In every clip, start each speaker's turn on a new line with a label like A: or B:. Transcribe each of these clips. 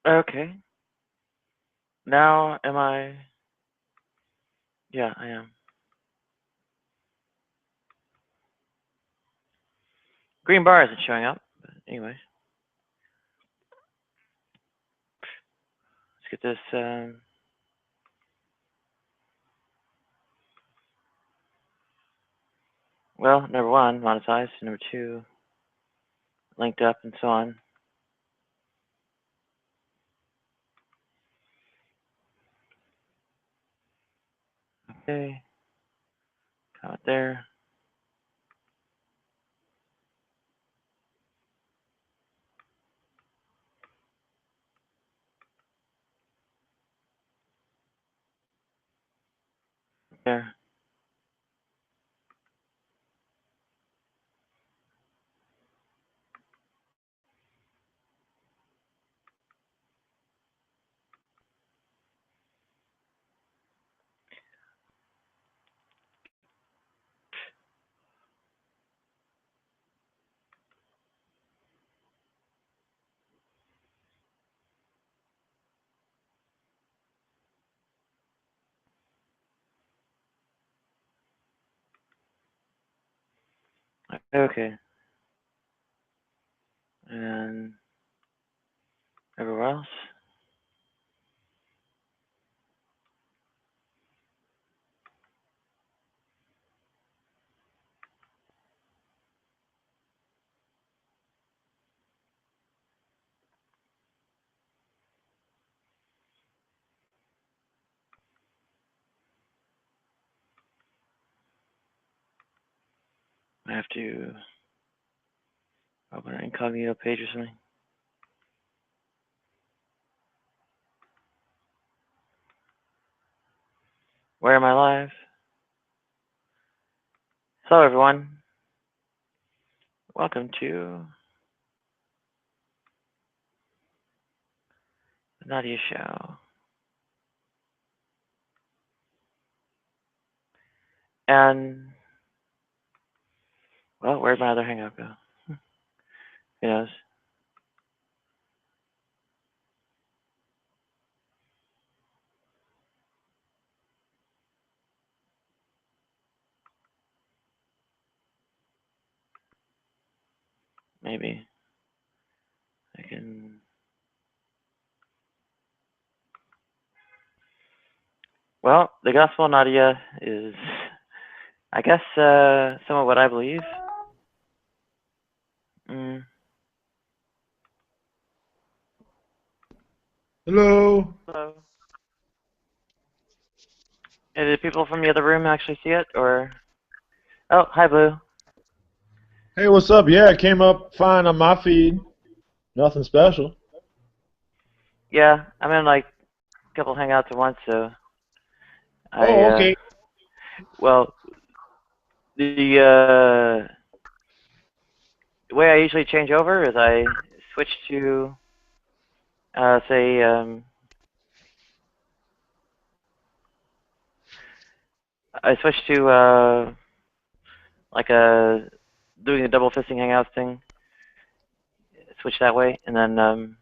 A: Okay. Now, am I? Yeah, I am. Green bar isn't showing up, but anyway. Let's get this. Well, number one, monetized. Number two, linked up, and so on. Okay. Comment there. There. Okay. And everywhere else. I have to open an incognito page or something. Where am I live? Hello, everyone. Welcome to the Nadia Show. And, well, where'd my other hangout go? Who knows? Maybe I can. Well, the gospel of Nadia is, I guess, some of what I believe.
B: Hello.
A: Hello. Did people from the other room actually see it, or? Oh, hi, Blue.
B: Hey, what's up? Yeah, it came up fine on my feed. Nothing special.
A: Yeah, I'm in like a couple hangouts at once, so
B: Oh, okay.
A: Well, the way I usually change over is I switch to, say, I switch to like a doing a double fisting hangouts thing. Switch that way, and then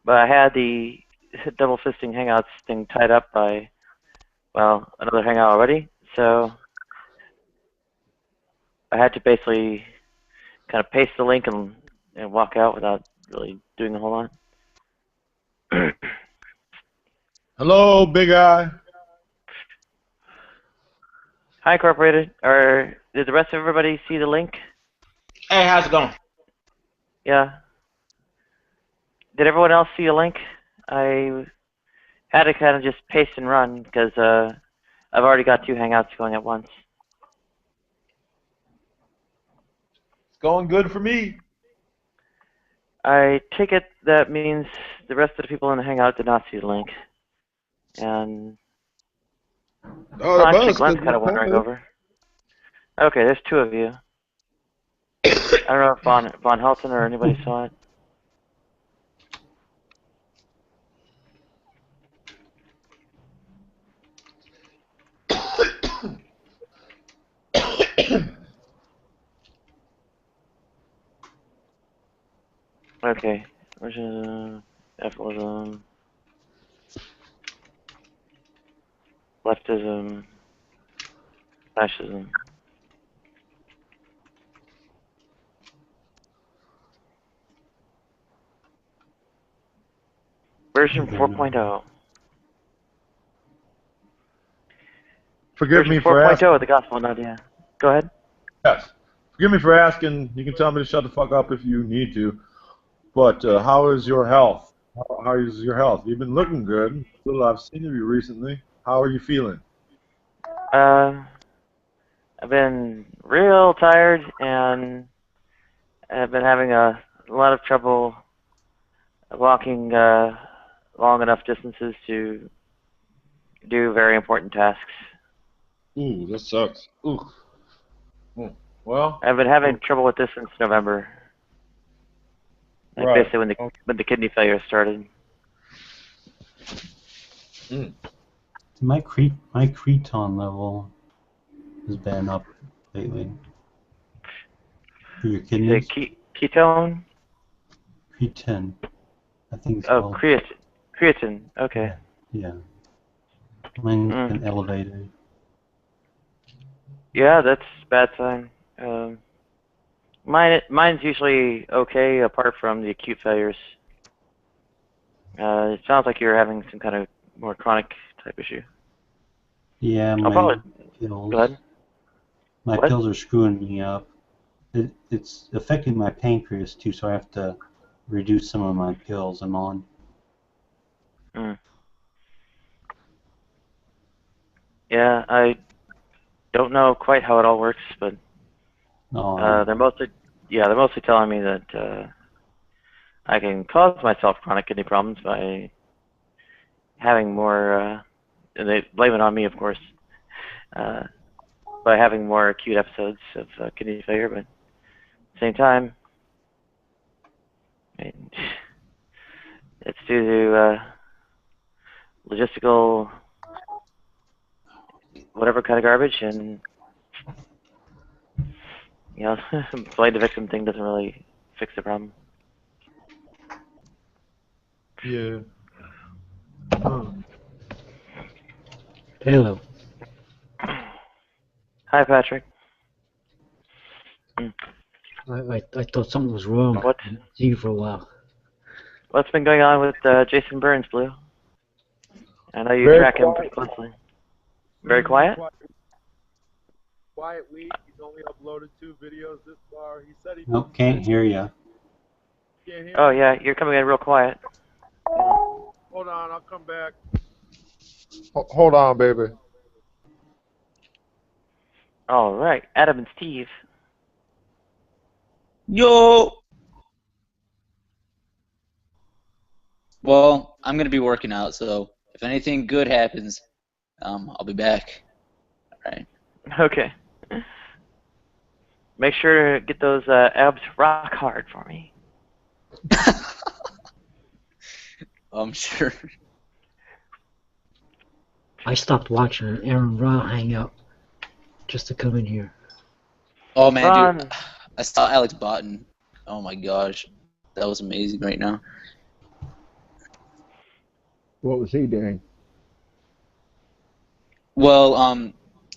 A: but I had the double fisting hangouts thing tied up by, well, another hangout already, so I had to basically kind of paste the link and walk out without really doing a whole lot.
B: Hello, Big Eye.
A: Hi, Incorporated. Or did the rest of everybody see the link?
C: Hey, how's it going?
A: Yeah. Did everyone else see the link? I had to kind of just paste and run because I've already got two hangouts going at once.
B: It's going good for me.
A: I take it that means the rest of the people in the hangout did not see the link. And
B: Oh,
A: well, actually,
B: that's
A: Glenn's
B: good.
A: kind of wandering over. Okay, there's two of you. I don't know if Von Helton or anybody saw it. Okay, origin, capitalism, leftism, fascism. Version 4.0.
B: Forgive
A: Version
B: me for
A: 4.0
B: asking.
A: of the gospel, Nadia. Go ahead.
B: Yes. Forgive me for asking. You can tell me to shut the fuck up if you need to. But how is your health? How is your health? You've been looking good. Little I've seen of you recently. How are you feeling?
A: I've been real tired and I've been having a lot of trouble walking long enough distances to do very important tasks.
B: Ooh, that sucks. Ooh. Well.
A: I've been having trouble with this since November. Like
B: Right.
A: basically when the kidney failure started.
B: Mm.
D: My creton level has been up lately. For your kidneys?
A: Ketone?
D: Cretin. I think it's
A: Oh,
D: called.
A: creatine. Okay.
D: Yeah. Mine's been elevated.
A: Yeah, that's a bad sign. Mine's usually okay, apart from the acute failures. It sounds like you're having some kind of more chronic type issue.
D: Yeah, my pills.
A: Go ahead.
D: My pills are screwing me up. It's affecting my pancreas too, so I have to reduce some of my pills I'm on.
A: Yeah, I don't know quite how it all works, but they're mostly telling me that I can cause myself chronic kidney problems by having more, and they blame it on me, of course, by having more acute episodes of kidney failure, but at the same time, it's due to logistical whatever kind of garbage, and blame the victim thing doesn't really fix the problem.
B: Yeah.
E: Hello.
A: Hi, Patrick.
E: I thought something was wrong.
A: What?
E: I didn't see you for a while.
A: What's been going on with Jason Burns, Blue? I know you track him pretty closely. Very quiet?
B: Quiet week. He's only uploaded 2 videos this far. He said he.
D: Nope, can't hear ya.
B: Can't hear
A: Oh yeah, you're coming in real quiet.
B: Hold on, I'll come back. Hold on, baby.
A: All right, Adam and Steve.
F: Yo! Well, I'm gonna be working out, so if anything good happens, I'll be back. All right.
A: Okay. Make sure to get those abs rock hard for me.
F: I'm sure.
E: I stopped watching an Aaron Ra hangout just to come in here.
F: Oh man, dude, I saw Alex Botten. Oh my gosh, that was amazing right now.
B: What was he doing?
F: Well,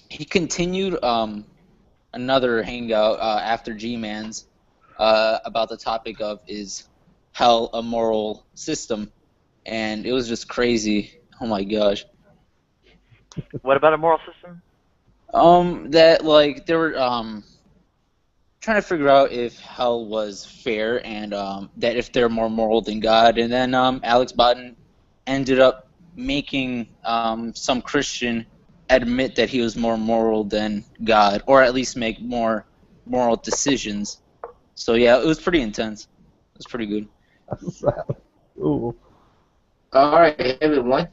F: he continued another hangout after G-Man's about the topic of is hell a moral system, and it was just crazy. Oh my gosh.
A: What about a moral system?
F: That like they were trying to figure out if hell was fair and that if they're more moral than God, and then Alex Botten ended up making some Christian admit that he was more moral than God, or at least make more moral decisions. So yeah, it was pretty intense. It was pretty good.
B: Ooh.
C: All right, everyone.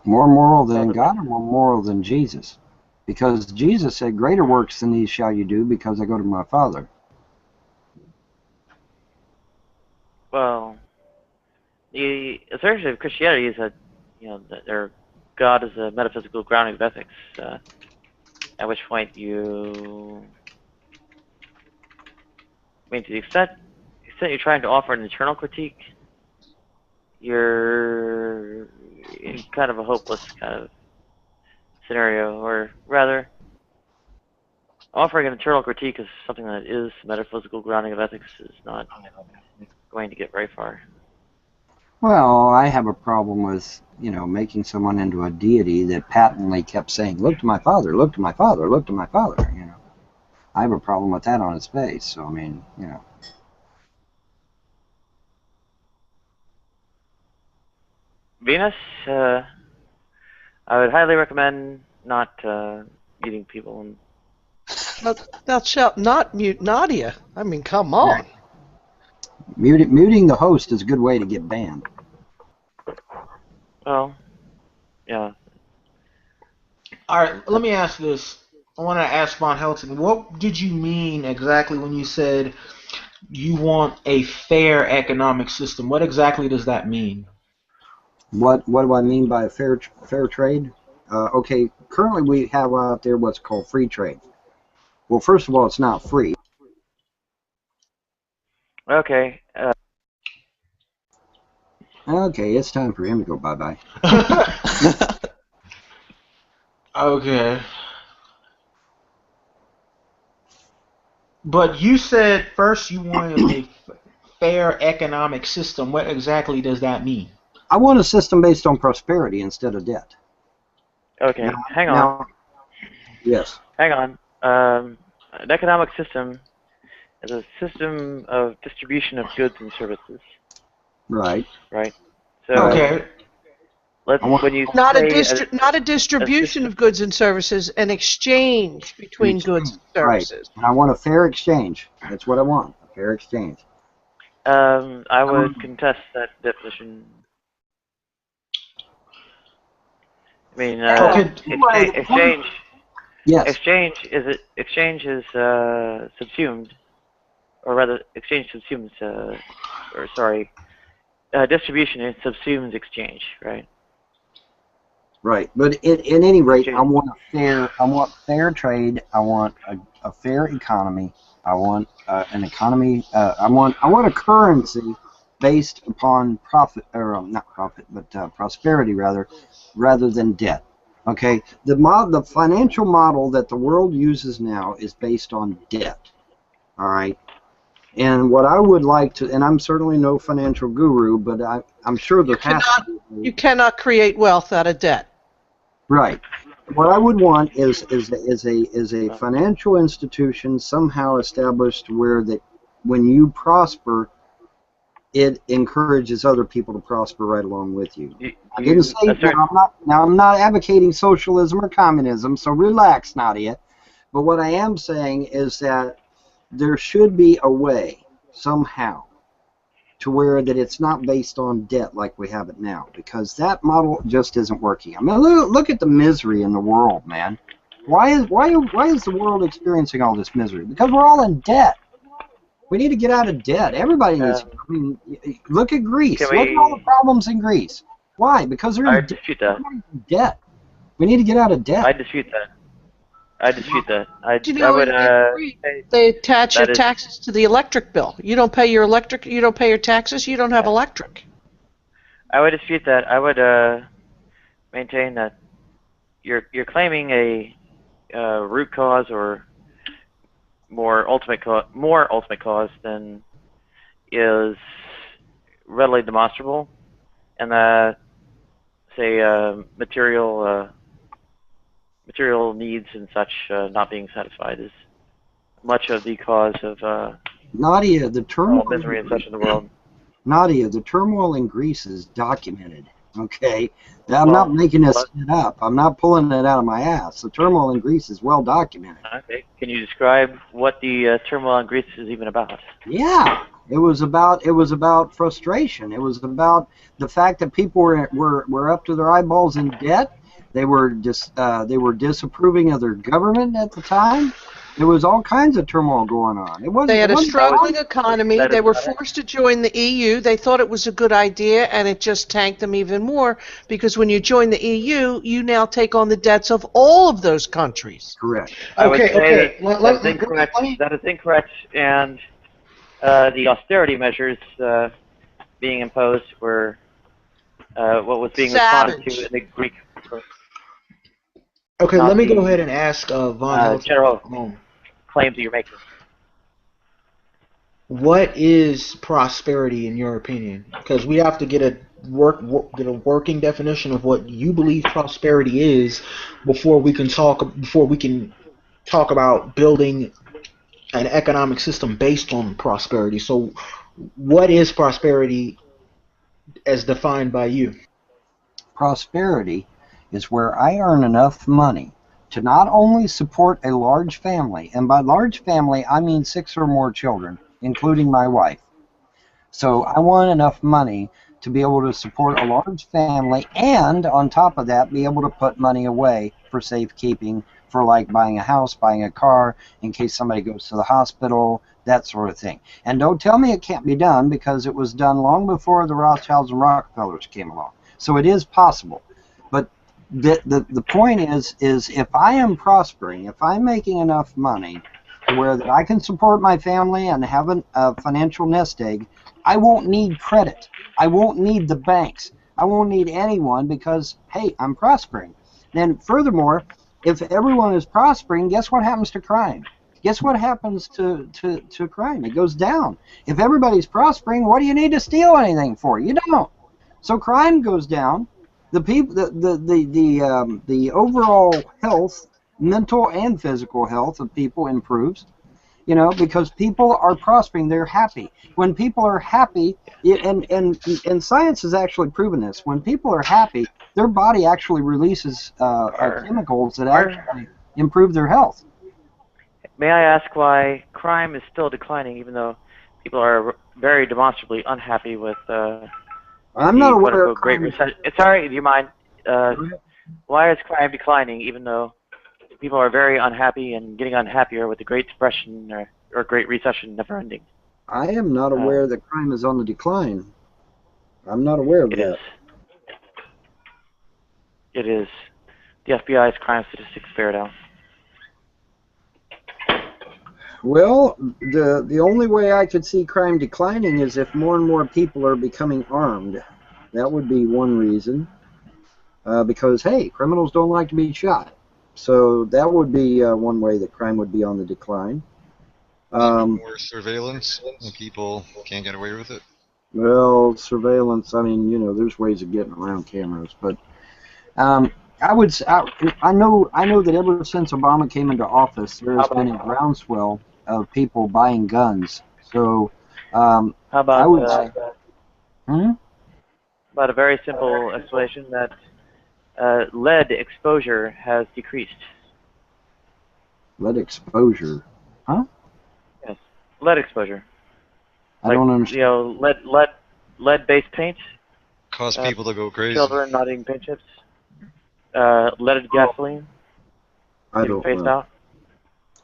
G: More moral than God or more moral than Jesus? Because Jesus said, greater works than these shall you do because I go to my Father.
A: Well, the assertion of Christianity is that, that their God is a metaphysical grounding of ethics. At which point to the extent you're trying to offer an internal critique, you're in kind of a hopeless kind of scenario, or rather, offering an internal critique of something that is metaphysical grounding of ethics is not going to get very far.
G: Well, I have a problem with, making someone into a deity that patently kept saying, look to my Father, look to my Father, look to my Father, I have a problem with that on its face, so I mean,
A: Venus, I would highly recommend not meeting people.
H: Thou shalt not mute Nadia. I mean, come on.
G: Muting the host is a good way to get banned.
A: Well, yeah.
I: All right, let me ask this. I want to ask Von Helton, what did you mean exactly when you said you want a fair economic system? What exactly does that mean?
G: What do I mean by fair trade? Okay, currently we have out there what's called free trade. Well, first of all, it's not free.
A: Okay.
G: Okay, it's time for him to go bye-bye.
I: Okay. But you said first you wanted a fair economic system. What exactly does that mean?
G: I want a system based on prosperity instead of debt.
A: Okay, hang on.
G: Yes.
A: Hang on. An economic system is a system of distribution of goods and services.
G: Right.
A: Right. So
I: okay.
A: When you
H: not a distribution of goods and services, an exchange between goods and services.
G: Right. And I want a fair exchange. That's what I want. A fair exchange.
A: I would contest that definition. I mean, exchange.
G: Yes.
A: Exchange is subsumed, or rather, exchange subsumes. Distribution is subsumes exchange, right?
G: Right, but at any rate, I want fair trade. I want a fair economy. I want an economy. I want a currency based upon prosperity rather than debt. Okay, the financial model that the world uses now is based on debt. All right, and what I would like to, and I'm certainly no financial guru, but I'm sure
H: you cannot create wealth out of debt.
G: Right. What I would want is a financial institution somehow established where that when you prosper, it encourages other people to prosper right along with you. I didn't say I'm not advocating socialism or communism, so relax, Nadia. But what I am saying is that there should be a way somehow to where that it's not based on debt like we have it now, because that model just isn't working. I mean, look at the misery in the world, man. Why is the world experiencing all this misery? Because we're all in debt. We need to get out of debt. Everybody needs. I mean, look at Greece. Look at all the problems in Greece. Why? Because they're in debt. We need to get out of debt.
A: I dispute that. I would.
H: They attach your taxes to the electric bill. You don't pay your electric. You don't pay your taxes. You don't have electric.
A: I would dispute that. I would maintain that you're claiming a root cause or more ultimate cause than is readily demonstrable, and that say material needs and such not being satisfied is much of the cause of
G: Nadia, the turmoil
A: misery and such in the world.
G: Nadia, the turmoil in Greece is documented. Okay, I'm not making this shit up. I'm not pulling it out of my ass. The turmoil in Greece is well documented.
A: Okay, can you describe what the turmoil in Greece is even about?
G: Yeah, it was about frustration. It was about the fact that people were up to their eyeballs in debt. They were disapproving of their government at the time. There was all kinds of turmoil going on.
H: They had a
G: wasn't
H: struggling economy.
A: that
H: They
A: is
H: were
A: not it.
H: forced to join the EU. They thought it was a good idea, and it just tanked them even more because when you join the EU, you now take on the debts of all of those countries.
G: correct.
A: I would
I: Okay,
A: say
I: okay.
A: that's incorrect. That is incorrect, and the austerity measures being imposed were what was being responded to
H: Savage.
A: in the Greek
I: Okay,
A: not
I: let me
A: the
I: go ahead and ask Von Helton.
A: general claims that you're making.
I: What is prosperity in your opinion? Because we have to get a working definition of what you believe prosperity is before we can talk about building an economic system based on prosperity. So, what is prosperity as defined by you?
G: Prosperity is where I earn enough money to not only support a large family, and by large family I mean 6 or more children, including my wife. So I want enough money to be able to support a large family, and on top of that be able to put money away for safekeeping, for like buying a house, buying a car, in case somebody goes to the hospital, that sort of thing. And don't tell me it can't be done, because it was done long before the Rothschilds and Rockefellers came along. So it is possible. But the point is if I am prospering, if I'm making enough money to where that I can support my family and have a financial nest egg, I won't need credit. I won't need the banks. I won't need anyone, because, hey, I'm prospering. Then furthermore, if everyone is prospering, guess what happens to crime? Guess what happens to crime? It goes down. If everybody's prospering, what do you need to steal anything for? You don't. So crime goes down. The people, the overall health, mental and physical health of people improves. You know, because people are prospering, they're happy. When people are happy, and science has actually proven this. When people are happy, their body actually releases chemicals that actually improve their health.
A: May I ask why crime is still declining, even though people are very demonstrably unhappy with
G: I'm not aware of
A: Great Recession? Sorry, do you mind? Why is crime declining, even though people are very unhappy and getting unhappier with the Great Depression or Great Recession never ending?
G: I am not aware that crime is on the decline. I'm not aware of that.
A: It is. The FBI's crime statistics bear it out.
G: Well, the only way I could see crime declining is if more and more people are becoming armed. That would be one reason. Because, hey, criminals don't like to be shot. So that would be one way that crime would be on the decline.
J: More surveillance, and people can't get away with it.
G: Well, surveillance, I mean, you know, there's ways of getting around cameras, but I know that ever since Obama came into office, there has been a groundswell of people buying guns. So
A: how about
G: I would say,
A: about a very simple explanation that lead exposure has decreased.
G: Lead exposure, huh?
A: Yes, lead exposure.
G: I don't understand.
A: You know, lead-based paint.
J: Cause people to go crazy.
A: Children not eating paint chips. Leaded gasoline.
G: I don't know.
A: Out.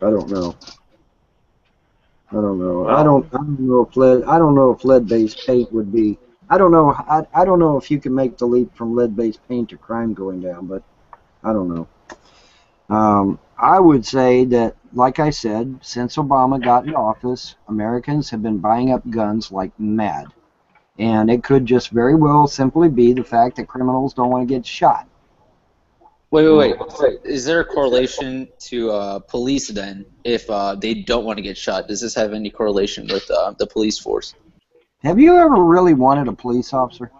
G: I don't know.
A: Well,
G: I don't know if lead-based paint would be. I don't know. I don't know if you can make the leap from lead-based paint to crime going down, but I don't know. I would say that, like I said, since Obama got in office, Americans have been buying up guns like mad. And it could just very well simply be the fact that criminals don't want to get shot.
F: Wait. Is there a correlation to police then, if they don't want to get shot? Does this have any correlation with the police force?
G: Have you ever really wanted a police officer?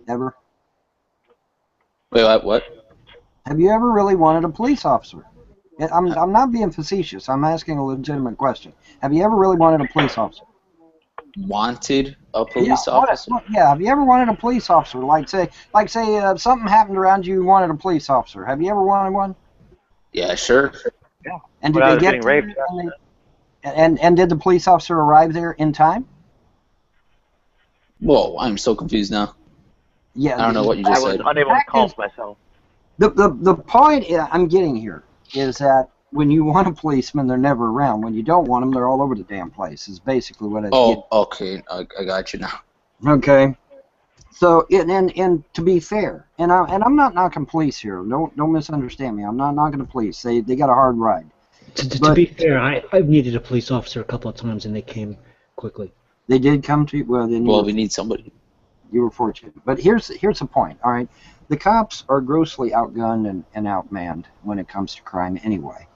G: Ever?
F: Wait, what?
G: Have you ever really wanted a police officer? I'm not being facetious. I'm asking a legitimate question. Have you ever really wanted a police officer?
F: Wanted a police officer?
G: Yeah. Have you ever wanted a police officer? Like say, something happened around you, you wanted a police officer. Have you ever wanted one?
F: Yeah, sure.
A: Yeah.
G: And did they get
A: raped?
G: And did the police officer arrive there in time?
F: Whoa, I'm so confused now.
G: Yeah.
F: I don't know what you just said.
A: I was unable to call myself.
G: The point I'm getting here is that when you want a policeman, they're never around. When you don't want them, they're all over the damn place. Is basically what I get.
F: Okay, I got you now.
G: Okay. So and to be fair, and I'm not knocking police here. Don't misunderstand me. I'm not knocking the police. They got a hard ride.
E: To be fair, I've needed a police officer a couple of times, and they came quickly.
G: They did come to you. Well, then
F: we need somebody.
G: You were fortunate. But here's the point. All right, the cops are grossly outgunned and outmanned when it comes to crime anyway.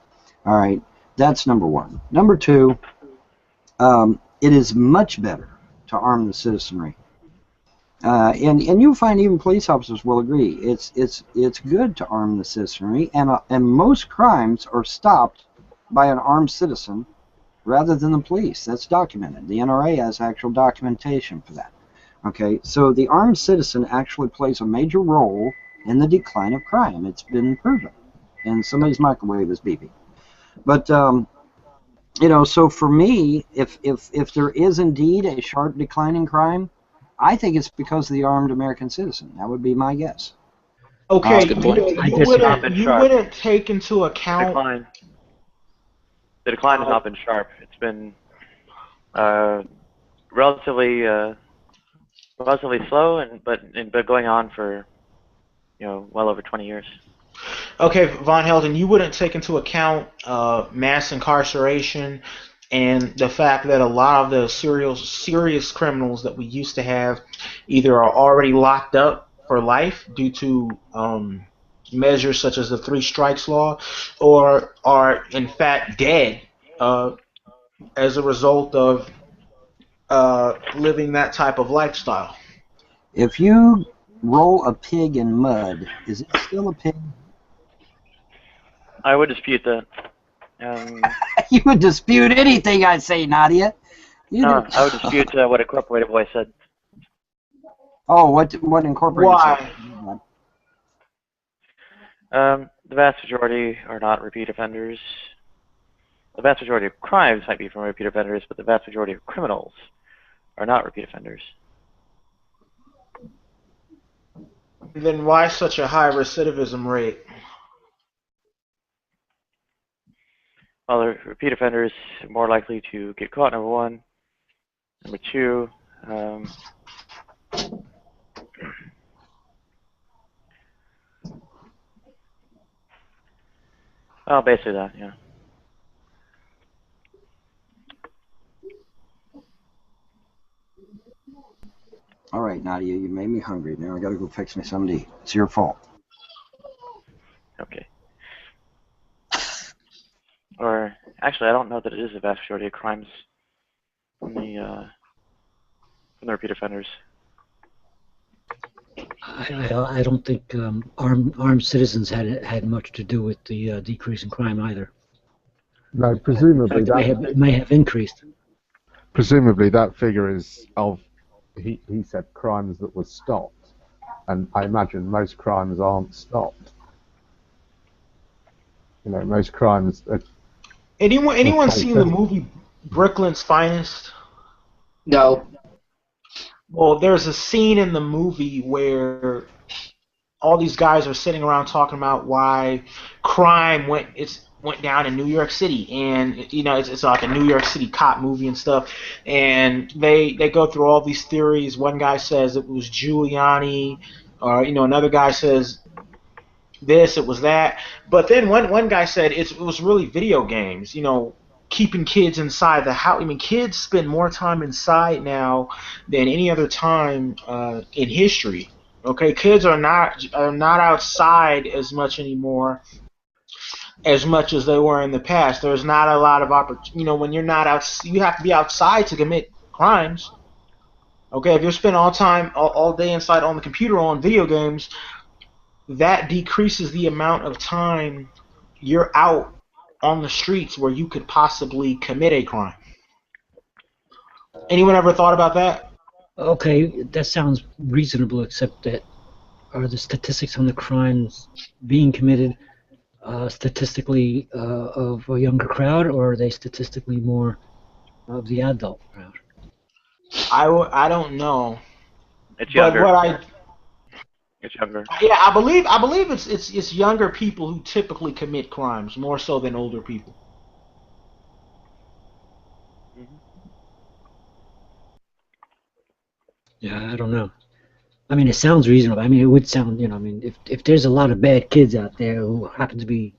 G: All right, that's number one. Number two, it is much better to arm the citizenry. And you'll find even police officers will agree. It's good to arm the citizenry, and most crimes are stopped by an armed citizen rather than the police. That's documented. The NRA has actual documentation for that. Okay, so the armed citizen actually plays a major role in the decline of crime. It's been proven. And somebody's microwave is beeping. But so for me, if there is indeed a sharp decline in crime, I think it's because of the armed American citizen. That would be my guess.
I: Okay,
F: good point.
I: you wouldn't take into account...
A: The decline has not been sharp. It's been relatively slow, but going on for well over 20 years.
I: Okay, Von Helden, you wouldn't take into account mass incarceration and the fact that a lot of the serious criminals that we used to have either are already locked up for life due to measures such as the 3 strikes law, or are in fact dead as a result of living that type of lifestyle.
G: If you roll a pig in mud, is it still a pig?
A: I would dispute that.
G: You would dispute anything I say, Nadia.
A: I would dispute what Incorporated Voice said.
G: Oh, what Incorporated
I: Why?
G: said?
A: The vast majority are not repeat offenders. The vast majority of crimes might be from repeat offenders, but the vast majority of criminals are not repeat offenders.
I: Then why such a high recidivism rate?
A: Well, the repeat offenders are more likely to get caught, number one. Number two, well, basically that, yeah.
G: All right, Nadia, you made me hungry. Now I got to go fix me something to eat. It's your fault.
A: Okay. Or actually, I don't know that it is the vast majority of crimes from the repeat offenders.
E: I don't think armed citizens had much to do with the decrease in crime either.
K: No, presumably
E: It may have increased.
K: Presumably that figure is of he said crimes that were stopped, and I imagine most crimes aren't stopped. Most crimes are...
I: Anyone seen the movie Brooklyn's Finest?
C: No.
I: Well, there's a scene in the movie where all these guys are sitting around talking about why crime went down in New York City, and it's like a New York City cop movie and stuff, and they go through all these theories. One guy says it was Giuliani, or another guy says this, it was that, but then one guy said it was really video games, keeping kids inside the house. I mean, kids spend more time inside now than any other time in history. Okay, kids are not outside as much anymore, as much as they were in the past. There's not a lot of opportunity. When you're not out, you have to be outside to commit crimes. Okay, if you're spending all day inside on the computer on video games, that decreases the amount of time you're out on the streets where you could possibly commit a crime. Anyone ever thought about that?
E: Okay, that sounds reasonable, except that are the statistics on the crimes being committed statistically of a younger crowd, or are they statistically more of the adult crowd?
I: I don't know.
A: It's younger. It's younger.
I: Yeah, I believe it's younger people who typically commit crimes more so than older people.
E: Yeah, I don't know. I mean, it sounds reasonable. I mean, it would sound, I mean, if there's a lot of bad kids out there who happen to be,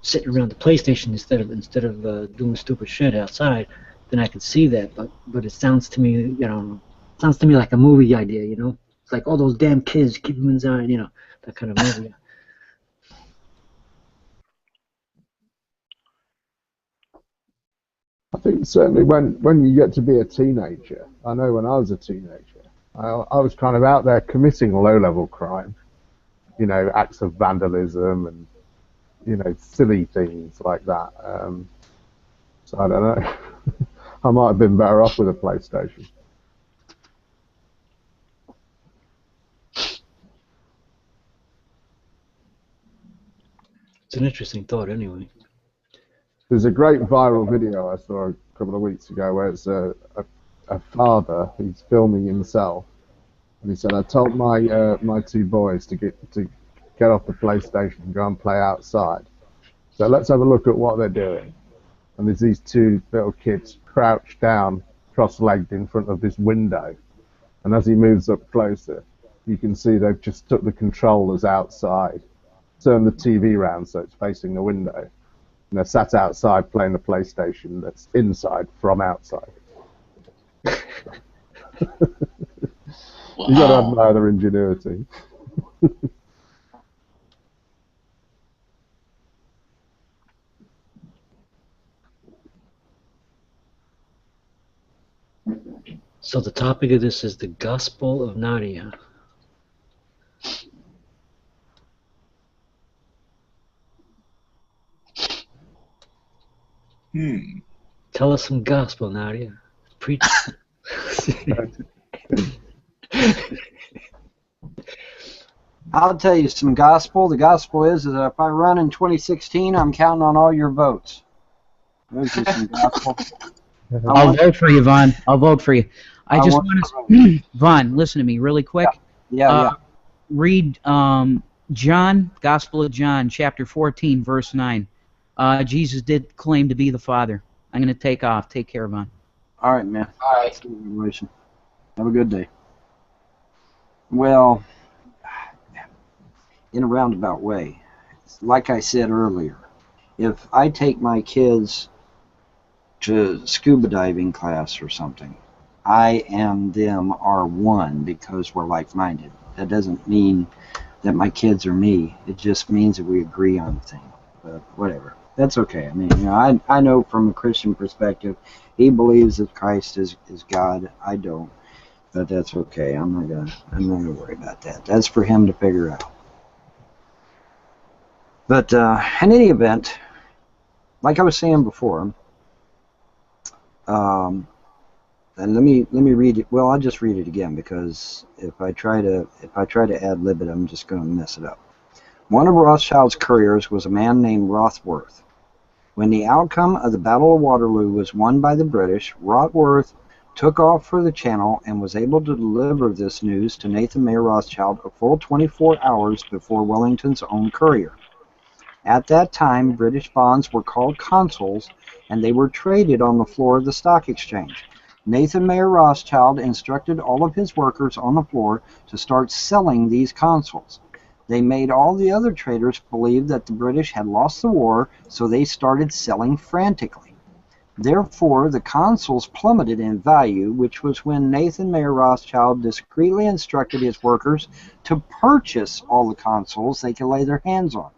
E: sitting around the PlayStation instead of doing stupid shit outside, then I could see that. But it sounds to me, sounds to me like a movie idea. It's like all those damn kids, keep them inside, that kind of movie.
K: I think certainly when you get to be a teenager, I know when I was a teenager, I was kind of out there committing low-level crime, acts of vandalism and, silly things like that. So I don't know. I might have been better off with a PlayStation.
E: It's an interesting thought, anyway.
K: There's a great viral video I saw a couple of weeks ago where it's a father who's filming himself, and he said, "I told my two boys to get off the PlayStation and go and play outside. So let's have a look at what they're doing." And there's these two little kids crouched down, cross-legged in front of this window, and as he moves up closer, you can see they've just took the controllers outside, turned the TV round so it's facing the window. And they're sat outside playing the PlayStation that's inside from outside.
F: Wow.
K: You got to admire their ingenuity.
E: So the topic of this is the Gospel of Nadia. Tell us some gospel, Nadia. Preach.
G: I'll tell you some gospel. The gospel is that if I run in 2016, I'm counting on all your votes. Those are some gospel.
L: I'll vote for you, Vaughn. I'll vote for you. I just want to, Vaughn, listen to me really quick.
G: Yeah.
L: Read John, Gospel of John, chapter 14, verse 9. Jesus did claim to be the Father. I'm going to take off. Take care, Vaughn.
G: All right, man.
C: All right.
G: Have a good day. Well, in a roundabout way, like I said earlier, if I take my kids to scuba diving class or something, I and them are one because we're like-minded. That doesn't mean that my kids are me. It just means that we agree on things. But whatever. That's okay. I mean, I know from a Christian perspective, he believes that Christ is God. I don't. But that's okay. I'm not gonna worry about that. That's for him to figure out. But in any event, like I was saying before, and let me read it. Well, I'll just read it again because if I try to ad lib it, I'm just going to mess it up. One of Rothschild's couriers was a man named Rothworth. When the outcome of the Battle of Waterloo was won by the British, Rothworth took off for the Channel and was able to deliver this news to Nathan Mayer Rothschild a full 24 hours before Wellington's own courier. At that time, British bonds were called consols, and they were traded on the floor of the stock exchange. Nathan Mayer Rothschild instructed all of his workers on the floor to start selling these consols. They made all the other traders believe that the British had lost the war, so they started selling frantically. Therefore, the consols plummeted in value, which was when Nathan Mayer Rothschild discreetly instructed his workers to purchase all the consols they could lay their hands on.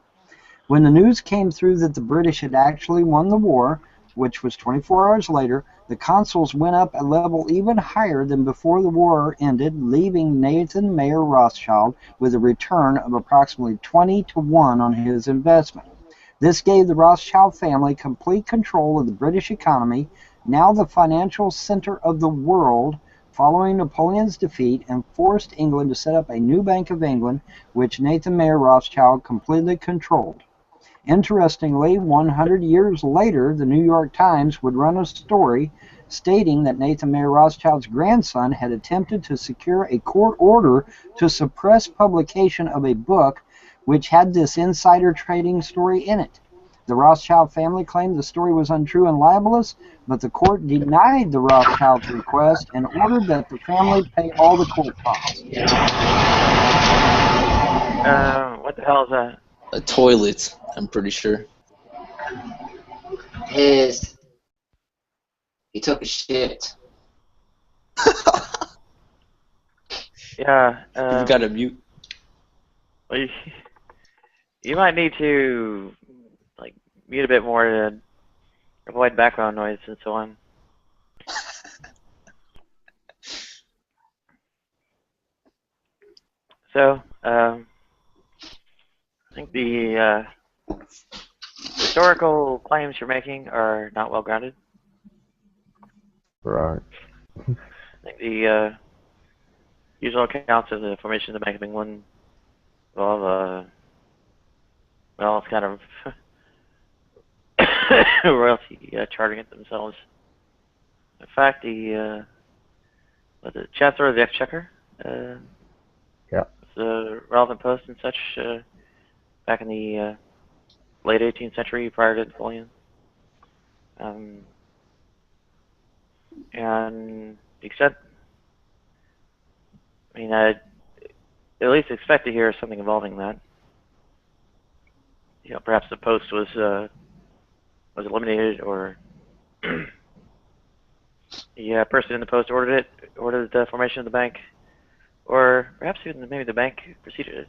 G: When the news came through that the British had actually won the war, which was 24 hours later, the consols went up a level even higher than before the war ended, leaving Nathan Mayer Rothschild with a return of approximately 20 to 1 on his investment. This gave the Rothschild family complete control of the British economy, now the financial center of the world, following Napoleon's defeat, and forced England to set up a new Bank of England, which Nathan Mayer Rothschild completely controlled. Interestingly, 100 years later, the New York Times would run a story stating that Nathan Mayer Rothschild's grandson had attempted to secure a court order to suppress publication of a book which had this insider trading story in it. The Rothschild family claimed the story was untrue and libelous, but the court denied the Rothschild's request and ordered that the family pay all the court costs.
A: What the hell is that?
F: A toilet, I'm pretty sure.
C: He took a shit.
A: Yeah.
F: You gotta mute.
A: Well, you might need to like mute a bit more to avoid background noise and so on. So, I think the historical claims you're making are not well grounded.
K: Right.
A: I think the usual accounts of the formation of the Bank of England involve, well, it's kind of royalty chartering it themselves. In fact, the Chancellor of the Exchequer,
K: Yeah.
A: the relevant post and such back in the late 18th century prior to Napoleon. And the extent, I mean, I at least expect to hear something involving that. You know, perhaps the post was eliminated, or the person in the post ordered the formation of the bank, or perhaps even maybe the bank preceded it,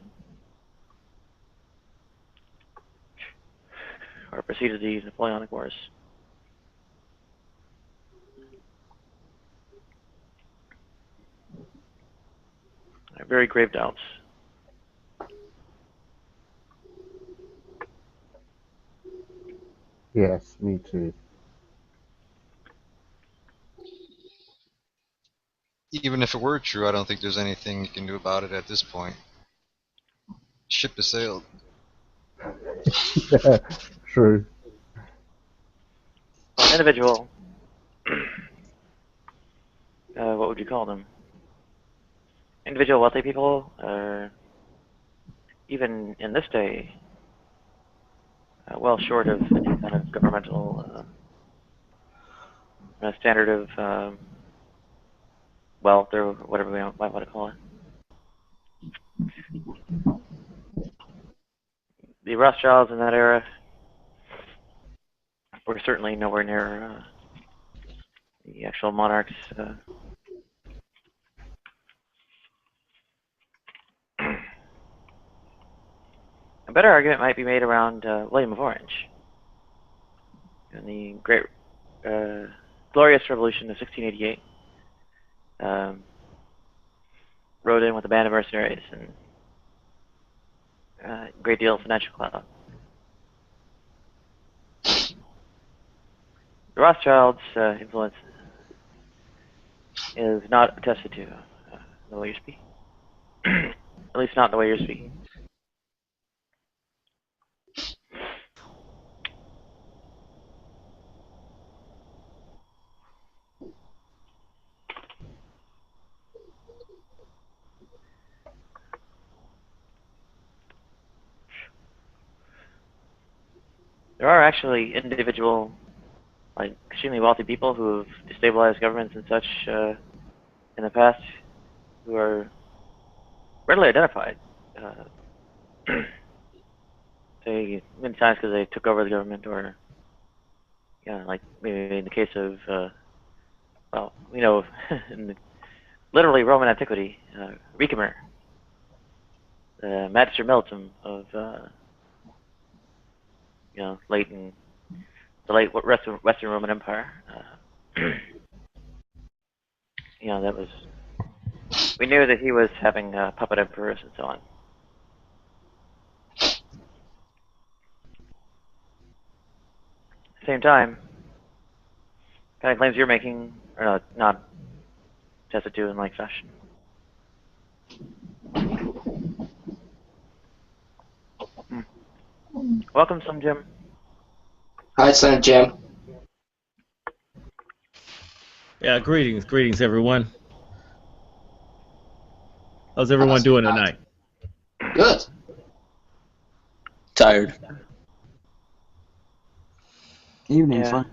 A: or preceded the Napoleonic Wars. I have very grave doubts.
K: Yes, me too.
J: Even if it were true, I don't think there's anything you can do about it at this point. Ship has sailed.
K: Yeah, true.
A: Individual, what would you call them? Individual wealthy people, even in this day, well short of any kind of governmental standard of wealth or whatever we might want to call it. The Rothschilds in that era were certainly nowhere near the actual monarchs. A better argument might be made around William of Orange in the great glorious revolution of 1688. Rode in with a band of mercenaries and a great deal of financial clout. The Rothschilds' influence is not attested to the way you're speaking. At least not the way you're speaking. There are actually individual, like extremely wealthy people who have destabilized governments and such in the past, who are readily identified. They many times because they took over the government, or like maybe in the case of well, we know in literally Roman antiquity, Ricimer, the Magister Militum of the late Western Roman Empire. That was, we knew that he was having puppet emperors and so on. At the same time, kind of claims you're making are not tested to in like fashion. Welcome, Son Jim.
C: Hi, Son Jim.
M: Yeah, greetings everyone. How's everyone doing tonight?
C: Good.
F: Tired.
G: Evening,
A: Yeah.
G: son.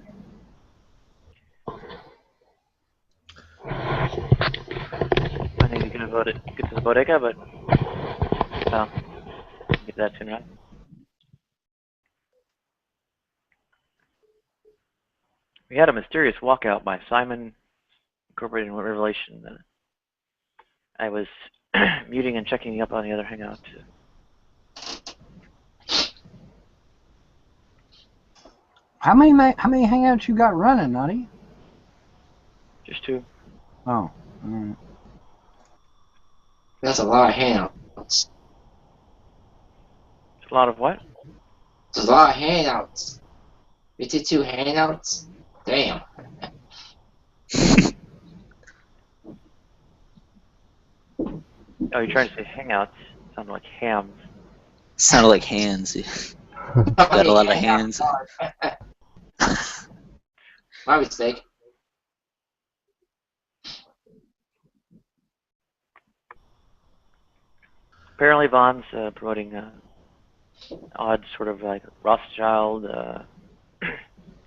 A: I need to get to the bodega, but get that soon, right? We had a mysterious walkout by Simon Incorporated Revelation. I was muting and checking up on the other hangout.
G: How many hangouts you got running, Nadia?
A: Just two.
G: Oh, all right.
C: That's a lot of hangouts.
A: It's a lot of what?
C: It's a lot of hangouts. 52 hangouts? Damn.
A: Oh, you're trying to say hangouts. Sounded like hams.
F: Sounded like hands. Got a lot of hands.
C: My mistake.
A: Apparently, Vaughn's promoting odd, sort of like Rothschild.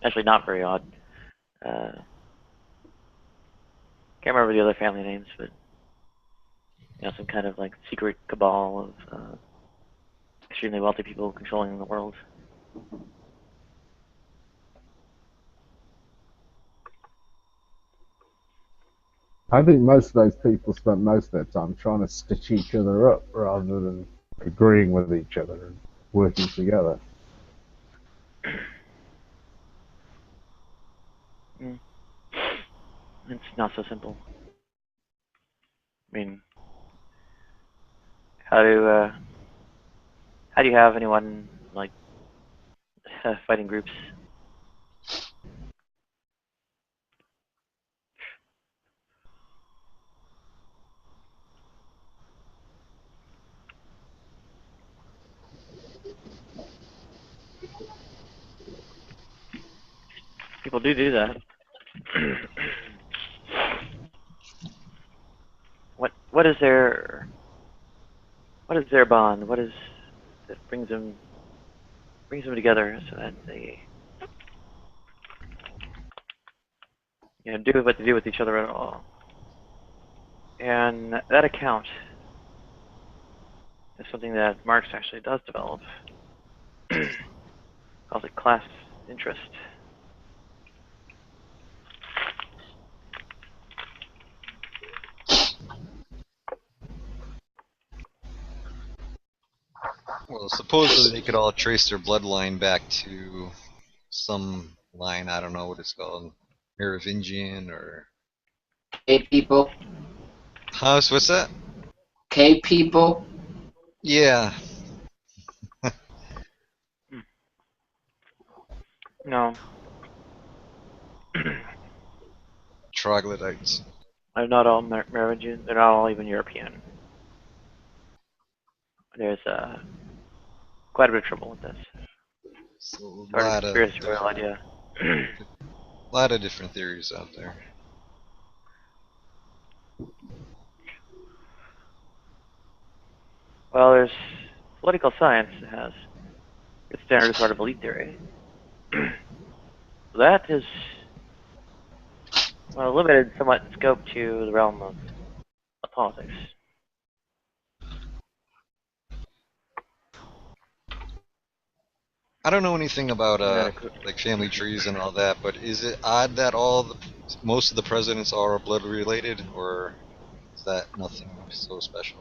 A: Actually, not very odd. Can't remember the other family names, but some kind of like secret cabal of extremely wealthy people controlling the world.
K: I think most of those people spent most of their time trying to stitch each other up rather than agreeing with each other and working together.
A: It's not so simple. I mean, how do you have anyone like fighting groups? People do that. What is their bond? What is that brings them together so that they do what they do with each other at all? And that account is something that Marx actually does develop. Calls it class interest.
J: Well, supposedly they could all trace their bloodline back to some line, I don't know what it's called, Merovingian or...
C: Hey, people.
J: House, what's that?
C: K people.
J: Yeah.
A: No.
J: Troglodytes.
A: They're not all Merovingian. They're not all even European. There's quite a bit of trouble with this.
J: So
A: Sort of conspiracy real idea.
J: A lot of different theories out there.
A: Well, there's political science that has its standard sort of elite theory. That is limited somewhat in scope to the realm of politics.
J: I don't know anything about like family trees and all that, but is it odd that most of the presidents are blood related, or is that nothing so special?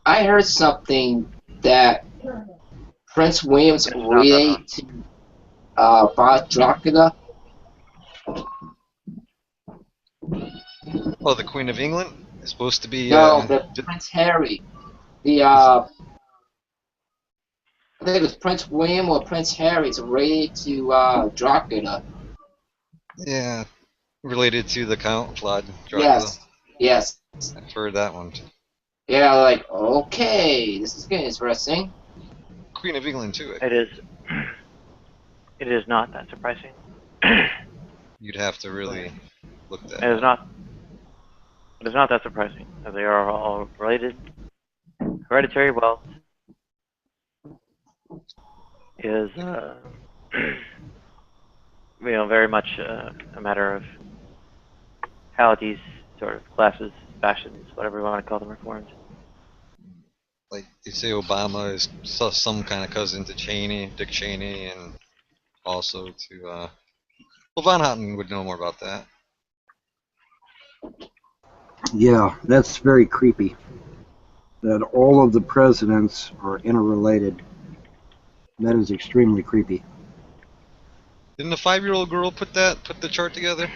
C: I heard something that Prince William's related to Bart Dracula.
J: Oh, the Queen of England is supposed to be.
C: No, the Prince Harry. I think it was Prince William or Prince Harry. It's related to Dracula.
J: Yeah, related to the Count Vlad Dracula.
C: Yes.
J: I've heard that one.
C: Yeah, like, okay, this is getting interesting.
J: Queen of England too.
A: It is not that surprising.
J: you'd have to really look that
A: It is
J: up.
A: not that surprising, as they are all related. Hereditary wealth is, very much a matter of how these sort of classes, fashions, whatever you want to call them, are formed.
J: Like they say Obama is some kind of cousin to Dick Cheney, and also to, well, Von Houten would know more about that.
G: Yeah, that's very creepy. That all of the presidents are interrelated. That is extremely creepy.
J: Didn't the 5-year-old girl put the chart together?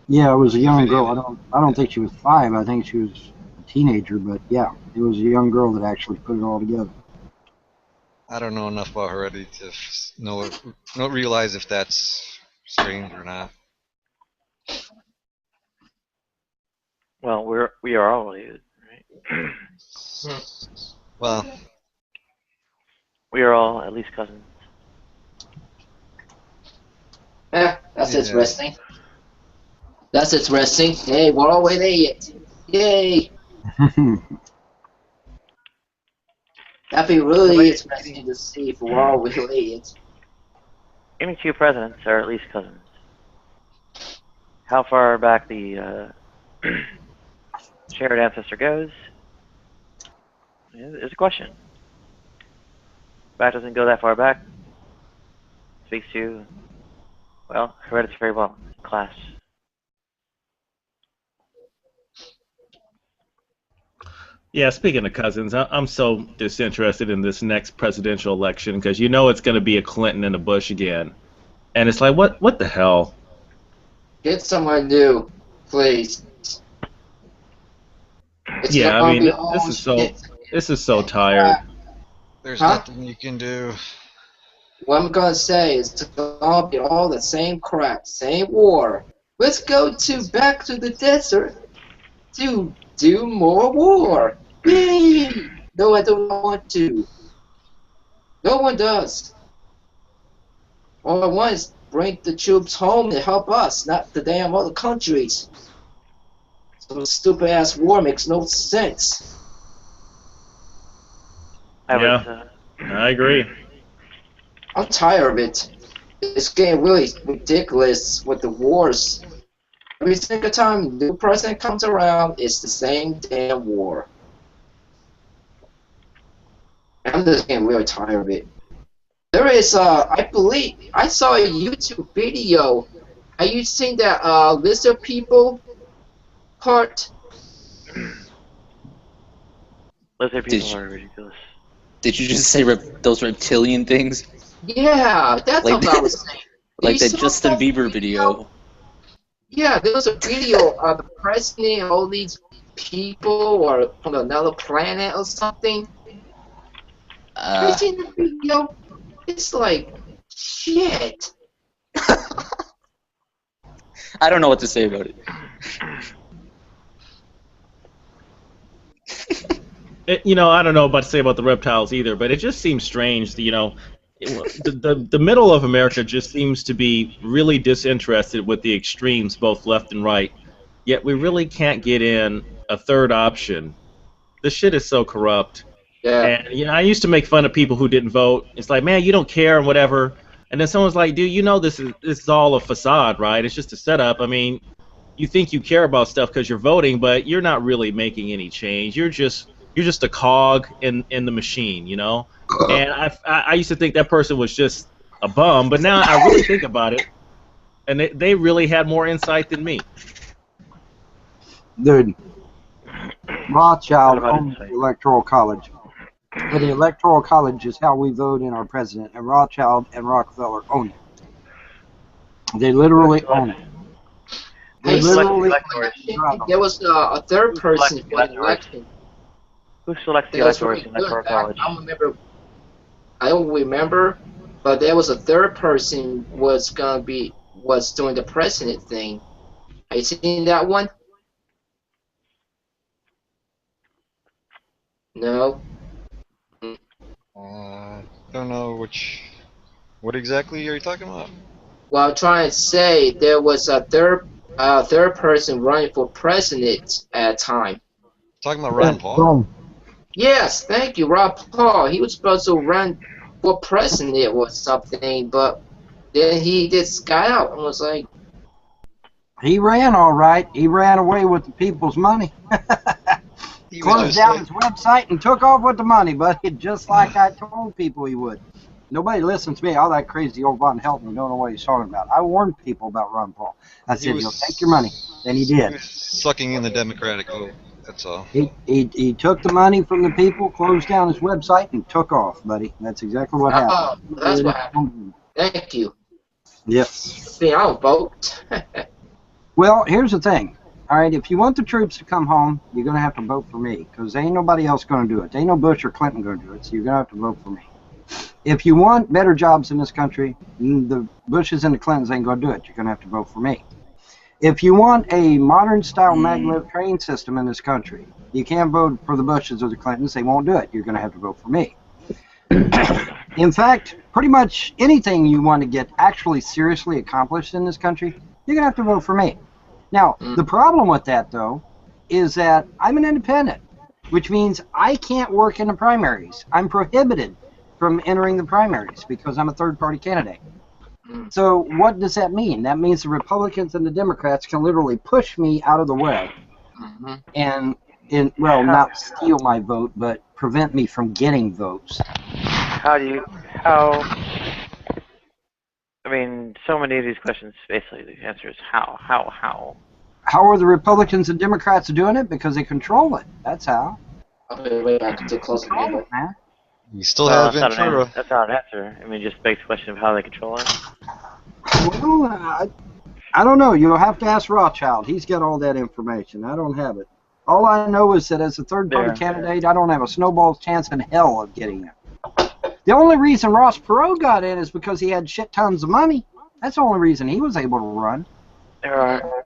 G: Yeah, it was a young girl. I don't think she was 5. I think she was a teenager. But yeah, it was a young girl that actually put it all together.
J: I don't know enough about heredity to realize if that's strange or not.
A: Well, we are all related, right?
J: Well,
A: we are all at least cousins.
C: That's interesting. That's interesting. Hey, we're all related. Yay! That'd be really interesting to see if we're all related.
A: Any two presidents are at least cousins. How far back the shared ancestor goes is a question. That doesn't go that far back. Speaks to, well, hereditary wealth, class.
M: Yeah, speaking of cousins, I'm so disinterested in this next presidential election because it's going to be a Clinton and a Bush again, and it's like, what the hell?
C: Get someone new, please.
M: Yeah, I mean, this is so tired.
J: There's nothing you can do.
C: What I'm gonna say is it's gonna be all the same crap, same war. Let's go back to the desert to do more war. Yay! No, I don't want to. No one does. All I want is bring the troops home and help us, not the damn other countries. Some stupid ass war makes no sense.
M: I agree.
C: I'm tired of it. It's getting really ridiculous with the wars. Every single time a new president comes around, it's the same damn war. I'm just getting really tired of it. There is, I believe, I saw a YouTube video. Have you seen that lizard people part?
A: Lizard people are ridiculous.
F: Did you just say those reptilian things?
C: Yeah, that's what I was saying.
F: Like the Justin Bieber video.
C: Yeah, there was a video of the president and all these people or from another planet or something. Have you seen the video? It's like, shit.
F: I don't know what to say about it.
M: I don't know what to say about the reptiles either, but it just seems strange. The middle of America just seems to be really disinterested with the extremes, both left and right. Yet we really can't get in a third option. This shit is so corrupt.
C: Yeah.
M: And I used to make fun of people who didn't vote. It's like, man, you don't care and whatever. And then someone's like, dude, this is all a facade, right? It's just a setup. I mean, you think you care about stuff because you're voting, but you're not really making any change. You're just a cog in the machine, And I used to think that person was just a bum, but now I really think about it, and they really had more insight than me.
G: Dude, Rothschild owns the Electoral College. And the Electoral College is how we vote in our president, and Rothschild and Rockefeller own it. They literally own it. They literally
C: there was a third person for the election.
A: Who selects the electors in the Electoral College?
C: I don't remember, but there was a third person was doing the president thing. Have you seen that one? No.
J: Don't know what exactly are you talking about?
C: Well, I'm trying to say there was a third person running for president at a time.
J: Talking about Ron
G: Yeah,
J: Paul?
G: Tom.
C: Yes, thank you, Rob Paul. He was supposed to run for president or something, but then he just got out and was like,
G: He ran all right. He ran away with the people's money.
J: He was
G: Closed
J: just
G: down
J: like,
G: his website and took off with the money, but just like I told people he would. Nobody listens to me. All that crazy old Von Helton don't know what he's talking about. I warned people about Ron Paul. I
J: he
G: said,
J: was,
G: he'll take your money. And he
J: he
G: did.
J: was sucking in the Democratic vote. That's all.
G: He took the money from the people, closed down his website, and took off, buddy. That's exactly what happened.
C: oh, that's what happened. Thank you.
G: Yep.
C: See, I don't vote.
G: Well, here's the thing. All right, if you want the troops to come home, you're going to have to vote for me, because ain't nobody else going to do it. Ain't no Bush or Clinton going to do it, so you're going to have to vote for me. If you want better jobs in this country, the Bushes and the Clintons ain't going to do it. You're going to have to vote for me. If you want a modern-style maglev train system in this country, you can't vote for the Bushes or the Clintons. They won't do it. You're going to have to vote for me. In fact, pretty much anything you want to get actually seriously accomplished in this country, you're going to have to vote for me. Now, the problem with that, though, is that I'm an independent, which means I can't work in the primaries. I'm prohibited from entering the primaries because I'm a third-party candidate. So what does that mean? That means the Republicans and the Democrats can literally push me out of the way and, well, not steal my vote, but prevent me from getting votes.
A: I mean, so many of these questions, basically, the answer is how.
G: How are the Republicans and Democrats doing it? Because they control it. That's how.
C: I'll be right back to close the neighbor.
J: You still have
A: that's
J: Ventura.
A: That's not an answer. I mean, just begs the question of how they control it.
G: Well, I don't know. You'll have to ask Rothschild. He's got all that information. I don't have it. All I know is that as a third-party candidate, I don't have a snowball's chance in hell of getting it. The only reason Ross Perot got in is because he had shit tons of money. That's the only reason he was able to run.
A: There are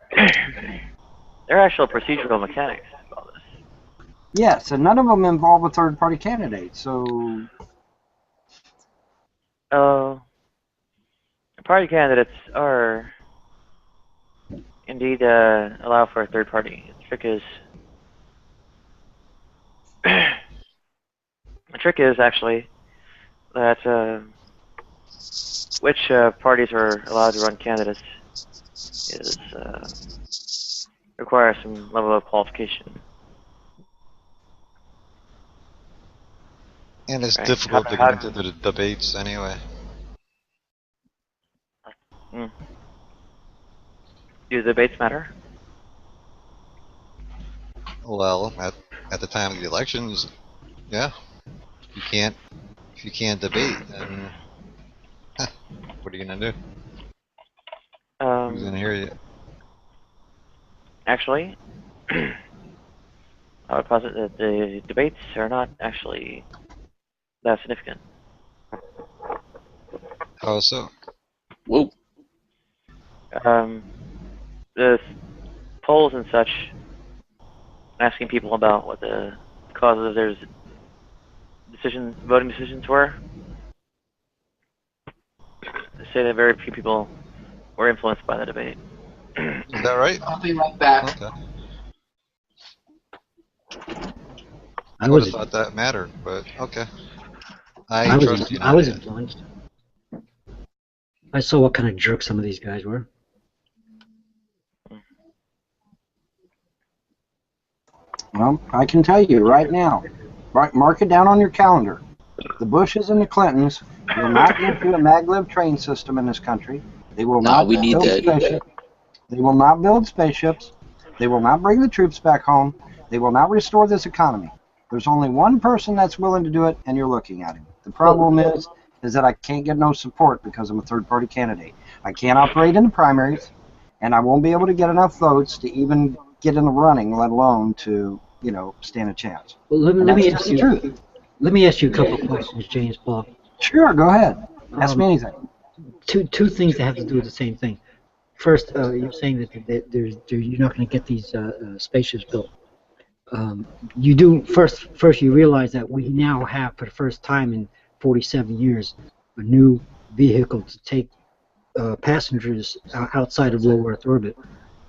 A: actual procedural mechanics about this.
G: Yes, and none of them involve a third-party candidate, so...
A: Party candidates are indeed allow for a third party. The trick is actually that which parties are allowed to run candidates requires some level of qualification.
J: And it's difficult to get into the debates anyway.
A: Do the debates matter?
J: Well, at the time of the elections, yeah. If you can't debate, then what are you gonna do? Who's gonna hear you?
A: Actually, I would posit that the debates are not actually that significant.
J: How so?
F: Whoa.
A: The polls and such, asking people about what the causes of their voting decisions were, they say that very few people were influenced by the debate.
J: Is that right?
C: I'll be right back.
J: Okay.
E: I
J: would
E: was
J: have thought that mattered, but okay.
E: I
J: trust you.
E: was influenced. I saw what kind of jerks some of these guys were.
G: Well, I can tell you right now, mark it down on your calendar. The Bushes and the Clintons will not get you a maglev train system in this country. They will not build spaceships. They will not build spaceships. They will not bring the troops back home. They will not restore this economy. There's only one person that's willing to do it, and you're looking at him. The problem is that I can't get no support because I'm a third-party candidate. I can't operate in the primaries, and I won't be able to get enough votes to even get in the running, let alone to, stand a chance.
E: Well, let me ask you. Let me ask you a couple of questions, James Paul.
G: Sure, go ahead. Ask me anything.
E: Two things that have to do with the same thing. First, you're saying that you're not going to get these spaceships built. You do first. You realize that we now have, for the first time in 47 years, a new vehicle to take passengers outside of low Earth orbit.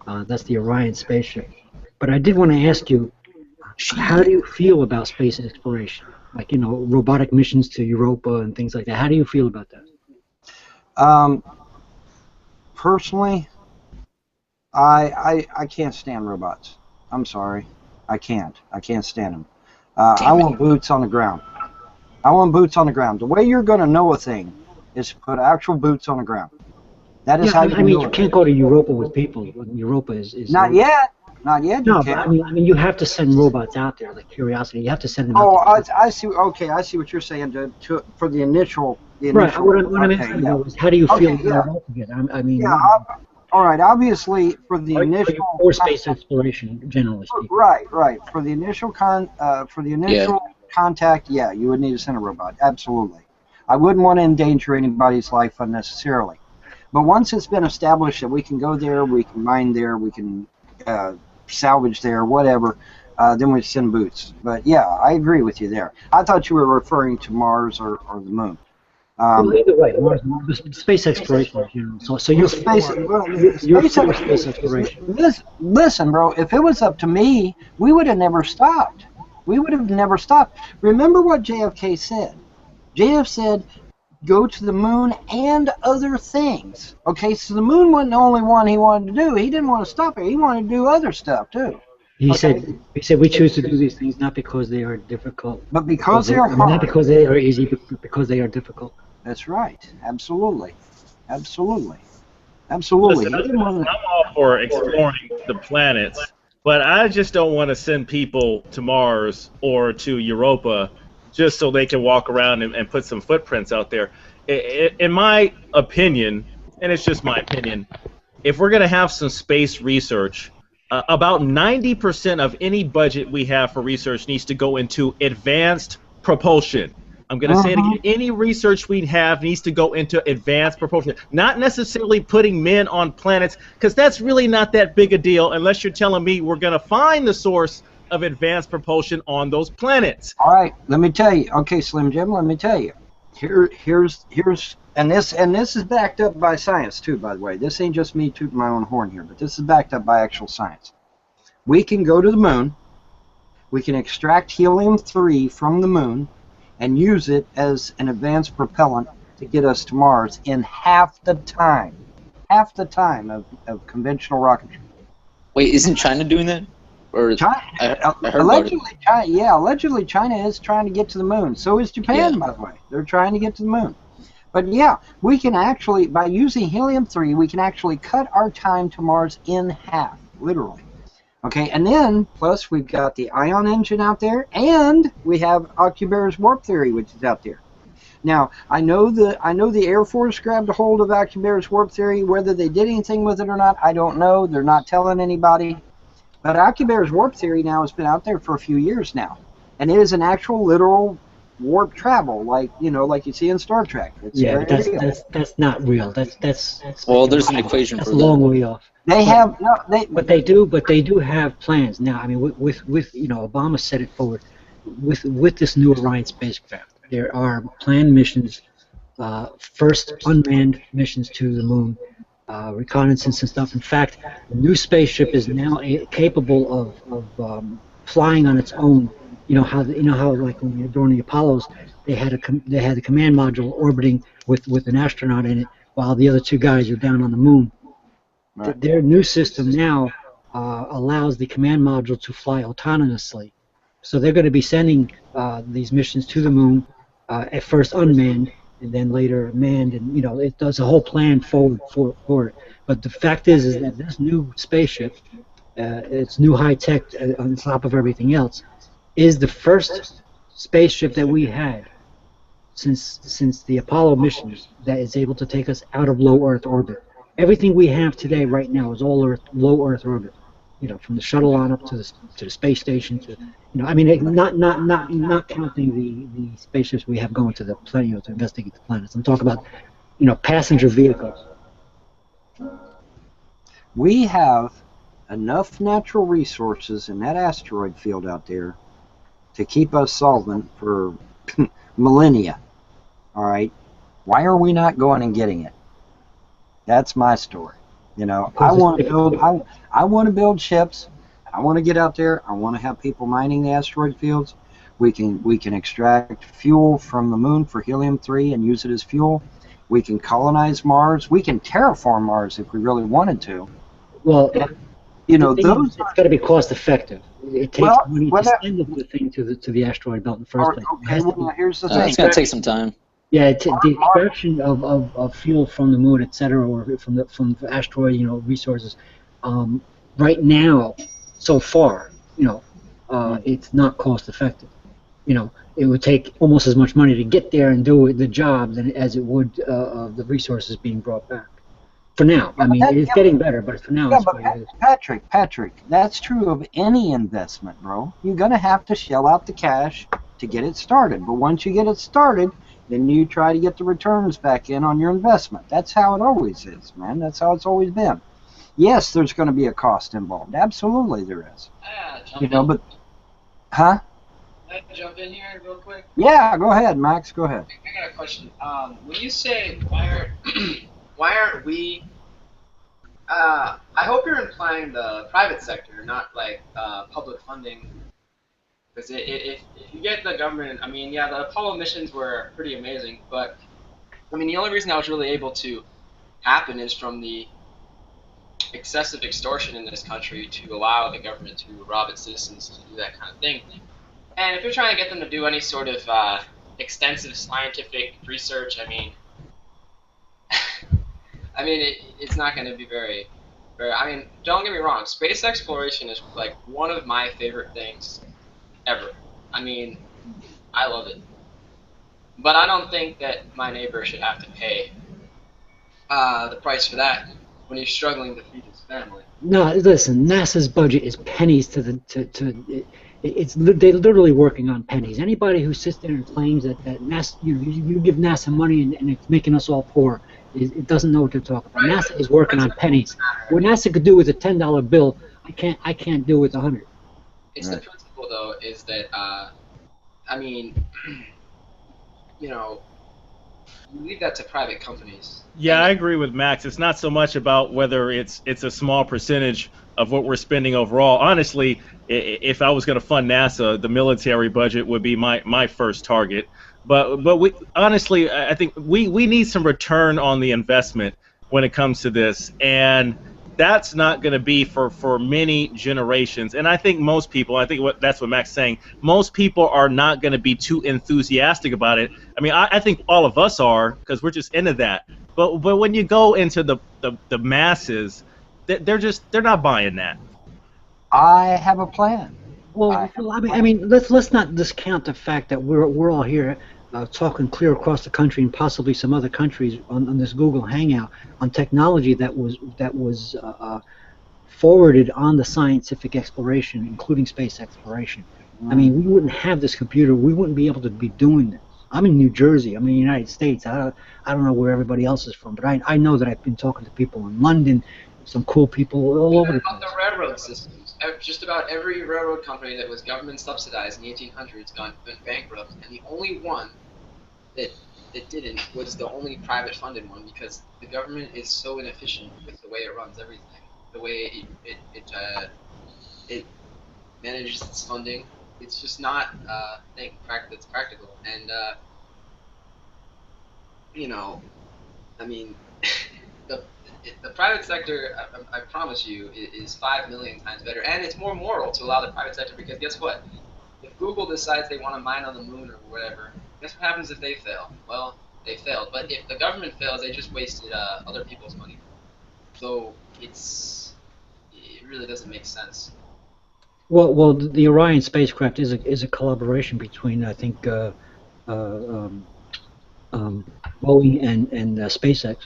E: That's the Orion spaceship. But I did want to ask you, how do you feel about space exploration? Like, you know, robotic missions to Europa and things like that. How do you feel about that?
G: Personally, I can't stand robots. I'm sorry. I can't stand them. I want boots on the ground. I want boots on the ground. The way you're going to know a thing is to put actual boots on the ground. That is how you know
E: you
G: it.
E: can't go to Europa with people. Europa is
G: Not yet. Not yet.
E: No,
G: You
E: but
G: can't.
E: I mean, you have to send robots out there, like Curiosity. You have to send them
G: Oh,
E: out there.
G: I see. Okay, I see what you're saying. For the initial.
E: Right. What I'm asking you is, how do you feel about it altogether? I mean,
G: all right. Obviously, for the
E: are you
G: initial.
E: for space exploration, generally speaking?
G: Right. For the initial contact, yeah, you would need to send a robot. Absolutely. I wouldn't want to endanger anybody's life unnecessarily. But once it's been established that we can go there, we can mine there, we can salvage there, whatever, then we send boots. But yeah, I agree with you there. I thought you were referring to Mars or the Moon.
E: Well, either way, space exploration in general. So you're for space exploration.
G: Listen, bro, if it was up to me, we would have never stopped. We would have never stopped. Remember what JFK said. JF said, go to the moon and other things. Okay, so the moon wasn't the only one he wanted to do. He didn't want to stop it. He wanted to do other stuff, too.
E: He said we choose to do these things not because they are difficult,
G: but because they are hard.
E: Not because they are easy, but because they are difficult.
G: That's right. Absolutely. Absolutely. Absolutely.
M: Listen, I'm all for exploring the planets, but I just don't want to send people to Mars or to Europa just so they can walk around and put some footprints out there. In my opinion, and it's just my opinion, if we're going to have some space research, about 90% of any budget we have for research needs to go into advanced propulsion. I'm going to say it again. Any research we have needs to go into advanced propulsion. Not necessarily putting men on planets, because that's really not that big a deal unless you're telling me we're going to find the source of advanced propulsion on those planets.
G: All right, let me tell you. Okay, Slim Jim, let me tell you. Here's and this is backed up by science too, by the way. This ain't just me tooting my own horn here, but this is backed up by actual science. We can go to the moon. We can extract helium-3 from the moon and use it as an advanced propellant to get us to Mars in half the time of conventional rocketry.
F: Wait, isn't China doing that? Or
G: China, allegedly China is trying to get to the moon. So is Japan, by the way. They're trying to get to the moon. But yeah, we can actually, by using helium-3, we can actually cut our time to Mars in half, literally. Okay, and then, plus we've got the ion engine out there, and we have Alcubierre's warp theory, which is out there. Now, I know the Air Force grabbed a hold of Alcubierre's warp theory. Whether they did anything with it or not, I don't know. They're not telling anybody. But Alcubierre's warp theory now has been out there for a few years now, and it is an actual literal warp travel, like you see in Star Trek. It's
E: that's not real. That's
F: well, there's an equation for that.
E: That's a long way off.
G: But
E: they do have plans now. I mean, with Obama set it forward with this new Orion spacecraft. There are planned missions, first unmanned missions to the moon, reconnaissance and stuff. In fact, the new spaceship is now capable of flying on its own. You know how like during the Apollos they had the command module orbiting with an astronaut in it while the other two guys are down on the moon. Right. Their new system now allows the command module to fly autonomously. So they're going to be sending these missions to the moon, at first unmanned and then later manned, and it does a whole plan forward for it. But the fact is that this new spaceship, it's new high tech on top of everything else, is the first spaceship that we had since the Apollo missions that is able to take us out of low Earth orbit. Everything we have today, right now, is all low Earth orbit. From the shuttle on up to the space station to, I mean, not counting the spaceships we have going to the planet to investigate the planets. I'm talking about, passenger vehicles.
G: We have enough natural resources in that asteroid field out there to keep us solvent for millennia. All right, why are we not going and getting it? That's my story. You know, I want to build. I want to build ships. I want to get out there. I want to have people mining the asteroid fields. We can extract fuel from the moon for helium-3 and use it as fuel. We can colonize Mars. We can terraform Mars if we really wanted to.
E: Well,
G: you know, those.
E: It's got to be cost effective. It takes money to send the thing to the asteroid belt in the first place.
G: Okay, well, here's the thing.
F: It's going to take some time.
E: Yeah, the extraction of fuel from the moon, etc., or from the asteroid, resources. Right now, so far, it's not cost effective. It would take almost as much money to get there and do the job as it would the resources being brought back. For now, I mean, it's getting better, but for now, it's what it is.
G: Patrick, that's true of any investment, bro. You're gonna have to shell out the cash to get it started. But once you get it started, then you try to get the returns back in on your investment. That's how it always is, man. That's how it's always been. Yes, there's going to be a cost involved. Absolutely, there is. But, huh?
N: Can I jump in here real quick?
G: Yeah, go ahead, Max. Go ahead.
N: I got a question. When you say why aren't we? I hope you're implying the private sector, not like public funding. Because if you get the government, I mean, yeah, the Apollo missions were pretty amazing, but I mean, the only reason that was really able to happen is from the excessive extortion in this country to allow the government to rob its citizens to do that kind of thing. And if you're trying to get them to do any sort of extensive scientific research, I mean, it's not going to be very. I mean, don't get me wrong. Space exploration is like one of my favorite things ever. I mean, I love it. But I don't think that my neighbor should have to pay the price for that when he's struggling to feed his family.
E: No, listen. NASA's budget is pennies to the they're literally working on pennies. Anybody who sits there and claims that NASA, you give NASA money and it's making us all poor, it doesn't know what they're talking about. NASA is working on pennies. What NASA could do with a $10 bill, I can't do with 100.
N: It's the principle, though, is that I mean, you leave that to private companies.
M: Yeah, I agree with Max. It's not so much about whether it's a small percentage of what we're spending overall. Honestly, if I was going to fund NASA, the military budget would be my first target. But we honestly, I think we need some return on the investment when it comes to this, and that's not going to be for many generations. And I think most people, that's what Max is saying, most people are not going to be too enthusiastic about it. I mean, I think all of us are, because we're just into that. But when you go into the masses, they're not buying that.
G: I have a plan.
E: Well, I mean, let's not discount the fact that we're all here talking clear across the country and possibly some other countries on this Google Hangout on technology that was forwarded on the scientific exploration, including space exploration. I mean, we wouldn't have this computer. We wouldn't be able to be doing this. I'm in New Jersey. I'm in the United States. I don't know where everybody else is from, but I know that I've been talking to people in London, some cool people all over the place.
N: The railroad systems. Just about every railroad company that was government subsidized in the 1800s went bankrupt, and the only one that didn't was the only private funded one, because the government is so inefficient with the way it runs everything, the way it manages its funding. It's just not that's practical. And I mean, the private sector, I promise you, is 5 million times better, and it's more moral to allow the private sector, because guess what? If Google decides they want to mine on the moon or whatever, guess what happens if they fail? Well, they failed. But if the government fails, they just wasted other people's money. So it really doesn't make sense.
E: Well, the Orion spacecraft is a collaboration between, I think, Boeing and SpaceX.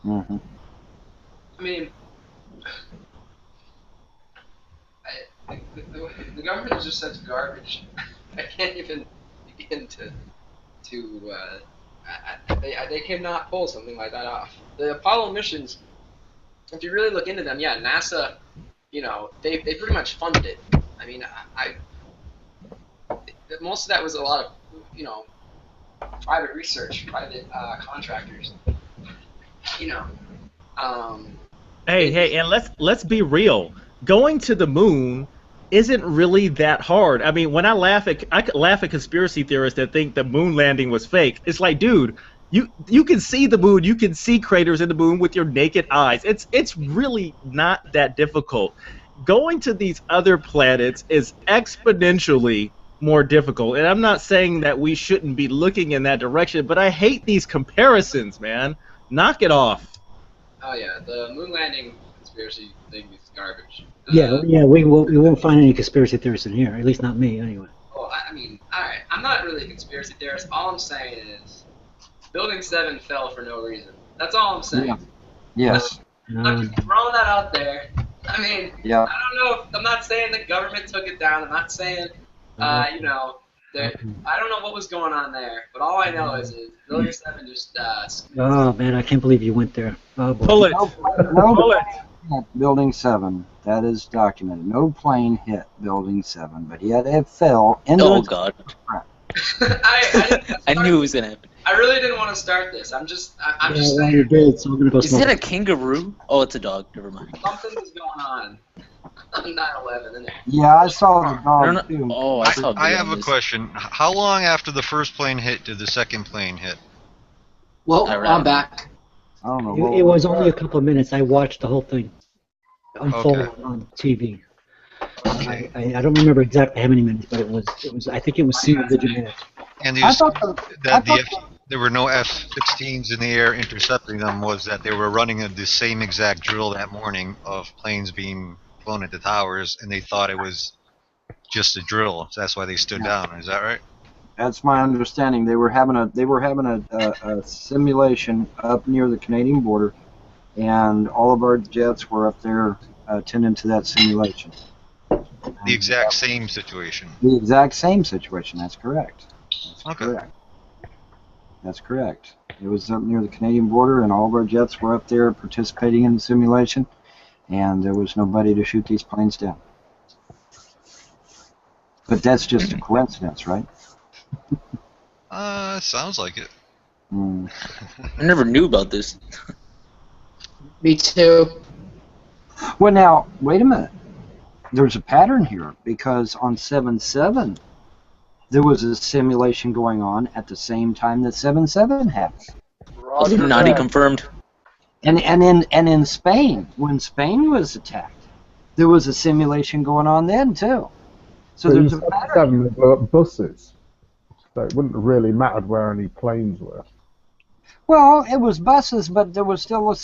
G: Mm-hmm.
N: I mean, the government is just such garbage. I can't even begin to they cannot pull something like that off. The Apollo missions, if you really look into them, yeah, NASA, they pretty much funded it. I mean, most of that was a lot of, private research, private contractors.
M: Hey, and let's be real. Going to the moon isn't really that hard. I mean, when I laugh at conspiracy theorists that think the moon landing was fake. It's like, dude, you can see the moon, you can see craters in the moon with your naked eyes. It's really not that difficult. Going to these other planets is exponentially more difficult. And I'm not saying that we shouldn't be looking in that direction, but I hate these comparisons, man. Knock it off.
N: Oh yeah, the moon landing conspiracy thing is garbage.
E: Yeah, we won't find any conspiracy theorists in here. At least not me, anyway.
N: Well, I mean, alright, I'm not really a conspiracy theorist. All I'm saying is, Building 7 fell for no reason. That's all I'm saying.
G: Yeah. Yes.
N: I'm just throwing that out there. I mean,
G: Yeah.
N: I don't know. I'm not saying the government took it down. I'm not saying, you know, that I don't know what was going on there. But all I know is Building 7 just.
E: Oh man, I can't believe you went there. Oh, boy.
M: Pull it.
G: No
M: Pull it.
G: hit Building 7. That is documented. No plane hit Building 7, but yet it fell into
F: Oh
G: its
F: God.
N: I
F: I knew it was gonna happen.
N: I really didn't want to start this. I'm just
E: Yeah,
N: just
E: well,
N: saying
E: you did, so I'm gonna go
F: Is
E: smoke.
F: that a kangaroo? Oh, it's a dog. Never mind.
N: something was going on 9/11, isn't it?
G: Yeah, I saw the dog
F: No.
G: too.
F: Oh, I saw.
J: I have a question. How long after the first plane hit did the second plane hit?
C: Well,
F: I
C: I'm back.
G: I don't know.
E: It was only a couple of minutes. I watched the whole thing unfold on TV.
J: Okay.
E: I don't remember exactly how many minutes, but it was. I think it was single-digit minutes.
J: And
G: I thought
J: there were no F-16s in the air intercepting them. Was that they were running the same exact drill that morning of planes being flown at the towers, and they thought it was just a drill. So that's why they stood down. Is that right?
G: That's my understanding. They were having a simulation up near the Canadian border, and all of our jets were up there attending to that simulation.
J: The exact same situation.
G: The exact same situation. That's correct.
J: Okay.
G: Correct. That's correct. It was up near the Canadian border, and all of our jets were up there participating in the simulation, and there was nobody to shoot these planes down. But that's just a coincidence, right?
J: Sounds like it.
F: I never knew about this.
C: Me too.
G: Well, now, wait a minute. There's a pattern here, because on 7/7, there was a simulation going on at the same time that 7/7 happened.
F: Nadia confirmed.
G: And in Spain, when Spain was attacked, there was a simulation going on then too. So there's a pattern.
K: 7 blew up buses, so it wouldn't have really mattered where any planes were.
G: Well, it was buses, but there was still a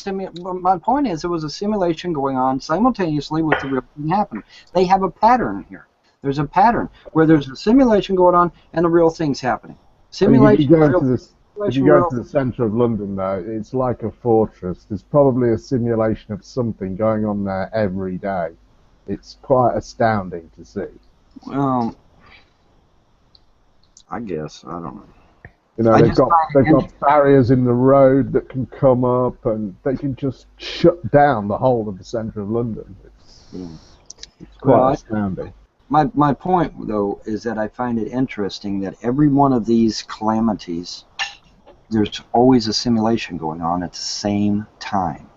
G: my point is there was a simulation going on simultaneously with the real thing happening. They have a pattern here. There's a pattern where there's a simulation going on and the real thing's happening. Simulation.
K: If you go to the centre of London, though, it's like a fortress. There's probably a simulation of something going on there every day. It's quite astounding to see.
G: Well, I guess I don't know.
K: You know, they've got barriers in the road that can come up, and they can just shut down the whole of the centre of London. It's quite astounding.
G: My point, though, is that I find it interesting that every one of these calamities, there's always a simulation going on at the same time.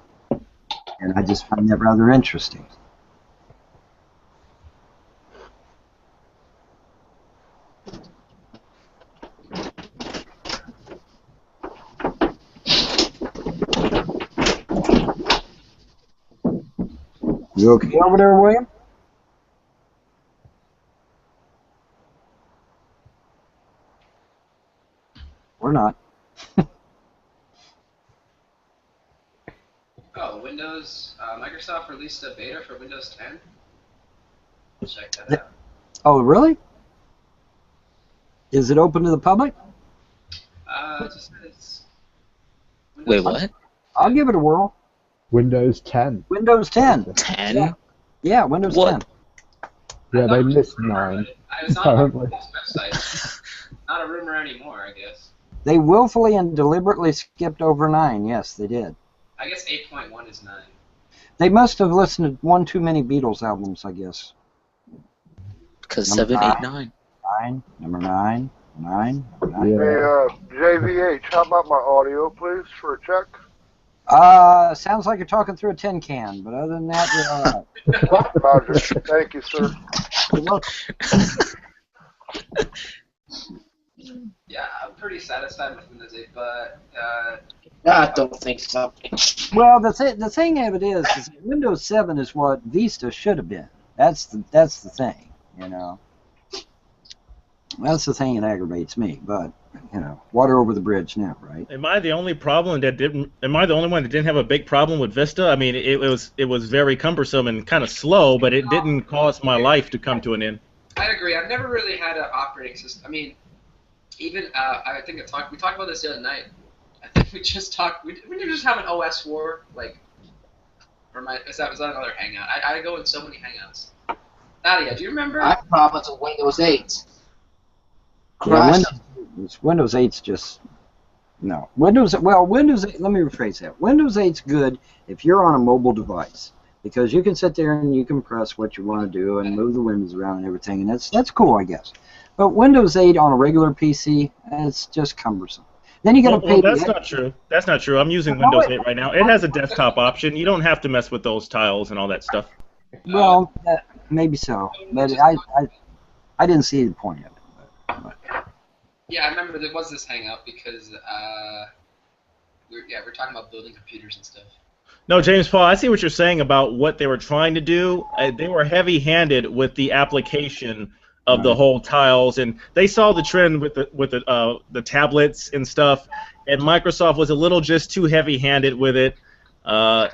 G: And I just find that rather interesting. You okay over there, William? Or not.
N: Oh, Microsoft released a beta for Windows 10. Check that out.
G: Oh, really? Is it open to the public?
N: It just says
F: Wait, what?
G: I'll give it a whirl.
K: Windows 10.
G: Windows 10.
F: 10?
G: Yeah, Windows
F: What?
G: 10.
K: Yeah, they missed 9.
N: I was on
K: Apparently.
N: this website. Not a rumor anymore, I guess.
G: They willfully and deliberately skipped over 9. Yes, they did.
N: I guess 8.1 is 9.
G: They must have listened to one too many Beatles albums, I guess.
F: Because
G: Number
F: 7, 8, 9.
G: 9. Number 9. 9. 9.
K: Yeah.
O: Hey, JVH, how about my audio, please, for a check?
G: Sounds like you're talking through a tin can, but other than that, you're all right.
K: Roger. Thank you, sir.
G: You're welcome.
N: Yeah, I'm pretty satisfied with Windows 8, but
C: I don't think so.
G: Well, the thing of it is Windows 7 is what Vista should have been. That's the thing, you know. That's the thing that aggravates me, but you know, water over the bridge now, right?
M: Am I the only problem that didn't? Am I the only one that didn't have a big problem with Vista? I mean, it was very cumbersome and kind of slow, but it didn't cause my life to come to an end.
N: I agree. I've never really had an operating system. I mean, even I think we talked about this the other night. I think we just talked. We didn't just have an OS war, like, or is that another hangout? I go in so many hangouts. Nadia, do you remember?
C: I have problems with Windows 8.
G: Yeah, Windows 8's just no. Windows 8, let me rephrase that. Windows 8's good if you're on a mobile device because you can sit there and you can press what you want to do and move the windows around and everything, and that's cool, I guess. But Windows 8 on a regular PC, it's just cumbersome. Then you got to pay.
M: Well, that's not true. That's not true. I'm using Windows 8 right now. It has a desktop option. You don't have to mess with those tiles and all that stuff.
G: Well, maybe so, but I didn't see the point of it.
N: Yeah, I remember there was this hangout because we're talking about building computers and stuff.
M: No, James Paul, I see what you're saying about what they were trying to do. They were heavy-handed with the application of the whole tiles, and they saw the trend with the tablets and stuff. And Microsoft was a little just too heavy-handed with it.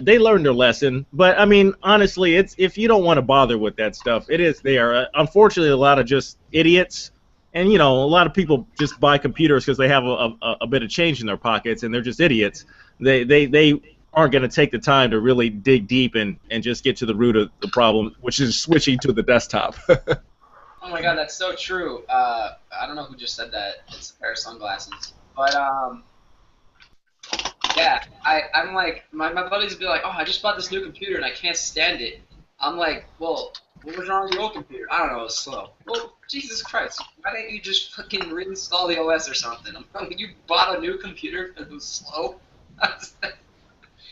M: They learned their lesson, but I mean, honestly, it's if you don't want to bother with that stuff, it is there. Unfortunately, a lot of just idiots. And, you know, a lot of people just buy computers because they have a bit of change in their pockets, and they're just idiots. They aren't going to take the time to really dig deep and just get to the root of the problem, which is switching to the desktop.
N: Oh, my God, that's so true. I don't know who just said that. It's a pair of sunglasses. But, yeah, I'm like, my buddies would be like, oh, I just bought this new computer, and I can't stand it. I'm like, well, what was wrong with your old computer? I don't know, it was slow. Well, Jesus Christ, why didn't you just fucking reinstall the OS or something? You bought a new computer and it was slow?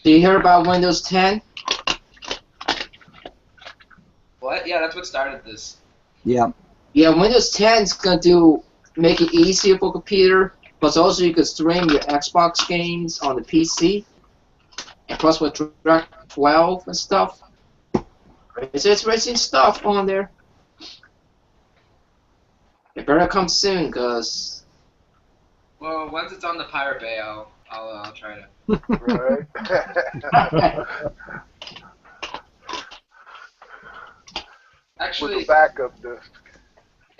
C: Do you hear about Windows 10?
N: What? Yeah, that's what started this.
G: Yeah.
C: Yeah, Windows 10 is going to make it easier for computer, plus also you can stream your Xbox games on the PC, and plus with Direct 12 and stuff. It's interesting stuff on there. It better come soon, cause.
N: Well, once it's on the Pirate Bay, I'll try to.
K: Right.
N: Actually,
K: with the backup disk.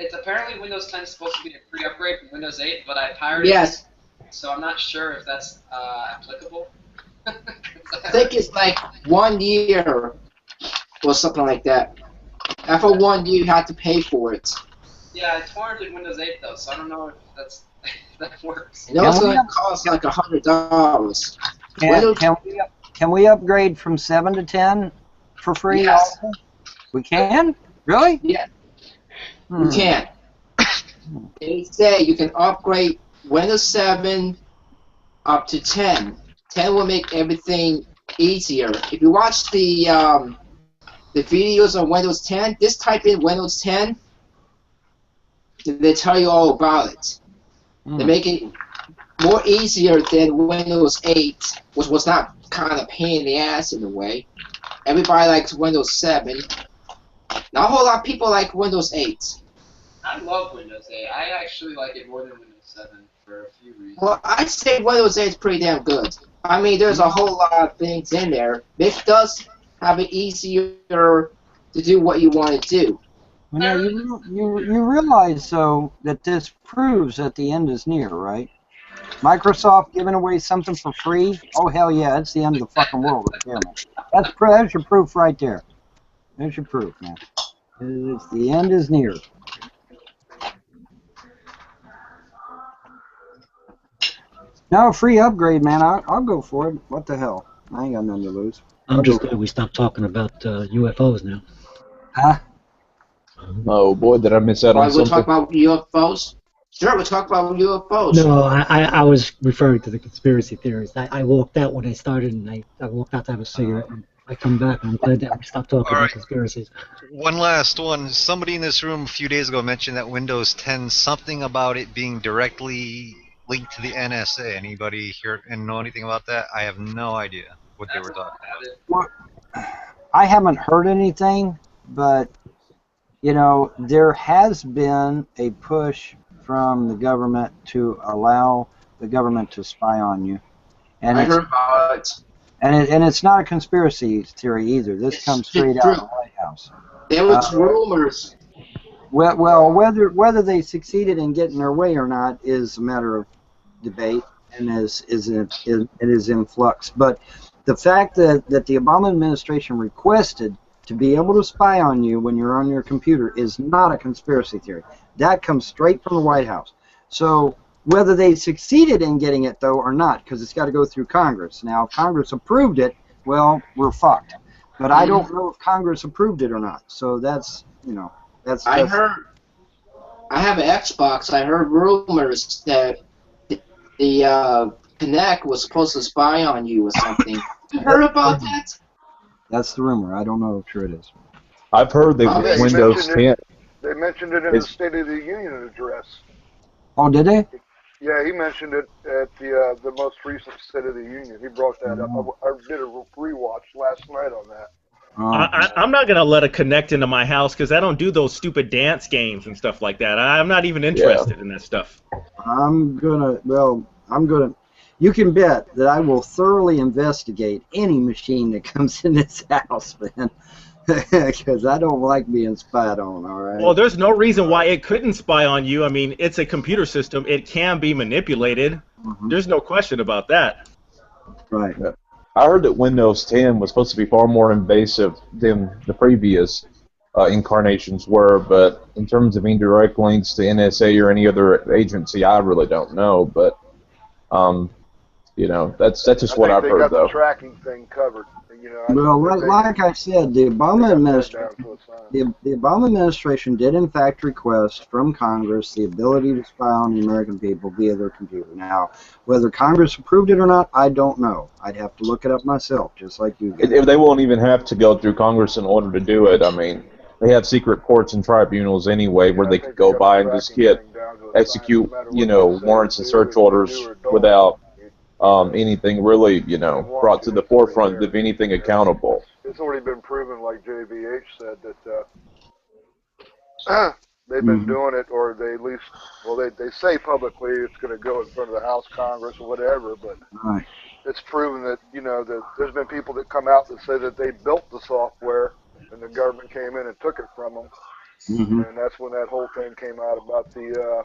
N: It's apparently Windows 10 is supposed to be a free upgrade from Windows 8, but I pirated
C: yes.
N: it, so I'm not sure if that's applicable.
C: I think it's like 1 year. Or something like that. After 1 year, you have to pay for it.
N: Yeah, it's warranted in Windows 8 though, so I don't know if that works.
C: You know, it's going to cost like $100.
G: Can we upgrade from 7 to 10 for free?
C: Yes.
G: Also? We can? Really?
C: Yeah. You can. They say you can upgrade Windows 7 up to 10. 10 will make everything easier. If you watch the videos on Windows 10, just type in Windows 10, they tell you all about it. They make it more easier than Windows 8, which was not kind of pain in the ass in a way. Everybody likes Windows 7. Not a whole lot of people like Windows 8.
N: I love Windows 8. I actually like it more than Windows 7 for a few reasons.
C: Well, I'd say Windows 8 is pretty damn good. I mean, there's a whole lot of things in there. It does have it easier to do what you want to do.
G: Now, you realize, though, that this proves that the end is near, right? Microsoft giving away something for free? Oh, hell yeah, it's the end of the fucking world right there, man. That's your proof right there. There's your proof, man. It's, the end is near. No, free upgrade, man. I'll go for it. What the hell? I ain't got nothing to lose.
E: I'm just glad we stopped talking about UFOs now.
G: Huh?
O: Oh boy, did I miss out on
C: We'll
O: something.
C: talk about UFOs. Sure, we'll talk about UFOs.
E: No, I was referring to the conspiracy theories. I walked out when I started, and I walked out to have a cigarette. And I come back, and I'm glad that we stopped talking about conspiracies.
J: One last one. Somebody in this room a few days ago mentioned that Windows 10, something about it being directly linked to the NSA. Anybody here and know anything about that? I have no idea what they were talking about.
G: Well, I haven't heard anything, but you know, there has been a push from the government to allow the government to spy on you, and
C: I heard about it.
G: And it's not a conspiracy theory either. This comes straight out of the White House.
C: There was rumors.
G: Well, whether they succeeded in getting their way or not is a matter of debate, and it is in flux. But the fact that the Obama administration requested to be able to spy on you when you're on your computer is not a conspiracy theory. That comes straight from the White House. So whether they succeeded in getting it, though, or not, because it's got to go through Congress. Now, if Congress approved it, well, we're fucked. But I don't know if Congress approved it or not. So that's, you know, that's...
C: I heard... I have an Xbox. I heard rumors that the Kinect was supposed to spy on you or something. You heard about that?
G: That's the rumor. I don't know if sure it is.
B: I've heard that Windows 10...
O: They mentioned it in the State of the Union address.
G: Oh, did they?
O: Yeah, he mentioned it at the most recent State of the Union. He brought that up. I did a rewatch last night on that.
M: I'm not gonna let it connect into my house because I don't do those stupid dance games and stuff like that. I'm not even interested in that stuff.
G: You can bet that I will thoroughly investigate any machine that comes in this house, man. Because I don't like being spied on, all right?
M: Well, there's no reason why it couldn't spy on you. I mean, it's a computer system. It can be manipulated. There's no question about that.
G: Right.
B: I heard that Windows 10 was supposed to be far more invasive than the previous incarnations were, but in terms of indirect links to NSA or any other agency, I really don't know. But, you know, that's just what I've heard, though.
O: I think they got the tracking thing covered. You know,
G: well, like I said, the Obama administration did in fact request from Congress the ability to spy on the American people via their computer. Now, whether Congress approved it or not, I don't know. I'd have to look it up myself, just like you guys.
B: They won't even have to go through Congress in order to do it. I mean, they have secret courts and tribunals anyway where they could go by and just execute, you know, warrants and search orders without anything really, you know, brought to the forefront of anything accountable.
O: It's already been proven, like JVH said, that they've been doing it, or they at least, well, they say publicly it's going to go in front of the House, Congress, or whatever, but it's proven that, you know, that there's been people that come out that say that they built the software and the government came in and took it from them. And that's when that whole thing came out about the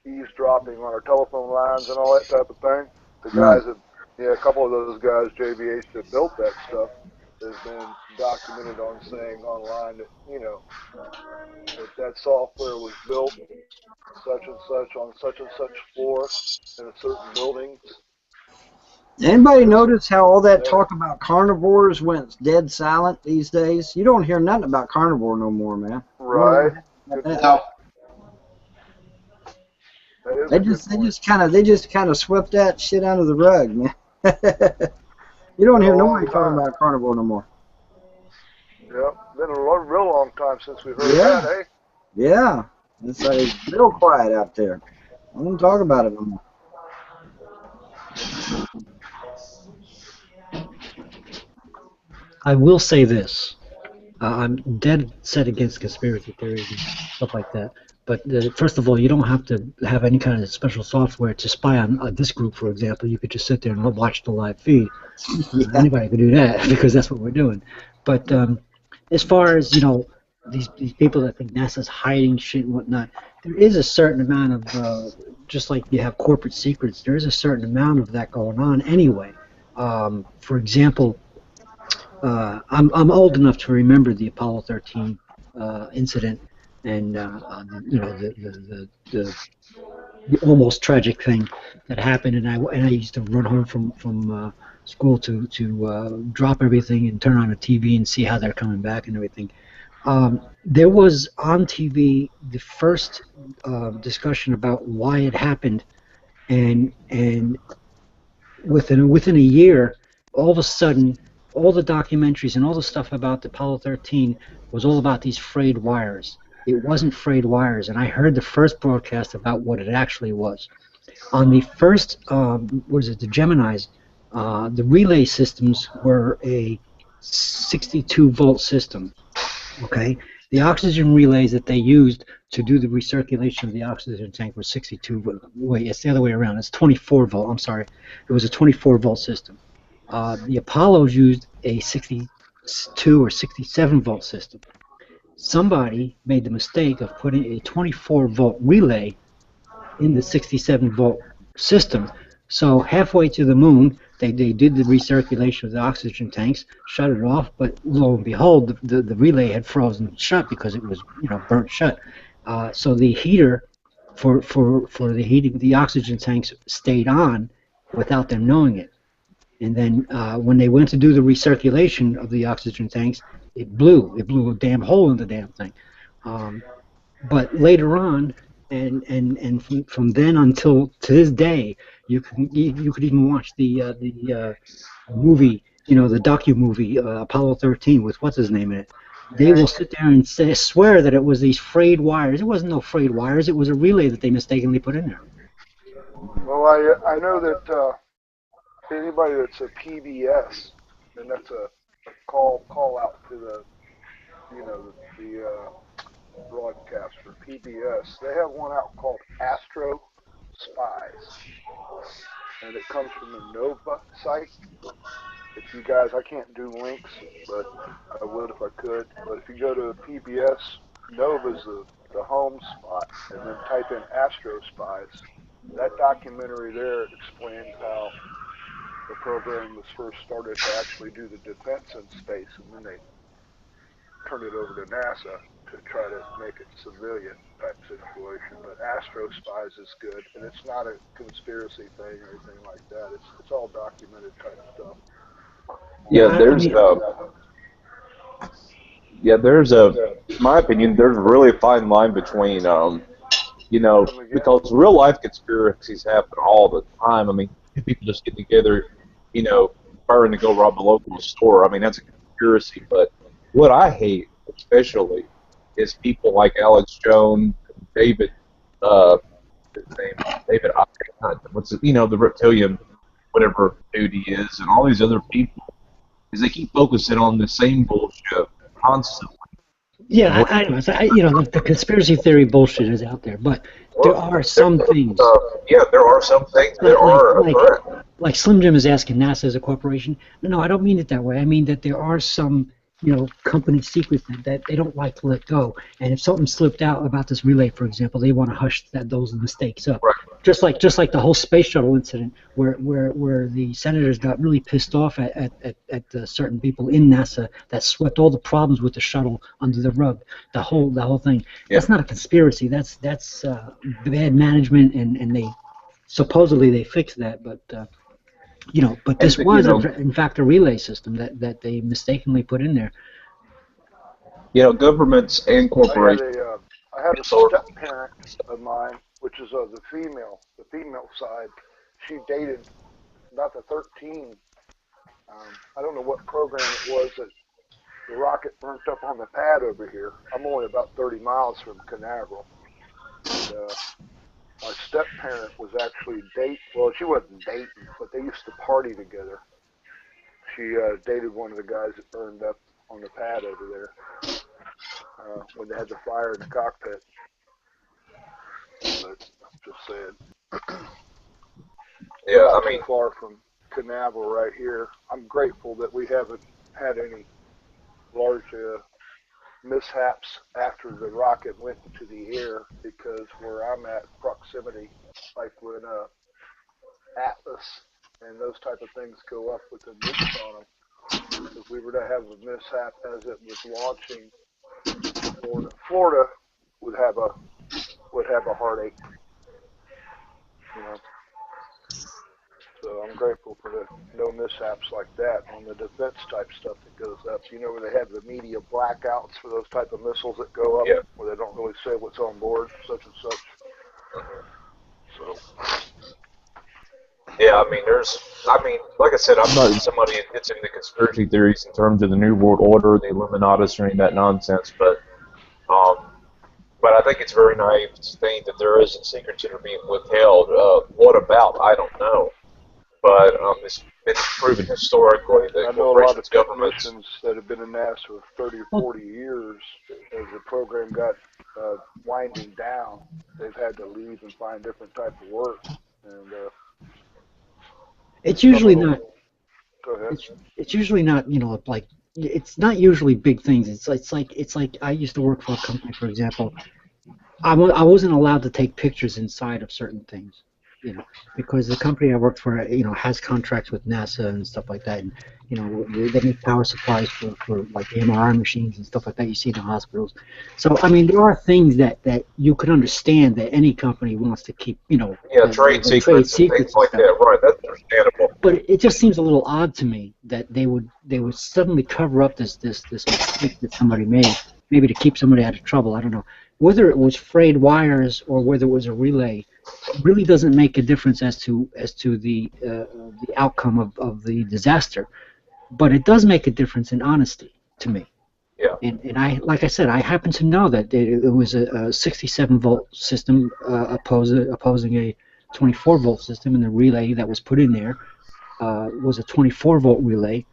O: eavesdropping on our telephone lines and all that type of thing. The guys that, a couple of those guys, JVH, that built that stuff, has been documented on saying online that, you know, that software was built such and such on such and such floor in a certain building.
G: Anybody notice how all that talk about carnivores went dead silent these days? You don't hear nothing about carnivore no more, man.
O: Right.
G: They just kind of swept that shit under the rug, man. You don't hear nobody talking about carnivore no more.
O: Yep, been a real long time since we heard that, eh?
G: Yeah, it's like real quiet out there. I don't talk about it no more.
E: I will say this. I'm dead set against conspiracy theories and stuff like that. But first of all, you don't have to have any kind of special software to spy on this group, for example. You could just sit there and watch the live feed. Anybody could do that because that's what we're doing. But as far as, you know, these people that think NASA's hiding shit and whatnot, there is a certain amount of, just like you have corporate secrets, there is a certain amount of that going on anyway. For example, I'm old enough to remember the Apollo 13 incident. And you know, the almost tragic thing that happened, and I used to run home from school to drop everything and turn on the TV and see how they're coming back and everything. There was on TV the first discussion about why it happened, and within a year, all of a sudden, all the documentaries and all the stuff about the Apollo 13 was all about these frayed wires. It wasn't frayed wires, and I heard the first broadcast about what it actually was. On the first, what is it, the Geminis, the relay systems were a 62-volt system. Okay, the oxygen relays that they used to do the recirculation of the oxygen tank were 62 volt. Wait, it's the other way around. It's 24 volt. I'm sorry. It was a 24 volt system. The Apollos used a 62 or 67 volt system. Somebody made the mistake of putting a 24 volt relay in the 67 volt system. So halfway to the moon, they did the recirculation of the oxygen tanks, shut it off, but lo and behold, the relay had frozen shut because it was, you know, burnt shut. So the heater for the heating the oxygen tanks stayed on without them knowing it. And then when they went to do the recirculation of the oxygen tanks, it blew a damn hole in the damn thing. But later on, and from then until to this day, you could even watch the movie, you know, the docu-movie Apollo 13 with what's his name in it. They will sit there and swear that it was these frayed wires. It wasn't no frayed wires. It was a relay that they mistakenly put in there.
O: Well, I know that anybody that's a PBS, and that's a call out to the, you know, the broadcast for PBS. They have one out called Astro Spies, and it comes from the Nova site. If you guys, I can't do links, but I would if I could. But if you go to PBS, Nova's the home spot, and then type in Astro Spies. That documentary there explains how the program was first started to actually do the defense in space, and then they turned it over to NASA to try to make it civilian type situation. But Astro Spies is good, and it's not a conspiracy thing or anything like that. It's all documented type stuff.
P: Yeah, there's in my opinion, there's a really fine line between, you know, because real life conspiracies happen all the time. I mean, people just get together, you know, preparing to go rob a local store. I mean, that's a conspiracy. But what I hate, especially, is people like Alex Jones, David, his name, David, what's it, you know, the reptilian, whatever dude he is, and all these other people, is they keep focusing on the same bullshit constantly.
E: Yeah, I know. You know, the conspiracy theory bullshit is out there, but there are some things.
P: Yeah, there are some things that are correct.
E: Like Slim Jim is asking NASA as a corporation. No, I don't mean it that way. I mean that there are some, you know, company secrets that they don't like to let go. And if something slipped out about this relay, for example, they want to hush those mistakes up.
P: Right.
E: Just like the whole space shuttle incident, where the senators got really pissed off at certain people in NASA that swept all the problems with the shuttle under the rug. The whole thing. Yeah. That's not a conspiracy. That's bad management, and they supposedly they fixed that, but. You know, but this was, in fact, a relay system that they mistakenly put in there.
P: You know, governments and corporations.
O: I had a step-parent of mine, which is the female side. She dated about the 13. I don't know what program it was that the rocket burnt up on the pad over here. I'm only about 30 miles from Canaveral. And, my step-parent was actually well, she wasn't dating, but they used to party together. She dated one of the guys that burned up on the pad over there when they had the fire in the cockpit. But just saying.
P: Yeah, I mean,
O: far from Canaveral right here. I'm grateful that we haven't had any large mishaps after the rocket went into the air, because where I'm at, proximity, like when Atlas and those type of things go up with the nukes on them, if we were to have a mishap as it was launching, Florida would have a heartache, you know. So I'm grateful for the no mishaps like that on the defense type stuff that goes up. You know, where they have the media blackouts for those type of missiles that go up, where they don't really say what's on board, such and such. So.
P: Yeah, like I said, I'm not somebody that gets into conspiracy theories in terms of the New World Order, the Illuminatis, or any of that nonsense, but I think it's very naive to think that there isn't secrets that are being withheld. What about? I don't know. But it's been proven historically that
O: I know a lot of
P: corporations, governments...
O: technicians that have been in NASA for 30 or 40 years, as the program got winding down, they've had to leave and find different type of work. And
E: it's usually not.
O: Go ahead.
E: It's usually not, like, it's not usually big things. It's like I used to work for a company, for example. I wasn't allowed to take pictures inside of certain things, because the company I worked for, has contracts with NASA and stuff like that, and they make power supplies for like the MRI machines and stuff like that you see in the hospitals. So I mean, there are things that you could understand that any company wants to keep,
P: trade secrets and things like that. Right, that's understandable.
E: But it just seems a little odd to me that they would suddenly cover up this mistake that somebody made, maybe to keep somebody out of trouble. I don't know. Whether it was frayed wires or whether it was a relay really doesn't make a difference as to the outcome of the disaster. But it does make a difference in honesty to me.
P: Yeah.
E: And I, like I said, I happen to know that it was a 67 volt system opposing a 24 volt system, and the relay that was put in there was a 24 volt relay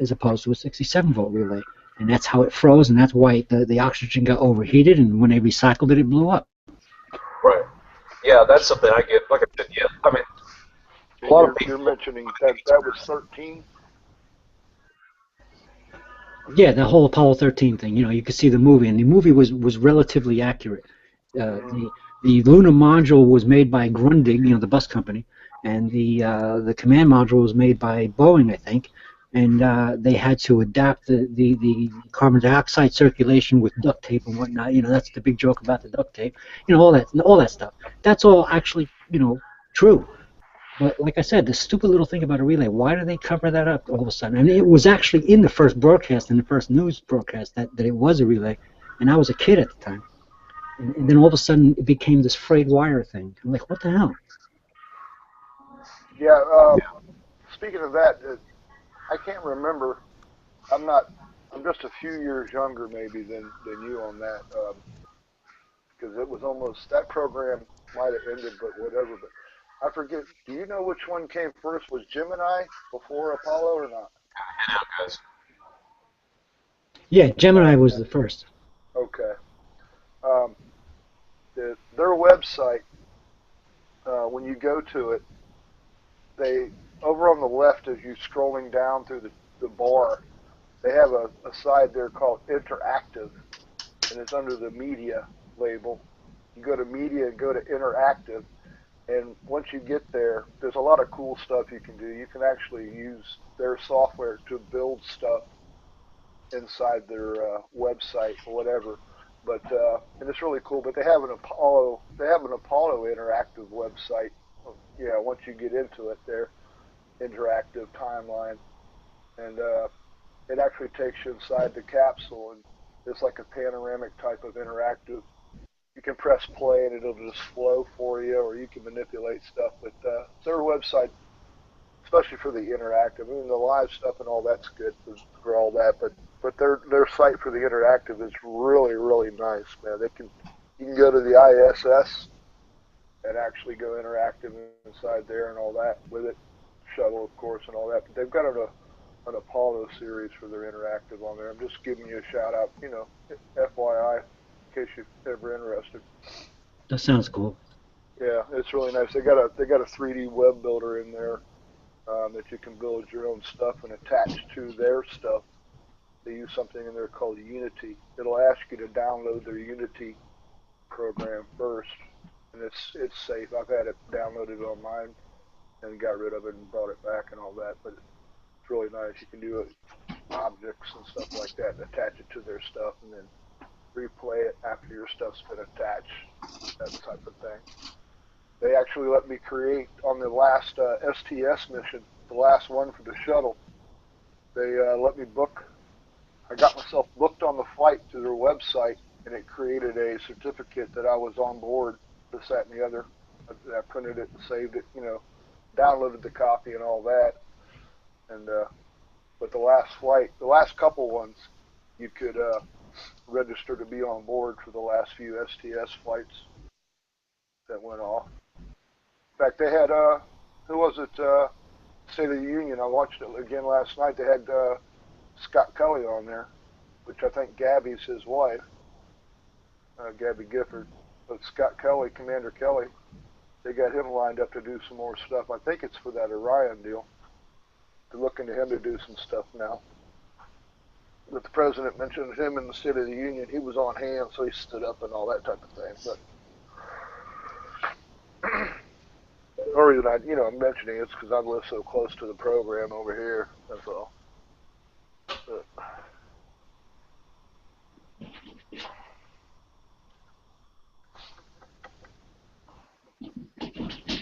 E: as opposed to a 67 volt relay. And that's how it froze, and that's why the oxygen got overheated, and when they recycled it, it blew up.
P: Right. Yeah, that's something I get. Like I said, yeah, I mean, a lot of people...
O: You're mentioning that was 13?
E: Yeah, the whole Apollo 13 thing. You could see the movie, and the movie was relatively accurate. The lunar module was made by Grundig, the bus company, and the command module was made by Boeing, I think. And they had to adapt the carbon dioxide circulation with duct tape and whatnot. That's the big joke about the duct tape. All that stuff. That's all actually, true. But like I said, the stupid little thing about a relay, why do they cover that up all of a sudden? And it was actually in the first broadcast, in the first news broadcast, that it was a relay. And I was a kid at the time. And then all of a sudden, it became this frayed wire thing. I'm like, what the hell?
O: Yeah, speaking of that, I can't remember. I'm just a few years younger maybe than you on that, because it was almost, that program might have ended, but whatever. But I forget. Do you know which one came first? Was Gemini before Apollo or not?
E: Yeah, Gemini was the first.
O: Okay. Their website, when you go to it, they, over on the left as you're scrolling down through the bar, they have a side there called interactive, and it's under the media label. You go to media and go to interactive, and once you get there, there's a lot of cool stuff you can do. You can actually use their software to build stuff inside their website or whatever. But and it's really cool. But they have an Apollo interactive website. Yeah, once you get into it, their interactive timeline, and it actually takes you inside the capsule, and it's like a panoramic type of interactive. You can press play and it'll just flow for you, or you can manipulate stuff. But their website, especially for the interactive, I mean, the live stuff and all that's good for all that, but their site for the interactive is really, really nice, man. You can go to the ISS and actually go interactive inside there and all that with it, shuttle, of course, and all that. But they've got an Apollo series for their interactive on there. I'm just giving you a shout out, FYI, in case you're ever interested.
E: That sounds cool.
O: Yeah, it's really nice. They got a 3D web builder in there that you can build your own stuff and attach to their stuff. They use something in there called Unity. It'll ask you to download their Unity program first, and it's safe. I've had it downloaded on mine and got rid of it and brought it back and all that, but it's really nice. You can do objects and stuff like that and attach it to their stuff and then replay it after your stuff's been attached, that type of thing. They actually let me create on the last STS mission, the last one for the shuttle. They let me book. I got myself booked on the flight to their website, and it created a certificate that I was on board, this, that, and the other. I printed it and saved it, downloaded the copy and all that. And but the last flight, the last couple ones, you could register to be on board for the last few STS flights that went off. In fact, they had, who was it, State of the Union, I watched it again last night, they had Scott Kelly on there, which I think Gabby's his wife, Gabby Gifford. But Scott Kelly, Commander Kelly, they got him lined up to do some more stuff. I think it's for that Orion deal. They're looking to him to do some stuff now. But the president mentioned him in the State of the Union. He was on hand, so he stood up and all that type of thing. But the reason I'm mentioning it's because I live so close to the program over here. That's all. But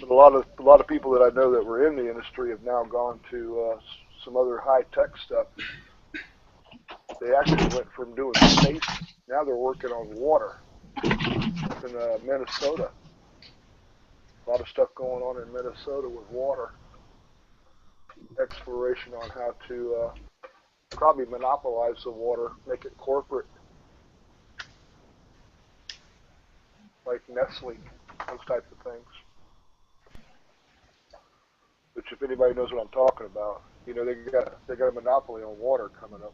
O: a lot of people that I know that were in the industry have now gone to some other high tech stuff. They actually went from doing space, now they're working on water in Minnesota. A lot of stuff going on in Minnesota with water. Exploration on how to probably monopolize the water, make it corporate, like Nestle, those types of things. Which, if anybody knows what I'm talking about, they got a monopoly on water coming up.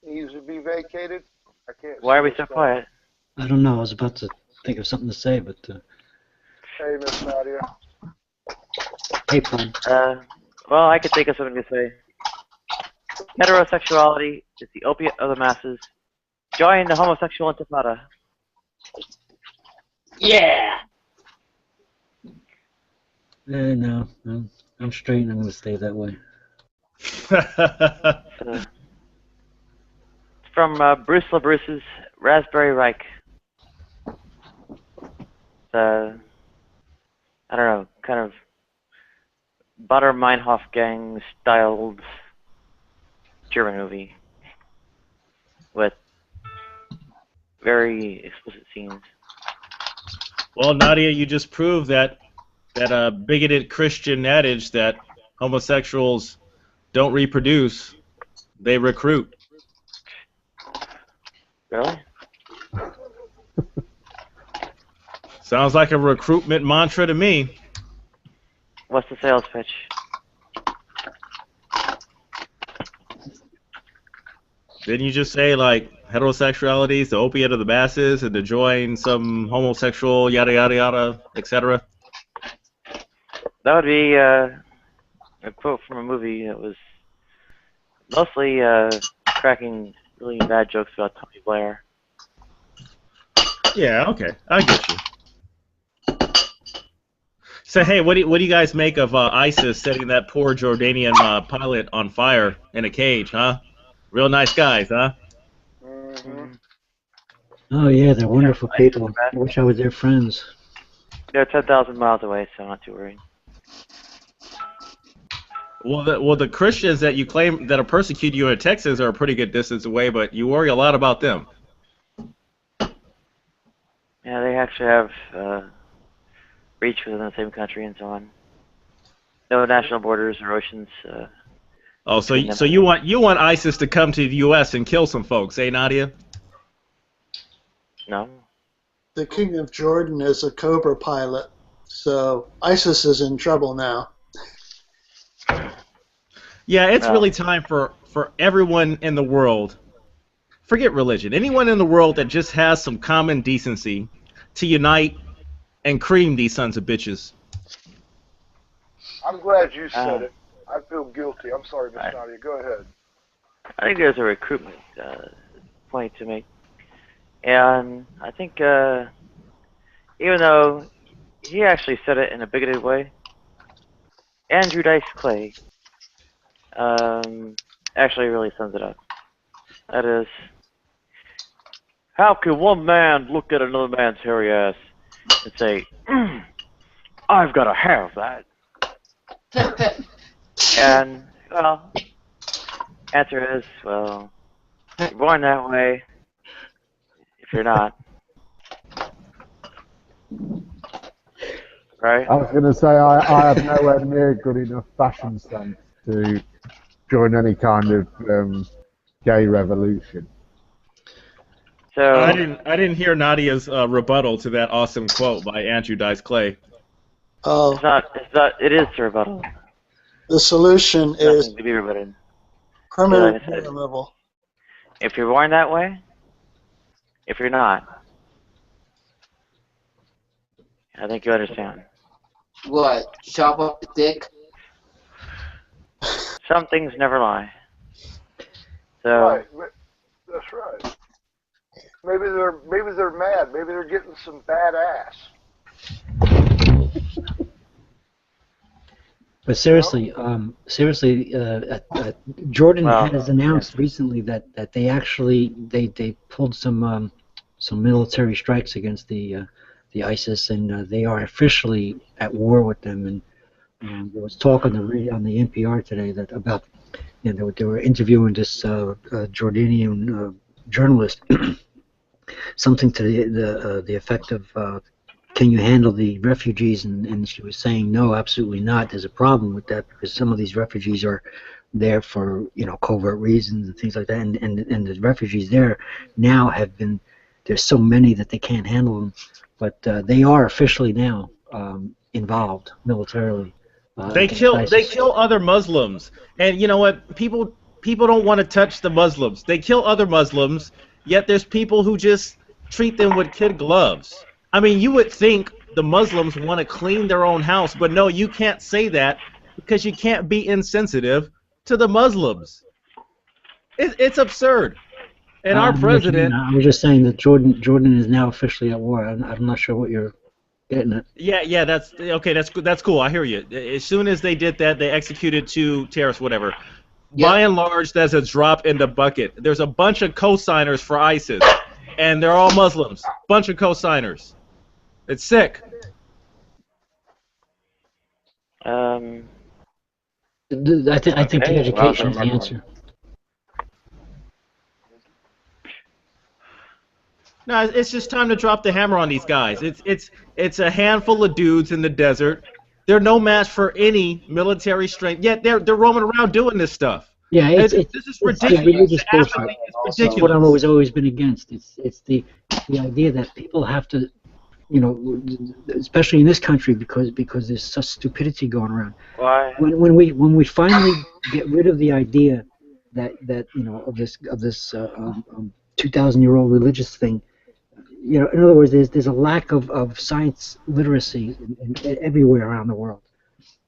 O: Needs to be vacated. I can't.
A: Why are we so quiet?
E: I don't know. I was about to think of something to say, but.
O: Hey, Miss Nadia.
E: Hey, Paul.
A: Well, I could think of something to say. Heterosexuality is the opiate of the masses. Join the homosexual intifada.
N: Yeah.
E: No, I'm straight and I'm going to stay that way.
A: It's from Bruce LaBruce's Raspberry Reich. I don't know, kind of Bader Meinhof gang styled German movie with very explicit scenes.
M: Well, Nadia, you just proved that bigoted Christian adage that homosexuals don't reproduce, they recruit.
A: Really?
M: Sounds like a recruitment mantra to me.
A: What's the sales pitch?
M: Didn't you just say, like, heterosexuality is the opiate of the masses and to join some homosexual yada yada yada, etc.?
A: That would be a quote from a movie that was mostly cracking really bad jokes about Tony Blair.
M: Yeah, okay, I get you. So hey, what do you guys make of ISIS setting that poor Jordanian pilot on fire in a cage, huh? Real nice guys, huh?
O: Mm-hmm.
E: Oh yeah, they're wonderful people. I wish I was their friends.
A: They're 10,000 miles away, so I'm not too worried.
M: Well, the Christians that you claim that are persecuting you in Texas are a pretty good distance away, but you worry a lot about them.
A: Yeah, they actually have reach within the same country and so on. No national borders or oceans.
M: Oh, so you want ISIS to come to the U.S. and kill some folks, eh, Nadia?
A: No.
Q: The King of Jordan is a Cobra pilot, so ISIS is in trouble now.
M: Yeah, it's really time for everyone in the world, forget religion, anyone in the world that just has some common decency to unite and cream these sons of bitches.
O: I'm glad you said it. I feel guilty. I'm sorry, Miss Nadia. Go ahead.
A: I think there's a recruitment point to make. And I think even though he actually said it in a bigoted way. Andrew Dice Clay actually really sums it up. That is, how can one man look at another man's hairy ass and say, I've got to have that? And, well, answer is, well, you're born that way if you're not. Right?
K: I was going to say I have nowhere near good enough fashion sense to join any kind of gay revolution.
A: So
M: I didn't hear Nadia's rebuttal to that awesome quote by Andrew Dice Clay.
Q: Oh,
A: it is a rebuttal.
Q: the solution is
A: Nothing to be rebutted.
Q: permanent
A: Like I said,
Q: level.
A: if you're born that way, if you're not, I think you understand.
C: What? Chop up the dick?
A: Some things never lie. So
O: Right. That's right. Maybe they're mad. Maybe they're getting some bad ass.
E: But seriously, Jordan has announced recently that they actually they pulled some military strikes against the ISIS, and they are officially at war with them. And there was talk on the NPR today that about they were interviewing this Jordanian journalist, something to the effect of. Can you handle the refugees? And she was saying, no, absolutely not. There's a problem with that because some of these refugees are there for covert reasons and things like that. And the refugees there now have been, there's so many that they can't handle them. But they are officially now involved militarily.
M: They kill other Muslims, and you know what? People don't want to touch the Muslims. They kill other Muslims, yet there's people who just treat them with kid gloves. I mean, you would think the Muslims want to clean their own house, but no, you can't say that because you can't be insensitive to the Muslims. It's absurd. And our president...
E: I was just saying that Jordan is now officially at war. I'm not sure what you're getting at.
M: Yeah, that's okay. That's cool. I hear you. As soon as they did that, they executed 2 terrorists, whatever. Yep. By and large, that's a drop in the bucket. There's a bunch of co-signers for ISIS, and they're all Muslims. Bunch of co-signers. It's sick.
E: I think the education is the answer.
M: No, it's just time to drop the hammer on these guys. It's a handful of dudes in the desert. They're no match for any military strength. Yet they're roaming around doing this stuff.
E: Yeah, this is ridiculous. Religious bullshit. That's what I've always been against. It's the idea that people have to, especially in this country, because there's such stupidity going around.
A: Why?
E: When we finally get rid of the idea that of this 2,000-year-old religious thing, in other words, there's a lack of science literacy everywhere around the world.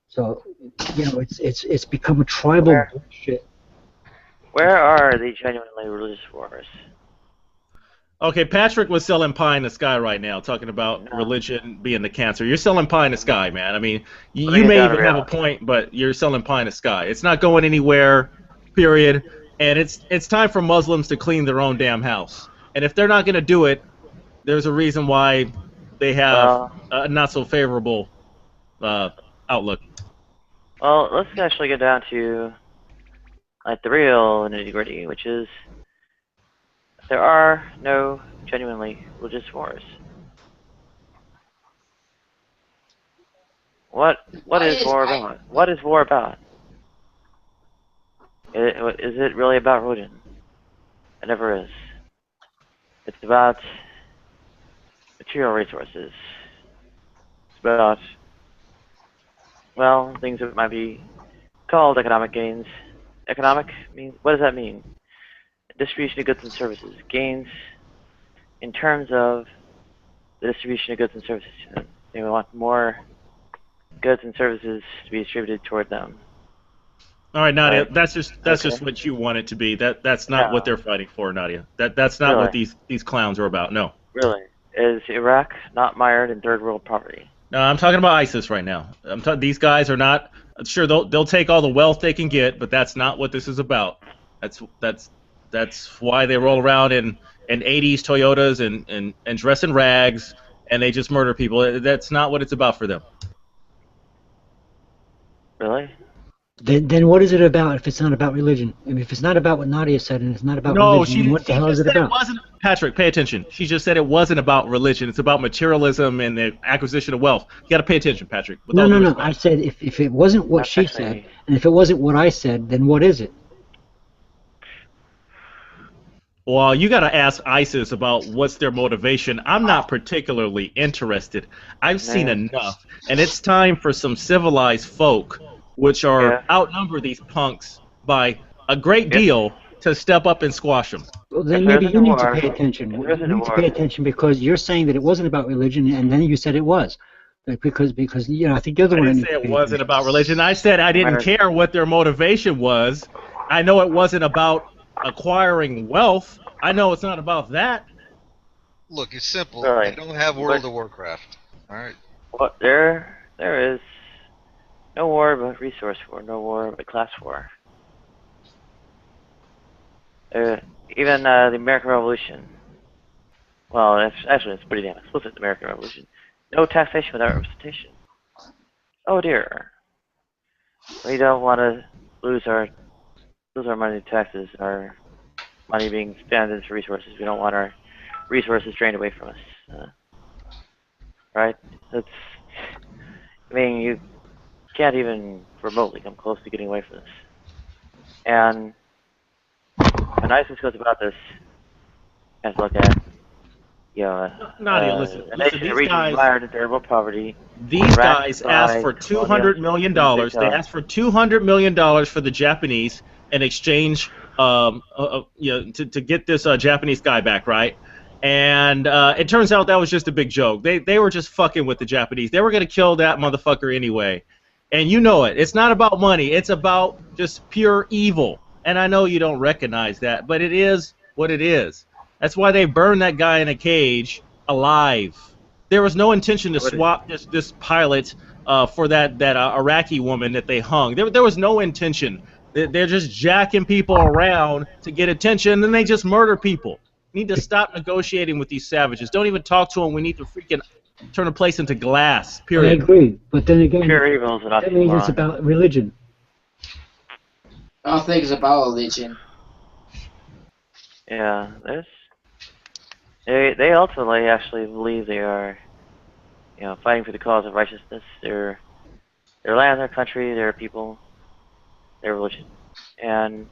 E: So it's become a tribal bullshit.
A: Where are the genuinely religious wars?
M: Okay, Patrick was selling pie in the sky right now, talking about religion being the cancer. You're selling pie in the sky, man. I mean, you may even have a point, but you're selling pie in the sky. It's not going anywhere, period. And it's time for Muslims to clean their own damn house. And if they're not going to do it, there's a reason why they have a not so favorable outlook.
A: Well, let's actually get down to the real nitty-gritty, which is there are no genuinely religious wars. What is war about? What is war about? Is it really about religion? It never is. It's about material resources. It's about, well, things that might be called economic gains. Economic means, what does that mean? Distribution of goods and services. Gains in terms of the distribution of goods and services. They want more goods and services to be distributed toward them.
M: All right, Nadia, that's just what you want it to be. That's not what they're fighting for, Nadia. That's not what these clowns are about. No.
A: Really? Is Iraq not mired in third world poverty?
M: No, I'm talking about ISIS right now. These guys are not. Sure, they'll take all the wealth they can get, but that's not what this is about. That's why they roll around in 80s Toyotas and dress in rags, and they just murder people. That's not what it's about for them.
A: Really?
E: Then what is it about if it's not about religion? I mean, if it's not about what Nadia said and it's not about
M: No,
E: religion, then what the hell is it
M: said
E: about?
M: It wasn't. Patrick, pay attention. She just said it wasn't about religion. It's about materialism and the acquisition of wealth. You got to pay attention, Patrick.
E: No. I said if it wasn't what she said, and if it wasn't what I said, then what is it?
M: Well, you got to ask ISIS about what's their motivation. I'm not particularly interested. I've seen enough, and it's time for some civilized folk, which are outnumber these punks by a great deal, to step up and squash them.
E: Well, then maybe you need to pay attention. You need to pay attention because you're saying that it wasn't about religion, and then you said it was. Because you know, I think you're the one.
M: I didn't say it wasn't about religion. I said I didn't care what their motivation was. I know it wasn't about acquiring wealth. I know it's not about that.
J: Look, it's simple.
A: Right.
J: They don't have World of Warcraft. All right.
A: Well, there is no war but resource war, no war but class war. Even the American Revolution. Well, it's pretty damn explicit. The American Revolution. No taxation without representation. Oh dear. We don't want to lose our money to taxes, our money being spent into resources. We don't want our resources drained away from us. Right? I mean, you can't even remotely come close to getting away from this. And when ISIS goes about this, you have to look at,
M: Nadia, listen,
A: these guys mired in terrible poverty.
M: These guys asked for $200 million. They asked for $200 million for the Japanese in exchange, to get this Japanese guy back, right? And it turns out that was just a big joke. They were just fucking with the Japanese. They were gonna kill that motherfucker anyway. And you know it. It's not about money. It's about just pure evil. And I know you don't recognize that, but it is what it is. That's why they burned that guy in a cage alive. There was no intention to swap this pilot for that Iraqi woman that they hung. There was no intention. They're just jacking people around to get attention, and then they just murder people. We need to stop negotiating with these savages. Don't even talk to them. We need to freaking turn a place into glass. Period.
E: I agree, but then again,
A: pure evil is an
E: that means it's about religion.
C: I don't think it's about religion.
A: Yeah, they ultimately actually believe they are, fighting for the cause of righteousness. Their land, their country, their people, their religion, and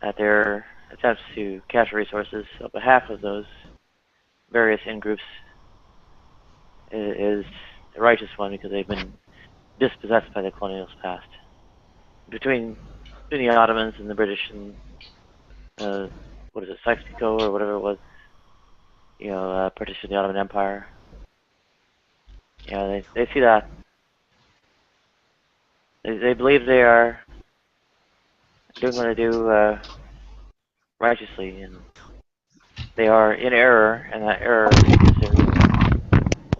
A: at their attempts to capture resources on behalf of those various in-groups is the righteous one because they've been dispossessed by the colonials past. Between the Ottomans and the British and Sykes-Picot or whatever it was, partition of the Ottoman Empire. They see that. They believe they are doing what they do righteously, and they are in error, and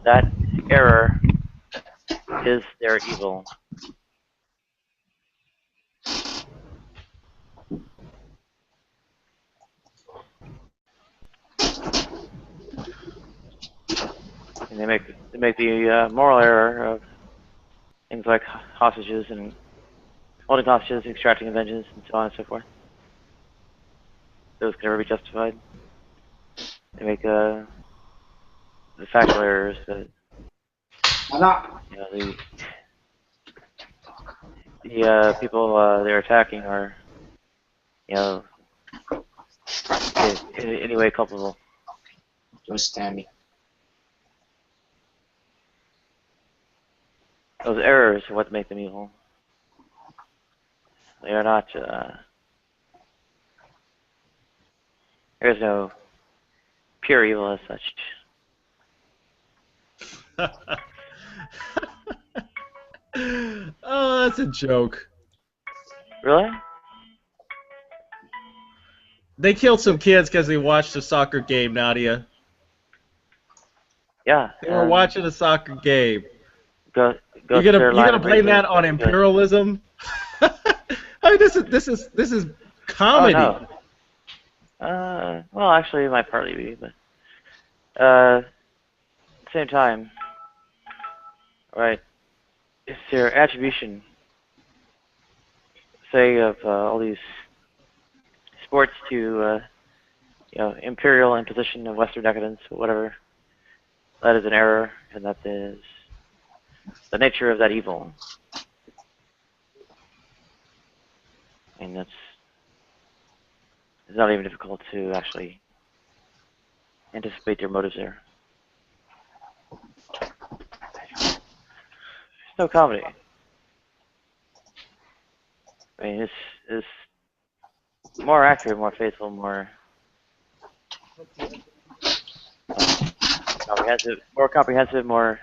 A: that error is their evil. And they make the moral error of things like hostages and holding hostages, extracting vengeance, and so on and so forth. Those can never be justified. They make the factual errors that the people they're attacking are in any way culpable.
C: Don't stand me.
A: Those errors are what make them evil. They are not. There is no pure evil as such.
M: Oh, that's a joke.
A: Really?
M: They killed some kids because they watched a soccer game, Nadia.
A: Yeah.
M: They were watching a soccer game.
A: Go
M: You're
A: to their line
M: gonna
A: of
M: blame
A: reasoning.
M: that on imperialism? I mean, this is comedy.
A: Oh no. Well, actually, it might partly be, but at the same time, right? It's their attribution, say, of all these sports to imperial imposition of Western decadence, or whatever. That is an error, and that is the nature of that evil. And it's not even difficult to actually anticipate their motives there. There's no comedy. I mean, it's more accurate, more faithful, more comprehensive, more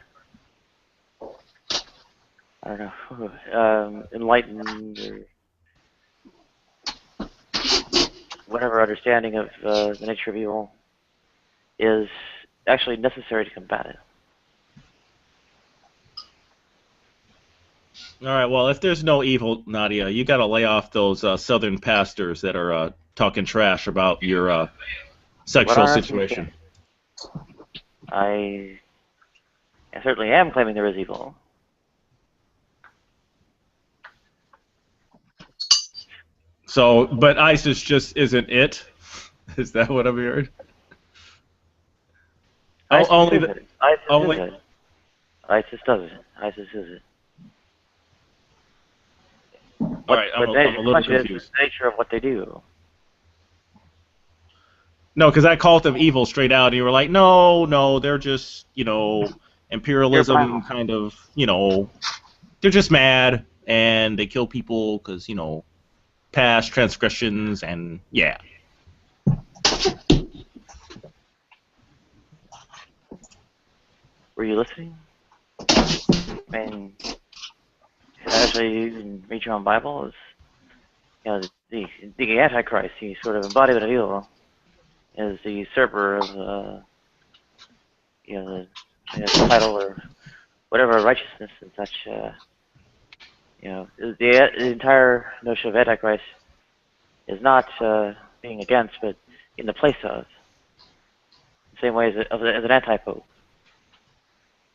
A: I don't know, enlightened, or whatever understanding of the nature of evil is actually necessary to combat it.
M: All right. Well, if there's no evil, Nadia, you got to lay off those southern pastors that are talking trash about your sexual situation.
A: I certainly am claiming there is evil.
M: So, but ISIS just isn't it? Is that what I'm hearing?
A: ISIS
M: only
A: is
M: the,
A: it. ISIS
M: only.
A: is it. ISIS does it. ISIS is it.
M: All right, I'm a little confused.
A: The nature of what they do.
M: No, because I called them evil straight out, and you were like, no, they're just, imperialism kind of, they're just mad, and they kill people because, past transgressions, and yeah.
A: Were you listening? I mean, actually, you can read your own Bible. Is the Antichrist, the sort of embodiment of evil, is the usurper of the title or whatever righteousness and such. The entire notion of Antichrist is not being against, but in the place of. The same way as an anti-pope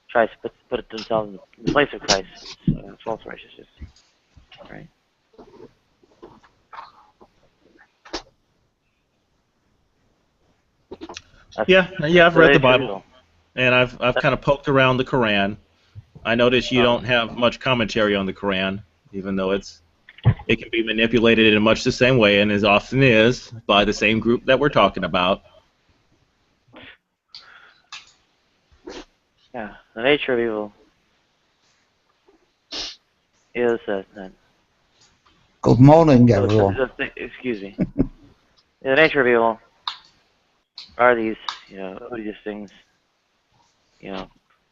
A: tries to put themselves in the place of Christ, false righteousness, right?
M: Yeah, I've read the Bible, and I've kind of poked around the Quran. I notice you don't have much commentary on the Quran, even though it can be manipulated in much the same way, and as often is, by the same group that we're talking about.
A: Yeah, the nature of evil is that.
R: Good morning, everyone.
A: Excuse me. The nature of evil are these, odious things,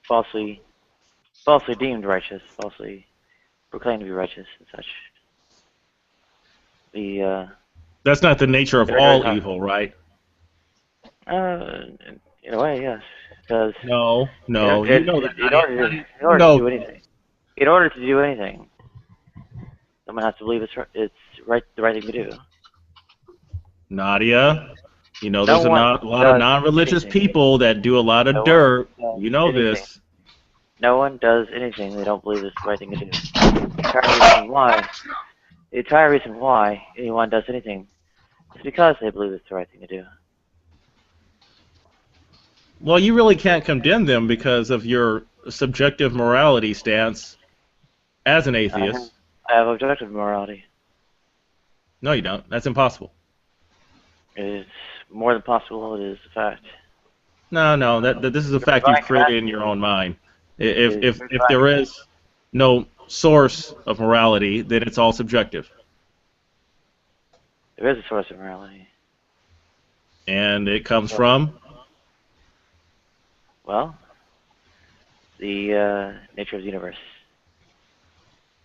A: falsely deemed righteous, falsely proclaimed to be righteous and such.
M: That's not the nature of all evil, right?
A: In a way, yes. Because
M: no,
A: in order to do anything, someone has to believe it's the right thing to do.
M: Nadia, there's a lot of non-religious people that do a lot of dirt. You know this.
A: No one does anything they don't believe is the right thing to do. The entire reason why anyone does anything is because they believe it's the right thing to do.
M: Well, you really can't condemn them because of your subjective morality stance as an atheist.
A: I have objective morality.
M: No, you don't. That's impossible.
A: It's more than possible. It is a fact.
M: No. This is a fact you've created in your own mind. If there is no source of morality, then it's all subjective.
A: There is a source of morality.
M: And it comes from?
A: Well, the nature of the universe.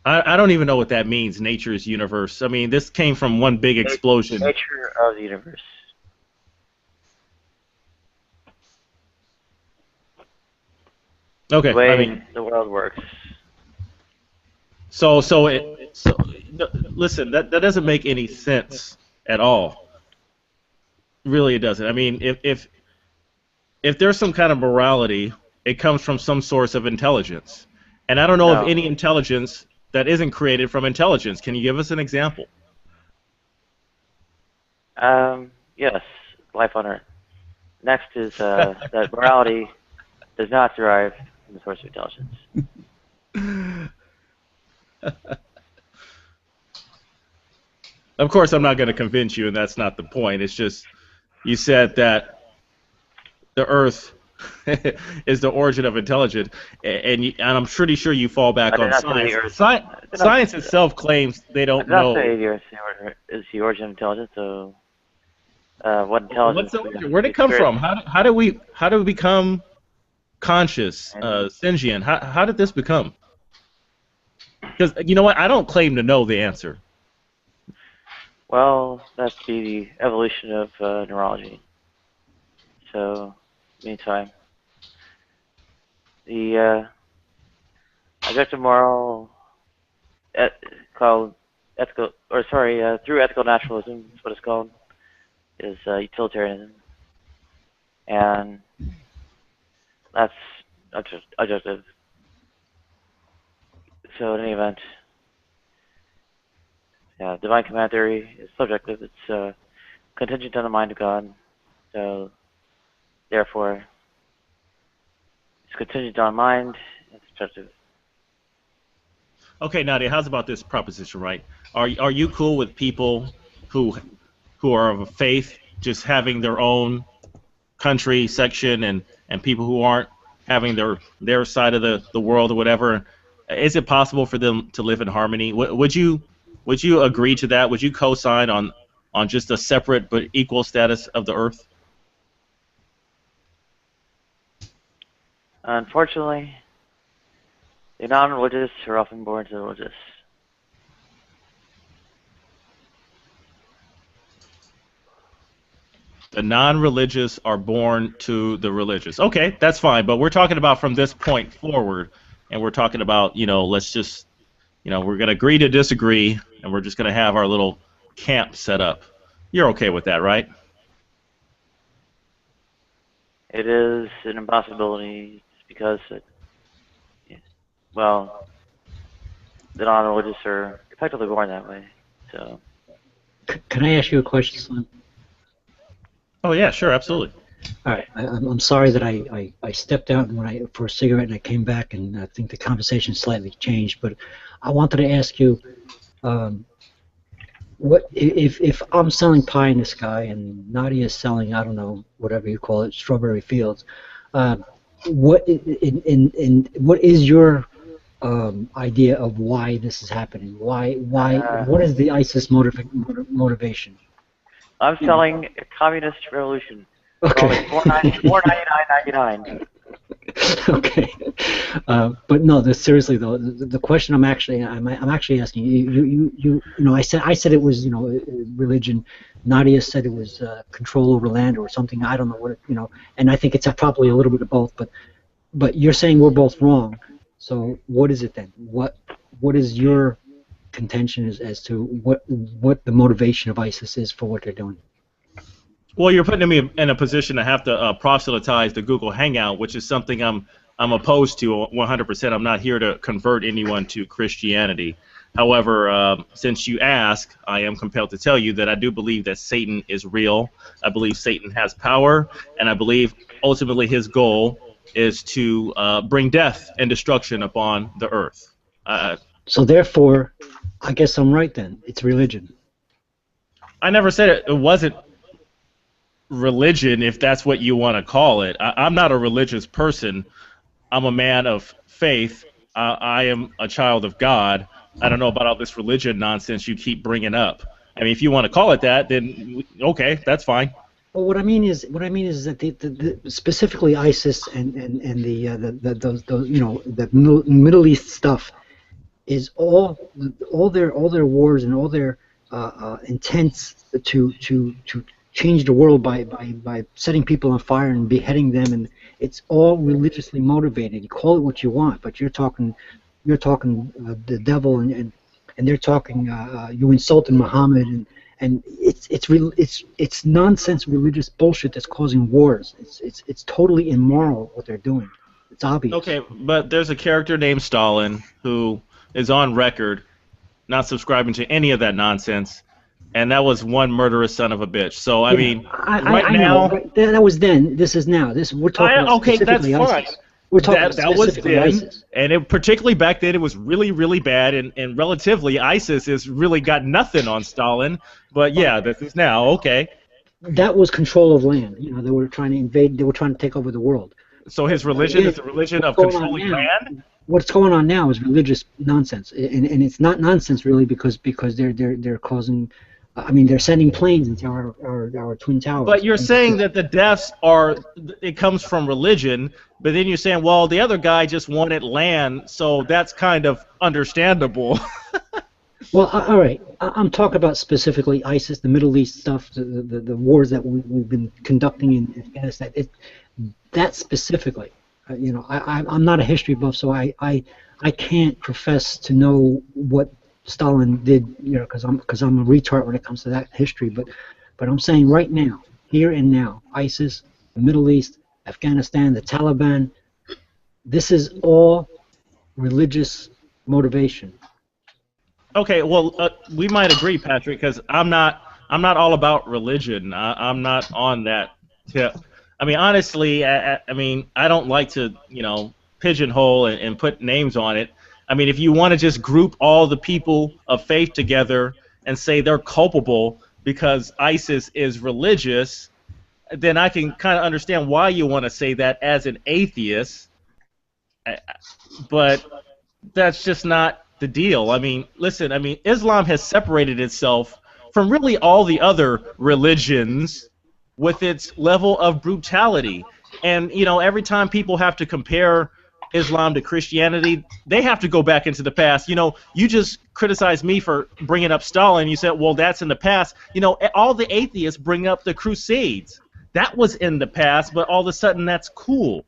M: I don't even know what that means, nature's universe. I mean, this came from one big explosion.
A: Nature of the universe.
M: Okay,
A: the way
M: I mean,
A: the world works.
M: so no, listen, that doesn't make any sense at all. Really, it doesn't. I mean, if there's some kind of morality, it comes from some source of intelligence, and I don't know of
A: No.
M: any intelligence that isn't created from intelligence. Can you give us an example?
A: Yes, life on Earth. Next is that morality does not derive from the source of intelligence.
M: Of course, I'm not going to convince you, and that's not the point. It's just you said that the Earth is the origin of intelligence, and I'm pretty sure you fall back
A: I did
M: on
A: not say
M: science.
A: the Earth.
M: Science itself claims they don't
A: I did not
M: know.
A: say the Earth is the origin of intelligence. So, what intelligence?
M: What's the origin? Where'd it come from? How do we become conscious, sentient? How did this become? Because you know what, I don't claim to know the answer.
A: Well, that's the evolution of neurology. So, meantime, the objective moral, called ethical, or sorry, through ethical naturalism, is what it's called, is utilitarianism, and that's objective. So, in any event, yeah, divine command theory is subjective. It's contingent on the mind of God. So, therefore, it's contingent on mind. It's subjective.
M: Okay, Nadia, how's about this proposition, right? Are you cool with people who are of a faith just having their own country section and people who aren't having their side of the world or whatever? Is it possible for them to live in harmony? Would you agree to that? Would you co-sign on just a separate but equal status of the Earth?
A: Unfortunately, the non-religious are often born to the religious.
M: The non-religious are born to the religious. Okay, that's fine, but we're talking about from this point forward, and we're talking about, let's just, we're going to agree to disagree, and we're just going to have our little camp set up. You're okay with that, right?
A: It is an impossibility because, well, the non-religious are effectively born that way. So.
E: Can I ask you a question, Slim?
M: Oh yeah, sure, absolutely.
E: All right, I'm sorry that I stepped out for a cigarette and I came back, and I think the conversation slightly changed. But I wanted to ask you, what if I'm selling pie in the sky and Nadia is selling, I don't know, whatever you call it, strawberry fields? What is your idea of why this is happening? What is the ISIS motivation?
A: I'm selling a communist revolution.
E: Okay.
A: $4.99.99.
E: Okay. But no, seriously though, the question I'm actually asking you, I said it was, religion. Nadia said it was control over land or something. I don't know what and I think it's probably a little bit of both. But you're saying we're both wrong. So what is it then? What is your contention as to what the motivation of ISIS is for what they're doing?
M: Well, you're putting me in a position to have to proselytize the Google Hangout, which is something I'm opposed to 100%. I'm not here to convert anyone to Christianity. However, since you ask, I am compelled to tell you that I do believe that Satan is real. I believe Satan has power, and I believe ultimately his goal is to bring death and destruction upon the earth.
E: So therefore, I guess I'm right then. It's religion.
M: I never said it wasn't religion, if that's what you want to call it. I'm not a religious person. I'm a man of faith. I am a child of God. I don't know about all this religion nonsense you keep bringing up. I mean, if you want to call it that, then okay, that's fine.
E: Well, what I mean is that the specifically ISIS and the Middle East stuff is all their wars and all their intents to change the world by setting people on fire and beheading them, and it's all religiously motivated. You call it what you want, but you're talking the devil, and they're talking you insulted Muhammad, and it's nonsense religious bullshit that's causing wars. It's totally immoral what they're doing. It's obvious.
M: Okay, but there's a character named Stalin who is on record not subscribing to any of that nonsense, and that was one murderous son of a bitch. So I mean, right now,
E: know, right? That was then. This is now. We're talking about
M: okay, that's
E: specifically
M: fine.
E: ISIS. We're talking about
M: that was
E: specifically
M: then,
E: ISIS.
M: and particularly back then, it was really, really bad. And relatively, ISIS has really got nothing on Stalin. But yeah, this is now okay.
E: That was control of land. You know, they were trying to invade. They were trying to take over the world.
M: So his religion is the religion of controlling land?
E: What's going on now is religious nonsense, and it's not nonsense really because they're causing. I mean, they're sending planes into our twin towers.
M: But you're saying that the deaths it comes from religion, but then you're saying, well, the other guy just wanted land, so that's kind of understandable.
E: Well, all right. I'm talking about specifically ISIS, the Middle East stuff, the wars that we've been conducting in Afghanistan. That specifically, you know, I'm not a history buff, so I can't profess to know what Stalin did, you know, because I'm a retard when it comes to that history. But I'm saying right now, here and now, ISIS, the Middle East, Afghanistan, the Taliban, this is all religious motivation.
M: Okay, well, we might agree, Patrick, because I'm not all about religion. I'm not on that tip. I mean, honestly, I mean, I don't like to, you know, pigeonhole and put names on it. I mean, if you want to just group all the people of faith together and say they're culpable because ISIS is religious, then I can kind of understand why you want to say that as an atheist. But that's just not the deal. I mean, listen, I mean, Islam has separated itself from really all the other religions with its level of brutality. And, you know, every time people have to compare Islam to Christianity, they have to go back into the past. You know, you just criticized me for bringing up Stalin. You said, well, that's in the past. You know, all the atheists bring up the Crusades. That was in the past, but all of a sudden that's cool.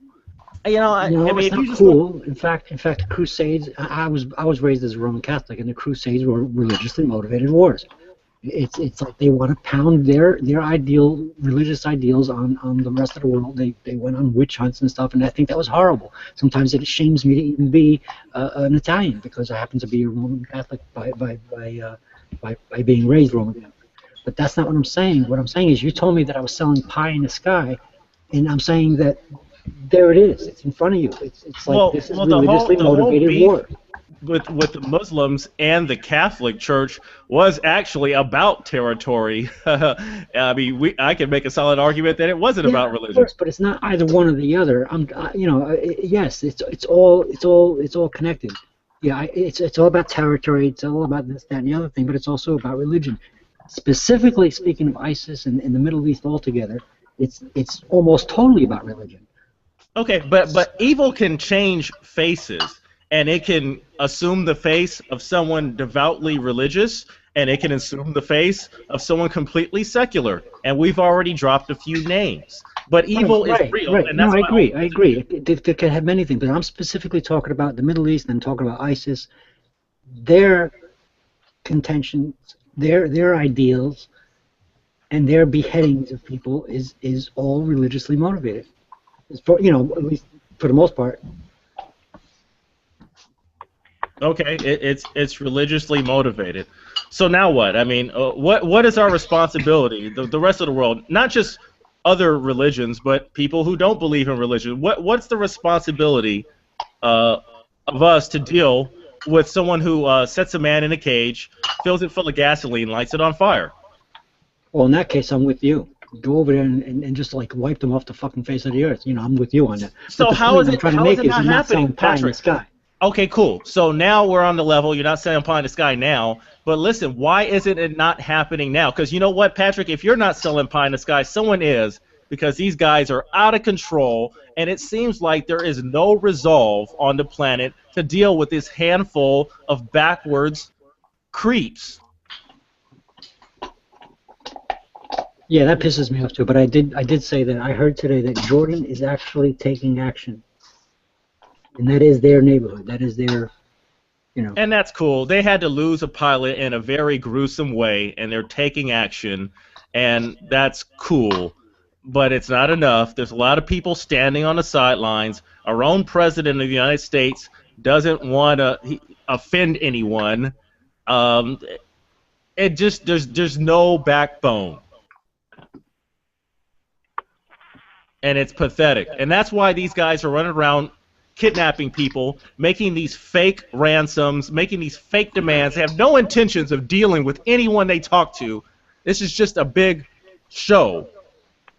M: You know, I mean,
E: it's not cool. In fact, the Crusades. I was raised as a Roman Catholic, and the Crusades were religiously motivated wars. It's like they want to pound their religious ideals on the rest of the world. They went on witch hunts and stuff, and I think that was horrible. Sometimes it shames me to even be an Italian because I happen to be a Roman Catholic by being raised Roman Catholic. But that's not what I'm saying. What I'm saying is you told me that I was selling pie in the sky, and I'm saying that there it is. It's in front of you. It's like this is religiously motivated war.
M: With the Muslims and the Catholic Church was actually about territory. I mean, I can make a solid argument that it wasn't about religion.
E: Of course, but it's not either one or the other. Yes, it's all connected. Yeah, it's all about territory. It's all about this, that, and the other thing. But it's also about religion. Specifically speaking of ISIS and the Middle East altogether, it's almost totally about religion.
M: Okay, but evil can change faces. And it can assume the face of someone devoutly religious, and it can assume the face of someone completely secular. And we've already dropped a few names. But evil is real.
E: Right.
M: And that's
E: I agree. It can have many things, but I'm specifically talking about the Middle East and talking about ISIS. Their contentions, their ideals, and their beheadings of people is all religiously motivated. For, you know, at least for the most part.
M: Okay, it's religiously motivated. So now what? I mean, what is our responsibility? The rest of the world, not just other religions, but people who don't believe in religion. What's the responsibility of us to deal with someone who sets a man in a cage, fills it full of gasoline, lights it on fire?
E: Well, in that case, I'm with you. Go over there and just like wipe them off the fucking face of the earth. You know, I'm with you on that.
M: So how is it not happening,
E: Patrick? In the sky.
M: Okay, cool. So now we're on the level. You're not selling pie in the sky now. But listen, why isn't it not happening now? Because you know what, Patrick? If you're not selling pie in the sky, someone is, because these guys are out of control, and it seems like there is no resolve on the planet to deal with this handful of backwards creeps.
E: Yeah, that pisses me off too. But I did say that I heard today that Jordan is actually taking action, and that is their neighborhood. That is their, you know.
M: And that's cool. They had to lose a pilot in a very gruesome way, and they're taking action, and that's cool. But it's not enough. There's a lot of people standing on the sidelines. Our own president of the United States doesn't want to offend anyone. It just there's no backbone, and it's pathetic. And that's why these guys are running around kidnapping people, making these fake ransoms, making these fake demands. They have no intentions of dealing with anyone they talk to. This is just a big show.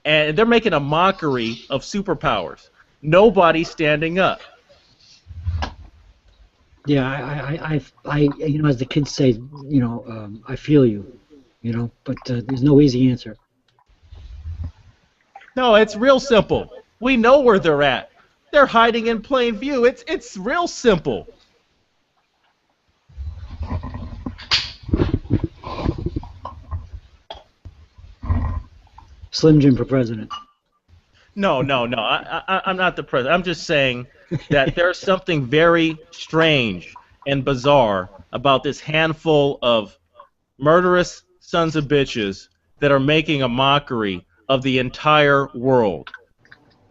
M: And they're making a mockery of superpowers. Nobody's standing up.
E: Yeah, I you know, as the kids say, you know, I feel you, you know, but there's no easy answer.
M: No, it's real simple. We know where they're at. They're hiding in plain view. It's real simple.
E: Slim Jim for president.
M: No. I'm not the president. I'm just saying that there's something very strange and bizarre about this handful of murderous sons of bitches that are making a mockery of the entire world.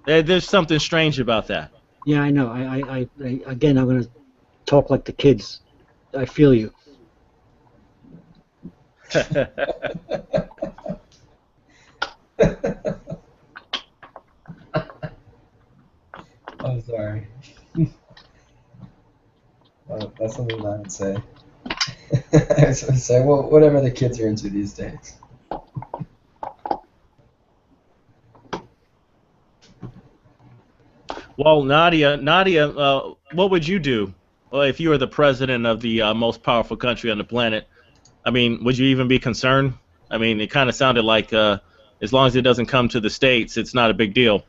M: There's something strange about that.
E: Yeah, I know. I again, I'm going to talk like the kids. I feel you.
S: I'm sorry. That's something I would say. I would say, well, whatever the kids are into these days.
M: Well, Nadia, what would you do if you were the president of the most powerful country on the planet? I mean, would you even be concerned? I mean, it kind of sounded like as long as it doesn't come to the States, it's not a big deal.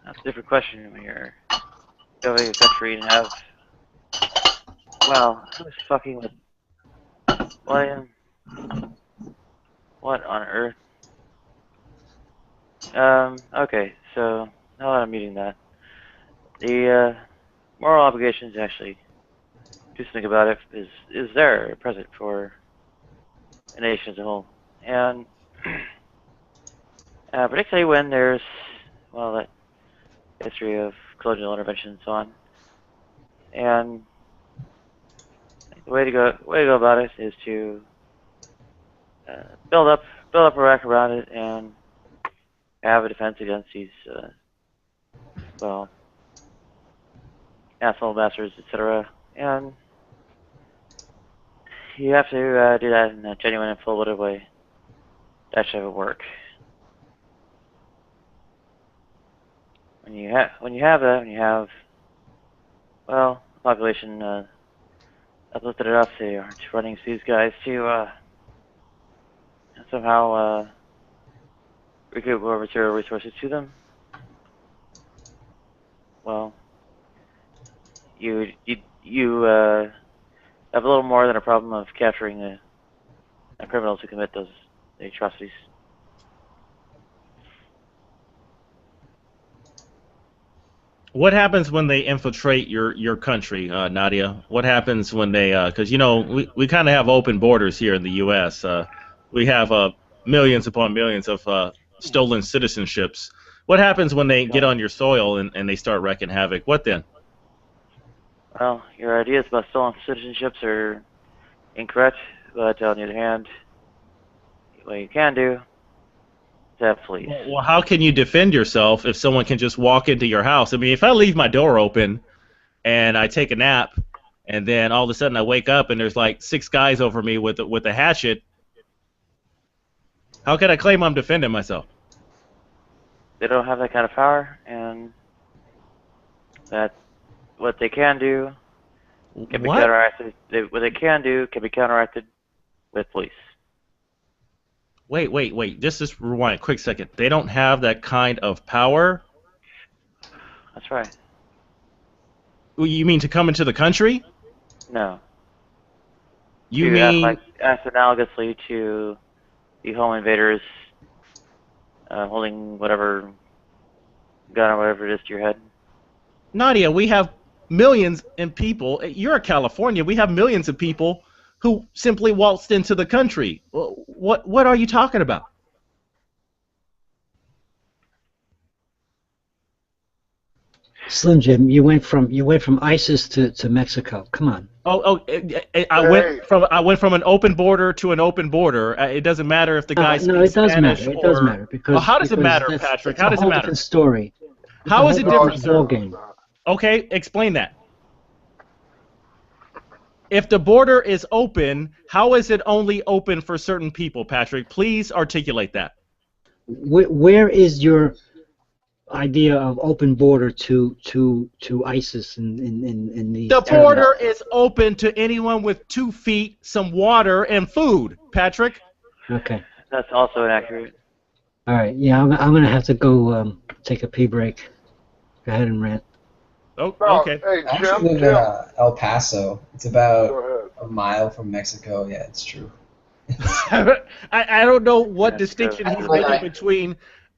A: That's a different question when you're governing a country and have, well, who's fucking with William? What on earth? Okay, so now that I'm reading that, the moral obligation to actually do something about it is there present for a nation as a whole, and particularly when there's, well, that history of colonial intervention and so on, and the way to go about it is to build up a rack around it and have a defense against these, well, asshole masters, etc. And you have to do that in a genuine and full-blooded way to actually have it work. When you have that, when you have, well, the population uplifted enough, they aren't running to these guys to somehow recoup more material resources to them. Well, you have a little more than a problem of capturing the criminals who commit those atrocities.
M: What happens when they infiltrate your country, Nadia? What happens when they, because, you know, we kind of have open borders here in the U.S. We have millions upon millions of stolen citizenships. What happens when they get on your soil and they start wreaking havoc? What then?
A: Well, your ideas about stolen citizenships are incorrect, but on the other hand, what you can do is have police.
M: Well, how can you defend yourself if someone can just walk into your house? I mean, if I leave my door open and I take a nap and then all of a sudden I wake up and there's like 6 guys over me with a hatchet, how can I claim I'm defending myself?
A: They don't have that kind of power, and that what they can do can be counteracted. What they can do can be counteracted with police.
M: Wait. Just rewind a quick second. They don't have that kind of power?
A: That's right.
M: You mean to come into the country?
A: No.
M: You
A: to
M: mean
A: act analogously to the home invaders holding whatever gun or whatever it is to your head?
M: Nadia? We have millions of people. You're in California. We have millions of people who simply waltzed into the country. What are you talking about?
E: Slim Jim, you went from ISIS to Mexico. Come on.
M: I went from an open border to an open border. It doesn't matter if the guy speaks
E: No, it does
M: Spanish
E: matter. It does matter because.
M: Well, how does it matter,
E: that's,
M: Patrick?
E: That's
M: How
E: a
M: does it
E: whole
M: matter?
E: different story.
M: How is it different, sir?
E: Ball game.
M: Okay, explain that. If the border is open, how is it only open for certain people, Patrick? Please articulate that.
E: Where is your idea of open border to ISIS and these
M: The
E: terrorists?
M: border is open to anyone with 2 feet, some water, and food, Patrick.
E: Okay.
A: That's also inaccurate.
E: All right. Yeah, I'm gonna have to go take a pee break. Go ahead and rant.
M: Oh, okay.
O: Hey,
S: I actually live in El Paso. It's about a mile from Mexico. Yeah, it's true.
M: I don't know what distinction he's making between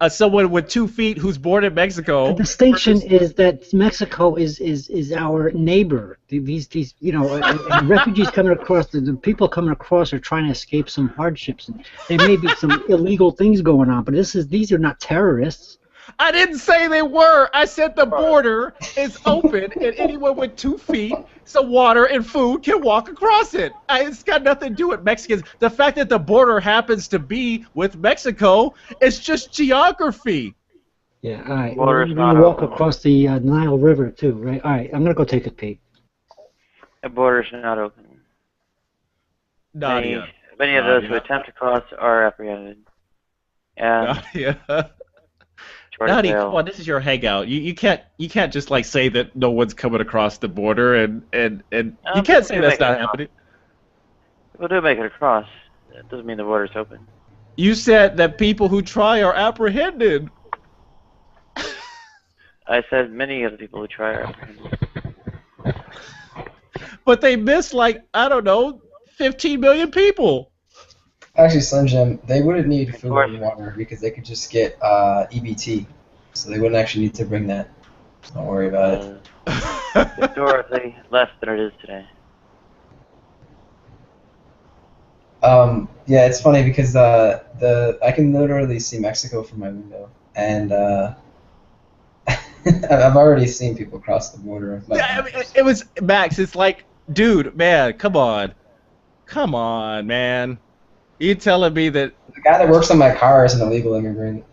M: someone with 2 feet who's born in Mexico.
E: The distinction is that Mexico is our neighbor. These and refugees coming across, the people coming across are trying to escape some hardships. And there may be some illegal things going on, but these are not terrorists.
M: I didn't say they were. I said the border is open and anyone with 2 feet, some water, and food can walk across it. It's got nothing to do with Mexicans. The fact that the border happens to be with Mexico is just geography.
E: Yeah, all right. We're going to walk across the Nile River, too, right? All right, I'm going to go take a pee.
A: The border's not open.
M: Nadia.
A: Many of those who attempt to cross are apprehended. And
M: Nadia, come on, this is your hangout. You can't just like say that no one's coming across the border and you can't say that's not happening.
A: People do make it across. It doesn't mean the border's open.
M: You said that people who try are apprehended.
A: I said many of the people who try are apprehended.
M: But they miss like, I don't know, 15 million people.
S: Actually, Slim Jim, they wouldn't need food and water because they could just get EBT, so they wouldn't actually need to bring that. Don't worry about it.
A: Historically, less than it is today.
S: Yeah, it's funny because I can literally see Mexico from my window, and I've already seen people cross the border.
M: Yeah, I mean, it was Max. It's like, dude, man, come on, man. You telling me that
S: the guy that works on my car is an illegal immigrant,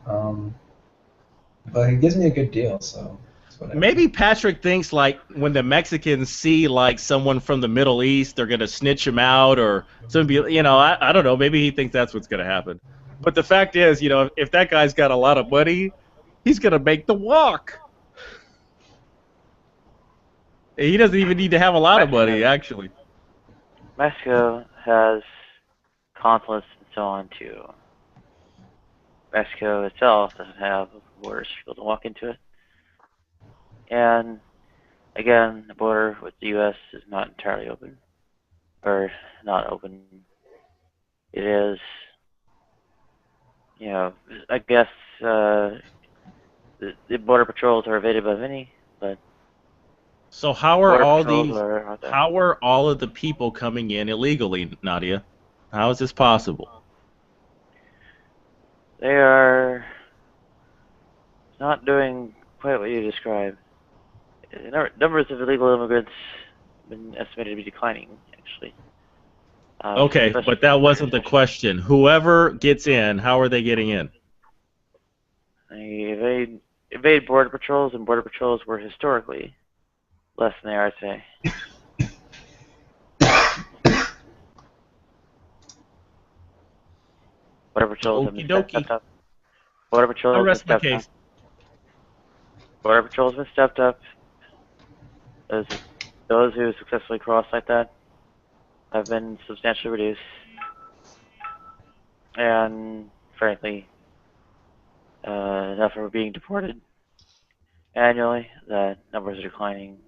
S: but he gives me a good deal, so it's whatever.
M: Maybe Patrick thinks like when the Mexicans see like someone from the Middle East, they're gonna snitch him out or something. I don't know. Maybe he thinks that's what's gonna happen. But the fact is, if that guy's got a lot of money, he's gonna make the walk. He doesn't even need to have a lot of money, actually.
A: Mexico has consulates and so on too. Mexico itself doesn't have borders for people to walk into it. And again, the border with the U.S. is not entirely open. Or not open. It is, I guess the border patrols are evaded by many, but
M: so how are all of the people coming in illegally, Nadia? How is this possible?
A: They are not doing quite what you described. Numbers of illegal immigrants have been estimated to be declining, actually.
M: Okay, but that wasn't the question. Whoever gets in, how are they getting in?
A: They evade border patrols, and border patrols were historically less than they are today. Border patrols have been stepped up. Border patrols have been stepped up. Border patrols have been stepped up. Those who successfully cross like that have been substantially reduced. And frankly, enough are being deported annually that numbers are declining.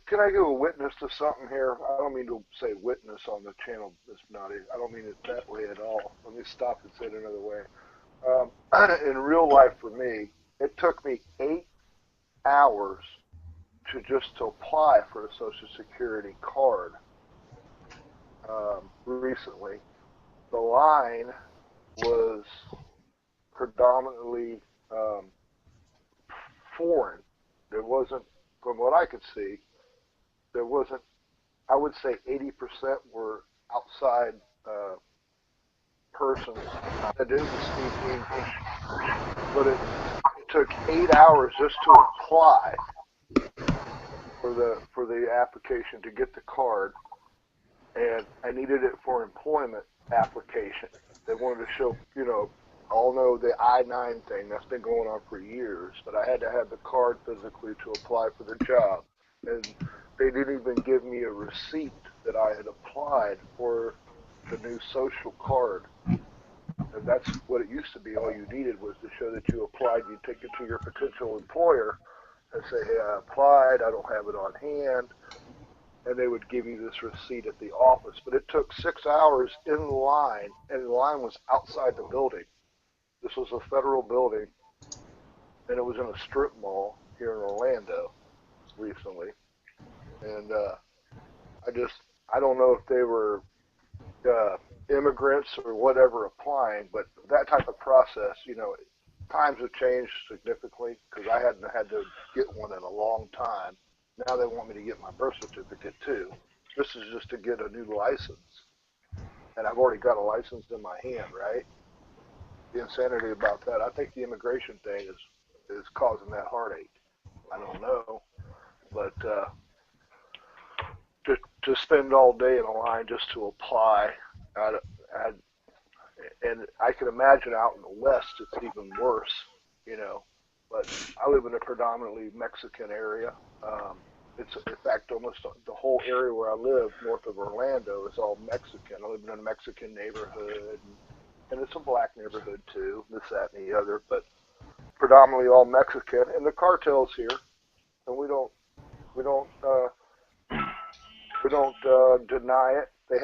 O: can I give a witness to something here? I don't mean to say witness on the channel, Miss Nadia. I don't mean it that way at all. Let me stop and say it another way. In real life, for me, it took me 8 hours to apply for a Social Security card. Recently, the line was predominantly foreign. There wasn't, from what I could see, there wasn't. I would say 80% were outside persons that didn't speak English. But it took 8 hours just to apply for the application to get the card, and I needed it for employment application. They wanted to show, all know the I-9 thing that's been going on for years, but I had to have the card physically to apply for the job, and they didn't even give me a receipt that I had applied for the new social card. And that's what it used to be. All you needed was to show that you applied. You take it to your potential employer and say, hey, I applied, I don't have it on hand, and they would give you this receipt at the office. But it took 6 hours in line, and the line was outside the building. This was a federal building, and it was in a strip mall here in Orlando recently. And I don't know if they were immigrants or whatever applying, but that type of process, times have changed significantly because I hadn't had to get one in a long time. Now they want me to get my birth certificate too. This is just to get a new license. And I've already got a license in my hand, right? The insanity about that, I think the immigration thing is causing that heartache. I don't know. But to spend all day in a line just to apply, and I can imagine out in the West it's even worse, But I live in a predominantly Mexican area. It's, in fact, almost the whole area where I live, north of Orlando, is all Mexican. I live in a Mexican neighborhood, and it's a black neighborhood too, this, that, and the other, but predominantly all Mexican. And the cartel's here, and we don't deny it. They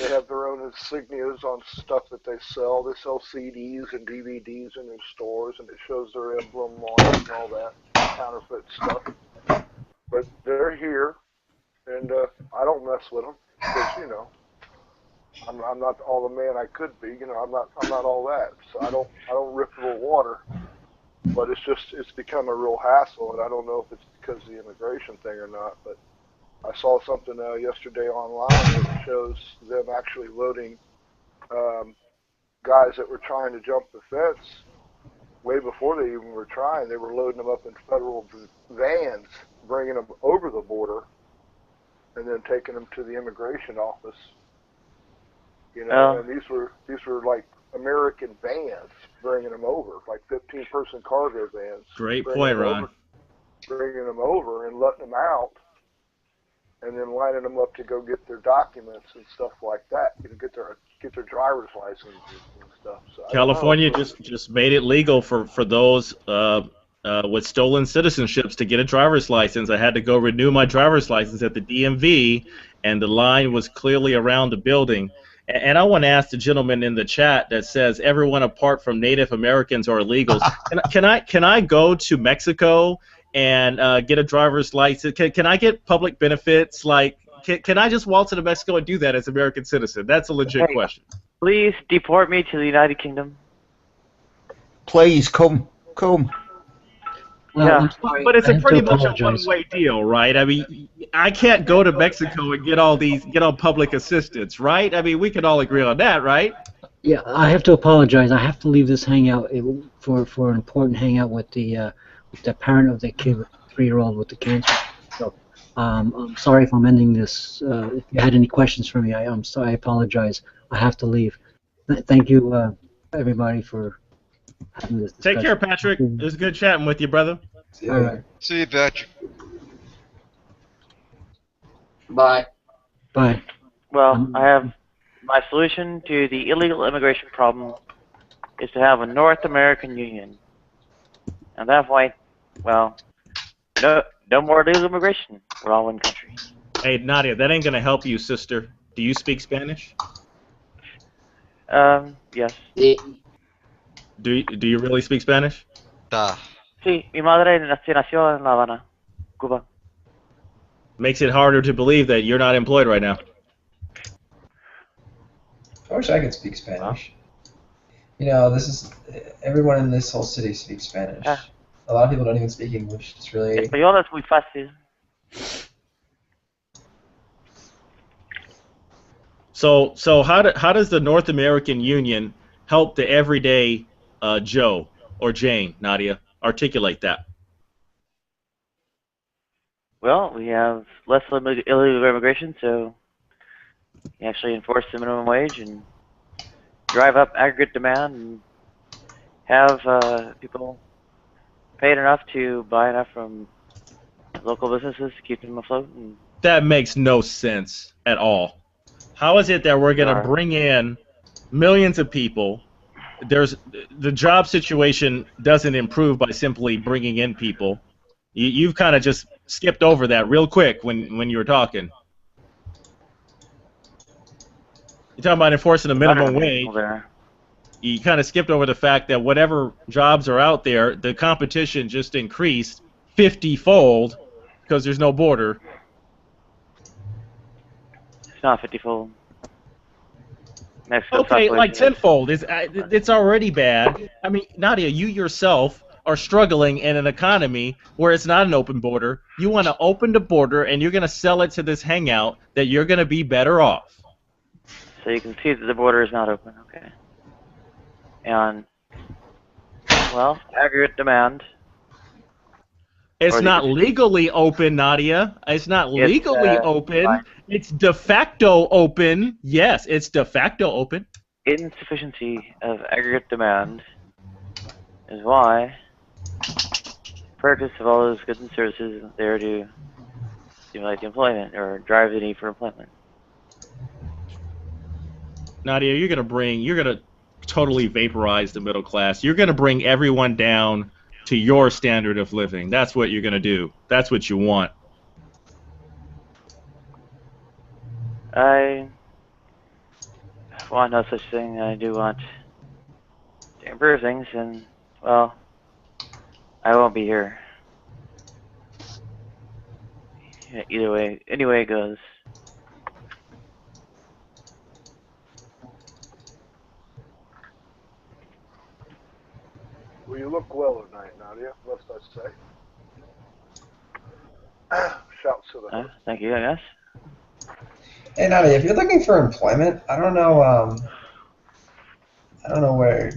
O: have their own insignias on stuff that they sell. They sell CDs and DVDs in their stores, and it shows their emblem on it and all that counterfeit stuff. But they're here, and I don't mess with them because I'm not all the man I could be. I'm not all that. So I don't rip the water. But it's become a real hassle, and I don't know if it's because of the immigration thing or not. But I saw something yesterday online that shows them actually loading guys that were trying to jump the fence. Way before they even were trying, they were loading them up in federal vans, bringing them over the border, and then taking them to the immigration office. And these were like American vans, bringing them over, like 15-person cargo vans.
M: Great point, Ron.
O: Bringing them over and letting them out, and then lining them up to go get their documents and stuff like that. Get their driver's licenses and stuff. So
M: California just made it legal for those with stolen citizenships to get a driver's license. I had to go renew my driver's license at the DMV, and the line was clearly around the building. And I want to ask the gentleman in the chat that says everyone apart from Native Americans are illegals. Can I go to Mexico and get a driver's license? Can I get public benefits? Like, can I just waltz into Mexico and do that as an American citizen? That's a legit question.
A: Please deport me to the United Kingdom.
R: Please come.
E: Well,
A: Yeah.
E: I'm sorry.
M: But it's
E: I have to
M: pretty much a
E: apologize.
M: one-way deal, right? I mean, I can't go to Mexico and get on public assistance, right? I mean, we can all agree on that, right?
E: Yeah, I have to apologize. I have to leave this hangout for an important hangout with the parent of the kid, 3-year-old with the cancer. So I'm sorry if I'm ending this. If you had any questions for me, I'm sorry. I apologize. I have to leave. Thank you, everybody, for having this discussion.
M: Take care, Patrick. It was good chatting with you, brother.
E: All right.
J: See you, Patrick.
C: Bye.
E: Bye.
A: Well, I have my solution to the illegal immigration problem is to have a North American Union. And that way, well, No more illegal immigration. We're all one country.
M: Hey, Nadia, that ain't gonna help you, sister. Do you speak Spanish?
A: Yes.
M: Do you really speak Spanish?
J: Da.
A: Sí, mi madre nació en La Habana, Cuba.
M: Makes it harder to believe that you're not employed right now.
S: I wish I could speak Spanish. You know, this is everyone in this whole city speaks Spanish.
A: Ah.
S: A lot of people don't even speak English. It's really.
A: Español es muy fácil.
M: So how does the North American Union help the everyday Joe or Jane, Nadia? Articulate that.
A: Well, we have less illegal immigration, so you actually enforce the minimum wage and drive up aggregate demand and have people paid enough to buy enough from local businesses to keep them afloat. And
M: That makes no sense at all. How is it that we're going to bring in millions of people? The job situation doesn't improve by simply bringing in people. You've kind of just skipped over that real quick when you were talking. You're talking about enforcing the minimum wage. You kind of skipped over the fact that whatever jobs are out there, the competition just increased 50-fold because there's no border.
A: it's not 50-fold.
M: Okay, like tenfold. It's already bad. I mean, Nadia, you yourself are struggling in an economy where it's not an open border. You want to open the border, and you're going to sell it to this hangout that you're going to be better off.
A: So you can see that the border is not open, okay. And, well, aggregate demand.
M: It's not legally open, Nadia. It's not legally open.
A: Fine.
M: It's de facto open. Yes, it's de facto open.
A: Insufficiency of aggregate demand is why purchase of all those goods and services is there to stimulate the employment or drive the need for employment.
M: Nadia, you're gonna totally vaporize the middle class. You're gonna bring everyone down to your standard of living. That's what you're gonna do. That's what you want.
A: I want no such thing. I do want to improve things, and, well, I won't be here. Yeah, either way, any way it goes.
O: Well, you look well tonight, Nadia, must I say. Shouts to the host.
A: Thank you, I guess.
S: Hey Nadia, if you're looking for employment, I don't know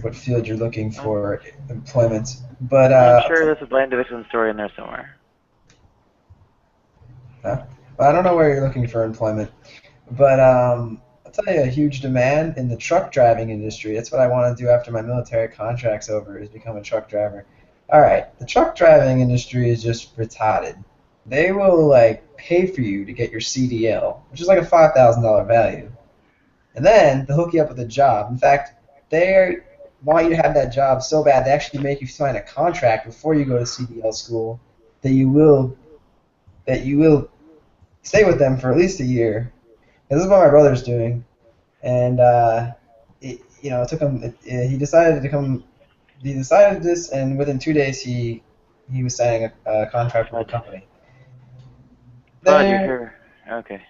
S: what field you're looking for employment, but
A: I'm sure there's a blind division story in there somewhere.
S: I don't know where you're looking for employment, but I'll tell you a huge demand in the truck driving industry. That's what I want to do after my military contract's over, is become a truck driver. All right, the truck driving industry is just retarded. They will pay for you to get your CDL, which is like a $5,000 value, and then they'll hook you up with a job. In fact, they want you to have that job so bad they actually make you sign a contract before you go to CDL school that you will stay with them for at least a year. And this is what my brother's doing, and it took him. He decided this, and within 2 days he was signing a contract with a company.
A: Okay.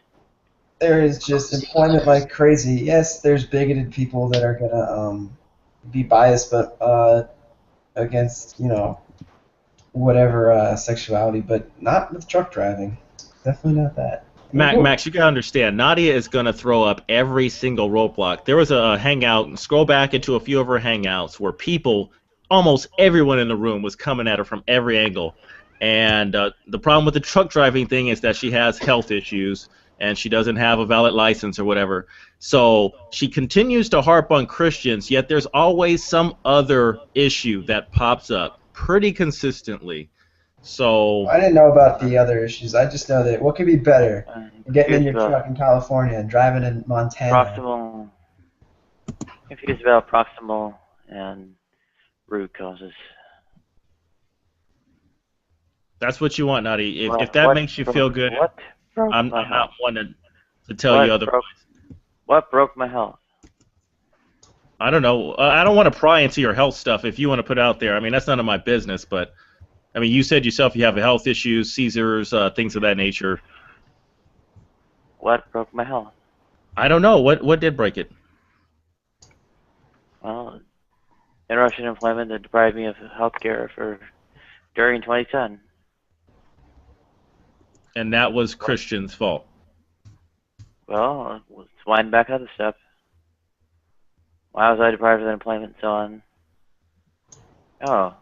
S: There is just employment like crazy. Yes, there's bigoted people that are gonna be biased, but against whatever sexuality, but not with truck driving. Definitely not that.
M: Max, you gotta understand, Nadia is gonna throw up every single roadblock. There was a hangout, scroll back into a few of her hangouts where people, almost everyone in the room was coming at her from every angle. And the problem with the truck driving thing is that she has health issues and she doesn't have a valid license or whatever. So she continues to harp on Christians, yet there's always some other issue that pops up pretty consistently. So
S: I didn't know about the other issues. I just know that what could be better than getting in your truck in California and driving in Montana.
A: Confused about proximal and root causes.
M: That's what you want, Nadia. If that
A: What
M: makes you
A: broke-
M: feel good,
A: What broke
M: I'm
A: my
M: not
A: health?
M: one to tell you otherwise.
A: What broke my health?
M: I don't know. I don't want to pry into your health stuff if you want to put it out there. I mean, that's none of my business. But I mean, you said yourself you have health issues, seizures, things of that nature.
A: What broke my health?
M: I don't know. What did break it?
A: Well, interruption in employment that deprived me of health care during 2010.
M: And that was Christian's fault.
A: Well, let's wind back another step. Why was I deprived of employment and so on? Oh,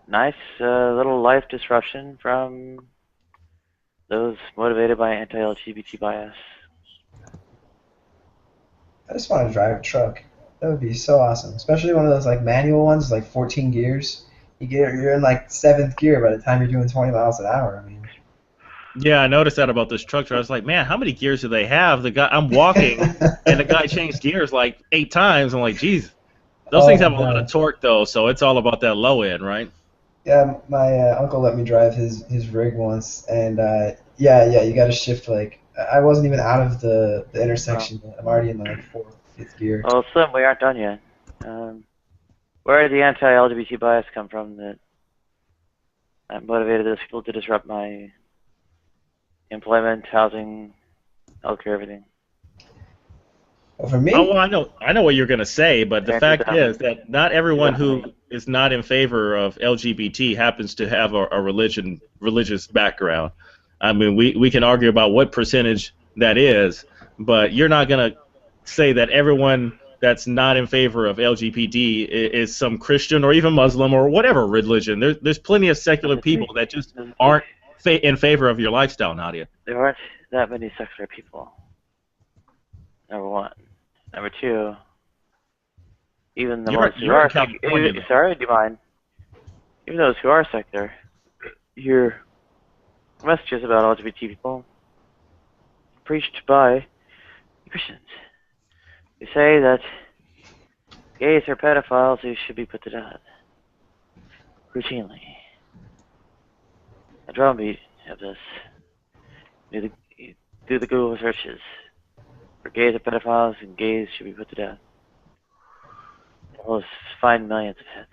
A: nice little life disruption from those motivated by anti-LGBT bias.
S: I just want to drive a truck. That would be so awesome, especially one of those like manual ones, like 14 gears. You're in like 7th gear by the time you're doing 20 miles an hour. I mean.
M: Yeah, I noticed that about this truck driver. I was like, man, how many gears do they have? I'm walking, and the guy changed gears like 8 times. I'm like, geez, those things have a lot of torque though, so it's all about that low end, right?
S: Yeah, my uncle let me drive his rig once, and yeah, you got to shift like I wasn't even out of the intersection. I'm already in like 4th, 5th gear.
A: Well, Slim, we aren't done yet. Where did the anti-LGBT bias come from that motivated those people to disrupt my employment, housing, healthcare, everything?
S: Well, for me,
M: oh, well, I know what you're gonna say, but the fact is that not everyone who is not in favor of LGBT happens to have a religious background. I mean, we can argue about what percentage that is, but you're not gonna say that everyone that's not in favor of LGBT is some Christian or even Muslim or whatever religion. There's plenty of secular people that just aren't in favor of your lifestyle, Nadia.
A: There aren't that many secular people. Number one. Number two, even the ones who are sorry, do you mind? Even those who are secular, hear messages about LGBT people preached by Christians. They say that gays are pedophiles who should be put to death routinely. A drumbeat of this. Do the Google searches for gays are pedophiles and gays should be put to death. We'll find millions of hits.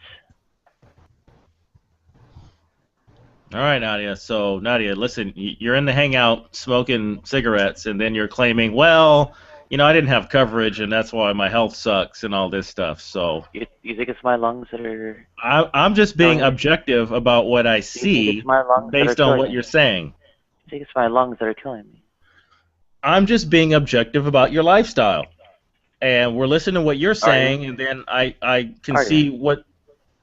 M: All right, Nadia. So, Nadia, listen, you're in the hangout smoking cigarettes, and then you're claiming, well, you know, I didn't have coverage, and that's why my health sucks and all this stuff. So,
A: you think it's my lungs that are...
M: I'm just being objective about what I see based on what you're saying.
A: You think it's my lungs that are killing me?
M: I'm just being objective about your lifestyle. And we're listening to what you're saying, and then I can see what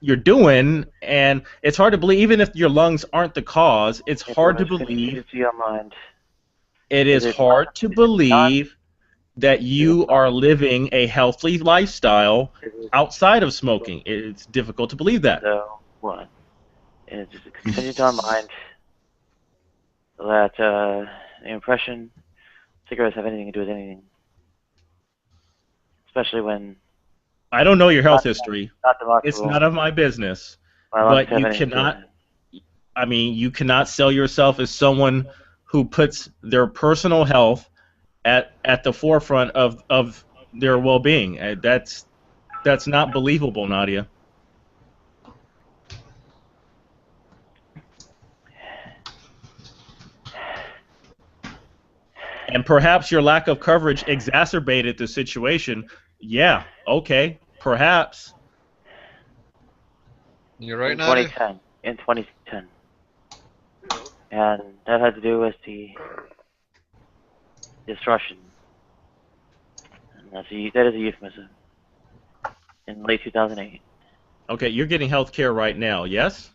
M: you're doing, and it's hard to believe, even if your lungs aren't the cause, it's hard to believe. It is hard to believe that you are living a healthy lifestyle outside of smoking. It's difficult to believe that.
A: So, what? It's just continued on mind that the impression cigarettes have anything to do with anything. Especially when...
M: I don't know your health history. It's none of my business. But you cannot... I mean, you cannot sell yourself as someone who puts their personal health at the forefront of their well-being. That's not believable, Nadia. And perhaps your lack of coverage exacerbated the situation. Yeah, okay, perhaps.
J: You're right,
A: Nadia? In 2010. And that had to do with the disruption. And that is a euphemism. In late 2008.
M: Okay, you're getting health care right now, yes?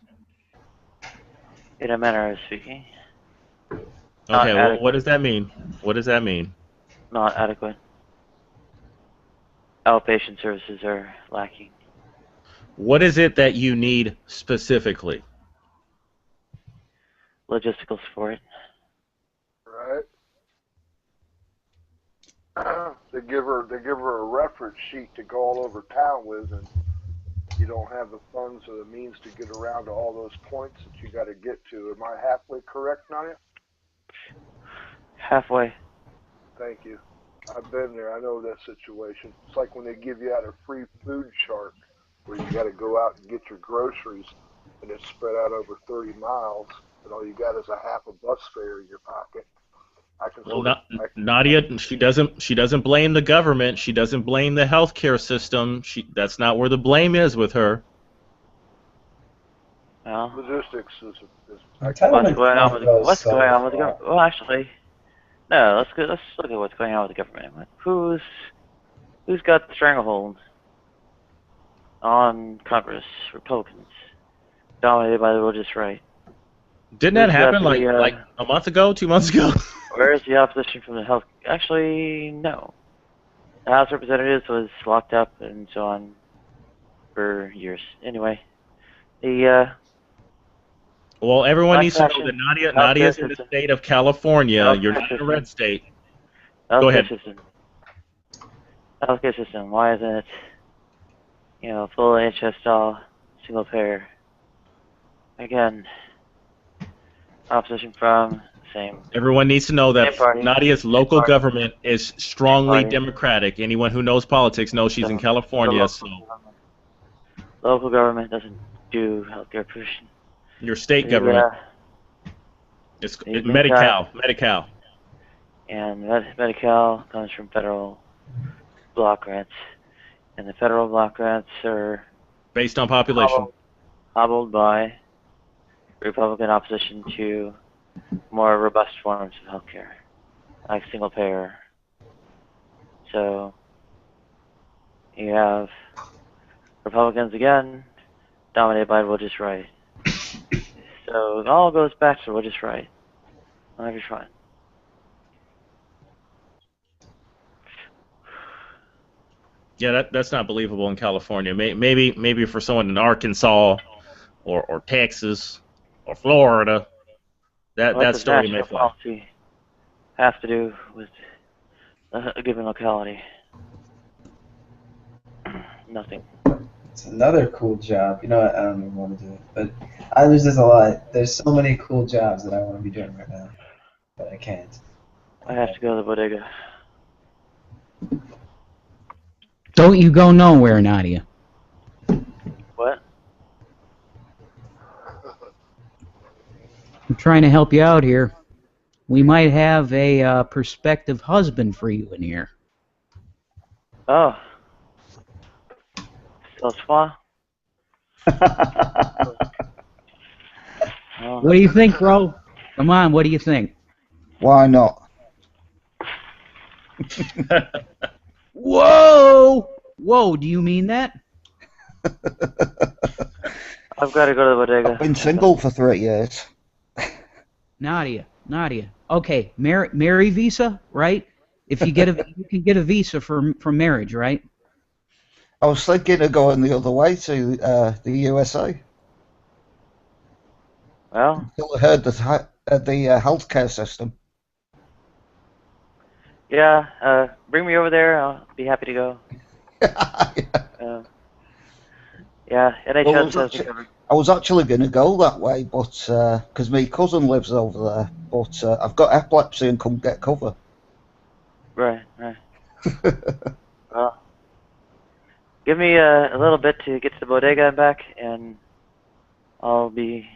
A: In a manner of speaking.
M: Okay, well, what does that mean? What does that mean?
A: Not adequate. Outpatient services are lacking.
M: What is it that you need specifically?
A: Logistical support.
O: Right. They give her a reference sheet to go all over town with, and you don't have the funds or the means to get around to all those points that you got to get to. Am I halfway correct, Nadia?
A: Halfway.
O: Thank you. I've been there. I know that situation. It's like when they give you out a free food chart where you got to go out and get your groceries, and it's spread out over 30 miles, and all you got is a half a bus fare in your pocket. I can
M: Well,
O: Nadia,
M: she doesn't blame the government. She doesn't blame the healthcare system. That's not where the blame is with her.
A: Well,
O: logistics is
A: what's going on with the government? Well, actually, no. Let's look at what's going on with the government. Who's got the stranglehold on Congress? Republicans, dominated by the religious right.
M: Didn't that happen like a month ago, 2 months ago?
A: Where's the opposition from the health? Actually, no. The House of Representatives was locked up and so on for years. Anyway,
M: well, everyone needs to know that Nadia's in the state of California. You're not in a red state. Go ahead.
A: Healthcare system. Why isn't it, full NHS style, single payer? Again, opposition from the same.
M: Everyone needs to know that Nadia's local government is strongly Democratic. Anyone who knows politics knows she's in California.
A: Local government doesn't do healthcare provision.
M: Your state government. It's Medi-Cal.
A: And Medi-Cal comes from federal block grants. And the federal block grants are
M: based on population.
A: Hobbled by Republican opposition to more robust forms of healthcare, like single payer. So you have Republicans again, dominated by religious right. So it all goes back to religious right on every front.
M: Yeah, that's not believable in California. Maybe for someone in Arkansas or Texas or Florida, that story may fly.
A: Policy has to do with a given locality. Nothing.
S: It's another cool job. You know what? I don't even want to do it, but there's just a lot. There's so many cool jobs that I want to be doing right now, but I can't.
A: I have to go to the bodega.
L: Don't you go nowhere, Nadia.
A: What?
L: I'm trying to help you out here. We might have a prospective husband for you in here.
A: Oh. So far?
L: What do you think, bro? Come on, what do you think?
R: Why not?
L: Whoa! Whoa, do you mean that?
A: I've got to go to the bodega.
R: I've been single for 3 years.
L: Nadia. Okay, marry visa, right? If you get you can get a visa for marriage, right?
R: I was thinking of going the other way to the USA.
A: Well,
R: Until I heard the healthcare system.
A: Yeah, bring me over there. I'll be happy to go. Yeah, NHS has me covered.
K: I was actually going to go that way, but because my cousin lives over there, but I've got epilepsy and couldn't get cover.
A: Right. Well, give me a little bit to get to the bodega and back, and I'll be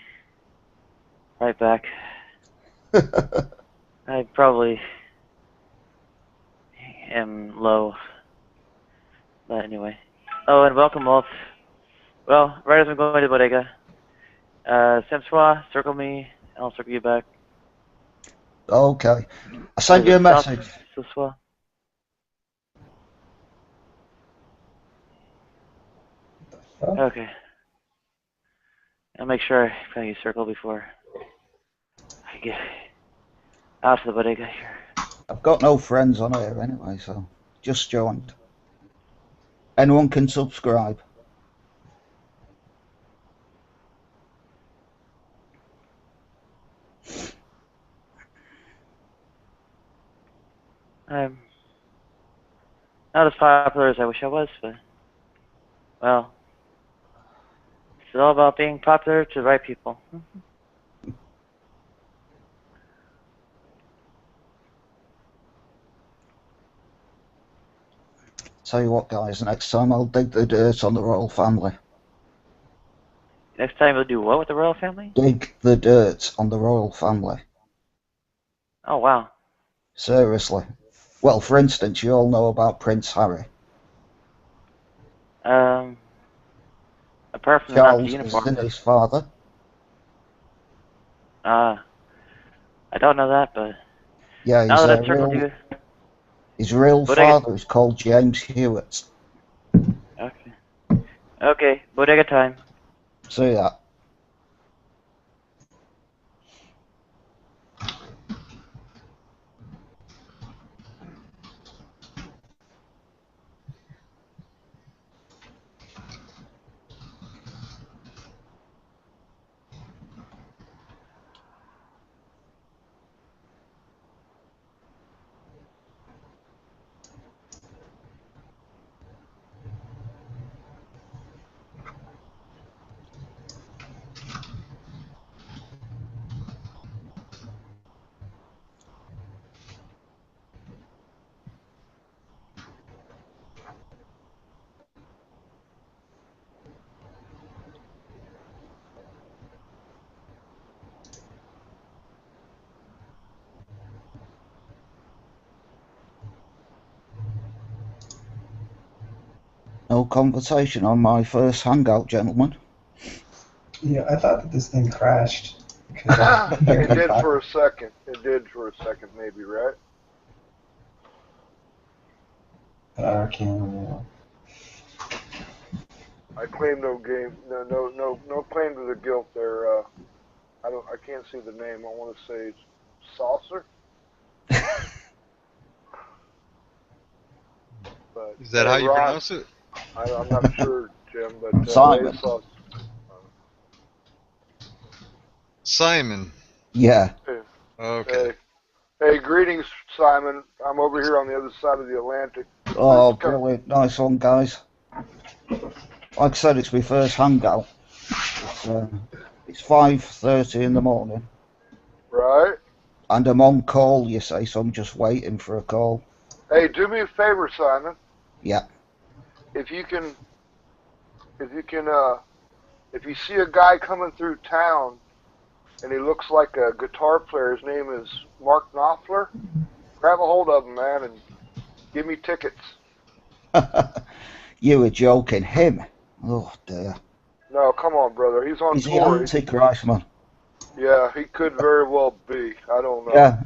A: right back. I probably am low, but anyway. Oh, and welcome, Wolf. Well, right as I'm going to the bodega, Semswa, circle me, and I'll circle you back.
K: Okay. I sent you a message.
A: Semswa. Okay. I'll make sure I find you circle before I get out to the bodega here.
K: I've got no friends on here anyway, so just joined. Anyone can subscribe.
A: I'm not as popular as I wish I was, but, well, It's all about being popular to the right people.
R: Tell you what, guys, next time I'll dig the dirt on the royal family.
A: Next time we'll do what with the royal family?
R: Dig the dirt on the royal family.
A: Oh, wow.
R: Seriously. Well, for instance, you all know about Prince Harry.
A: Apart from the Nazi
R: Charles
A: uniform.
R: isn't his father.
A: I don't know that, but
R: Yeah,
A: now that I've circled you.
R: his real father is called James Hewitt.
A: Okay. Okay, bodega time.
R: See ya. No conversation on my first hangout, gentlemen.
S: Yeah, I thought that this thing crashed.
O: It did for a second. It did for a second, maybe, right?
S: I can't.
O: I claim no claim to the guilt there. I can't see the name. I want to say it's Saucer. But
J: is that how you pronounce it?
O: I'm not sure, Jim, but
R: Simon.
J: Simon.
R: Yeah.
J: Okay.
O: Hey, greetings, Simon. I'm over here on the other side of the Atlantic.
R: Oh, brilliant. Nice one, guys. Like I said, it's my first hangout. It's 5:30 in the morning.
O: Right.
R: And I'm on call, you say, so I'm just waiting for a call.
O: Hey, do me a favor, Simon.
R: Yeah.
O: If you see a guy coming through town and he looks like a guitar player, his name is Mark Knopfler, grab a hold of him, man, and give me tickets.
R: You were joking. Him? Oh, dear.
O: No, come on, brother. He's on
R: He's the
O: tour.
R: Antichrist, man.
O: Yeah, he could very well be. I don't know.
R: Yeah,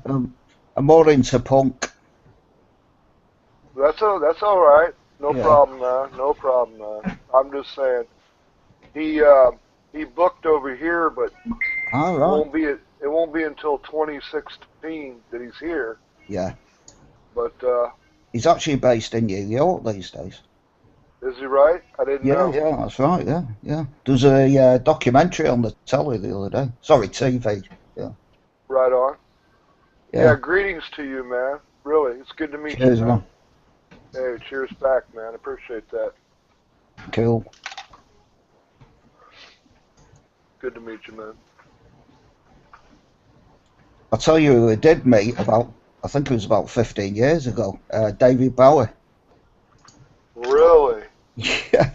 R: I'm more into punk.
O: That's all right. No
R: Yeah.
O: problem, man. No problem, man. I'm just saying. He booked over here, but
R: All right.
O: it won't be until 2016 that he's here.
R: Yeah.
O: But
R: He's actually based in New York these days.
O: is he right? I didn't know.
R: Yeah, that's right. Yeah. There's a documentary on the telly the other day. Sorry, TV. Yeah.
O: Right on.
R: Yeah.
O: Greetings to you, man. Really, it's good to meet
R: Cheers,
O: you, man.
R: man.
O: Hey, cheers back, man. Appreciate that.
R: Cool.
O: Good to meet you, man.
R: I'll tell you who I did meet I think it was about 15 years ago. David Bowie.
O: Really?
R: Yeah.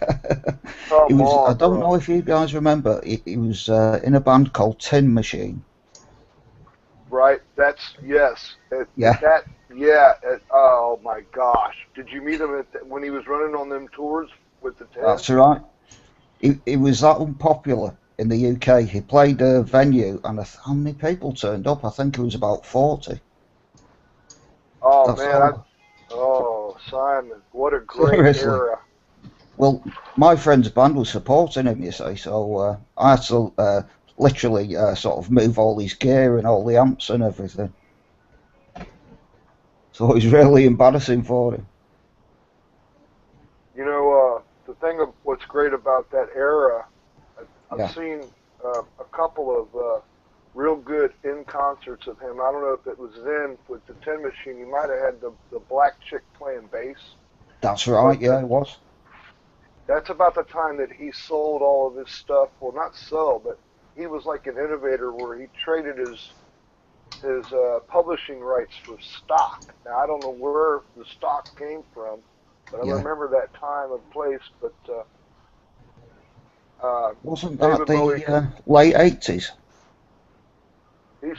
O: Come on,
R: I don't
O: bro.
R: know if you guys remember. He was in a band called Tin Machine.
O: Right. Yes. Oh my gosh. Did you meet him when he was running on them tours with the Tin?
R: That's right. He was that unpopular in the UK. He played a venue, and how many people turned up? I think it was about 40.
O: Oh,
R: That's
O: man.
R: all.
O: Simon, what a great
R: Seriously.
O: era.
R: Well, my friend's band was supporting him, you see, so I had to literally sort of move all his gear and all the amps and everything. So it was really embarrassing for him.
O: You know, the thing of what's great about that era, I've seen a couple of real good in concerts of him. I don't know if it was then with the Tin Machine. He might have had the black chick playing bass.
R: That's right, yeah, it was.
O: that's about the time that he sold all of his stuff. Well, not sell, but he was like an innovator where he traded his publishing rights for stock. Now I don't know where the stock came from, but I remember that time and place. But
R: Wasn't that
O: David Bowie,
R: the late 80s?
O: he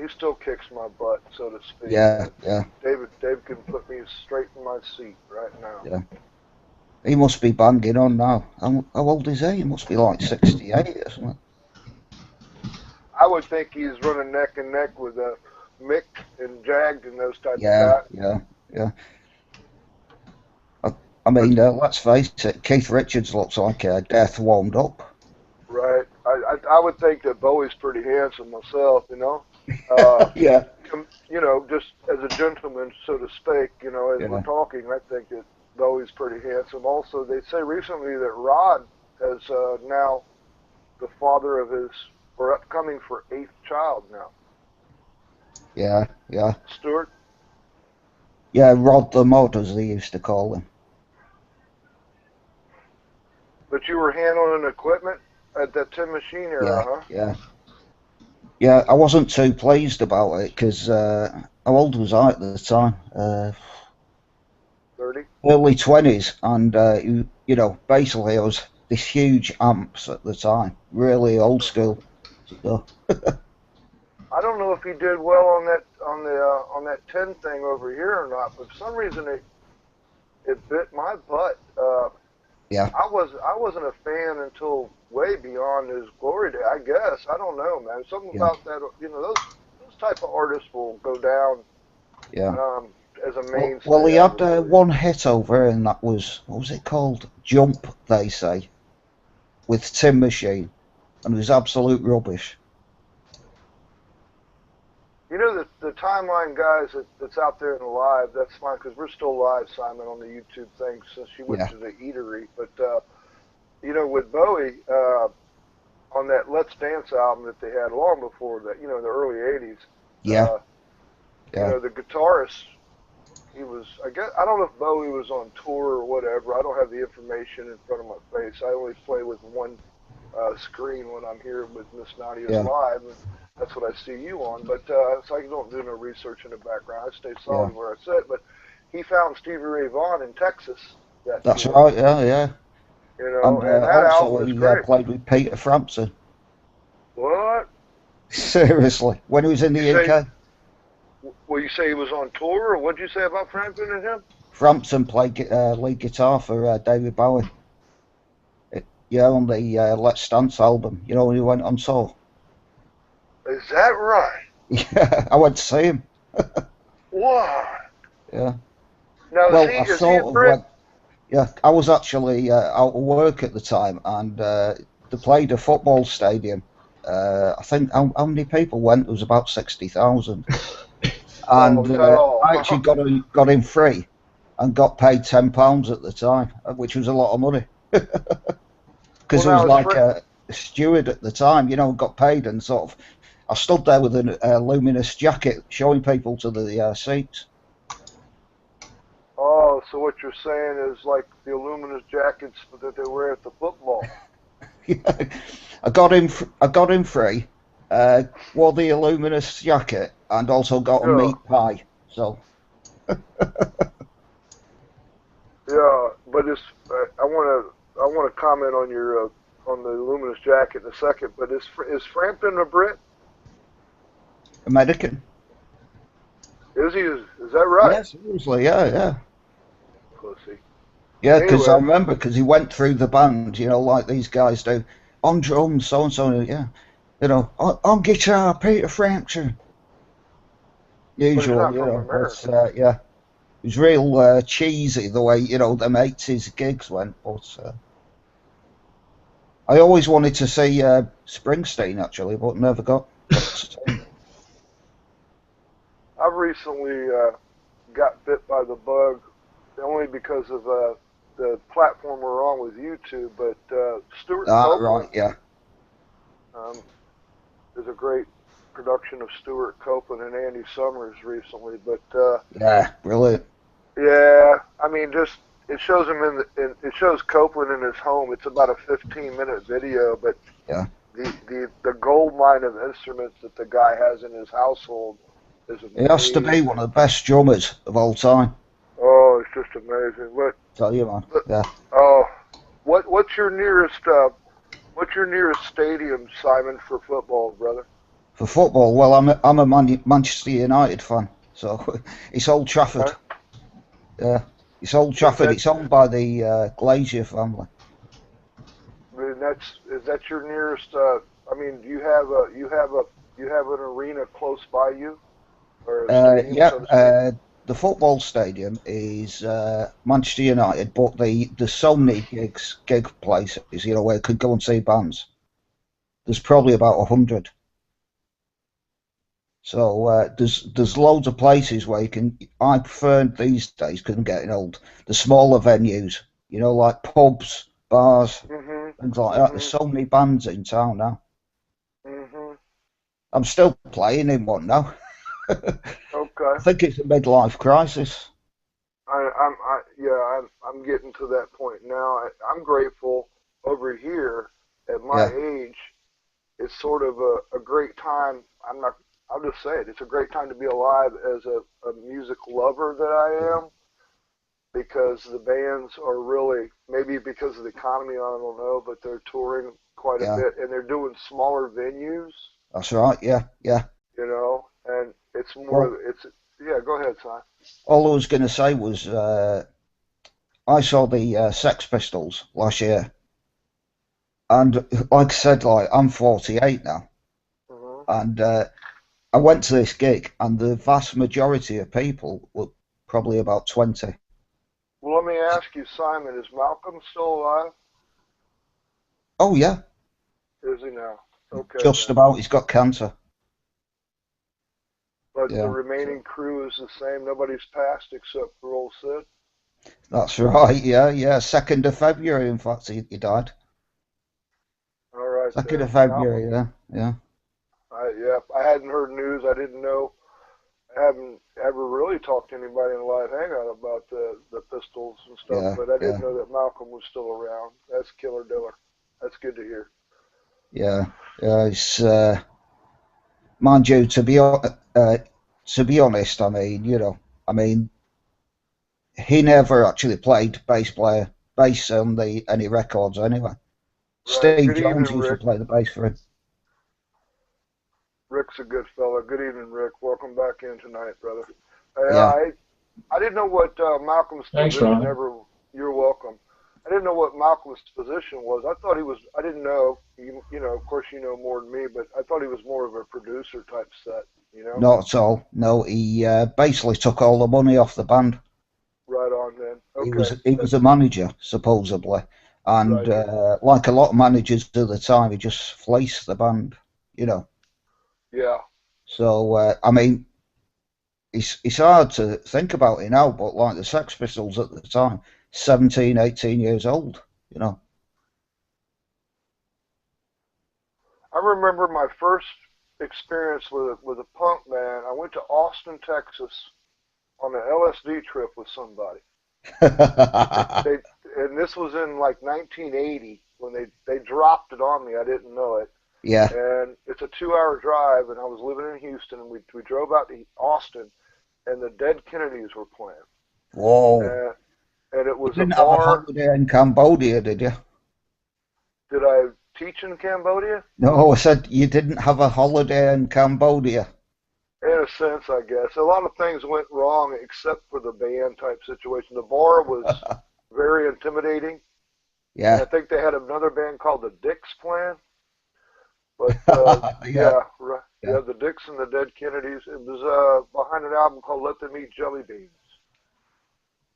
O: still kicks my butt, so to speak.
R: Yeah, yeah,
O: Dave can put me straight in my seat right now.
R: yeah. He must be banging on now. How old is he? He must be like 68 or something.
O: I would think he's running neck and neck with Mick and Jag and those type of
R: Yeah,
O: guys.
R: yeah. I mean, let's face it, Keith Richards looks like death warmed up.
O: Right. I would think that Bowie's pretty handsome myself, you know.
R: Yeah.
O: You know, just as a gentleman, so to speak, you know, as we're talking, I think that Bowie's pretty handsome. Also, they say recently that Rod is now the father of his, or upcoming for 8th child now.
R: Yeah, yeah.
O: Stuart?
R: Yeah, Rod the Mod, as they used to call him.
O: But you were handling equipment at that Tin Machine era, huh?
R: Yeah. Yeah, I wasn't too pleased about it because how old was I at the time?
O: 30?
R: Early 20s, and you know, basically I was this huge amps at the time, really old school. So.
O: I don't know if he did well on that tin thing over here or not, but for some reason it bit my butt.
R: Yeah.
O: I wasn't a fan until way beyond his glory day, I guess. I don't know, man. Something about that, you know, those type of artists will go down as a mainstay.
R: Well, he had one hit over, and that was, what was it called? Jump, they say, with Tin Machine, and it was absolute rubbish.
O: You know, the timeline guys that's out there in the live, that's fine, because we're still live, Simon, on the YouTube thing since you went to the eatery. But, you know, with Bowie, on that Let's Dance album that they had long before that, you know, in the early 80s, you know, the guitarist, he was, I guess, I don't know if Bowie was on tour or whatever. I don't have the information in front of my face. I only play with one screen when I'm here with Miss Nadia's live. And that's what I see you on. But so I don't do no research in the background. I stay solid where I sit. But he found Stevie Ray Vaughan in Texas.
R: That's right, yeah.
O: You know, and that
R: also
O: album is
R: he
O: great.
R: played with Peter Frampton.
O: What?
R: Seriously, when he was in the UK.
O: Well, you say he was on tour, or what'd you say about Frampton and him?
R: Frampton played lead guitar for David Bowie. On the Let's Dance album, you know, when he went on tour.
O: Is that right?
R: Yeah, I went to see him.
O: What?
R: Yeah.
O: Now,
R: well,
O: is he a Brit?
R: I was actually out of work at the time, and they played a football stadium. I think how many people went? There was about 60,000. And I actually got in free and got paid £10 at the time, which was a lot of money. Because I was like a steward at the time, you know, got paid and sort of, I stood there with a luminous jacket showing people to the seats.
O: Oh, so what you're saying is like the luminous jackets that they wear at the football.
R: Yeah. I got in free, wore the luminous jacket, and also got a meat pie. So.
O: Yeah, but it's I want to comment on your on the luminous jacket in a second. But is Frampton a Brit?
R: American.
O: Is he? Is that right?
R: Yeah, seriously, yeah.
O: Pussy.
R: Yeah, because I remember, because he went through the band, you know, like these guys do, on drums, so and so, yeah, you know, on guitar, Peter Frampton. Usual, you know, but yeah, it was real cheesy the way, you know, them 80s gigs went. But I always wanted to see Springsteen actually, but never got to see him.
O: I've recently got bit by the bug, only because of the platform we're on with YouTube. But Stuart Copeland,
R: right, yeah.
O: There's a great production of Stuart Copeland and Andy Summers recently. But
R: yeah, brilliant.
O: Yeah, I mean, just it shows him it shows Copeland in his home. It's about a 15-minute video, but
R: Yeah.
O: the gold mine of instruments that the guy has in his household is amazing.
R: He has to be one of the best drummers of all time.
O: Oh, it's just amazing.
R: Tell you, man. Yeah.
O: Oh, what's your nearest stadium, Simon, for football, brother?
R: For football, well, I'm a Manchester United fan, so it's Old Trafford.
O: Okay.
R: Yeah, it's Old Trafford. It's owned by the Glazier family.
O: I mean, is that your nearest? I mean, do you have an arena close by you? Or a stadium, so to speak?
R: The football stadium is Manchester United, but there's so many gig places, you know, where you could go and see bands. There's probably about 100. So there's loads of places where you can. I prefer these days, because I'm getting old, the smaller venues, you know, like pubs, bars, things like that. There's so many bands in town now. I'm still playing in one now.
O: Okay.
R: I think it's a midlife crisis.
O: I'm getting to that point now. I'm grateful over here at my age. It's sort of a great time. I'll just say it. It's a great time to be alive as a music lover that I am, because the bands are really, maybe because of the economy, I don't know, but they're touring quite a bit, and they're doing smaller venues.
R: That's right. Yeah.
O: You know, and it's more.
R: Well,
O: yeah. Go ahead, Si.
R: All I was going to say was I saw the Sex Pistols last year, and like I said, like I'm 48 now, and I went to this gig, and the vast majority of people were probably about 20.
O: Well, let me ask you, Simon, is Malcolm still alive?
R: Oh yeah.
O: Is he now? Okay.
R: Just about. He's got cancer.
O: But the remaining crew is the same. Nobody's passed except for old Sid.
R: That's right. Yeah. 2nd of February. In fact, he died.
O: All right.
R: 2nd of February. Yeah.
O: I hadn't heard news. I didn't know. I haven't ever really talked to anybody in a live hangout about the Pistols and stuff. But I didn't know that Malcolm was still around. That's killer diller. That's good to hear.
R: Yeah. It's mind you, to be honest, I mean, he never actually played bass on any records anyway. Right. Steve Jones used to play the bass for him.
O: Rick's a good fella. Good evening, Rick. Welcome back in tonight, brother. I didn't know what Malcolm's position You're welcome. I didn't know what Malcolm's position was. I didn't know, you know, of course you know more than me, but I thought he was more of a producer type set, you know?
R: Not at all. No, he basically took all the money off the band.
O: Right on then. Okay.
R: He was a manager, supposedly. And like a lot of managers do at the time, he just fleeced the band, you know?
O: Yeah.
R: So, I mean, it's hard to think about it now, but like the Sex Pistols at the time, 17, 18 years old, you know.
O: I remember my first experience with a punk band. I went to Austin, Texas on an LSD trip with somebody. And this was in like 1980 when they dropped it on me. I didn't know it.
R: Yeah.
O: And it's a 2-hour drive, and I was living in Houston, and we drove out to Austin, and the Dead Kennedys were playing.
R: Whoa.
O: And it was
R: you didn't
O: a bar.
R: have a holiday in Cambodia, did you?
O: Did I teach in Cambodia?
R: No, I said you didn't have a holiday in Cambodia.
O: In a sense, I guess. A lot of things went wrong except for the band type situation. The bar was very intimidating.
R: Yeah.
O: And I think they had another band called the Dicks playing. But the Dicks and the Dead Kennedys. It was behind an album called Let Them Eat Jelly Beans.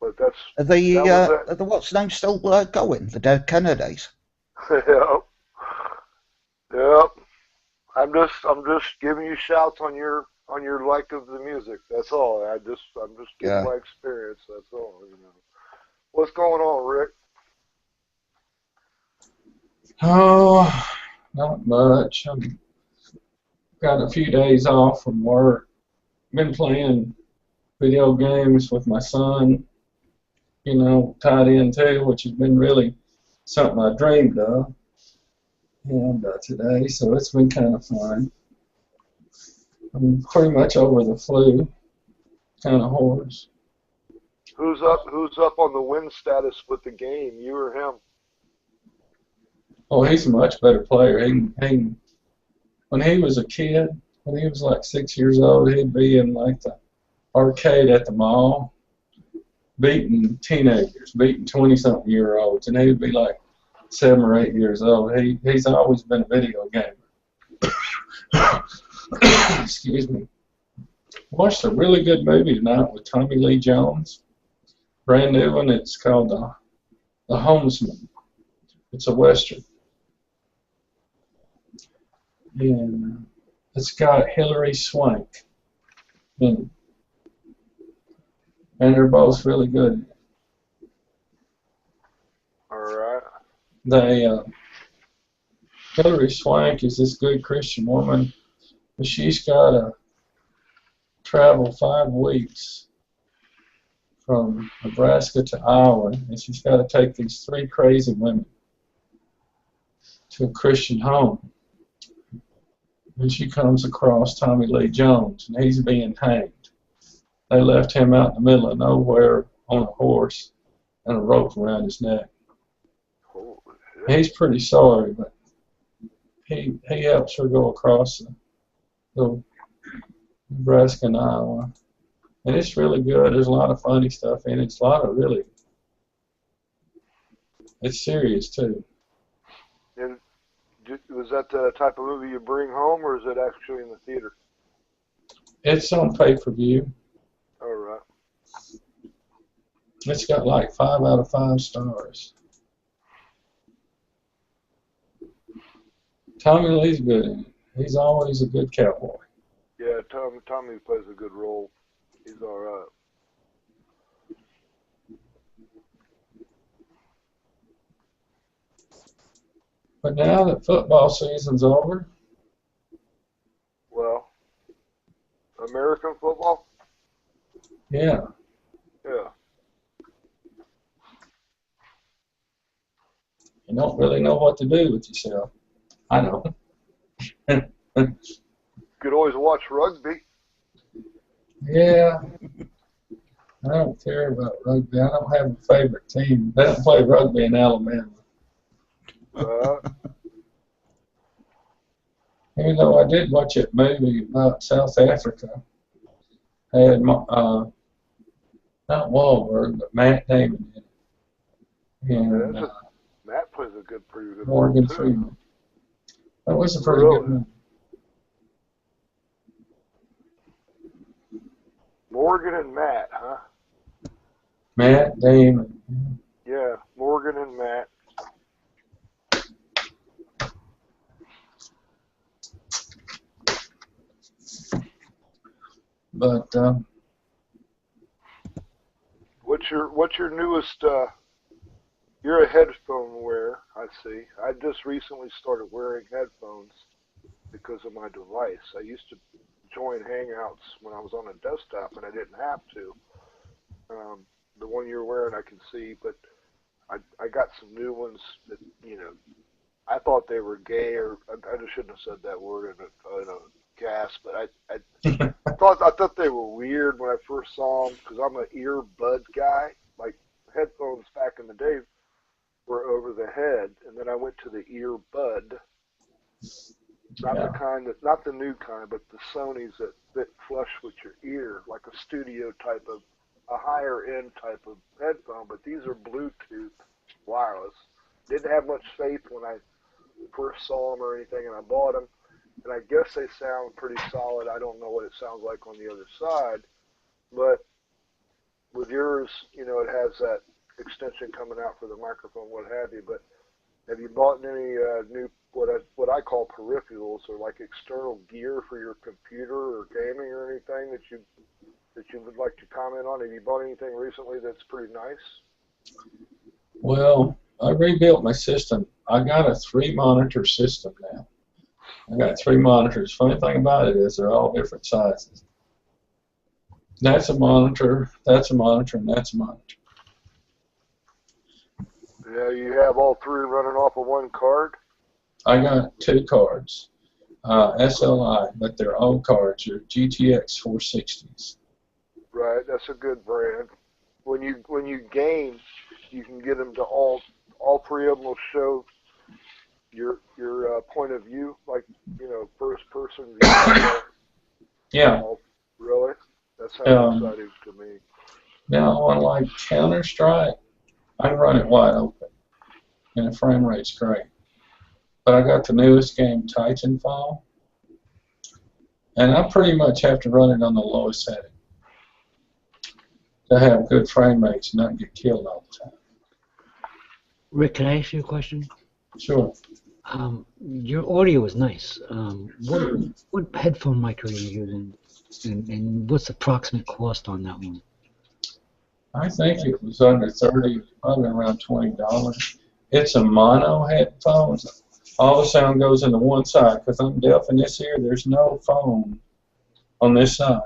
O: But that was it.
R: What's name still going? The Dead Kennedys.
O: Yep. I'm just giving you shouts on your like of the music. That's all. I'm just giving my experience. That's all. You know. What's going on, Rick?
T: Oh, not much. I've got a few days off from work. Been playing video games with my son. you know, tied in too, which has been really something I dreamed of. And today, so it's been kind of fun. I'm pretty much over the flu, kind of hoarse.
O: Who's up on the win status with the game, you or him?
T: Oh, he's a much better player. When he was a kid, when he was like 6 years old, he'd be in like the arcade at the mall, beating teenagers, beating 20-something year olds, and he'd be like 7 or 8 years old. He's always been a video gamer. Excuse me. Watched a really good movie tonight with Tommy Lee Jones. Brand new one. It's called The Homesman. It's a Western. And it's got Hilary Swank in it. And they're both really good.
O: Alright.
T: Hilary Swank is this good Christian woman, but she's got to travel 5 weeks from Nebraska to Iowa, and she's got to take these 3 crazy women to a Christian home. And she comes across Tommy Lee Jones, and he's being hanged. They left him out in the middle of nowhere on a horse and a rope around his neck. He's pretty sorry, but he helps her go across the Nebraska and Iowa. And it's really good. There's a lot of funny stuff in it. It's a lot of really, it's serious too.
O: And was that the type of movie you bring home, or is it actually in the theater?
T: It's on pay-per-view.
O: All right.
T: It's got like 5 out of 5 stars. Tommy Lee's good in it. He's always a good cowboy.
O: Yeah, Tommy plays a good role. He's all right.
T: But now that football season's over.
O: Well, American football?
T: Yeah.
O: Yeah.
T: You don't really know what to do with yourself. I know.
O: Could always watch rugby.
T: Yeah. I don't care about rugby. I don't have a favorite team. They don't play rugby in Alabama. Even though I did watch that movie about South Africa, had not Wahlberg, but Matt Damon in it. And
O: Matt plays a pretty good
T: Morgan
O: role too.
T: Freeman. That was a pretty good movie.
O: Morgan and Matt, huh?
T: Matt Damon.
O: Yeah, Morgan and Matt.
T: But
O: what's your newest? You're a headphone wearer, I see. I just recently started wearing headphones because of my device. I used to join Hangouts when I was on a desktop, and I didn't have to. The one you're wearing, I can see, but I got some new ones that, you know, I thought they were gay, or I just shouldn't have said that word in a gasp, but I thought they were weird when I first saw them, because I'm an earbud guy. Like, headphones back in the day were over the head, and then I went to the earbud. Not the new kind, but the Sonys that fit flush with your ear, like a studio type of, a higher end type of headphone, but these are Bluetooth wireless. Didn't have much faith when I first saw them or anything, and I bought them, and I guess they sound pretty solid. I don't know what it sounds like on the other side, but with yours, you know, it has that extension coming out for the microphone, what have you, but have you bought any new, what I call peripherals, or like external gear for your computer or gaming or anything that you would like to comment on? Have you bought anything recently that's pretty nice?
T: Well, I rebuilt my system. I got a 3-monitor system now. I got 3 monitors. Funny thing about it is they're all different sizes. That's a monitor, and that's a monitor.
O: Now you have all three running off of one card?
T: I got 2 cards. SLI, but they're old cards. They're GTX 460s.
O: Right, that's a good brand. When you game, you can get them to all three of them will show your point of view, like, you know, first person view.
T: Yeah.
O: Really? That sounds exciting to me.
T: Now on like Counter-Strike, I can run it wide open, and the frame rate's great. But I got the newest game, Titanfall, and I pretty much have to run it on the lowest setting to have good frame rates and not get killed all the time.
E: Rick, can I ask you a question?
T: Sure.
E: Your audio is nice. What headphone mic are you using, and what's the approximate cost on that one?
T: I think it was under 30, probably around $20. It's a mono headphone. All the sound goes into one side because I'm deaf in this ear. There's no phone on this side.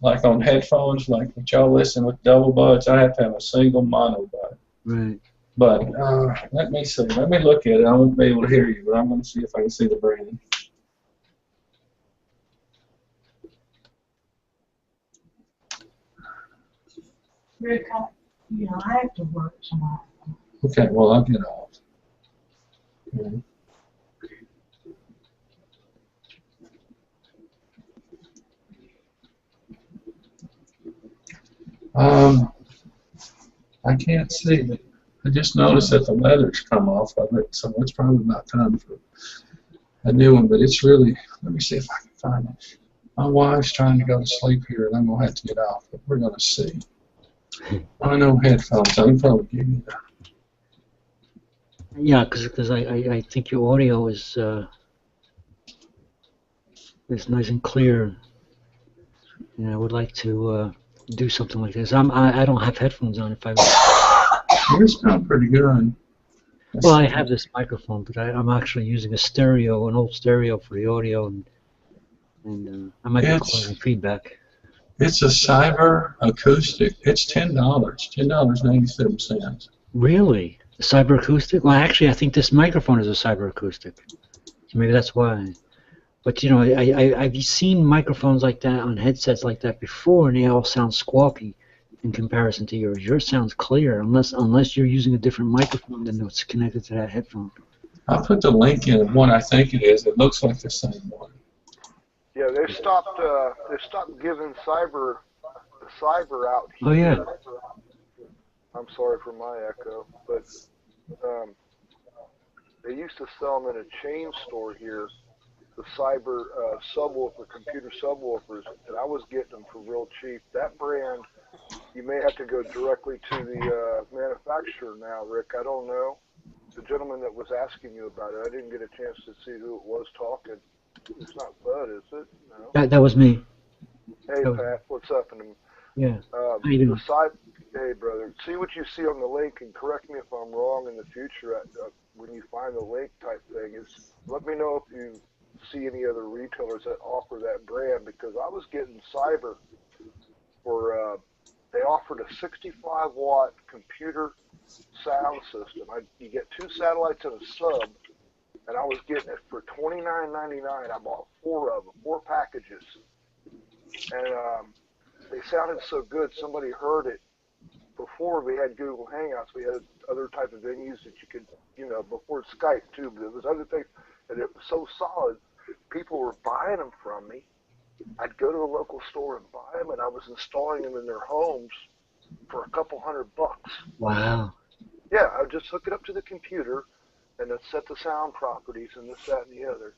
T: Like on headphones, like what y'all listen with double buds, I have to have a single mono bud.
E: Right.
T: But let me see. Let me look at it. I won't be able to hear you, but I'm going to see if I can see the brand.
U: Rick, I have to work tomorrow.
T: Okay, well, I'll get off. Okay. I can't see it. I just noticed that the leather's come off of it, so it's probably about time for a new one, but it's really, let me see if I can find it. My wife's trying to go to sleep here, and I'm going to have to get off, but we're going to see. I know headphones. I can probably give you that.
E: Yeah, because I think your audio is nice and clear, and I would like to do something like this. I don't have headphones on. If I
T: yours sound pretty good.
E: Well, I have this microphone, but I'm actually using a stereo, an old stereo for the audio, and I might be causing feedback.
T: It's a cyber acoustic. It's $10. $10.97.
E: Really? A cyber acoustic? Well, actually, I think this microphone is a cyber acoustic. So maybe that's why. But you know, I've seen microphones like that on headsets like that before, and they all sound squawky in comparison to yours. Yours sounds clear, unless you're using a different microphone than what's connected to that headphone.
T: I'll put the link in of one I think it is. It looks like the same one.
O: Yeah, they stopped giving cyber out here.
E: Oh yeah.
O: I'm sorry for my echo, but they used to sell them in a chain store here, the cyber subwoofer, computer subwoofers, and I was getting them for real cheap. That brand, you may have to go directly to the manufacturer now, Rick. I don't know. The gentleman that was asking you about it, I didn't get a chance to see who it was talking. It's not Bud, is it? No.
E: That was me.
O: Hey, Pat, what's up?
E: Yeah. How you doing?
O: Hey, brother. See what you see on the link, and correct me if I'm wrong in the future when you find the link type thing. Let me know if you see any other retailers that offer that brand, because I was getting cyber for, they offered a 65-watt computer sound system. You get 2 satellites and a sub, and I was getting it for $29.99. I bought 4 of them, 4 packages. And they sounded so good, somebody heard it. Before we had Google Hangouts, we had other type of venues that you could, before Skype too, but there was other things, and it was so solid, people were buying them from me. I'd go to the local store and buy them, and I was installing them in their homes for a couple $100.
E: Wow.
O: Yeah, I would just hook it up to the computer, and then set the sound properties and this, that, and the other.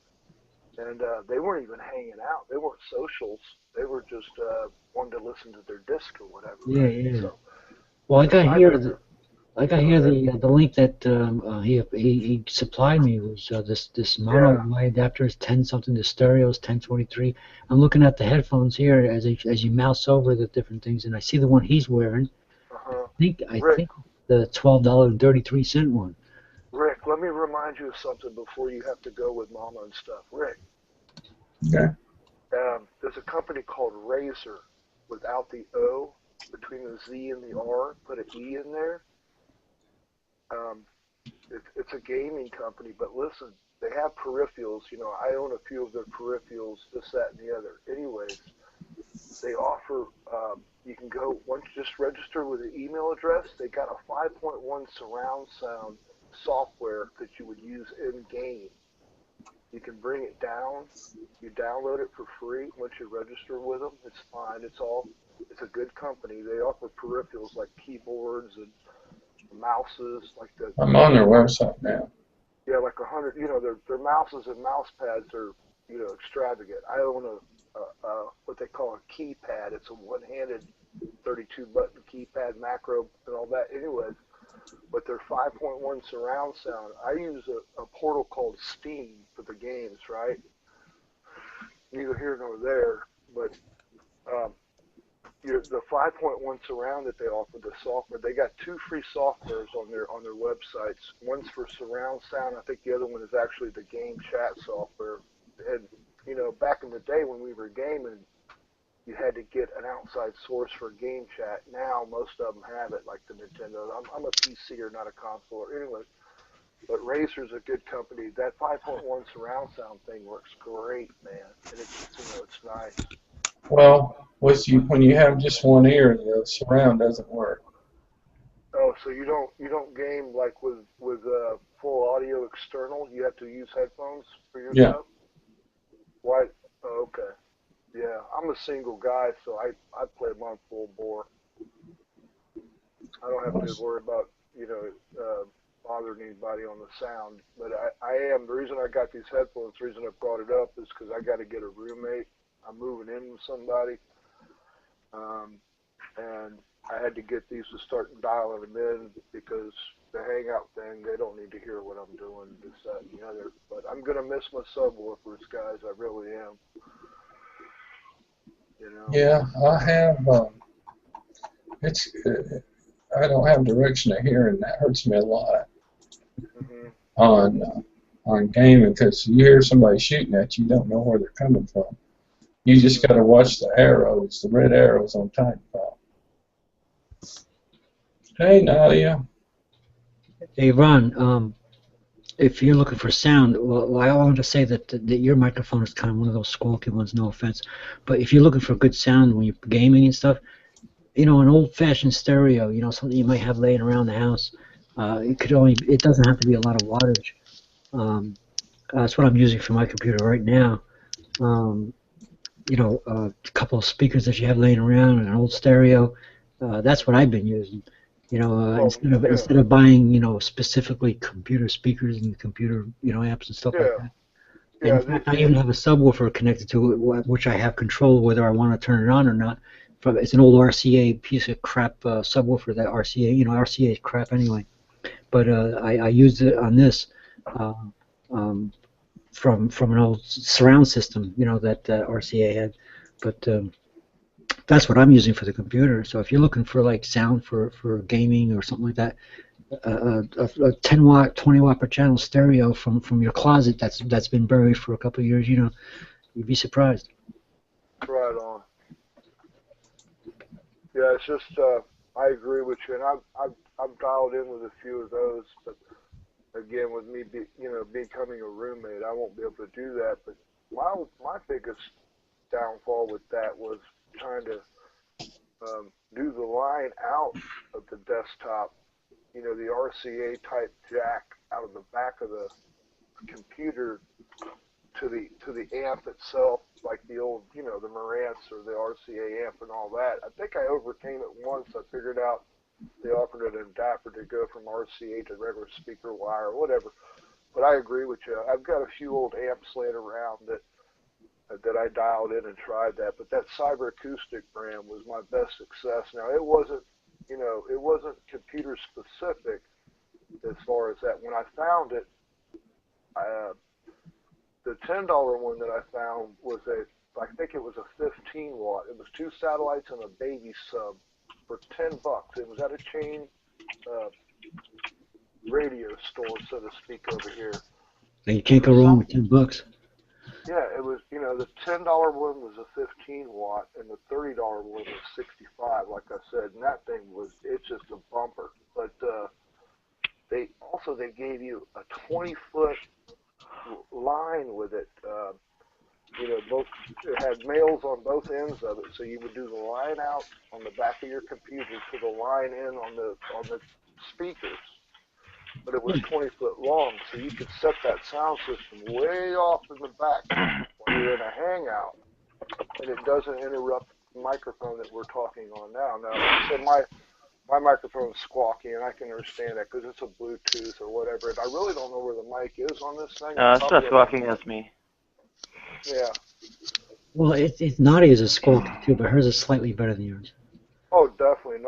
O: And they weren't even hanging out. They weren't socials. They were just wanting to listen to their disc or whatever.
E: Yeah,
O: right?
E: yeah.
O: So,
E: Well, I got here the link that he supplied me was this mono. My adapter is 10 something. The stereo is 1023. I'm looking at the headphones here as you mouse over the different things, and I see the one he's wearing. I think the $12.33 one.
O: Rick, let me remind you of something before you have to go with Mama and stuff. Rick.
T: Okay.
O: There's a company called Razer without the O between the Z and the R. Put an E in there. It's a gaming company, but listen, they have peripherals. You know, I own a few of their peripherals, this, that, and the other. Anyways, they offer, you can go, once you just register with an email address, they got a 5.1 surround sound software that you would use in-game. You can bring it down. You download it for free once you register with them. It's fine. It's a good company. They offer peripherals like keyboards and mouses, like the.
T: I'm on their website now.
O: Yeah, like 100. You know, their mouses and mouse pads are, you know, extravagant. I own a what they call a keypad. It's a one-handed 32-button keypad, macro, and all that. Anyways, but they're 5.1 surround sound. I use a portal called Steam for the games, right? Neither here nor there, but the 5.1 surround that they offer, the software, they got 2 free softwares on their websites. One's for surround sound. I think the other one is actually the game chat software. And you know, back in the day when we were gaming, you had to get an outside source for game chat. Now most of them have it, like the Nintendo. I'm a PCer, not a console. Anyway, but Razer's a good company. That 5.1 surround sound thing works great, man, and it's, you know, it's nice.
T: Well, when you have just one ear, the surround doesn't work.
O: Oh, so you don't game like with full audio external? You have to use headphones for your stuff? Why? Oh, okay. Yeah, I'm a single guy, so I play them on full bore. I don't have to worry about, you know, bothering anybody on the sound. But I am, the reason I got these headphones, the reason I brought it up is because I got to get a roommate. I'm moving in with somebody. And I had to get these to start dialing them in because the hangout thing, they don't need to hear what I'm doing, this, that, and the other. But I'm going to miss my subwoofers, guys. I really am. You know?
T: Yeah, I have, I don't have direction of hearing. That hurts me a lot on gaming, because you hear somebody shooting at you, you don't know where they're coming from. You just got to watch the arrows, the red arrows on Titanfall. Hey, Nadia.
E: Hey, Ron. If you're looking for sound, well, I wanted to say that your microphone is kind of one of those squawky ones. No offense, but if you're looking for good sound when you're gaming and stuff, you know, an old-fashioned stereo, you know, something you might have laying around the house. It doesn't have to be a lot of wattage. That's what I'm using for my computer right now. You know, a couple of speakers that you have laying around, and an old stereo. That's what I've been using. You know, instead of buying, you know, specifically computer speakers and computer, you know, amps and stuff like that. And in fact, I even have a subwoofer connected to it, which I have control whether I want to turn it on or not. It's an old RCA piece of crap subwoofer. That RCA, you know, RCA is crap anyway. But I used it on this from an old surround system, you know, that RCA had. But that's what I'm using for the computer. So if you're looking for like sound for gaming or something like that, a 10 watt, 20 watt per channel stereo from your closet that's been buried for a couple of years, you know, you'd be surprised.
O: Right on. Yeah, it's just I agree with you, and I've dialed in with a few of those, but again, with me becoming a roommate, I won't be able to do that. But my biggest downfall with that was trying to do the line out of the desktop, you know, the RCA type jack out of the back of the computer to the amp itself, like the old, you know, the Marantz or the RCA amp and all that. I think I overcame it once. I figured out they offered an adapter to go from RCA to regular speaker wire or whatever. But I agree with you. I've got a few old amps laying around that I dialed in and tried that. But that Cyber Acoustic brand was my best success. Now, it wasn't, you know, it wasn't computer specific as far as that. When I found it, the $10 one that I found was I think it was a 15 watt. It was 2 satellites and a baby sub for $10. It was at a chain radio store, so to speak, over here.
E: And you can't go wrong with $10.
O: Yeah, it was, you know, the $10 one was a 15 watt and the $30 one was 65, like I said, and that thing was, it's just a bumper. But they gave you a 20-foot line with it. Both it had males on both ends of it, so you would do the line out on the back of your computer to the line in on the speakers. But it was 20 foot long, so you could set that sound system way off in the back when you're in a hangout, and it doesn't interrupt the microphone that we're talking on now. Now, like I said, my microphone's squawky, and I can understand that because it's a Bluetooth or whatever. And I really don't know where the mic is on this thing.
A: It's not squawking, that's me.
O: Yeah.
E: Well, Nadia's a squawky too, but hers is slightly better than yours.
O: Oh, definitely.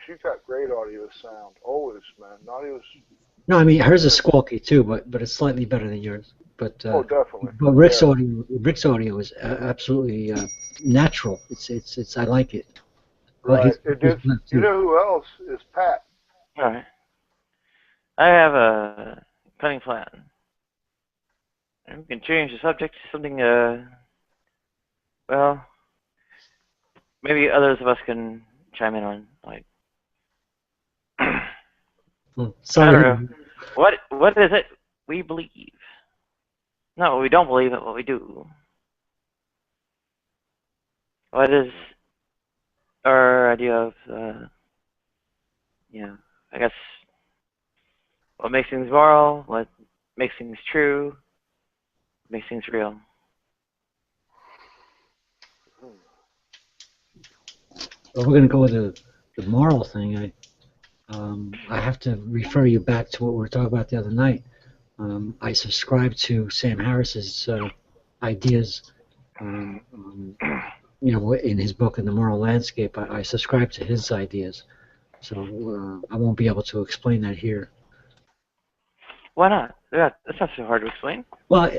O: She's got great audio sound. Always, man. Nadia's.
E: No, I mean hers is squawky too, but it's slightly better than yours. But
O: oh, definitely.
E: But Rick's audio is absolutely natural. It's I like it.
O: Right. You know who else is Pat?
A: All right. I have a cunning plan. We can change the subject to something, well, maybe others of us can chime in on, like,
E: sorry.
A: I don't know. What is it we believe? Not what we don't believe, but what we do. What is our idea of, I guess, what makes things moral, what makes things true, makes things real.
E: Well, we're going to go with the moral thing. I have to refer you back to what we were talking about the other night. I subscribe to Sam Harris's ideas. In his book, In the Moral Landscape, I subscribe to his ideas. So I won't be able to explain that here.
A: Why not? Yeah, that's not so hard to explain.
E: Well,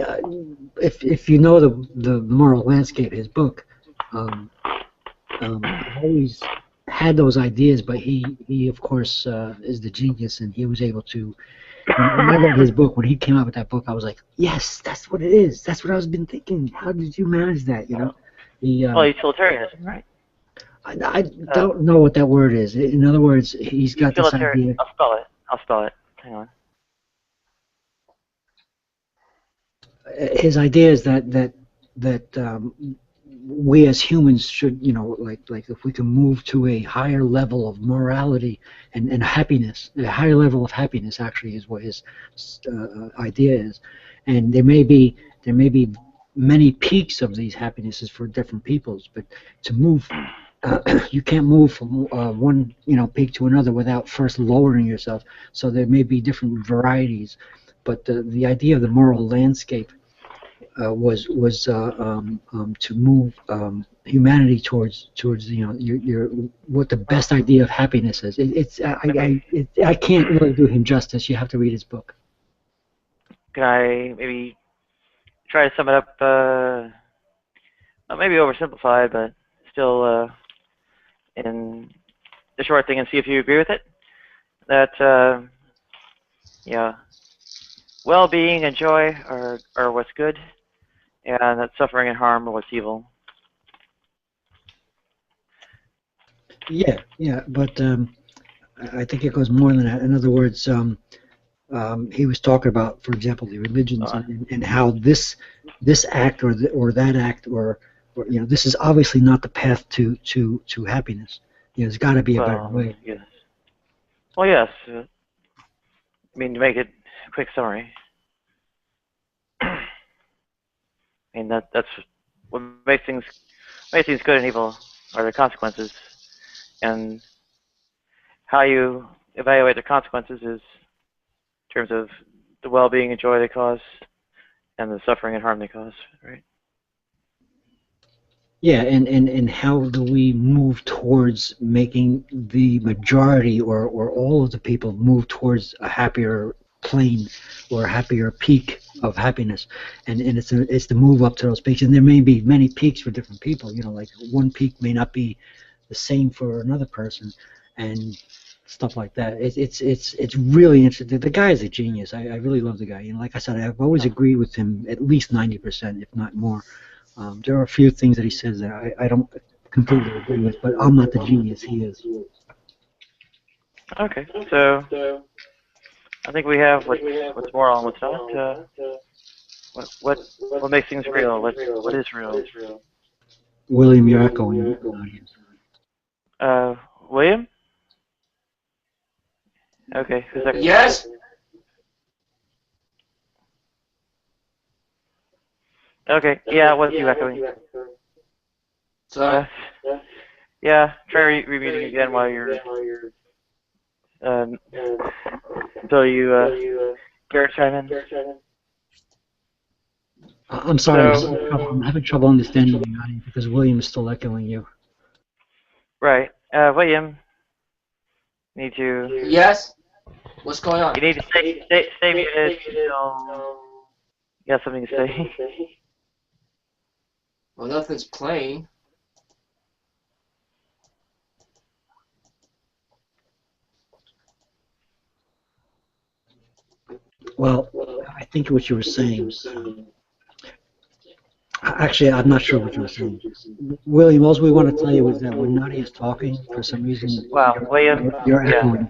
E: if you know the Moral Landscape, his book, I've always had those ideas, but he of course is the genius, and he was able to. When I read his book, when he came out with that book, I was like, yes, that's what it is. That's what I've been thinking. How did you manage that?
A: Well, utilitarianism, right?
E: I don't know what that word is. In other words, he's got this idea.
A: I'll spell it. Hang on.
E: His idea is that we as humans should, like if we can move to a higher level of morality and happiness, a higher level of happiness actually is what his idea is, and there may be many peaks of these happinesses for different peoples, but to move, you can't move from one peak to another without first lowering yourself. So there may be different varieties, but the idea of the moral landscape was to move humanity towards your what the best idea of happiness is. I can't really do him justice. You have to read his book.
A: Can I maybe try to sum it up? Maybe oversimplified, but still in the short thing, and see if you agree with it. That well-being and joy are what's good, and that suffering and harm are what's evil.
E: Yeah, but I think it goes more than that. In other words, he was talking about, for example, the religions and how this act or that act or this is obviously not the path to happiness. There's got to be a better way.
A: Yes. Well, yes. I mean, to make it a quick summary. I mean that's what makes things good and evil are the consequences, and how you evaluate the consequences is in terms of the well-being and joy they cause, and the suffering and harm they cause, right?
E: Yeah, and how do we move towards making the majority or all of the people move towards a happier plane or a happier peak of happiness, and it's the move up to those peaks, and there may be many peaks for different people. Like one peak may not be the same for another person, and stuff like that. It's really interesting. The guy is a genius. I really love the guy. Like I said, I've always agreed with him at least 90%, if not more. There are a few things that he says that I don't completely agree with, but I'm not the genius he is.
A: Okay, so I think we have what's moral and what's not. What makes things real? What is real?
E: William, you're echoing the audience.
A: William? Okay, who's that?
C: Yes?
A: Okay, yeah, what's you echoing?
C: Sorry?
A: Yeah, try remuting again while you're, until you, Garrett chime in.
E: I'm sorry,
A: So,
E: I'm having trouble understanding you, Nadia, because William is still echoing you.
A: Right, William, you need to...
C: Yes? What's going on?
A: You need to stay muted until you have something to say.
C: Well, nothing's playing.
E: Well, I think what you were saying was... Actually, I'm not sure what you were saying. William, all we want to tell you is that when Nadia's talking, for some reason,
A: Wow, William,
E: you're echoing.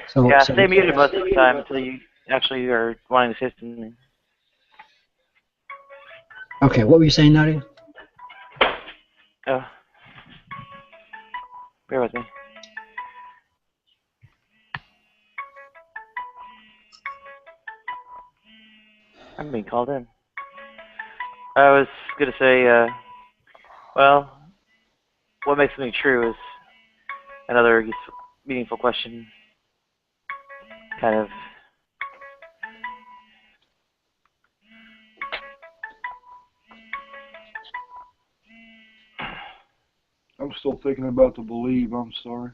E: So,
A: stay muted most of the time until you actually are wanting to say something.
E: Okay, what were you saying, Nadia?
A: Oh. Bear with me. I'm being called in. I was going to say, well, what makes something true is another meaningful question. Kind of.
D: I'm still thinking about the believe. I'm sorry.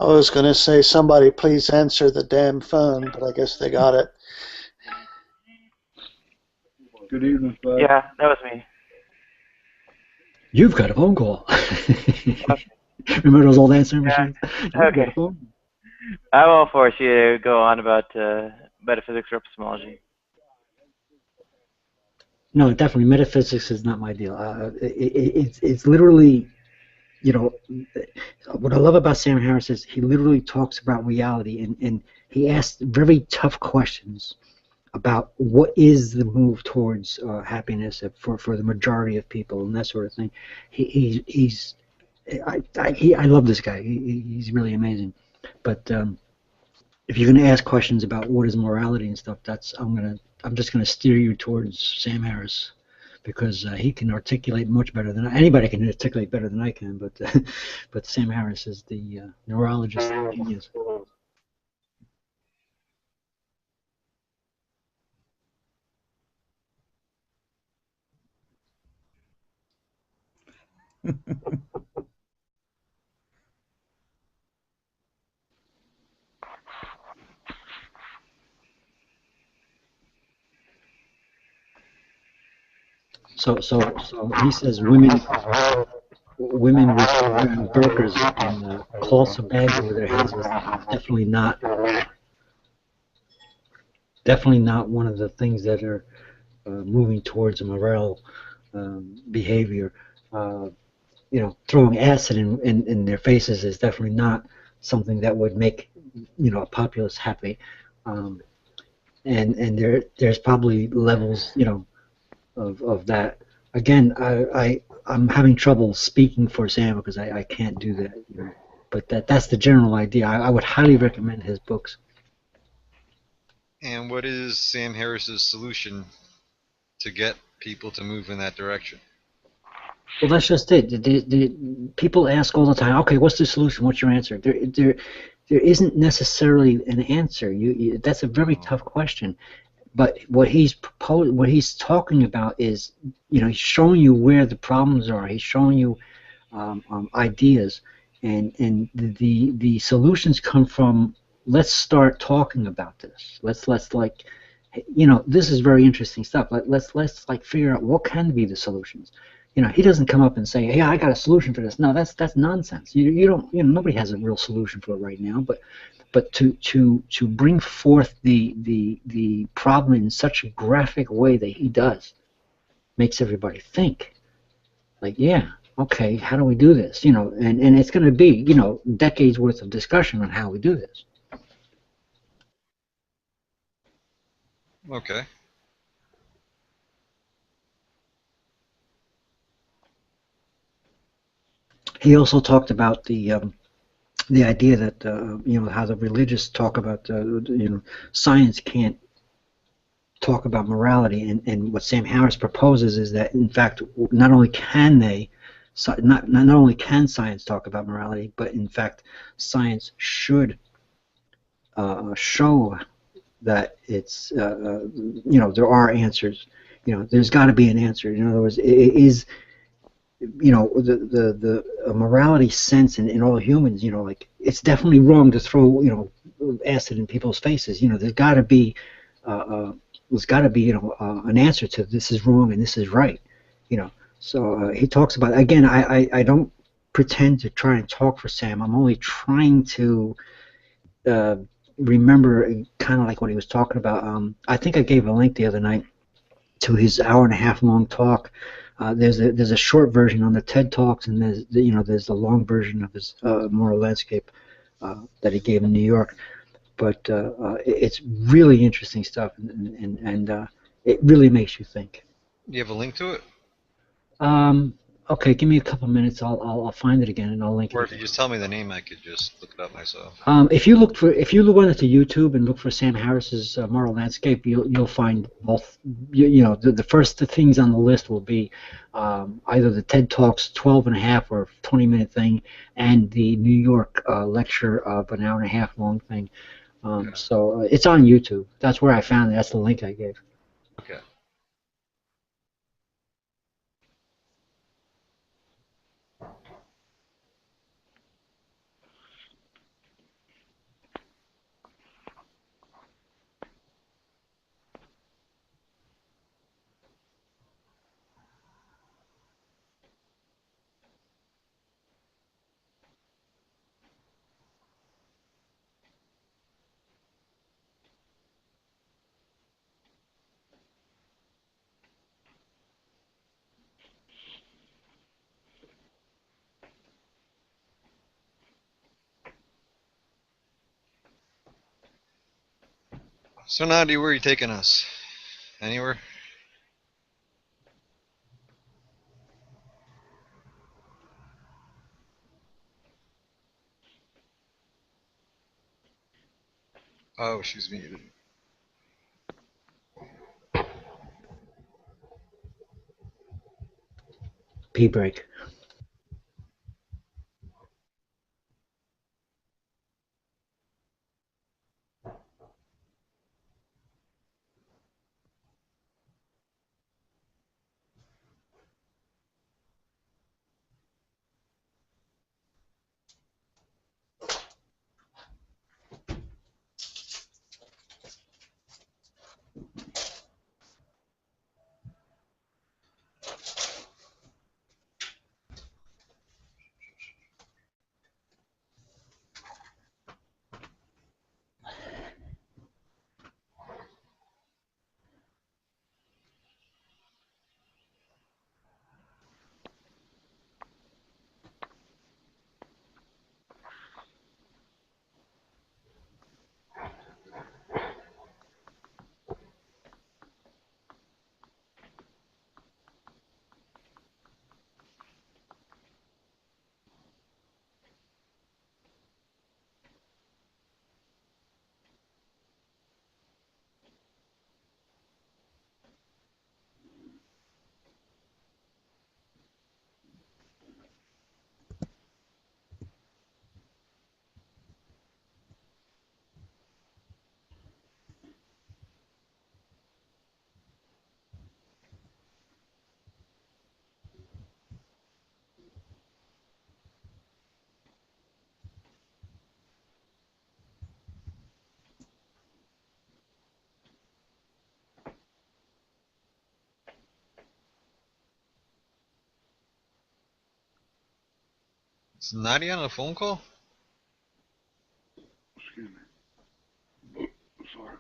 Q: I was going to say, somebody please answer the damn phone, but I guess they got it.
D: Good evening, Fred.
A: Yeah, that was me.
E: You've got a phone call. Remember those old answering machines?
A: Okay. I won't force you to go on about metaphysics or epistemology.
E: No, definitely, metaphysics is not my deal. It's literally, you know, what I love about Sam Harris is he literally talks about reality, and he asks very tough questions about what is the move towards happiness for the majority of people and that sort of thing. I love this guy. He's really amazing. But if you're going to ask questions about what is morality and stuff, I'm just going to steer you towards Sam Harris, because he can articulate much better than anybody can articulate better than I can. But Sam Harris is the neurologist genius. So he says women with wearing burqas and cloths of bags over their heads is definitely not one of the things that are moving towards a moral behavior. You know, throwing acid in their faces is definitely not something that would make, you know, a populace happy. And there's probably levels, you know, of that. Again, I'm having trouble speaking for Sam because I can't do that. You know? But that's the general idea. I would highly recommend his books.
J: And what is Sam Harris's solution to get people to move in that direction?
E: Well, that's just it. The people ask all the time, okay, what's the solution? What's your answer? There isn't necessarily an answer. That's a very tough question. But what he's talking about is, you know, he's showing you where the problems are. He's showing you ideas, and the solutions come from, let's start talking about this. Let's like, you know, this is very interesting stuff. Let's like figure out what can be the solutions. You know, he doesn't come up and say, "Hey, I got a solution for this." No, that's nonsense. You don't, you know, nobody has a real solution for it right now. But to bring forth the problem in such a graphic way that he does makes everybody think. Like, yeah, okay, how do we do this? And it's going to be, decades worth of discussion on how we do this.
J: Okay.
E: He also talked about the idea that how the religious talk about science can't talk about morality, and what Sam Harris proposes is that in fact not only can science talk about morality, but in fact science should show that it's there are answers. There's got to be an answer. In other words, it is the morality sense in all humans. Like it's definitely wrong to throw acid in people's faces. There's got to be an answer to this is wrong and this is right. So he talks about, again, I don't pretend to try and talk for Sam. I'm only trying to remember kind of like what he was talking about. I think I gave a link the other night to his hour-and-a-half long talk. There's a short version on the TED Talks, and there's the long version of his moral landscape that he gave in New York. But it's really interesting stuff, and it really makes you think.
J: Do you have a link to it?
E: Okay, give me a couple minutes. I'll find it again and I'll link it.
J: Or if you just tell me the name, I could just look it up myself.
E: If you went into YouTube and look for Sam Harris's moral landscape, you'll find both. The first things on the list will be either the TED Talks 12.5 or 20-minute thing, and the New York lecture of an hour-and-a-half long thing. So it's on YouTube. That's where I found it. That's the link I gave.
J: Okay. So Nadia, where are you taking us? Anywhere? Oh, she's muted.
E: Pee break.
J: Is Nadia on a phone call?
D: Excuse me. Sorry.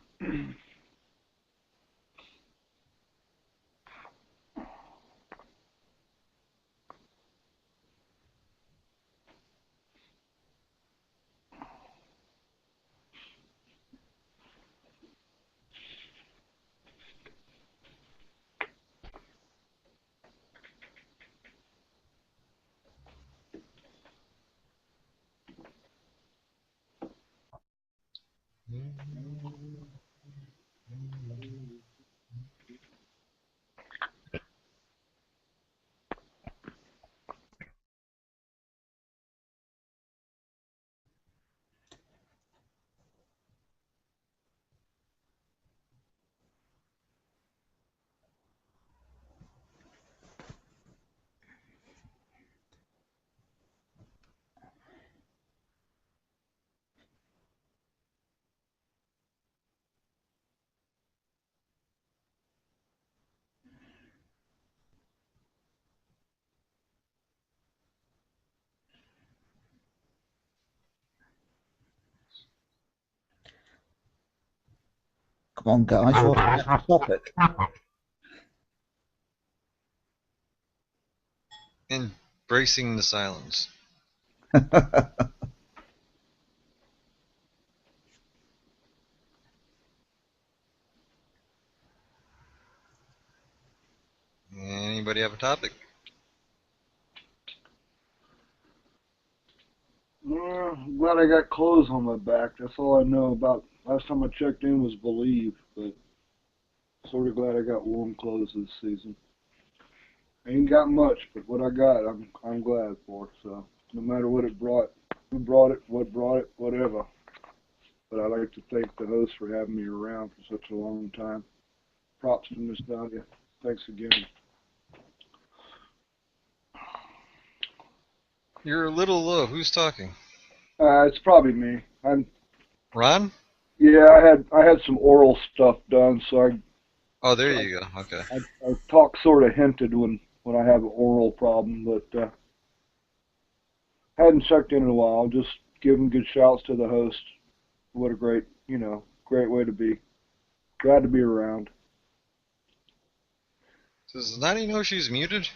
R: Come on, guys, what's the topic?
J: Embracing the silence. Anybody have a topic?
D: I'm glad I got clothes on my back. That's all I know about. Last time I checked in was Believe, but sort of glad I got warm clothes this season. I ain't got much, but what I got, I'm glad for. So no matter what it brought, who brought it, whatever. But I'd like to thank the host for having me around for such a long time. Props to Miss Nadia. Thanks again.
J: You're a little low. Who's talking?
D: It's probably me.
J: Ron?
D: Yeah, I had some oral stuff done, so
J: Oh, there you go. Okay.
D: I talk sort of hinted when I have an oral problem, but hadn't checked in a while. Just giving good shouts to the host. What a great way to be. Glad to be around.
J: Does Nadia know she's muted?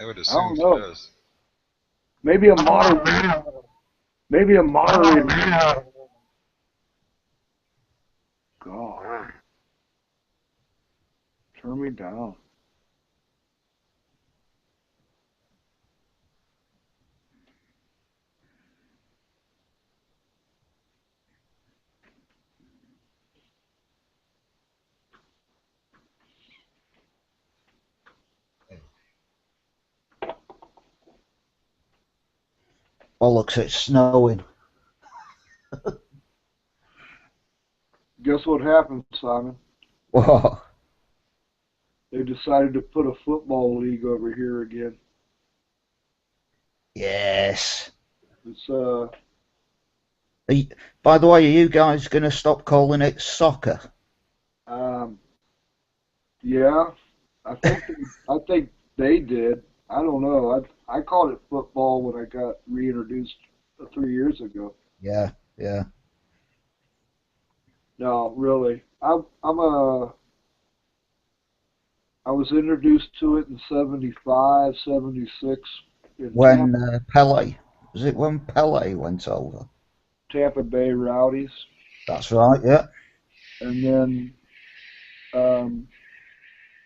J: I would
D: I
J: assume
D: don't
J: she
D: know.
J: does.
D: Maybe a moderator. Maybe a moderator. God. Turn me down.
R: Oh, looks it's snowing.
D: Guess what happened, Simon?
R: What?
D: They decided to put a football league over here again.
R: Yes.
D: It's
R: By the way, are you guys going to stop calling it soccer?
D: Yeah, I think they did. I don't know. I called it football when I got reintroduced 3 years ago.
R: Yeah, yeah.
D: No, really. I was introduced to it in 75, 76 in
R: When Pele, was it when Pele went over?
D: Tampa Bay Rowdies.
R: That's right, yeah.
D: And then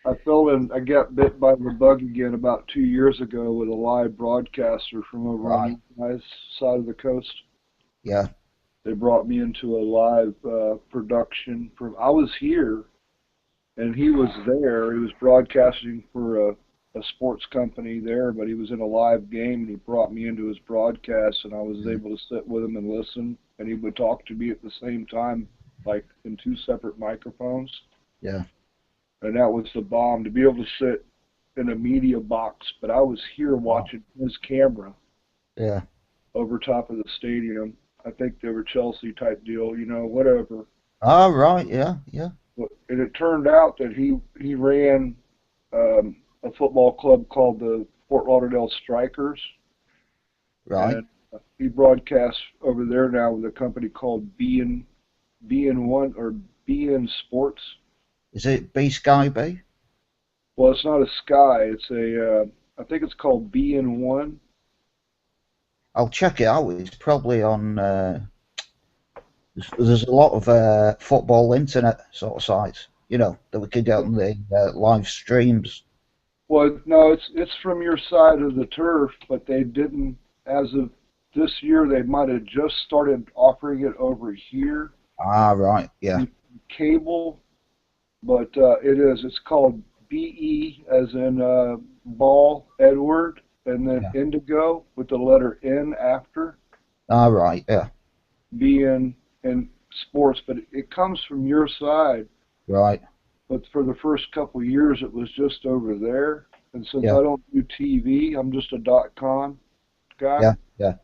D: I got bit by the bug again about 2 years ago with a live broadcaster from over on you guys' side of the coast.
R: Yeah.
D: They brought me into a live production. I was here, and he was there. He was broadcasting for a sports company there, but he was in a live game, and he brought me into his broadcast, and I was able to sit with him and listen, and he would talk to me at the same time, like in 2 separate microphones.
R: Yeah.
D: And that was the bomb, to be able to sit in a media box, but I was here watching his camera.
R: Yeah.
D: Over top of the stadium. I think they were Chelsea type deal, whatever.
R: Oh, right, yeah, yeah.
D: And it turned out that he ran a football club called the Fort Lauderdale Strikers.
R: Right.
D: And he broadcasts over there now with a company called BN1 or BN Sports.
R: Is it B Sky B?
D: Well, it's not a Sky. It's I think it's called BN1.
R: I'll check it out. It's probably on. There's a lot of football internet sort of sites, that we could get on the live streams.
D: Well, no, it's from your side of the turf, but they didn't, as of this year they might have just started offering it over here.
R: Ah, right, yeah.
D: Cable, but it's called BE as in ball, Edward, and then indigo with the letter N after.
R: Ah, right, yeah.
D: Being in sports, but it comes from your side.
R: Right.
D: But for the first couple of years, it was just over there. And since
R: Yeah.
D: I don't do TV, I'm just a .com guy.
R: Yeah, yeah.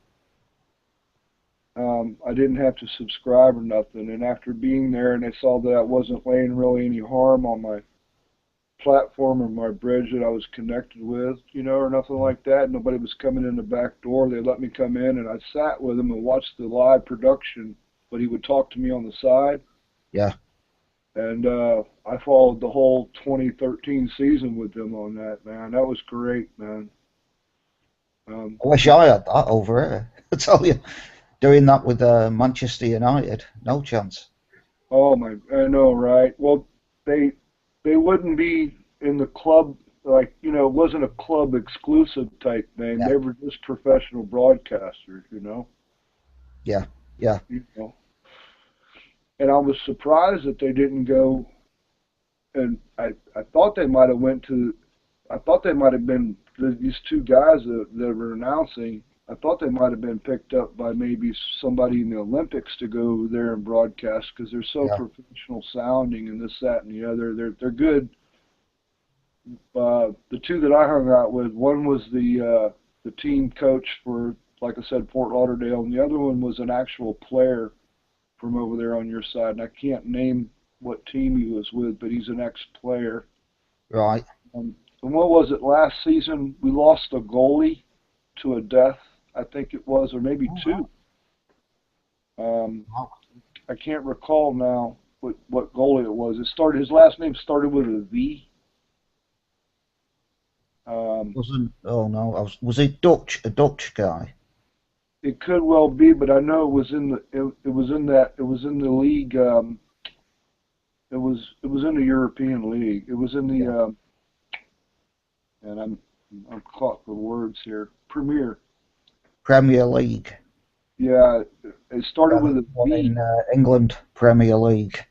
D: I didn't have to subscribe or nothing. And after being there, and they saw that I wasn't laying really any harm on my platform or my bridge that I was connected with, or nothing like that. Nobody was coming in the back door. They let me come in, and I sat with him and watched the live production, but he would talk to me on the side.
R: Yeah.
D: And I followed the whole 2013 season with them on that, man. That was great, man.
R: I wish I had that over here. I tell you, doing that with Manchester United, no chance.
D: Oh I know, right? Well, they wouldn't be in the club, like, it wasn't a club exclusive type thing.
R: Yeah.
D: They were just professional broadcasters,
R: Yeah, yeah.
D: And I was surprised that they didn't go, and I thought they might have been, these two guys that were announcing, I thought they might have been picked up by maybe somebody in the Olympics to go over there and broadcast, because they're so professional sounding and this, that, and the other. They're good. The two that I hung out with, one was the team coach for, like I said, Fort Lauderdale, and the other one was an actual player from over there on your side. And I can't name what team he was with, but he's an ex-player.
R: Right.
D: And what was it, last season we lost a goalie to a death, I think it was, or maybe two. I can't recall now what goalie it was. His last name started with a V.
R: Was it a Dutch guy?
D: It could well be, but I know it was in the league. It was in the European League. It was in the and I'm caught for words here.
R: Premier League.
D: Yeah, it started with a V.
R: In England Premier League.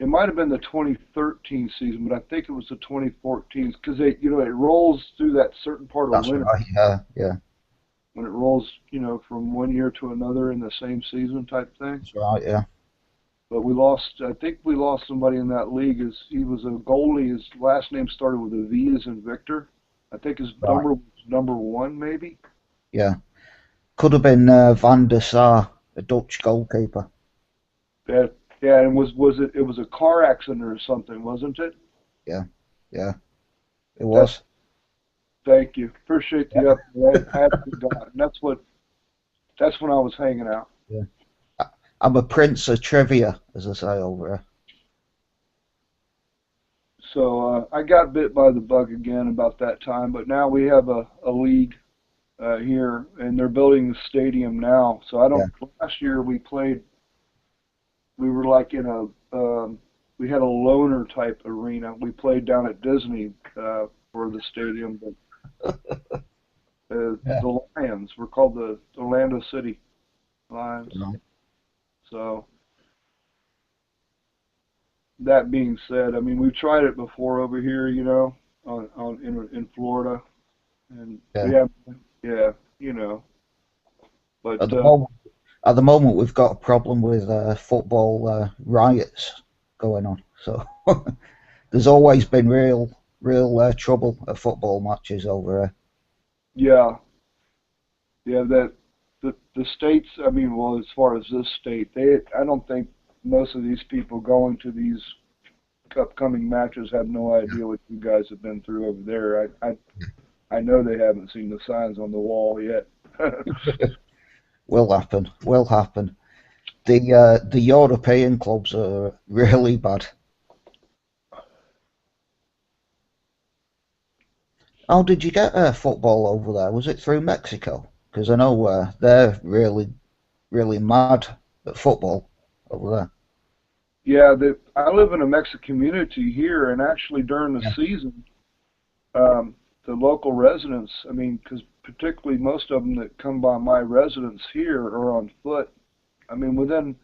D: It might have been the 2013 season, but I think it was the 2014 because it rolls through that certain part of winter.
R: That's right. Yeah.
D: When it rolls, from one year to another in the same season type thing.
R: That's right. Yeah.
D: But I think we lost somebody in that league. He was a goalie. His last name started with a V as in Victor. I think his number was number 1, maybe.
R: Yeah. Could have been Van der Sar, a Dutch goalkeeper.
D: Yeah, and it was a car accident or something, wasn't it?
R: Yeah. It was.
D: Thank you. Appreciate the update. I had forgotten. That's when I was hanging out.
R: Yeah. I'm a prince of trivia, as I say over here.
D: So I got bit by the bug again about that time, but now we have a league here, and they're building the stadium now. So last year we played. We were like in we had a loner type arena. We played down at Disney for the stadium, but the Lions. We're called the Orlando City Lions.
R: Right.
D: So that being said, I mean, we've tried it before over here, in Florida, and but
R: at the moment we've got a problem with football riots going on. So there's always been real trouble at football matches over here.
D: Yeah. That the states. I mean, well, as far as this state, I don't think most of these people going to these upcoming matches have no idea what you guys have been through over there. I know they haven't seen the signs on the wall yet.
R: Will happen. The European clubs are really bad. How did you get football over there? Was it through Mexico? Because I know they're really mad at football over there.
D: Yeah, I live in a Mexican community here, and actually during the season, the local residents, I mean, because particularly most of them that come by my residence here are on foot. I mean, within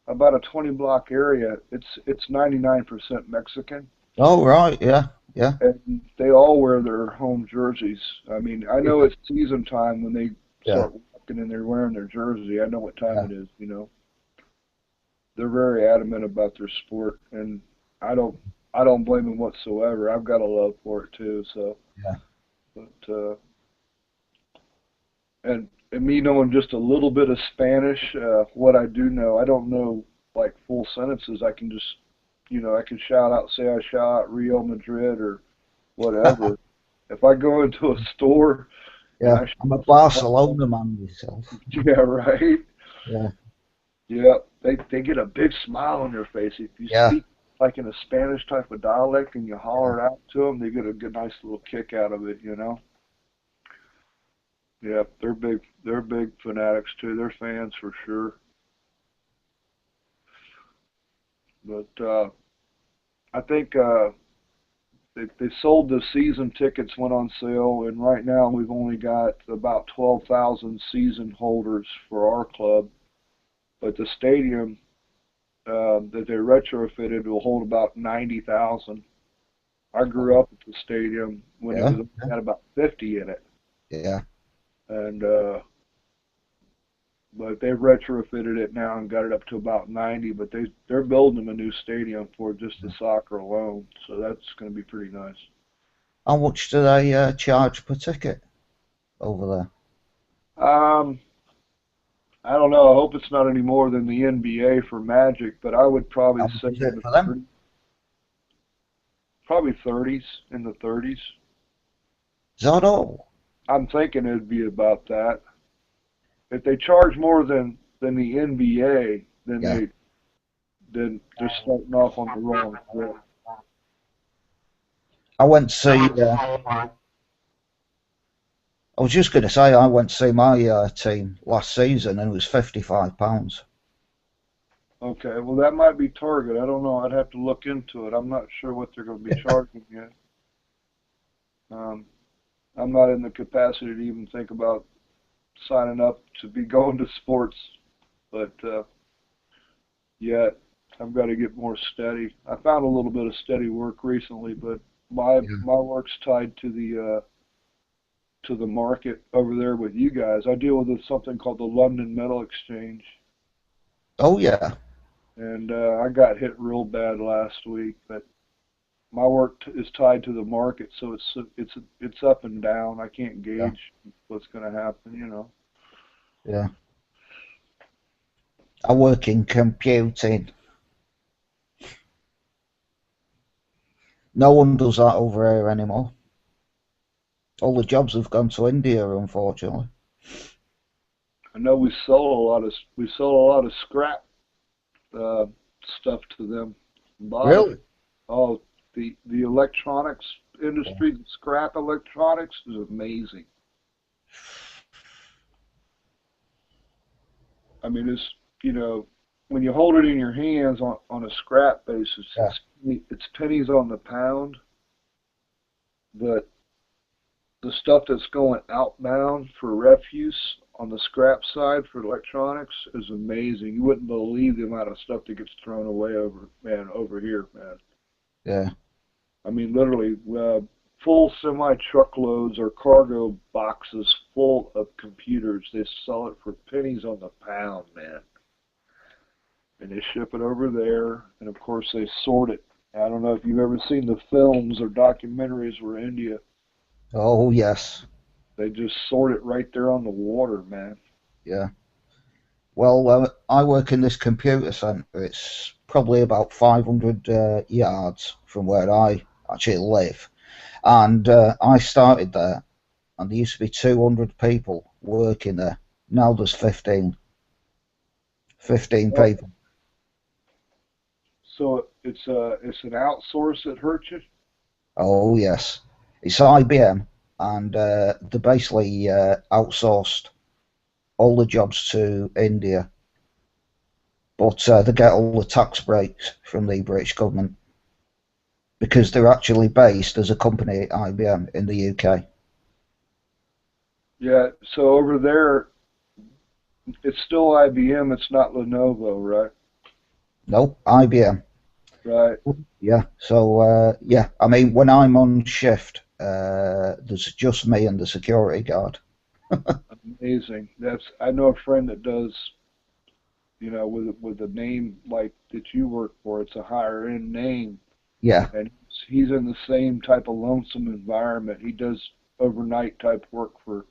D: about a 20-block area, it's 99% Mexican.
R: Oh, right, yeah, yeah.
D: And they all wear their home jerseys. I mean, I know it's season time when they start walking and they're wearing their jersey. I know what time it is, you know. They're very adamant about their sport, and I don't blame them whatsoever. I've got a love for it too, so.
R: Yeah.
D: But and me knowing just a little bit of Spanish, what I do know, I don't know like full sentences. I can just, you know, I can shout out, say I shout out Real Madrid or whatever. If I go into a store,
R: yeah, I'm a Barcelona man myself.
D: Yeah, right.
R: Yeah.
D: Yeah, they get a big smile on their face if you speak like in a Spanish type of dialect and you holler it out to them. They get a good, nice little kick out of it, you know. Yeah, they're big fanatics too. They're fans for sure. But I think they sold the season tickets, went on sale, and right now we've only got about 12,000 season holders for our club. But the stadium that they retrofitted will hold about 90,000. I grew up at the stadium when it had about 50 in it.
R: Yeah.
D: And but they've retrofitted it now and got it up to about 90. But they're building them a new stadium for just the soccer alone, so that's going to be pretty nice.
R: How much do they charge per ticket over there?
D: I don't know. I hope it's not any more than the NBA for Magic, but I would probably say
R: for them?
D: Probably 30s, in the 30s.
R: Is that all?
D: I'm thinking it'd be about that. If they charge more than the NBA, then they're starting off on the wrong foot.
R: I went to see. I was just going to say I went to see my team last season and it was £55.
D: Okay, well that might be Target. I don't know. I'd have to look into it. I'm not sure what they're going to be charging yet. I'm not in the capacity to even think about signing up to be going to sports, but yet I've got to get more steady. I found a little bit of steady work recently, but my work's tied to the market over there with you guys. I deal with something called the London Metal Exchange.
R: Oh yeah.
D: And I got hit real bad last week, but my work is tied to the market, so it's up and down. I can't gauge what's going to happen, you know.
R: Yeah. I work in computing. No one does that over here anymore. All the jobs have gone to India, unfortunately.
D: I know we sell a lot of scrap stuff to them.
R: Really?
D: Oh, the electronics industry, the scrap electronics is amazing. I mean, it's, you know, when you hold it in your hands on a scrap basis, it's pennies on the pound, but the stuff that's going outbound for refuse on the scrap side for electronics is amazing. You wouldn't believe the amount of stuff that gets thrown away over here, man.
R: Yeah.
D: I mean, literally, full semi-truckloads or cargo boxes full of computers. They sell it for pennies on the pound, man. And they ship it over there, and of course they sort it. I don't know if you've ever seen the films or documentaries where India.
R: Oh yes.
D: They just sort it right there on the water, man.
R: Yeah. Well, I work in this computer centre. It's probably about 500 yards from where I actually live. And I started there, and there used to be 200 people working there. Now there's 15. 15 people.
D: So it's an outsource that hurts you?
R: Oh, yes. It's IBM, and they basically outsourced all the jobs to India. But they get all the tax breaks from the British government because they're actually based as a company at IBM in the UK.
D: Yeah. So over there, it's still IBM. It's not Lenovo, right?
R: No, IBM.
D: Right.
R: Yeah. So yeah, I mean, when I'm on shift, there's just me and the security guard.
D: Amazing. I know a friend that does, with a name like that you work for. It's a higher end name,
R: Yeah.
D: and he's in the same type of lonesome environment. He does overnight type work for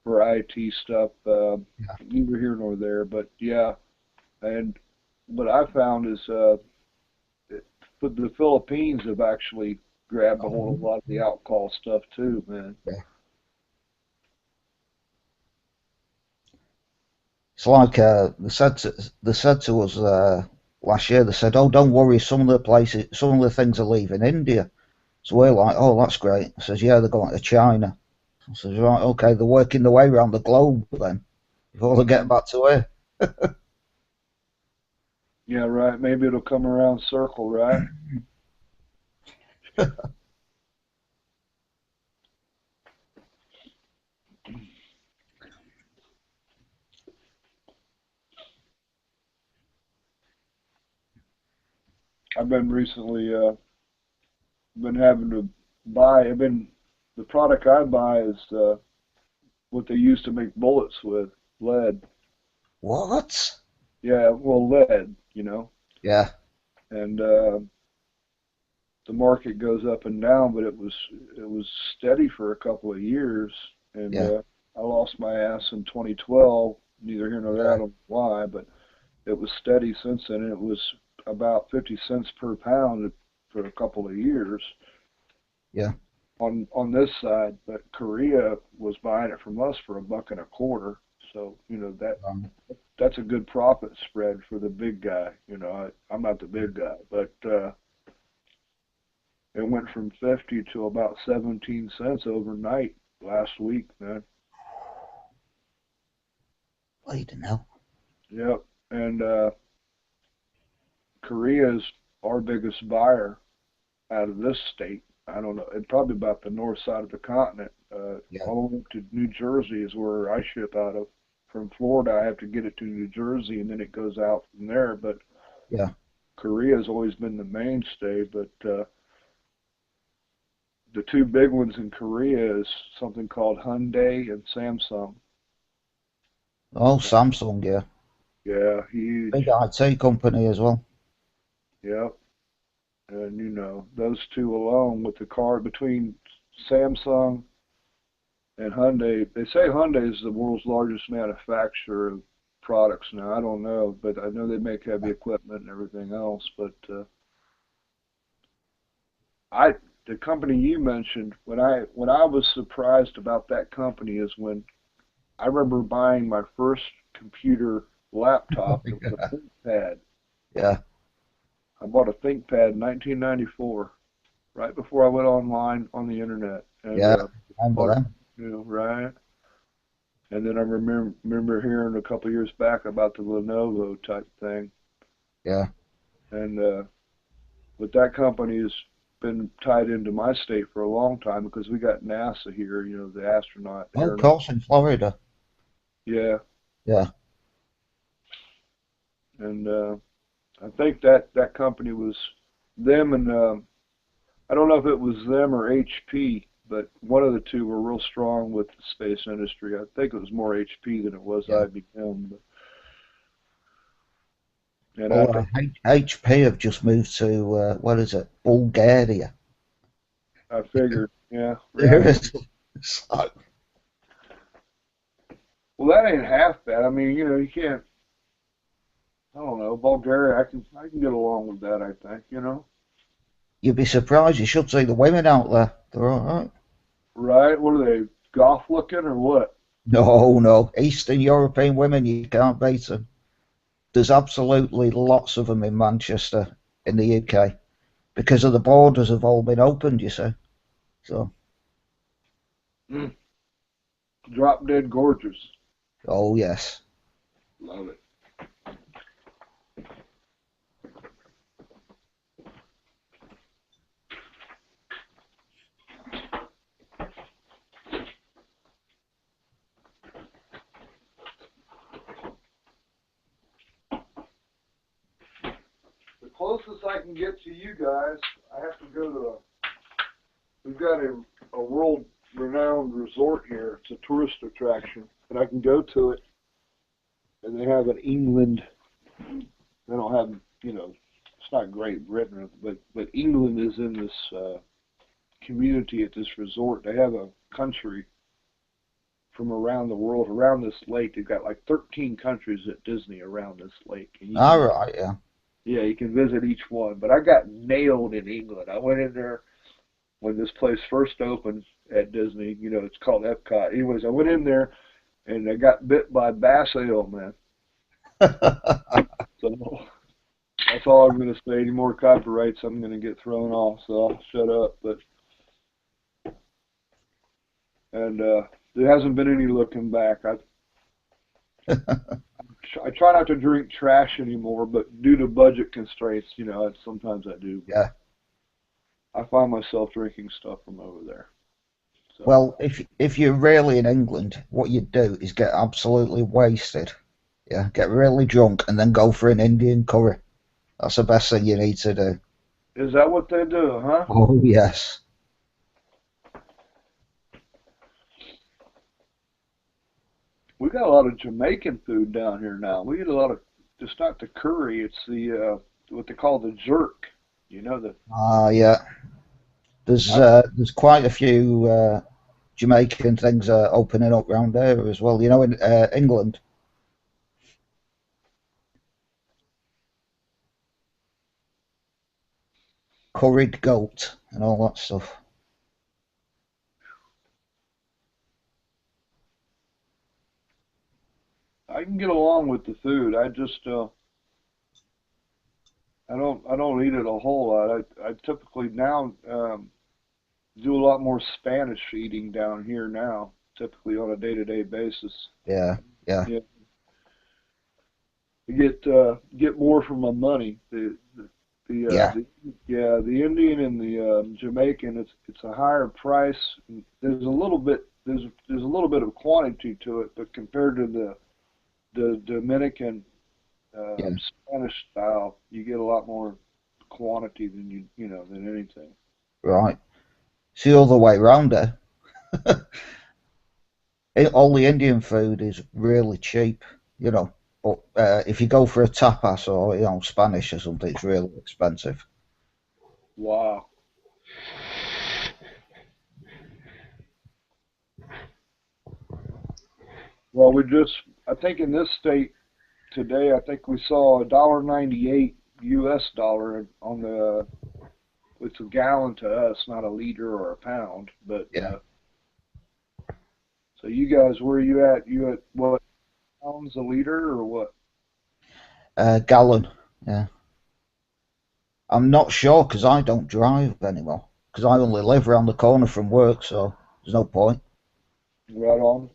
D: IT stuff. Neither here nor there, but yeah. And what I found is the Philippines have actually grabbed a hold of a lot of the outcall stuff too, man.
R: Yeah. It's like they said to us last year. They said, "Oh, don't worry. Some of the things are leaving India." So we're like, "Oh, that's great." I says, "Yeah, they're going to China." I says, "Right, okay, they're working their way around the globe then before they get back to here."
D: Yeah, right. Maybe it'll come around circle, right? I've been recently been having to buy. The product I buy is what they use to make bullets with, lead.
R: What?
D: Yeah, well, lead,
R: Yeah.
D: and the market goes up and down, but it was steady for a couple of years, and
R: Yeah.
D: I lost my ass in 2012. Neither here nor there. I don't know why, but it was steady since then. And it was about 50 cents per pound for a couple of years.
R: Yeah.
D: On this side, but Korea was buying it from us for $1.25. So that's a good profit spread for the big guy. I'm not the big guy, but it went from 50 to about 17 cents overnight last week, man.
R: Bleeding hell.
D: Yep, and Korea is our biggest buyer out of this state. I don't know. It's probably about the north side of the continent. All the way to New Jersey is where I ship out of. From Florida, I have to get it to New Jersey, and then it goes out from there. But
R: yeah,
D: Korea has always been the mainstay. But the two big ones in Korea is something called Hyundai and Samsung.
R: Oh, Samsung, yeah.
D: Yeah, huge.
R: Big IT company as well.
D: Yep. And those two alone with the car between Samsung and Hyundai, they say Hyundai is the world's largest manufacturer of products now. I don't know, but I know they make heavy equipment and everything else. But the company you mentioned, when I was surprised about that company is when I remember buying my first computer laptop. It was a ThinkPad.
R: Yeah.
D: I bought a ThinkPad in 1994, right before I went online on the internet. And,
R: yeah, I remember them.
D: Right. And then I remember hearing a couple of years back about the Lenovo type thing.
R: Yeah.
D: And but that company has been tied into my state for a long time because we got NASA here, the astronaut.
R: Oh, of course, in Florida.
D: Yeah.
R: Yeah.
D: And I think that company was them, and I don't know if it was them or HP, but one of the two were real strong with the space industry. I think it was more HP than it was IBM. And
R: HP have just moved to what is it, Bulgaria?
D: I figured, yeah. Right. Well, that ain't half bad. I mean, you can't. I don't know, Bulgaria. I can get along with that. I think,
R: You'd be surprised. You should see the women out there. They're all right.
D: Right? What are they, goth looking or what?
R: No. Eastern European women, you can't beat them. There's absolutely lots of them in Manchester, in the UK, because of the borders have all been opened, you see. So.
D: Drop dead gorgeous.
R: Oh, yes.
D: Love it. closest I can get to you guys, I have to go to we've got a world-renowned resort here. It's a tourist attraction, and I can go to it. And they have an England. They don't have, it's not Great Britain, but England is in this community at this resort. They have a country from around the world, around this lake. They've got like 13 countries at Disney around this lake. And
R: All right, yeah.
D: Yeah, you can visit each one. But I got nailed in England. I went in there when this place first opened at Disney. It's called Epcot. Anyways, I went in there and I got bit by bass ale, man. So that's all I'm going to say. Any more copyrights, I'm going to get thrown off. So I'll shut up. And there hasn't been any looking back. I try not to drink trash anymore, but due to budget constraints, sometimes I do.
R: Yeah.
D: I find myself drinking stuff from over there. So.
R: Well, if you're really in England, what you do is get absolutely wasted. Yeah, get really drunk and then go for an Indian curry. That's the best thing you need to do.
D: Is that what they do, huh?
R: Oh, yes.
D: We got a lot of Jamaican food down here now. We eat a lot of, it's not the curry, it's the, what they call the jerk.
R: Yeah. There's quite a few Jamaican things opening up around there as well. In England. Curried goat and all that stuff.
D: I can get along with the food. I just I don't eat it a whole lot. I typically now do a lot more Spanish eating down here now, typically on a day-to-day basis.
R: Yeah.
D: You get more for my money. The Indian and the Jamaican, it's a higher price. There's a little bit of quantity to it, but compared to the Dominican Spanish style, you get a lot more quantity than than anything.
R: Right. It's the other way around there. All the Indian food is really cheap, but if you go for a tapas or Spanish or something, it's really expensive.
D: Wow. Well, I think in this state today, I think we saw $1.98 US dollar on the, it's a gallon to us, not a liter or a pound, but
R: yeah.
D: So you guys, where are you at? You at what, pounds a liter or what?
R: Gallon, yeah. I'm not sure because I don't drive anymore, because I only live around the corner from work, so there's no point.
D: Right on.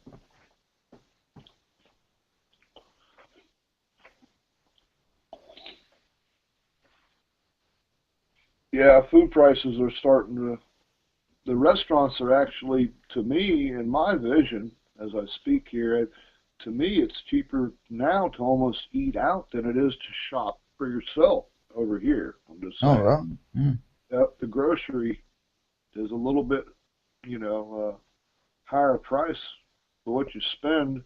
D: Yeah, food prices are starting to, the restaurants are actually, to me, in my vision, as I speak here, to me it's cheaper now to almost eat out than it is to shop for yourself over here. I'm just saying.
R: Oh, right. Mm.
D: Yep, the grocery is a little bit, higher price for what you spend.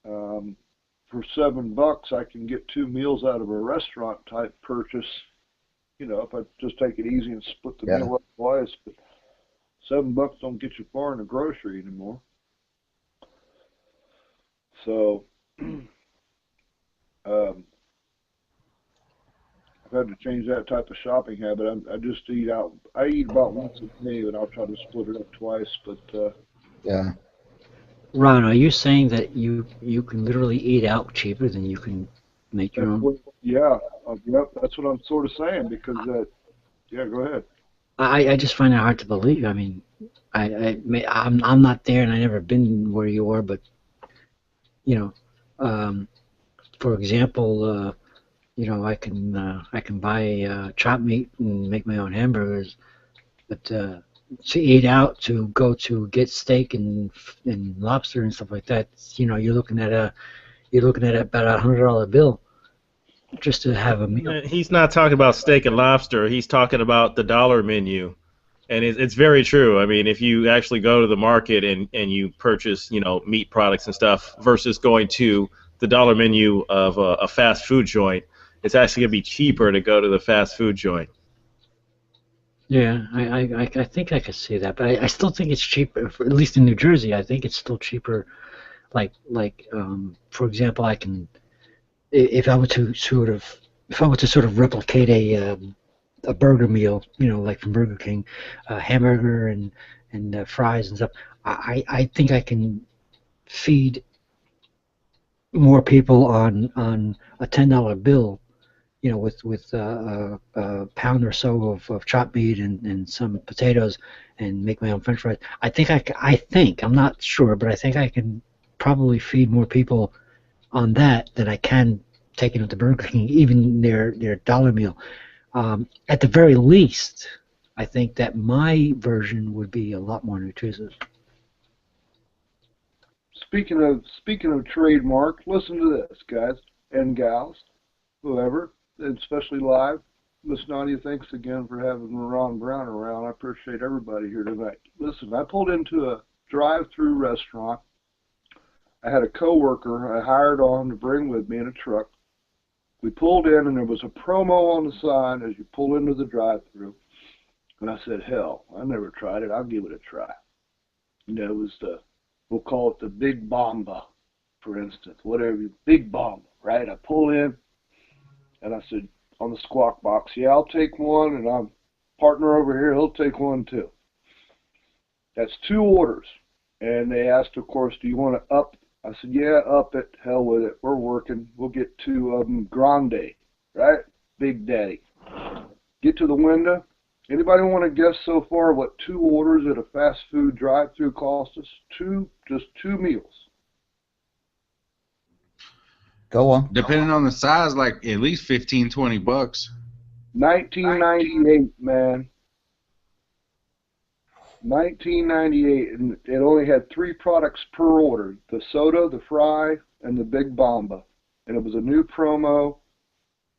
D: For $7, I can get 2 meals out of a restaurant type purchase. If I just take it easy and split the meal up twice, but $7 don't get you far in the grocery anymore. So, I've had to change that type of shopping habit. I just eat out. I eat about once a day, and I'll try to split it up twice. But
R: yeah.
E: Ron, are you saying that you can literally eat out cheaper than you can make your own?
D: Yeah, yep. That's what I'm sort of saying because yeah, go ahead.
E: I just find it hard to believe. I mean, I'm not there and I never been where you are, but for example, I can buy chopped meat and make my own hamburgers, but to eat out, to go to get steak and lobster and stuff like that, you're looking at about $100 bill. just to have a meal.
M: He's not talking about steak and lobster. He's talking about the dollar menu. And it's very true. I mean, if you actually go to the market and you purchase, meat products and stuff versus going to the dollar menu of a fast food joint, it's actually going to be cheaper to go to the fast food joint.
E: Yeah, I think I could see that, but I still think it's cheaper. At least in New Jersey, I think it's still cheaper. For example, if I were to sort of replicate a burger meal, like from Burger King, hamburger and fries and stuff, I think I can feed more people on a $10 bill, with a pound or so of chopped meat and some potatoes, and make my own French fries. I think I'm not sure, but I think I can probably feed more people on that than I can taking it to Burger King, even their dollar meal. At the very least, I think that my version would be a lot more nutritious.
D: Speaking of trademark, listen to this, guys and gals, whoever, especially live. Miss Nadia, thanks again for having Ron Brown around. I appreciate everybody here tonight. Listen, I pulled into a drive-through restaurant. I had a coworker I hired on to bring with me in a truck. We pulled in, and there was a promo on the sign as you pull into the drive-through. And I said, hell, I never tried it. I'll give it a try. It was we'll call it the Big Bomba, for instance, whatever, Big Bomba, right? I pull in, and I said on the squawk box, yeah, I'll take one, and I'm partner over here, he'll take one too. That's 2 orders. And they asked, of course, do you want to up? I said, yeah, up it, hell with it, we're working. We'll get 2 of them grande, right? Big Daddy. Get to the window. Anybody want to guess so far what 2 orders at a fast food drive-thru cost us? Just 2 meals.
R: Go on.
H: Depending on the size, like at least $15, $20.
D: 1998, man. 1998, and it only had 3 products per order: the soda, the fry, and the Big Bomba. And it was a new promo.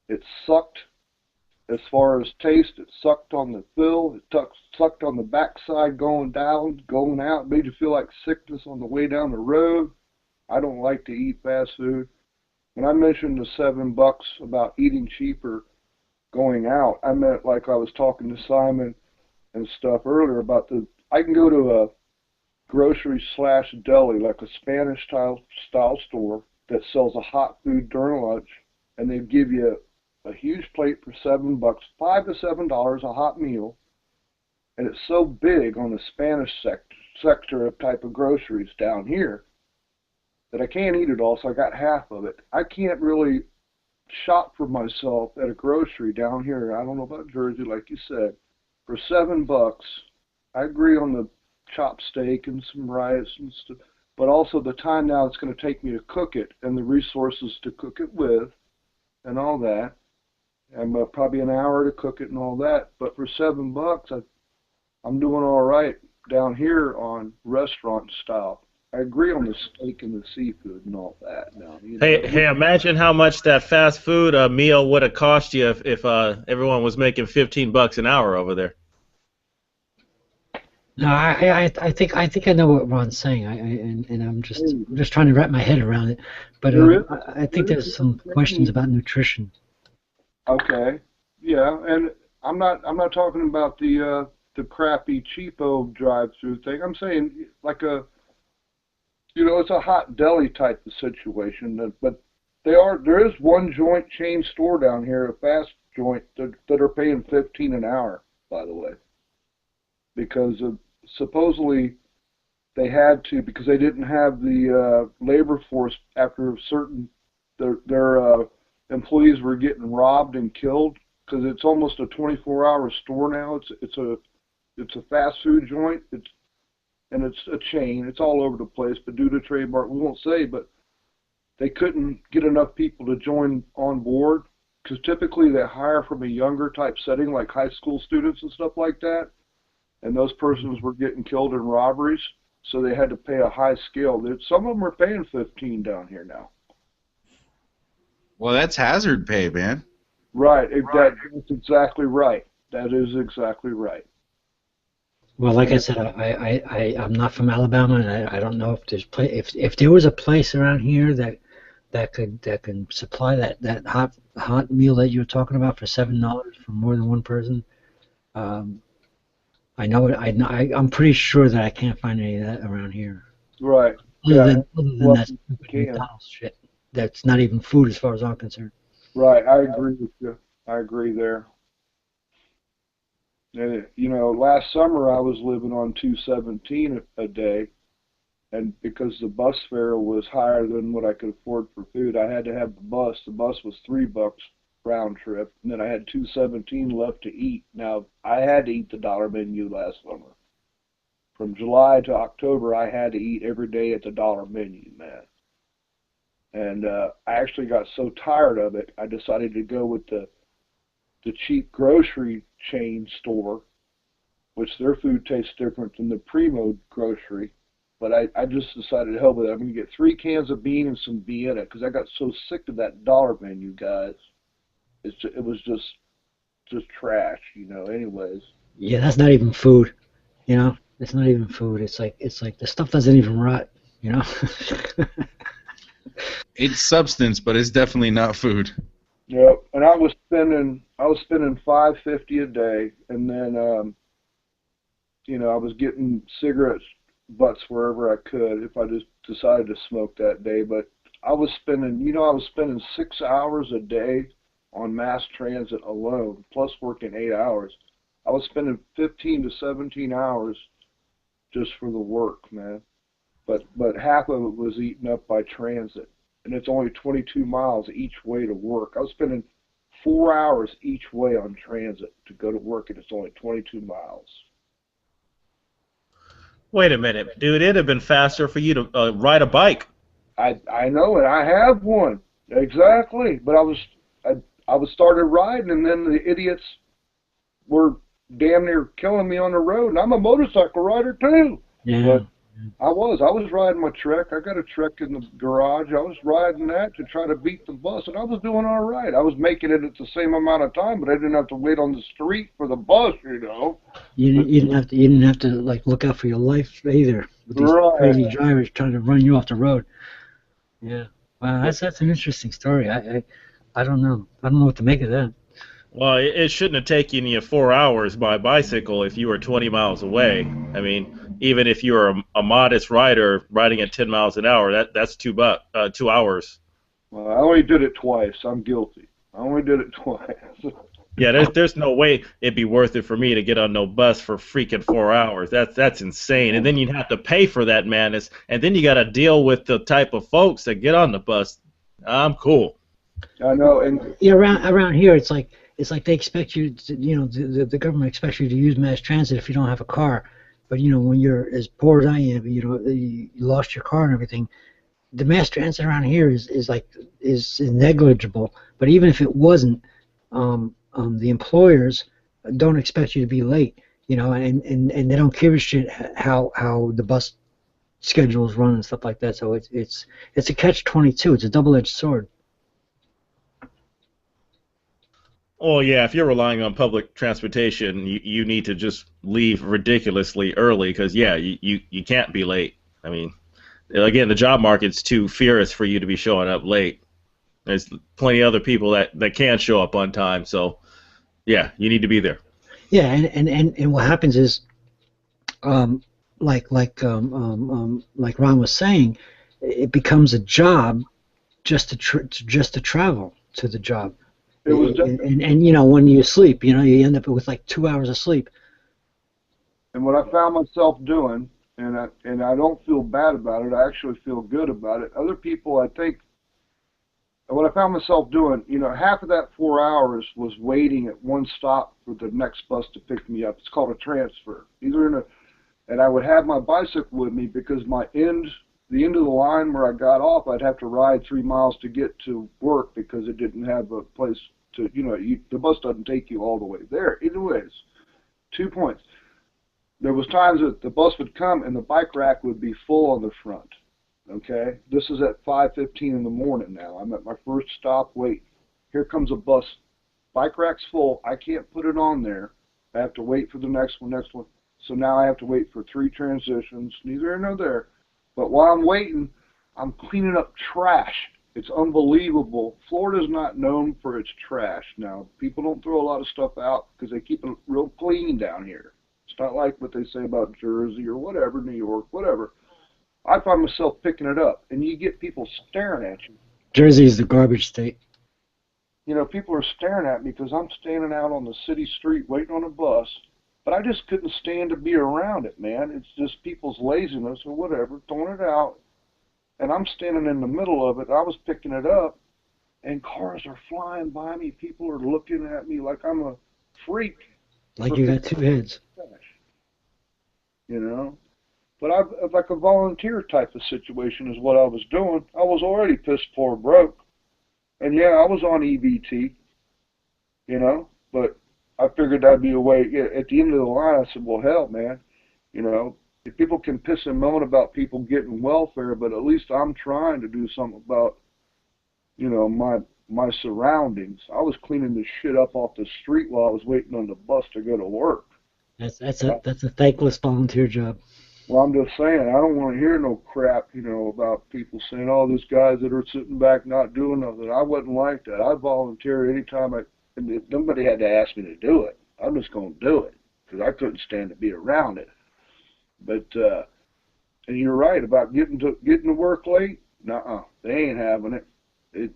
D: It sucked as far as taste. It sucked on the fill. It sucked on the backside going down, going out. It made you feel like sickness on the way down the road. I don't like to eat fast food. When I mentioned the $7 about eating cheaper going out, I meant like I was talking to Simon and stuff earlier about I can go to a grocery/deli, like a Spanish style store that sells a hot food during lunch, and they give you a huge plate for $7, $5 to $7, a hot meal, and it's so big on the Spanish sector of type of groceries down here that I can't eat it all, so I got half of it. I can't really shop for myself at a grocery down here. I don't know about Jersey, like you said. For $7, I agree on the chopped steak and some rice and stuff, but also the time now it's going to take me to cook it and the resources to cook it with and all that. And probably an hour to cook it and all that. But for $7, I'm doing all right down here on restaurant style. I agree on the steak and the seafood and all that. Now,
M: Hey, imagine how much that fast food meal would have cost you if everyone was making $15 an hour over there.
E: No, I think I know what Ron's saying, and I'm just trying to wrap my head around it. But I think there's some questions about nutrition.
D: Okay, yeah, and I'm not talking about the crappy cheapo drive-through thing. I'm saying like it's a hot deli type of situation. But there is one joint chain store down here, a fast joint that are paying $15 an hour, by the way, because supposedly they had to, because they didn't have the labor force after their employees were getting robbed and killed, because it's almost a 24-hour store now. It's a fast food joint. It's a chain. It's all over the place, but due to trademark, we won't say, but they couldn't get enough people to join on board, because typically they hire from a younger type setting, like high school students and stuff like that, and those persons were getting killed in robberies, so they had to pay a high scale. Some of them are paying $15 down here now.
H: Well, that's hazard pay, man.
D: Right. That's exactly right. That is exactly right.
E: Well, like I said, I'm not from Alabama, and I don't know if there's if there was a place around here that can supply that hot meal that you were talking about for $7 for more than one person. I know it. I'm pretty sure that I can't find any of that around here.
D: Right.
E: Other than that
D: you
E: stupid
D: can.
E: McDonald's shit. That's not even food as far as I'm concerned.
D: Right. I agree with you. I agree there. And you know, last summer I was living on $2.17 a day, and because the bus fare was higher than what I could afford for food, I had to have the bus. The bus was $3 round trip, and then I had $2.17 left to eat. Now I had to eat the dollar menu last summer. From July to October, I had to eat every day at the dollar menu, man. And I actually got so tired of it, I decided to go with the cheap grocery chain store, which their food tastes different than the Primo grocery. But I just decided to hell with it. I'm going to get 3 cans of bean and some Vienna because I got so sick of that dollar menu, guys. It was just trash, you know. Anyways.
E: Yeah, that's not even food. You know, it's not even food. It's like the stuff doesn't even rot. You know.
H: It's substance, but it's definitely not food.
D: Yep, and I was spending $5.50 a day, and then you know, I was getting cigarette butts wherever I could if I just decided to smoke that day. But I was spending 6 hours a day on mass transit alone, plus working 8 hours. I was spending 15 to 17 hours just for the work, man. But half of it was eaten up by transit. And it's only 22 miles each way to work. I was spending 4 hours each way on transit to go to work, and it's only 22 miles.
M: Wait a minute, dude. It'd have been faster for you to ride a bike.
D: I know it. I have one. Exactly. But I was started riding, and then the idiots were damn near killing me on the road. And I'm a motorcycle rider, too.
E: Yeah.
D: But I was riding my Trek. I got a Trek in the garage. I was riding that to try to beat the bus, and I was doing all right. I was making it at the same amount of time, but I didn't have to wait on the street for the bus, you know.
E: You didn't have to like look out for your life either with these crazy drivers trying to run you off the road. Yeah. Wow, that's an interesting story. I don't know. I don't know what to make of that.
M: Well, it shouldn't have taken you 4 hours by bicycle if you were 20 miles away. I mean, even if you were a modest rider riding at 10 miles an hour, that's 2 hours.
D: Well, I only did it twice. I'm guilty. I only did it twice.
M: Yeah, there's no way it'd be worth it for me to get on no bus for freaking 4 hours. That's insane. And then you'd have to pay for that madness, and then you got to deal with the type of folks that get on the bus. I'm cool.
D: I know, and
E: yeah, around here it's like they expect you to, you know, the government expects you to use mass transit if you don't have a car. But you know, when you're as poor as I am, you know, you lost your car and everything, the mass transit around here is negligible. But even if it wasn't, the employers don't expect you to be late, you know, and they don't give a shit how the bus schedules run and stuff like that. So it's a catch-22. It's a double-edged sword.
M: Oh yeah, if you're relying on public transportation, you need to just leave ridiculously early because yeah, you can't be late. I mean, again, the job market's too fierce for you to be showing up late. There's plenty of other people that can show up on time, so yeah, you need to be there.
E: Yeah, and what happens is, like Ron was saying, it becomes a job just to travel to the job. And you know, when you sleep, you know, you end up with like 2 hours of sleep.
D: And what I found myself doing, and I don't feel bad about it, I actually feel good about it. Other people, I think, what I found myself doing, you know, half of that 4 hours was waiting at one stop for the next bus to pick me up. It's called a transfer. And I would have my bicycle with me because the end of the line where I got off, I'd have to ride 3 miles to get to work because it didn't have a place to, you know, the bus doesn't take you all the way there. Anyways, 2 points. There was times that the bus would come and the bike rack would be full on the front. Okay, this is at 5:15 in the morning now. I'm at my first stop waiting. Here comes a bus. Bike rack's full. I can't put it on there. I have to wait for the next one, So now I have to wait for 3 transitions, neither here nor there. But while I'm waiting, I'm cleaning up trash. It's unbelievable. Florida's not known for its trash. Now, people don't throw a lot of stuff out because they keep it real clean down here. It's not like what they say about Jersey or whatever, New York, whatever. I find myself picking it up, and you get people staring at you.
E: Jersey is the garbage state.
D: You know, people are staring at me because I'm standing out on the city street waiting on a bus, but I just couldn't stand to be around it, man. It's just people's laziness or whatever, throwing it out, and I'm standing in the middle of it. I was picking it up, and cars are flying by me. People are looking at me like I'm a freak.
E: Like you got 2 heads.
D: You know? But I've like a volunteer type of situation is what I was doing. I was already pissed poor broke. And yeah, I was on EBT, you know, but I figured that'd be a way. Yeah, at the end of the line, I said, well, hell, man, you know, if people can piss and moan about people getting welfare, but at least I'm trying to do something about, you know, my surroundings. I was cleaning this shit up off the street while I was waiting on the bus to go to work.
E: That's a thankless volunteer job.
D: Well, I'm just saying, I don't want to hear no crap, you know, about people saying, oh, these guys that are sitting back not doing nothing. I wasn't like that. I volunteer anytime and nobody had to ask me to do it. I'm just going to do it because I couldn't stand to be around it. But, and you're right about getting to work late. Nuh-uh, they ain't having it.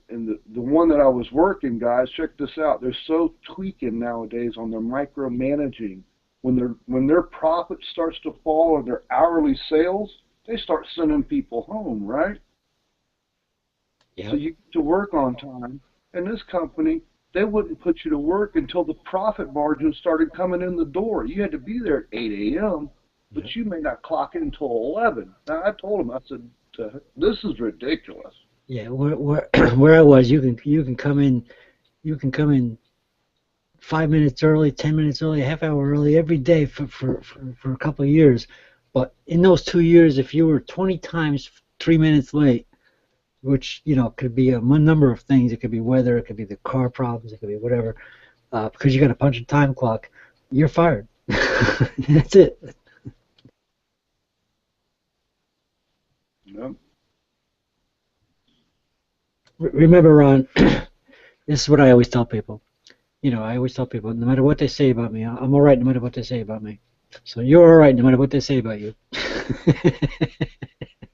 D: And the one that I was working, guys, check this out. They're so tweaking nowadays on their micromanaging. When their profit starts to fall or their hourly sales, they start sending people home, right? Yep. So you get to work on time. And this company, they wouldn't put you to work until the profit margin started coming in the door. You had to be there at 8 a.m., but you may not clock in until 11. Now, I told them, I said, this is ridiculous.
E: Yeah, where I was, you can come in 5 minutes early, 10 minutes early, a half hour early every day for a couple of years. But in those 2 years, if you were 20 times 3 minutes late, which, you know, could be a number of things. It could be weather, it could be the car problems, it could be whatever. Because you got to punch a time clock, you're fired. That's it.
D: Yep.
E: Remember, Ron, this is what I always tell people. You know, I always tell people, no matter what they say about me, I'm all right no matter what they say about me. So you're all right no matter what they say about you.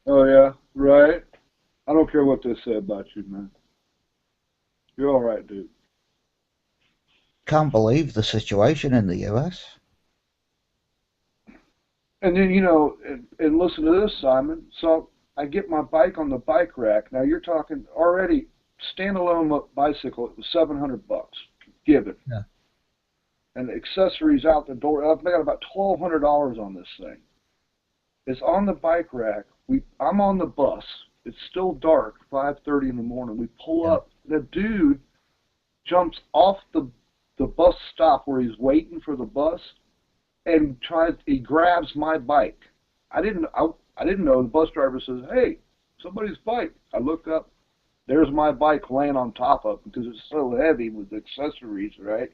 D: Oh, yeah, right. I don't care what they say about you, man. You're all right, dude.
R: Can't believe the situation in the US.
D: And then, you know, and listen to this, Simon. So I get my bike on the bike rack. Now you're talking already standalone bicycle. It was $700, given. Yeah. And accessories out the door. I've got about $1,200 on this thing. It's on the bike rack. I'm on the bus. It's still dark, 5:30 in the morning. We pull up. The dude jumps off the bus stop where he's waiting for the bus, and he grabs my bike. I didn't know. The bus driver says, "Hey, somebody's bike." I look up. There's my bike laying on top of it because it's so heavy with accessories, right?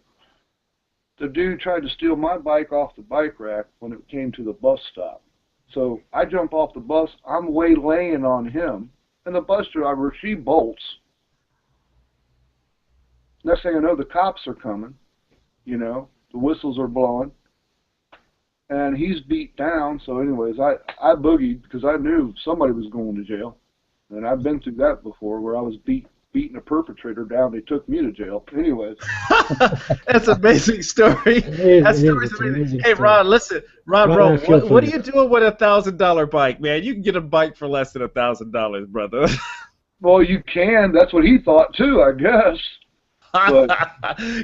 D: The dude tried to steal my bike off the bike rack when it came to the bus stop. So I jump off the bus. I'm waylaying on him, and the bus driver, she bolts. Next thing I know, the cops are coming. You know, the whistles are blowing. And he's beat down. So anyways, I boogied because I knew somebody was going to jail. And I've been through that before where I was beating a perpetrator down. They took me to jail. Anyways.
M: That's an amazing story. That story's amazing. Hey, Ron, listen. Ron, bro, what are you doing with a $1,000 bike, man? You can get a bike for less than $1,000, brother.
D: Well, you can. That's what he thought, too, I guess.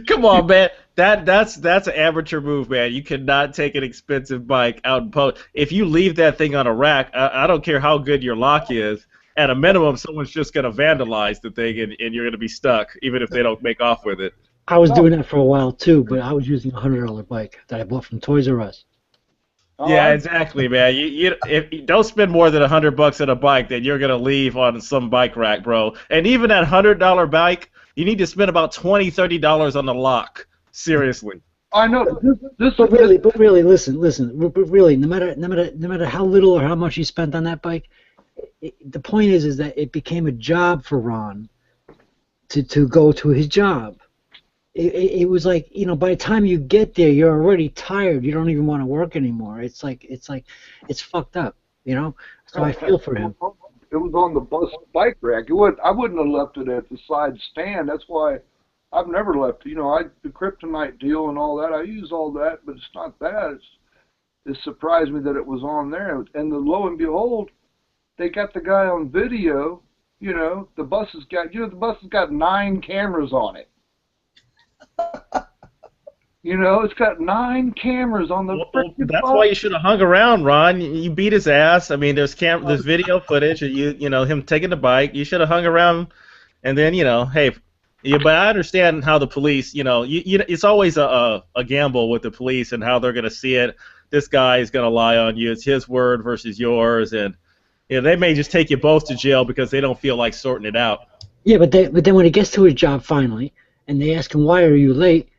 M: Come on, man. That's an amateur move, man. You cannot take an expensive bike out and post. If you leave that thing on a rack, I don't care how good your lock is. At a minimum, someone's just going to vandalize the thing, and you're going to be stuck, even if they don't make off with it.
E: I was doing that for a while, too, but I was using a $100 bike that I bought from Toys R Us.
M: Yeah, exactly, man. If you don't spend more than $100 on a bike, then you're gonna leave on some bike rack, bro. And even that $100 bike, you need to spend about $20-$30 on the lock. Seriously.
D: I know this.
E: But really, listen. But really, no matter how little or how much you spent on that bike, the point is that it became a job for Ron to go to his job. It was like, you know, by the time you get there, you're already tired. You don't even want to work anymore. It's fucked up, you know. So I feel for him.
D: It was on the bike rack. I wouldn't have left it at the side stand. That's why I've never left. You know, the kryptonite deal and all that. I use all that, but it's not that. It surprised me that it was on there. And lo and behold, they got the guy on video. You know, the bus has got 9 cameras on it. You know, it's got 9 cameras on the freaking
M: That's
D: bus.
M: why you should have hung around, Ron. You beat his ass. I mean, there's video footage of you know, him taking the bike. You should have hung around, and then, you know, hey, yeah. But I understand how the police, you know, it's always a gamble with the police and how they're gonna see it. This guy is gonna lie on you. It's his word versus yours, and you know, they may just take you both to jail because they don't feel like sorting it out.
E: Yeah, but then when he gets to his job finally, and they ask him, why are you late?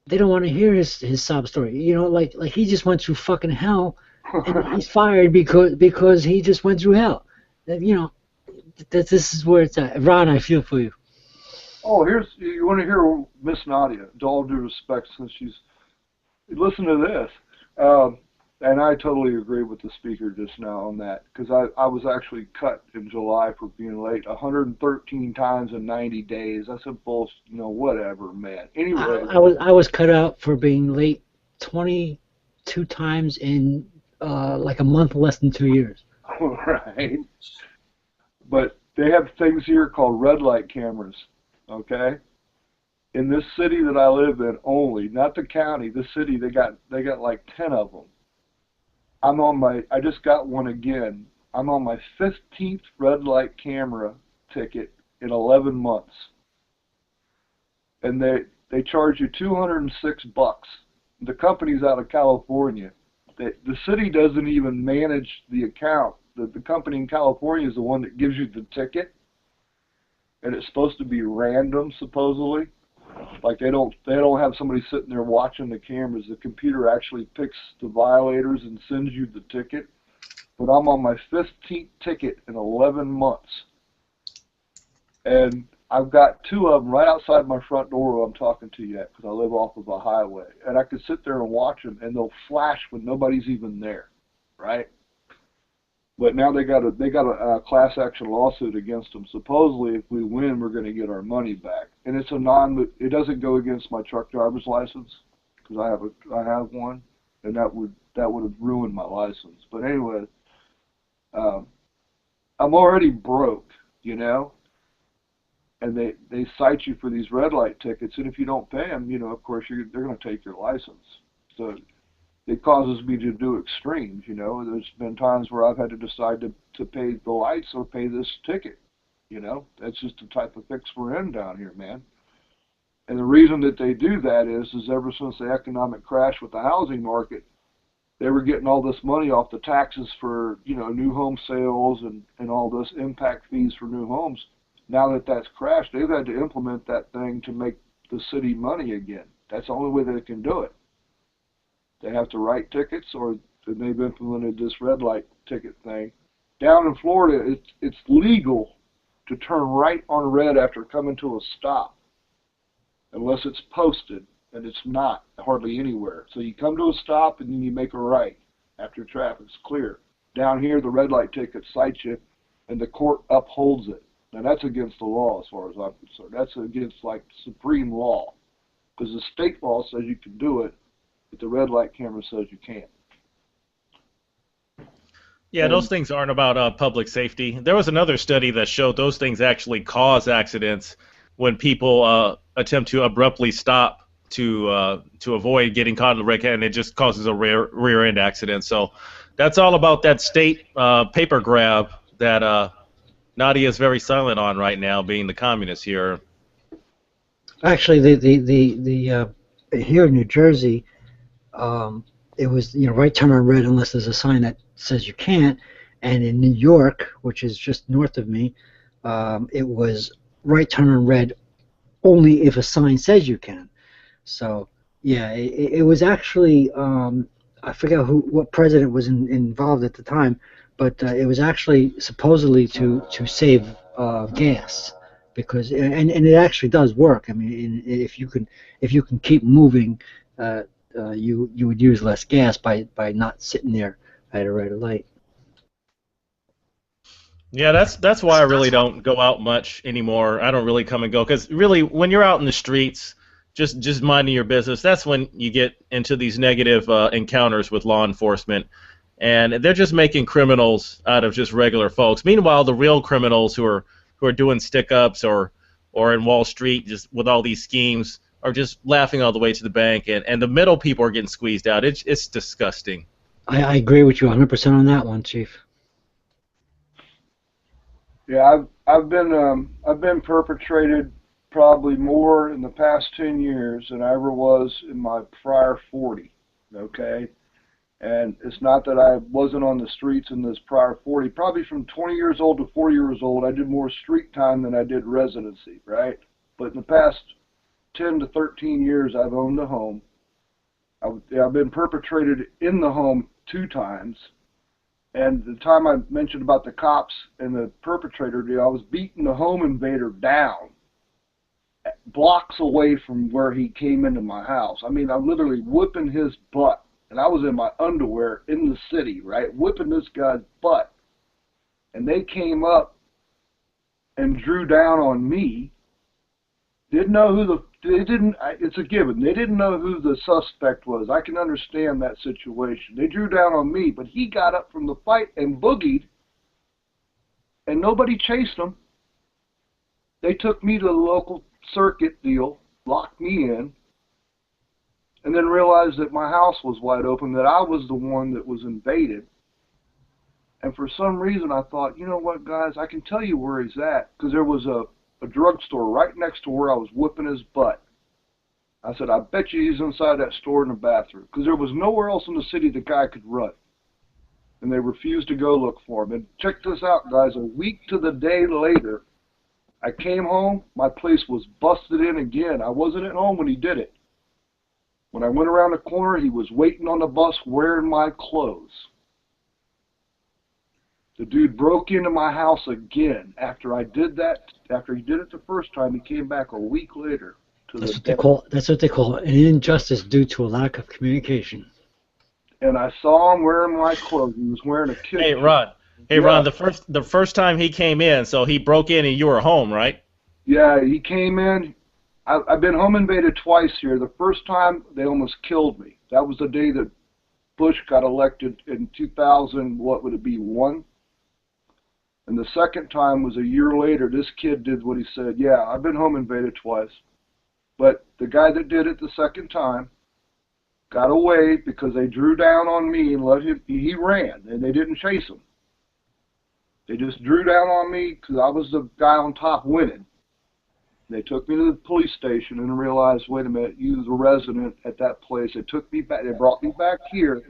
E: They don't want to hear his sob story. You know, like he just went through fucking hell, and he's fired because he just went through hell. You know, this is where it's at. Ron, I feel for you.
D: Oh, you want to hear Miss Nadia? With all due respect, since listen to this. And I totally agree with the speaker just now on that, because I was actually cut in July for being late 113 times in 90 days. I said, bullshit, you know, whatever, man. Anyway.
E: I was cut out for being late 22 times in like a month less than 2 years.
D: Right. But they have things here called red light cameras, okay? In this city that I live in only, not the county, the city, they got like 10 of them. I just got one again. I'm on my 15th red light camera ticket in 11 months. And they charge you $206. The company's out of California. The city doesn't even manage the account. The company in California is the one that gives you the ticket. And it's supposed to be random, supposedly. Like they don't have somebody sitting there watching the cameras. The computer actually picks the violators and sends you the ticket. But I'm on my 15th ticket in 11 months. And I've got 2 of them right outside my front door where I'm talking to you at, because I live off of a highway. And I could sit there and watch them, and they'll flash when nobody's even there, right? But now they got a class action lawsuit against them. Supposedly, if we win, we're going to get our money back. And it's it doesn't go against my truck driver's license, because I have one, and that would have ruined my license. But anyway, I'm already broke, you know. And they cite you for these red light tickets, and if you don't pay them, you know, of course they're going to take your license. So it causes me to do extremes, you know. There's been times where I've had to decide to pay the lights or pay this ticket, you know. That's just the type of fix we're in down here, man. And the reason that they do that is ever since the economic crash with the housing market, they were getting all this money off the taxes for, you know, new home sales and all this impact fees for new homes. Now that that's crashed, they've had to implement that thing to make the city money again. That's the only way they can do it. They have to write tickets, or they've implemented this red light ticket thing. Down in Florida, it's legal to turn right on red after coming to a stop, unless it's posted, and it's not hardly anywhere. So you come to a stop, and then you make a right after traffic's clear. Down here, the red light ticket cites you, and the court upholds it. Now, that's against the law as far as I'm concerned. That's against, like, supreme law, because the state law says you can do it, but the red light camera says you can't.
M: Yeah, those things aren't about public safety. There was another study that showed those things actually cause accidents when people attempt to abruptly stop to avoid getting caught in the wreck, and it just causes a rear end accident. So that's all about that state paper grab that Nadia is very silent on right now, being the communist here. Actually,
E: the here in New Jersey, it was, right turn on red unless there's a sign that says you can't. And in New York, which is just north of me, it was right turn on red only if a sign says you can. So yeah, it was actually, I forget what president was involved at the time, but it was actually supposedly to save gas, because and it actually does work. I mean, if you can keep moving, you would use less gas by not sitting there at a red light.
M: Yeah, that's why I really don't go out much anymore. I don't really come and go, because really, when you're out in the streets, just minding your business, that's when you get into these negative encounters with law enforcement, and they're just making criminals out of just regular folks. Meanwhile, the real criminals who are doing stick-ups or in Wall Street, just with all these schemes, are just laughing all the way to the bank, and the middle people are getting squeezed out. It's disgusting.
E: I agree with you 100% on that one, Chief.
D: Yeah, I've been perpetrated probably more in the past 10 years than I ever was in my prior 40. Okay, and it's not that I wasn't on the streets in this prior 40. Probably from 20 years old to 40 years old, I did more street time than I did residency, right? But in the past 10 to 13 years, I've owned a home. I've been perpetrated in the home 2 times. And the time I mentioned about the cops and the perpetrator deal, I was beating the home invader down blocks away from where he came into my house. I mean, I'm literally whipping his butt. And I was in my underwear in the city, right, whipping this guy's butt. And they came up and drew down on me. Didn't know who it's a given. They didn't know who the suspect was. I can understand that situation. They drew down on me, but he got up from the fight and boogied, and nobody chased him. They took me to the local circuit deal, locked me in, and then realized that my house was wide open, that I was the one that was invaded. And for some reason I thought, you know what, guys, I can tell you where he's at, because there was a drugstore right next to where I was whipping his butt. I said, I bet you he's inside that store in the bathroom, because there was nowhere else in the city the guy could run. And they refused to go look for him. And check this out, guys. A week to the day later, I came home. My place was busted in again. I wasn't at home when he did it. When I went around the corner, he was waiting on the bus wearing my clothes. The dude broke into my house again after I did that. After he did it the first time, he came back a week later.
E: That's what they call an injustice due to a lack of communication.
D: And I saw him wearing my clothes. He was wearing a kid.
M: Hey, Ron. Hey, Ron. The first time he came in, so he broke in and you were home, right?
D: Yeah, he came in. I've been home invaded twice here. The first time, they almost killed me. That was the day that Bush got elected in 2000, what would it be, 1? And the second time was a year later. This kid did what he said. Yeah, I've been home invaded twice. But the guy that did it the second time got away because they drew down on me and let him. He ran, and they didn't chase him. They just drew down on me because I was the guy on top winning. They took me to the police station and realized, wait a minute, you was a resident at that place. They took me back. They brought me back here.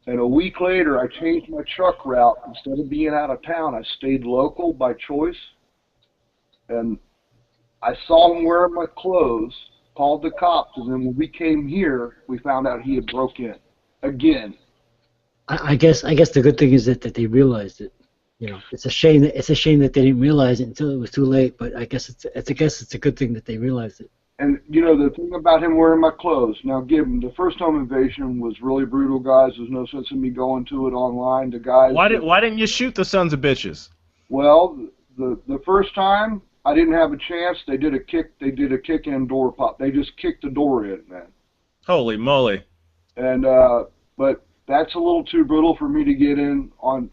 D: And a week later, I changed my truck route. Instead of being out of town, I stayed local by choice. And I saw him wearing my clothes, called the cops, and then when we came here, we found out he had broke in again.
E: I guess the good thing is that they realized it. You know, it's a shame that they didn't realize it until it was too late. But I guess it's a good thing that they realized it.
D: And you know the thing about him wearing my clothes. Now, given the first home invasion was really brutal, guys. There's no sense in me going to it online. The guys.
M: Why didn't you shoot the sons of bitches?
D: Well, the first time I didn't have a chance. They did a kick-in door pop. They just kicked the door in, man.
M: Holy moly!
D: And but that's a little too brutal for me to get in on.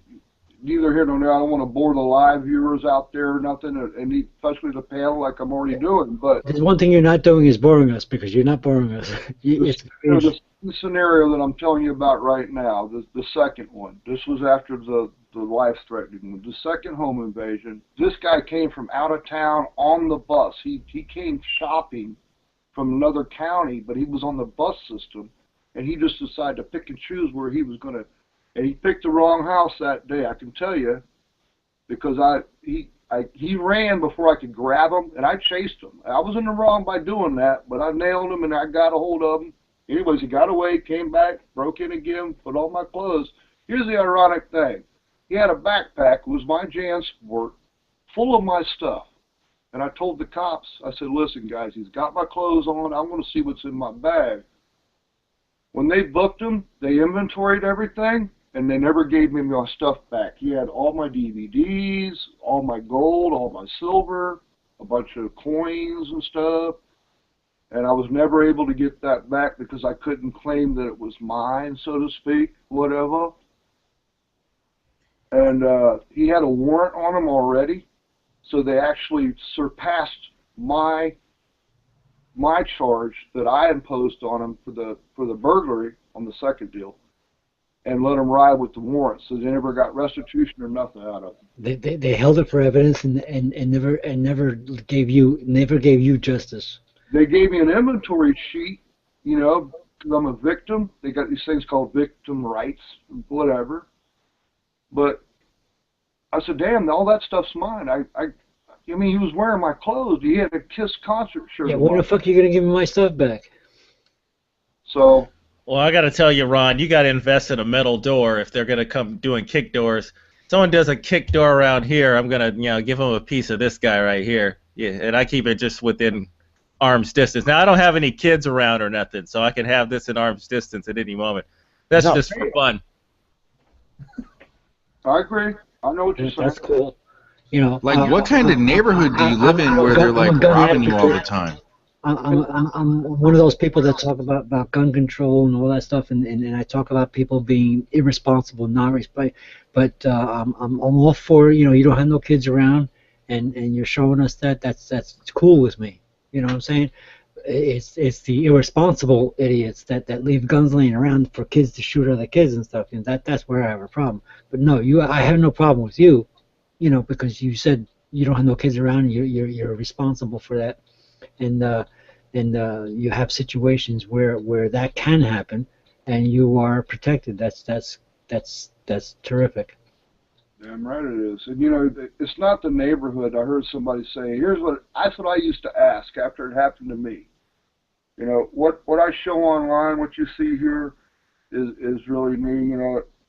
D: Neither here nor there. I don't want to bore the live viewers out there or nothing, and especially the panel like I'm already doing. But
E: there's one thing you're not doing is boring us, because you're not boring us.
D: The scenario that I'm telling you about right now, the second one. This was after the life-threatening one. The second home invasion. This guy came from out of town on the bus. He came shopping from another county, but he was on the bus system. and he just decided to pick and choose where he was going to, and he picked the wrong house that day, I can tell you, because he ran before I could grab him, and I chased him. I was in the wrong by doing that, but I nailed him, and I got a hold of him. Anyways, he got away, came back, broke in again, put on my clothes. Here's the ironic thing. He had a backpack, it was my JanSport, full of my stuff. And I told the cops, I said, listen, guys, he's got my clothes on. I want to see what's in my bag. When they booked him, they inventoried everything, and they never gave me my stuff back. He had all my DVDs, all my gold, all my silver, a bunch of coins and stuff. And I was never able to get that back because I couldn't claim that it was mine, so to speak, whatever. And he had a warrant on him already. So they actually surpassed my charge that I imposed on him for the burglary on the second deal, and let him ride with the warrant. So they never got restitution or nothing out of it.
E: They held it for evidence and never gave you justice.
D: They gave me an inventory sheet, you know, because I'm a victim. They got these things called victim rights, whatever. But I said, damn, all that stuff's mine. I mean, he was wearing my clothes. He had a Kiss concert shirt.
E: Yeah, when the fuck are you going to give me my stuff back?
D: So.
M: Well, I got to tell you, Ron, you got to invest in a metal door if they're going to come doing kick doors. Someone does a kick door around here, I'm going to, give them a piece of this guy right here. Yeah, and I keep it just within arm's distance. Now, I don't have any kids around or nothing, so I can have this in arm's distance at any moment. That's just for fun.
D: I agree. I know what you're saying.
E: That's cool. You know,
H: like, what kind of neighborhood do you live in where they're like robbing you all the time?
E: I'm one of those people that talk about gun control and all that stuff, and I talk about people being irresponsible, not respect. But I'm all for, you don't have no kids around, and you're showing us that's cool with me. You know what I'm saying? It's the irresponsible idiots that leave guns laying around for kids to shoot other kids and stuff, and that's where I have a problem. But no, I have no problem with you, because you said you don't have no kids around, and you're responsible for that, and you have situations where that can happen, and you are protected. That's terrific.
D: Damn right it is. And it's not the neighborhood. I heard somebody say, that's what I used to ask after it happened to me. What I show online, what you see here is really me.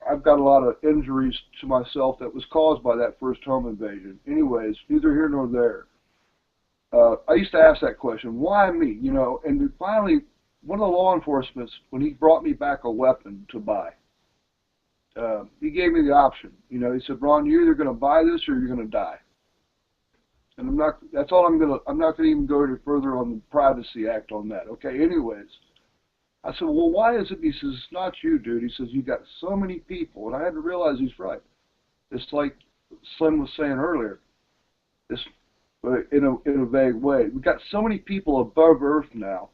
D: I've got a lot of injuries to myself that was caused by that first home invasion. Anyways, neither here nor there. I used to ask that question, why me? And finally, one of the law enforcement, when he brought me back a weapon to buy, he gave me the option. He said, Ron, you're either going to buy this or you're going to die. And that's all I'm not going to even go any further on the Privacy Act on that. Okay, anyways. I said, well, why is it? He says, it's not you, dude. He says, you got so many people. And I had to realize he's right. It's like Slim was saying earlier. In a vague way. We've got so many people above Earth now.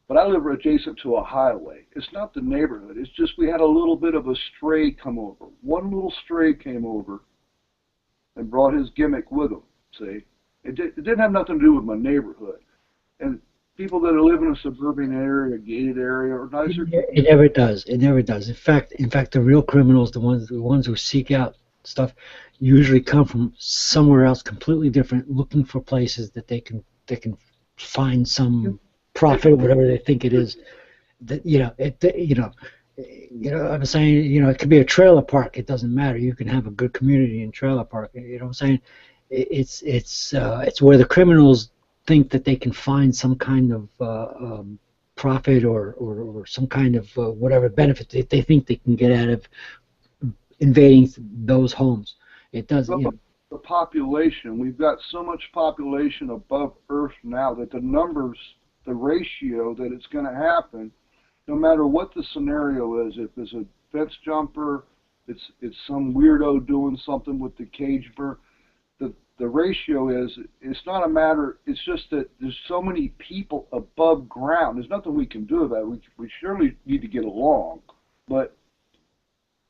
D: But I live adjacent to a highway. It's not the neighborhood. It's just we had a little bit of a stray come over. One little stray came over and brought his gimmick with him, see? It didn't have nothing to do with my neighborhood. And people that live in a suburban area, a gated area, or nicer.
E: It never does. It never does. In fact, the real criminals, the ones who seek out stuff, usually come from somewhere else, completely different, looking for places that they can find some profit, whatever they think it is. That I'm saying, it could be a trailer park. It doesn't matter. You can have a good community in trailer park. You know what I'm saying? It's where the criminals think that they can find some kind of profit or some kind of whatever benefit they think they can get out of invading those homes. It doesn't.
D: The population, we've got so much population above Earth now that the numbers, the ratio that it's going to happen, no matter what the scenario is, if it's a fence jumper, it's some weirdo doing something with the cage bird, the ratio is, it's not a matter, it's just that there's so many people above ground. There's nothing we can do about it. We surely need to get along, but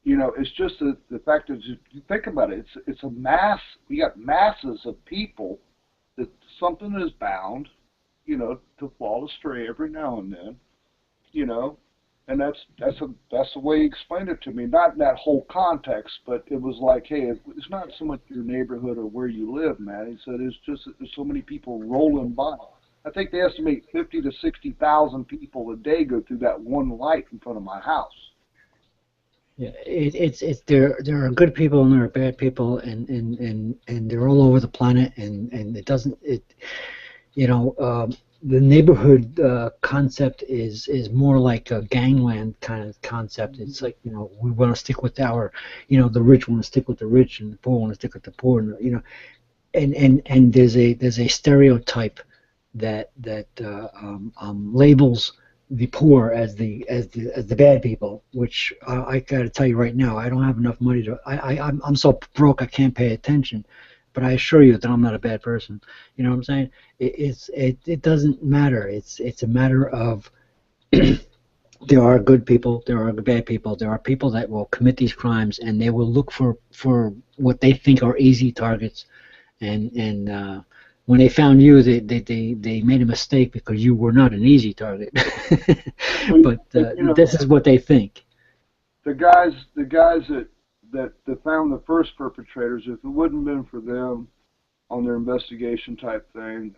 D: it's just the fact that you think about it, it's a mass. We got masses of people that something is bound, to fall astray every now and then, And that's the way he explained it to me. Not in that whole context, but it was like, hey, it's not so much your neighborhood or where you live, man. He said it's just that there's so many people rolling by. I think they estimate 50 to 60,000 people a day go through that one light in front of my house.
E: Yeah, there are good people and there are bad people, and they're all over the planet, and it doesn't the neighborhood concept is more like a gangland kind of concept. It's like, we want to stick with our, the rich want to stick with the rich and the poor want to stick with the poor, and there's a stereotype that labels the poor as the bad people, which I got to tell you right now, I don't have enough money to. I'm so broke I can't pay attention. But I assure you that I'm not a bad person. You know what I'm saying? It doesn't matter. It's a matter of there are good people, there are bad people, there are people that will commit these crimes and they will look for what they think are easy targets, and when they found you, they made a mistake because you were not an easy target. But this is what they think.
D: The guys that found the first perpetrators, if it wouldn't have been for them on their investigation type thing,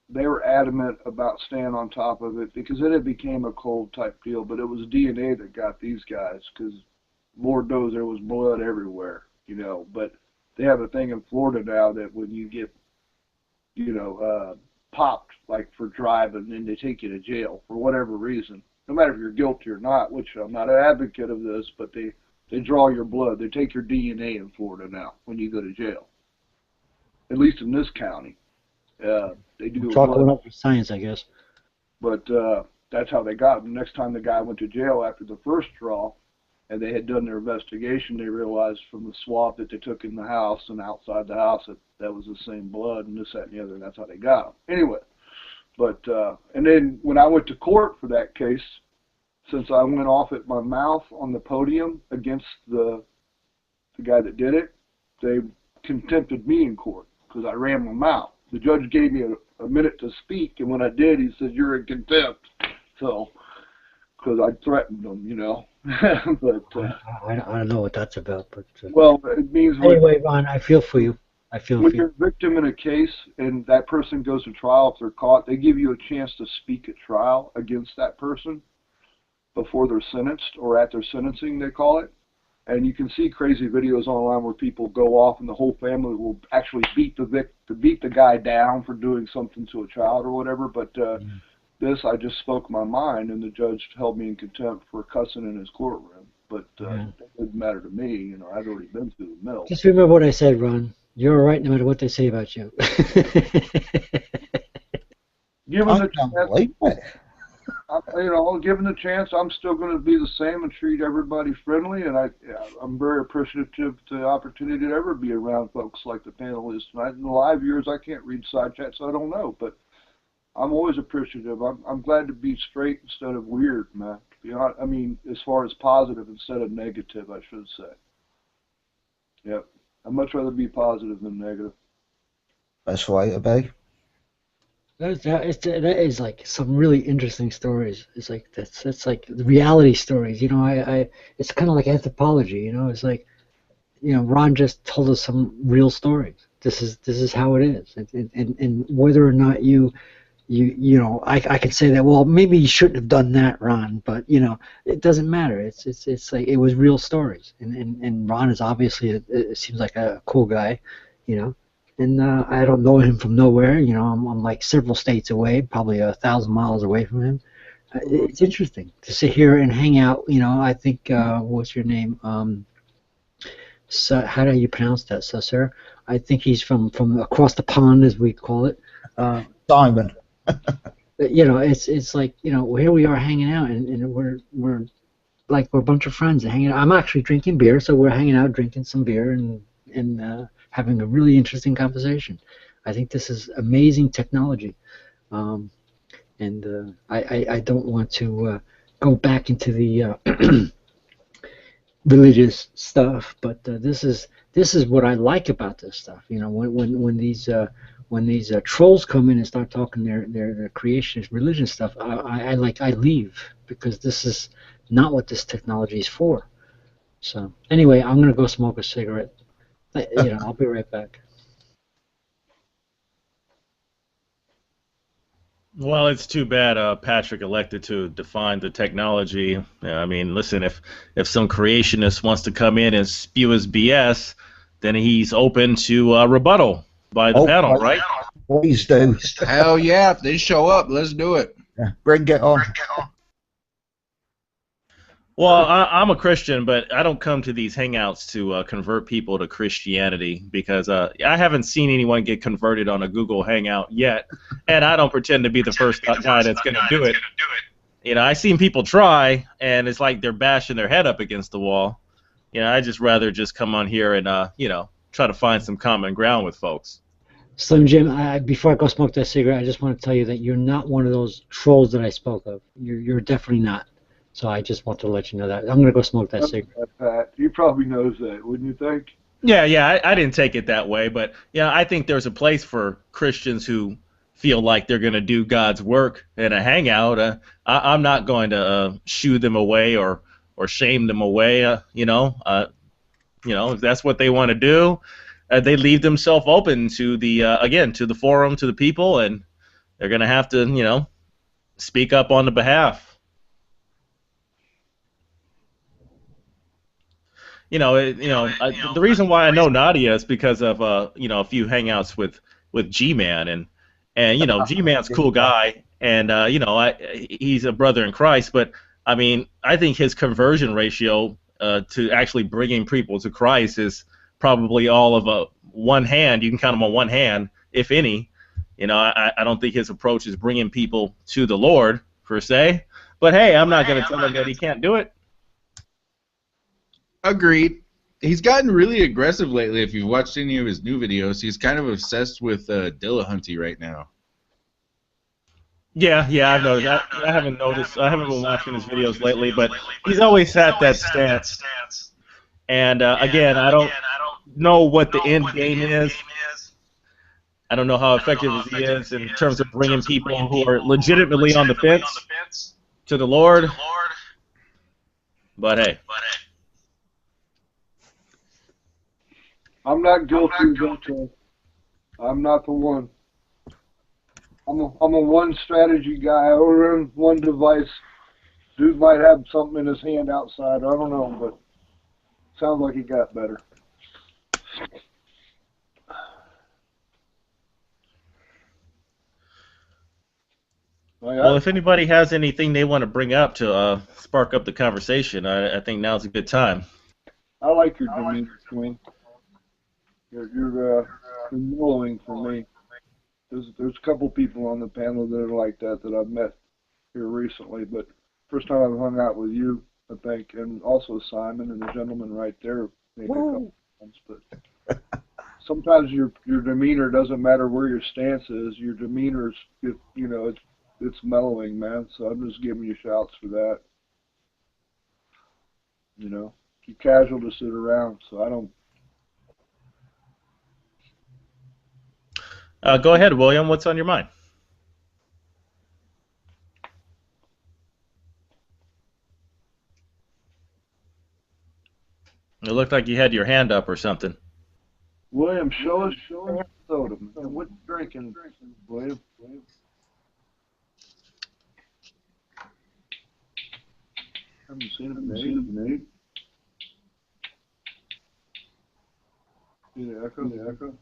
D: they were adamant about staying on top of it because it had became a cold type deal. But it was DNA that got these guys, because Lord knows there was blood everywhere, But they have a thing in Florida now that when you get, popped, like for driving, then they take you to jail for whatever reason, no matter if you're guilty or not, which I'm not an advocate of this, but they draw your blood. They take your DNA in Florida now when you go to jail. At least in this county. They do.
E: Chalking up for science, I guess.
D: But that's how they got him. Next time the guy went to jail after the first draw, and they had done their investigation, they realized from the swab that they took in the house and outside the house that was the same blood and this, that, and the other, and that's how they got him. Anyway, but and then when I went to court for that case, since I went off at my mouth on the podium against the guy that did it, they contempted me in court because I ran my mouth. The judge gave me a minute to speak, and when I did, he said, "You're in contempt." So, because I threatened them, but
E: I don't know what that's about, but
D: well, it means
E: anyway, Ron, I feel for you.
D: When you're a victim in a case and that person goes to trial, if they're caught, they give you a chance to speak at trial against that person before they're sentenced, or at their sentencing, they call it. And you can see crazy videos online where people go off and the whole family will actually beat the guy down for doing something to a child or whatever. But this, I just spoke my mind, and the judge held me in contempt for cussing in his courtroom. But it didn't matter to me. I'd already been through the mill.
E: Just remember what I said, Ron. You're all right no matter what they say about you.
D: Given the chance, given the chance, I'm still going to be the same and treat everybody friendly, and I'm very appreciative to the opportunity to ever be around folks like the panelists tonight. In the live viewers, I can't read side chat, so I don't know, but I'm always appreciative. I'm glad to be straight instead of weird, man. To be honest, as far as positive instead of negative, I should say. Yep. I'd much rather be positive than negative.
R: That's way to be.
E: That is like some really interesting stories. It's like that's like the reality stories. It's kind of like anthropology. It's like, Ron just told us some real stories. This is how it is, and whether or not I can say that, well, maybe you shouldn't have done that, Ron, but it doesn't matter. It's like it was real stories, and Ron is obviously it seems like a cool guy, and I don't know him from nowhere. I'm like several states away, probably 1,000 miles away from him. It's interesting to sit here and hang out. I think what's your name? So how do you pronounce that, sir? I think he's from across the pond, as we call it.
R: Simon.
E: It's like, here we are hanging out, and we're a bunch of friends and hanging out. I'm actually drinking beer, so we're hanging out, drinking some beer, and having a really interesting conversation. I think this is amazing technology, and I don't want to go back into the religious stuff, but this is what I like about this stuff. When when these trolls come in and start talking their creationist religion stuff, I leave, because this is not what this technology is for. So anyway, I'm gonna go smoke a cigarette. I'll be right back.
M: Well, it's too bad Patrick elected to define the technology. I mean, listen, if some creationist wants to come in and spew his BS, then he's open to rebuttal by the panel, right?
R: Please do.
H: Hell yeah, if they show up, let's do it.
R: Yeah, bring it on.
M: Well, I'm a Christian, but I don't come to these hangouts to convert people to Christianity, because I haven't seen anyone get converted on a Google Hangout yet, and I don't pretend to be the first guy that's going to do it. I've seen people try, and it's like they're bashing their head up against the wall. I just rather just come on here and try to find some common ground with folks.
E: Slim Jim, before I go smoke that cigarette, I just want to tell you that you're not one of those trolls that I spoke of. You're definitely not. So I just want to let you know that. I'm going to go smoke that cigarette.
D: Pat, he probably knows that, wouldn't you think?
M: Yeah, I didn't take it that way, but I think there's a place for Christians who feel like they're going to do God's work in a hangout. I'm not going to shoo them away or shame them away. If that's what they want to do, they leave themselves open to the forum, to the people, and they're going to have to speak up on the behalf. The reason why I know Nadia is because of a few hangouts with G-Man, and G-Man's a cool guy, and he's a brother in Christ, but I mean, I think his conversion ratio to actually bringing people to Christ is probably all of one hand. You can count them on one hand, if any. I don't think his approach is bringing people to the Lord per se, but hey, I'm not going to tell him that he can't do it.
H: Agreed. He's gotten really aggressive lately. If you've watched any of his new videos, he's kind of obsessed with Dillahunty right now.
M: Yeah, I've noticed. I haven't noticed. I haven't been watching his videos lately, but he's always had that stance. And again, I don't know what the end game is. I don't know how effective he is in terms of bringing people who are legitimately on the fence to the Lord. But hey.
D: I'm not guilty of that. I'm not the one. I'm a one strategy guy. I run one device. Dude might have something in his hand outside. I don't know, but sounds like he got better.
M: Well, if anybody has anything they want to bring up to spark up the conversation, I think now's a good time.
D: I like your demeanor, Twin. You're mellowing for me. There's a couple people on the panel that are like that I've met here recently, but first time I've hung out with you, I think, and also Simon and the gentleman right there, maybe a couple times. But sometimes your demeanor doesn't matter where your stance is. Your demeanor's it's mellowing, man. So I'm just giving you shouts for that. You're casual to sit around, so I don't.
M: Go ahead, William. What's on your mind? It looked like you had your hand up or something.
D: William, show us soda. What you drinking, William? Haven't seen it, Nate. See the echo?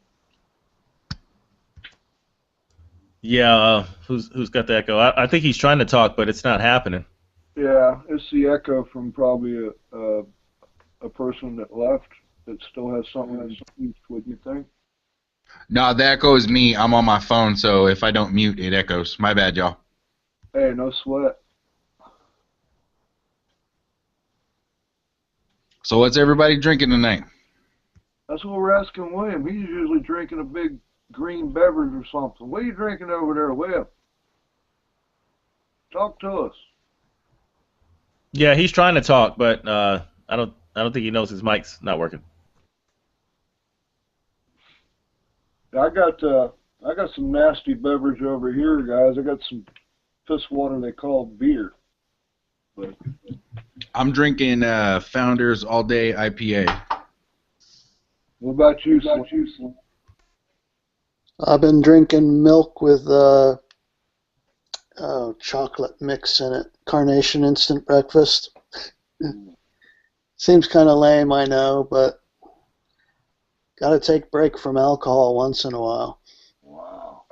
M: Yeah, who's got the echo? I think he's trying to talk, but it's not happening.
D: Yeah, it's the echo from probably a person that left that still has something in speech. What do you think?
H: No, the echo is me. I'm on my phone, so if I don't mute, it echoes. My bad, y'all.
D: Hey, no sweat.
H: So what's everybody drinking tonight?
D: That's what we're asking William. He's usually drinking a big green beverage or something. What are you drinking over there, William? Talk to us.
M: Yeah, he's trying to talk, but I don't think he knows his mic's not working.
D: I got I got some nasty beverage over here, guys. I got some piss water they call beer. But
H: I'm drinking Founders All Day IPA.
D: what about you, Slim?
Q: I've been drinking milk with chocolate mix in it. Carnation Instant Breakfast. Seems kind of lame, I know, but got to take a break from alcohol once in a while.
D: Wow.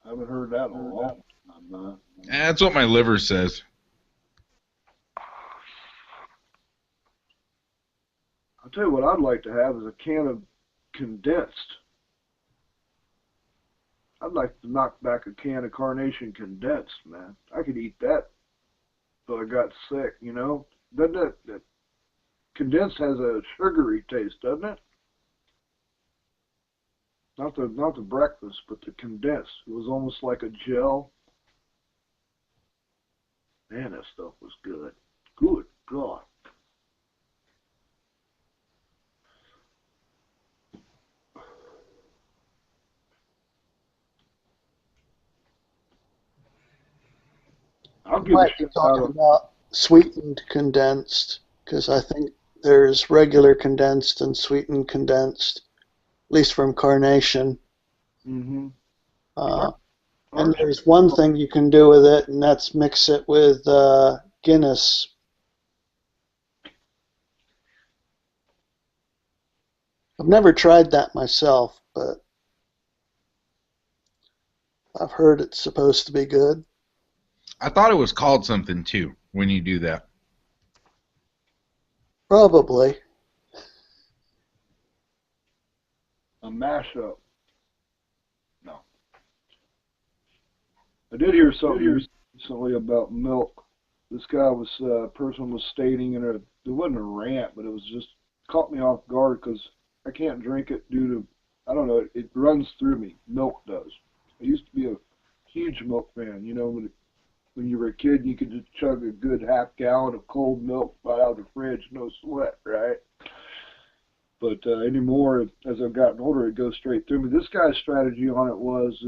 D: I haven't heard that in a long time.
H: That's what my liver says.
D: I'll tell you what I'd like to have is a can of condensed. I'd like to knock back a can of Carnation condensed, man. I could eat that till I got sick, you know? Doesn't that condensed has a sugary taste, doesn't it? Not the breakfast, but the condensed. It was almost like a gel. Man, that stuff was good. Good God. I'll give a
Q: Might be
D: shit
Q: talking about sweetened condensed, because I think there's regular condensed and sweetened condensed, at least from Carnation.
D: Mm-hmm.
Q: And there's one thing you can do with it, and that's mix it with Guinness. I've never tried that myself, but I've heard it's supposed to be good.
H: I thought it was called something too when you do that.
Q: Probably.
D: A mashup. No. I did hear something recently about milk. This guy person was stating it wasn't a rant, but it was just caught me off guard because I can't drink it due to, I don't know, it runs through me. Milk does. I used to be a huge milk fan. You know, when you were a kid, you could just chug a good half-gallon of cold milk right out of the fridge, no sweat, right? But anymore, as I've gotten older, it goes straight through me. This guy's strategy on it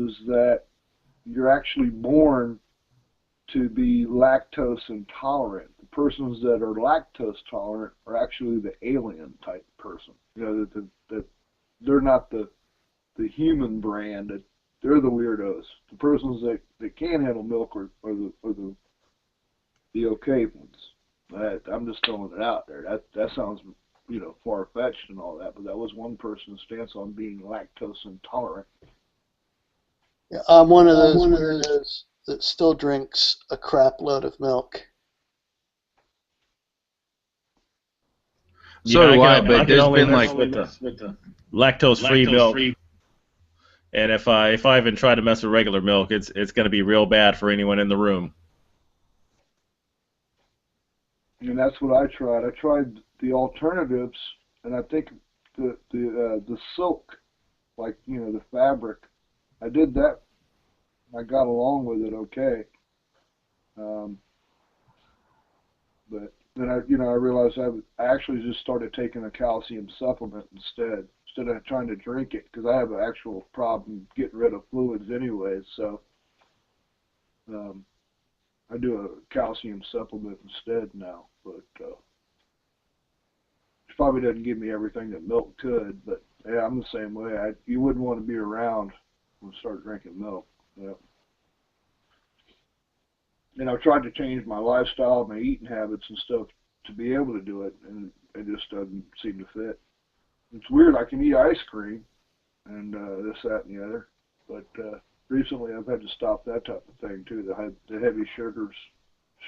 D: is that you're actually born to be lactose intolerant. The persons that are lactose tolerant are actually the alien type person. You know, that they're not the human brand. That they're the weirdos. The persons that can handle milk are the okay ones. I'm just throwing it out there. That sounds, you know, far-fetched and all that, but that was one person's stance on being lactose intolerant.
Q: Yeah, I'm one of those weirdos that still drinks a crap load of milk.
H: So do I, but
M: I can
H: there's
M: only
H: been
M: mess
H: like
M: with the lactose-free milk. And if I even try to mess with regular milk, it's going to be real bad for anyone in the room.
D: And that's what I tried. I tried the alternatives, and I think the silk, like, you know, the fabric, I did that. I got along with it okay. But then I realized I actually just started taking a calcium supplement instead of trying to drink it, because I have an actual problem getting rid of fluids anyway. So I do a calcium supplement instead now, but it probably doesn't give me everything that milk could. But yeah, I'm the same way. You wouldn't want to be around when I start drinking milk. Yeah. And I've tried to change my lifestyle, my eating habits and stuff to be able to do it, and it just doesn't seem to fit. It's weird. I can eat ice cream and this, that, and the other, but recently I've had to stop that type of thing too. The heavy sugars.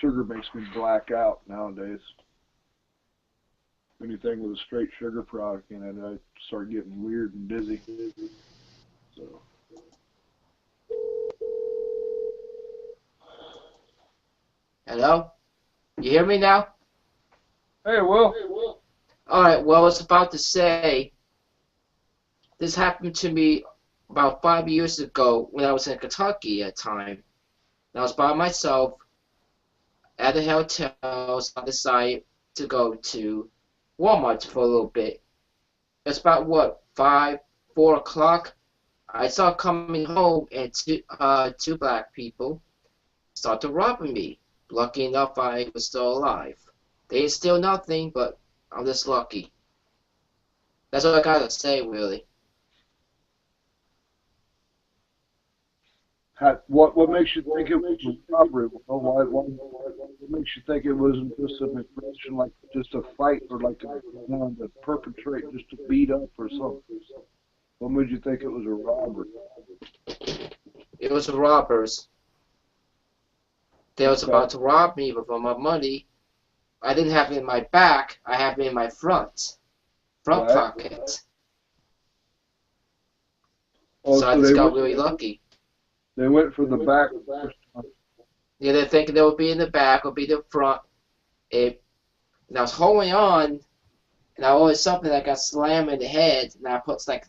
D: Sugar makes me black out nowadays. Anything with a straight sugar product in it, I start getting weird and dizzy. So.
C: Hello? You hear me now?
D: Hey, Will.
C: All right, well, I was about to say, this happened to me about 5 years ago when I was in Kentucky at the time. I was by myself at the hotel, so I decided to go to Walmart for a little bit. It's about, what, 4 o'clock? I saw coming home and two black people started robbing me. Lucky enough, I was still alive. They didn't steal nothing, but I'm just lucky. That's what I gotta say, really.
D: What makes you think it was a robbery? Well, what makes you think it wasn't just an infraction, like just a fight, or like one to perpetrate, just to beat up or something? What made you think it was a robbery?
C: It was robbers. They was about to rob me with all my money. I didn't have it in my back. I have it in my front pocket.
D: Oh,
C: So I just got really lucky.
D: They went for the back.
C: Yeah, they're thinking they would be in the back or be the front. And I was holding on, and I always something that got slammed in the head, and I put like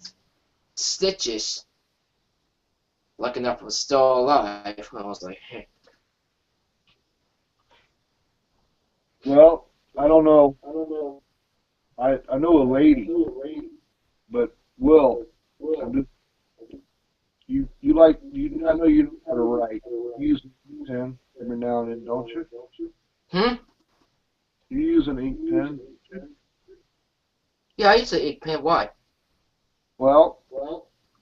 C: stitches. Lucky enough, I was still alive. I was like, hey.
D: Well, I don't know. I know a lady, but Will, I'm just, I know you know how to write. You use an ink pen every now and then, don't you? You use an ink pen?
C: Yeah, I use an ink pen. Why?
D: Well,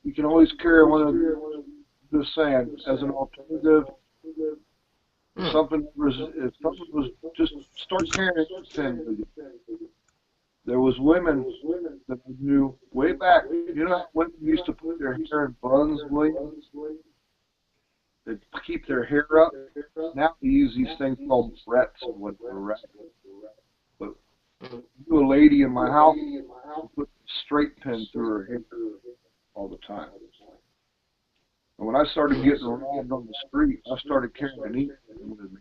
D: you can always carry one of them, just saying, as an alternative. If something was just start carrying an ink pen with you. There was women that I knew way back. You know how women used to put their hair in buns, William? They'd keep their hair up. Now they use these things called barrettes or whatever, right? But I knew a lady in my house who put a straight pin through her hair all the time. And when I started getting around on the street, I started carrying an ink pen with me.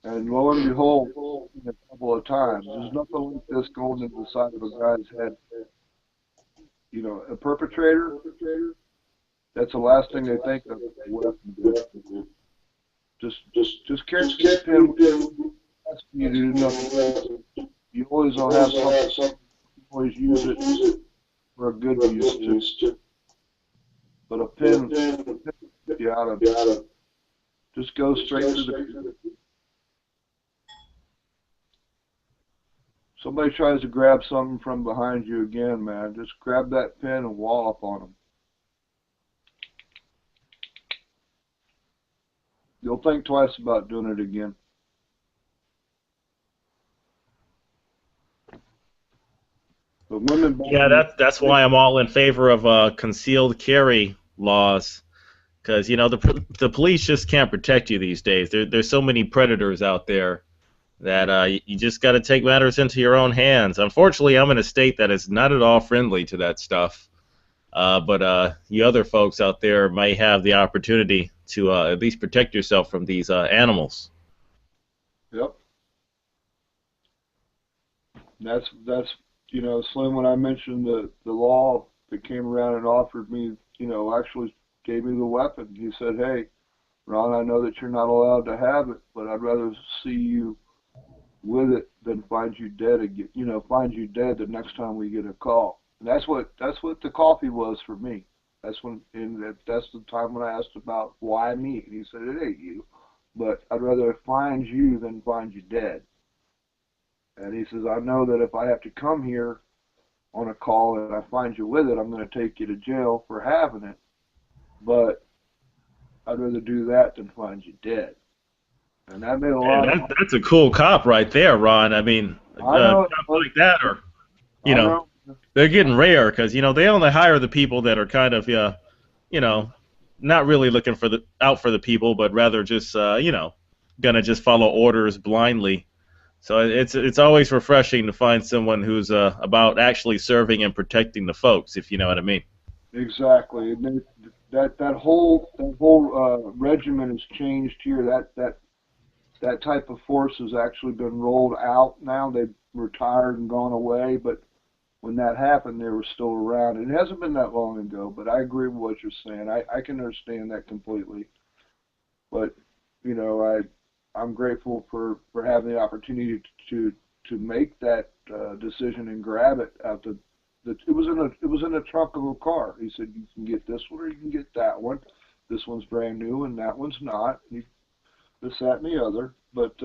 D: And lo and behold, a couple of times, there's nothing like this going into the side of a guy's head. You know, a perpetrator, that's the last thing they think of. Just carry a pen with you. You do nothing. You always will have something. You always use it for a good use too. But a pen, you out of just go straight to the. Somebody tries to grab something from behind you again, man, just grab that pen and wallop on them. You'll think twice about doing it again. But women.
M: Yeah, that's why I'm all in favor of concealed carry laws, because you know the police just can't protect you these days. There's so many predators out there that you just got to take matters into your own hands. Unfortunately, I'm in a state that is not at all friendly to that stuff. But you other folks out there might have the opportunity to at least protect yourself from these animals.
D: Yep. That's you know, Slim, when I mentioned the law that came around and offered me, you know, actually gave me the weapon. He said, hey, Ron, I know that you're not allowed to have it, but I'd rather see you with it than find you dead again. You know, find you dead the next time we get a call. And that's what the coffee was for me. That's the time when I asked about why me, and he said it ain't you, but I'd rather find you than find you dead. And he says, I know that if I have to come here on a call and I find you with it, I'm going to take you to jail for having it. But I'd rather do that than find you dead. And that made a lot of
M: That's a cool cop right there, Ron. I mean, cops like that are, you know, they're getting rare because, you know, they only hire the people that are kind of, you know, not really looking out for the people, but rather just, you know, gonna just follow orders blindly. So it's always refreshing to find someone who's about actually serving and protecting the folks, if you know what I mean.
D: Exactly. And that whole regimen has changed here. That type of force has actually been rolled out now. They've retired and gone away, but when that happened, they were still around. And it hasn't been that long ago, but I agree with what you're saying. I can understand that completely. But, you know, I'm grateful for having the opportunity to make that decision and grab it out the It was in the trunk of a car. He said, you can get this one or you can get that one. This one's brand new and that one's not. This, that, and the other. But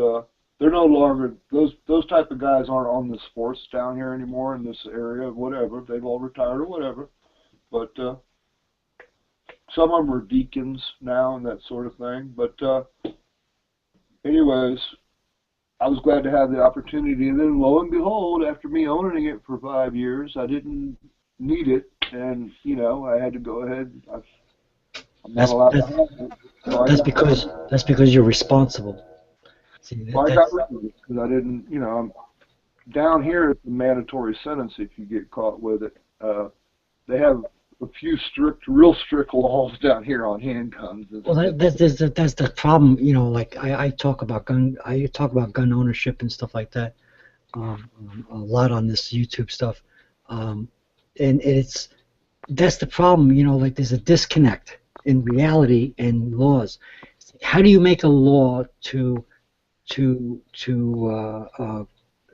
D: they're no longer, those type of guys aren't on this force down here anymore in this area, whatever. They've all retired or whatever. But some of them are deacons now and that sort of thing. But anyways, I was glad to have the opportunity. And then lo and behold, after me owning it for 5 years, I didn't need it. And, you know, I had to go ahead. I'm not allowed to have it. So
E: that's because you're responsible. See,
D: I got rid of it because I didn't, you know, down here it's a mandatory sentence if you get caught with it. They have a few real strict laws down here on handguns.
E: Well, that's the problem. You know, like I talk about gun ownership and stuff like that a lot on this YouTube stuff, and that's the problem. You know, like there's a disconnect in reality and laws. How do you make a law to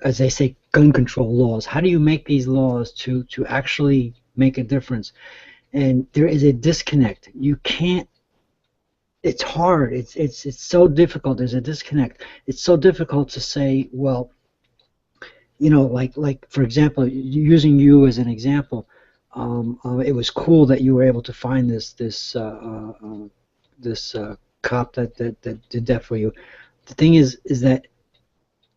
E: as they say, gun control laws? How do you make these laws to actually make a difference? And there is a disconnect. You can't. It's hard. It's so difficult. There's a disconnect. It's so difficult to say, well, you know, like for example, using you as an example, it was cool that you were able to find this cop that did that for you. The thing is that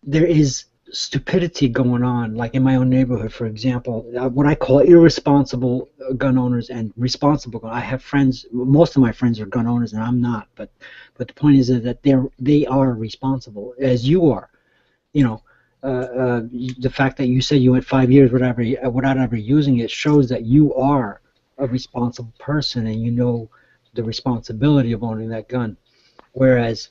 E: there is stupidity going on, like in my own neighborhood, for example, what I call irresponsible gun owners and responsible. I have friends. Most of my friends are gun owners, and I'm not. But the point is that they are responsible, as you are. You know, the fact that you said you went 5 years without ever using it shows that you are a responsible person, and you know the responsibility of owning that gun. Whereas,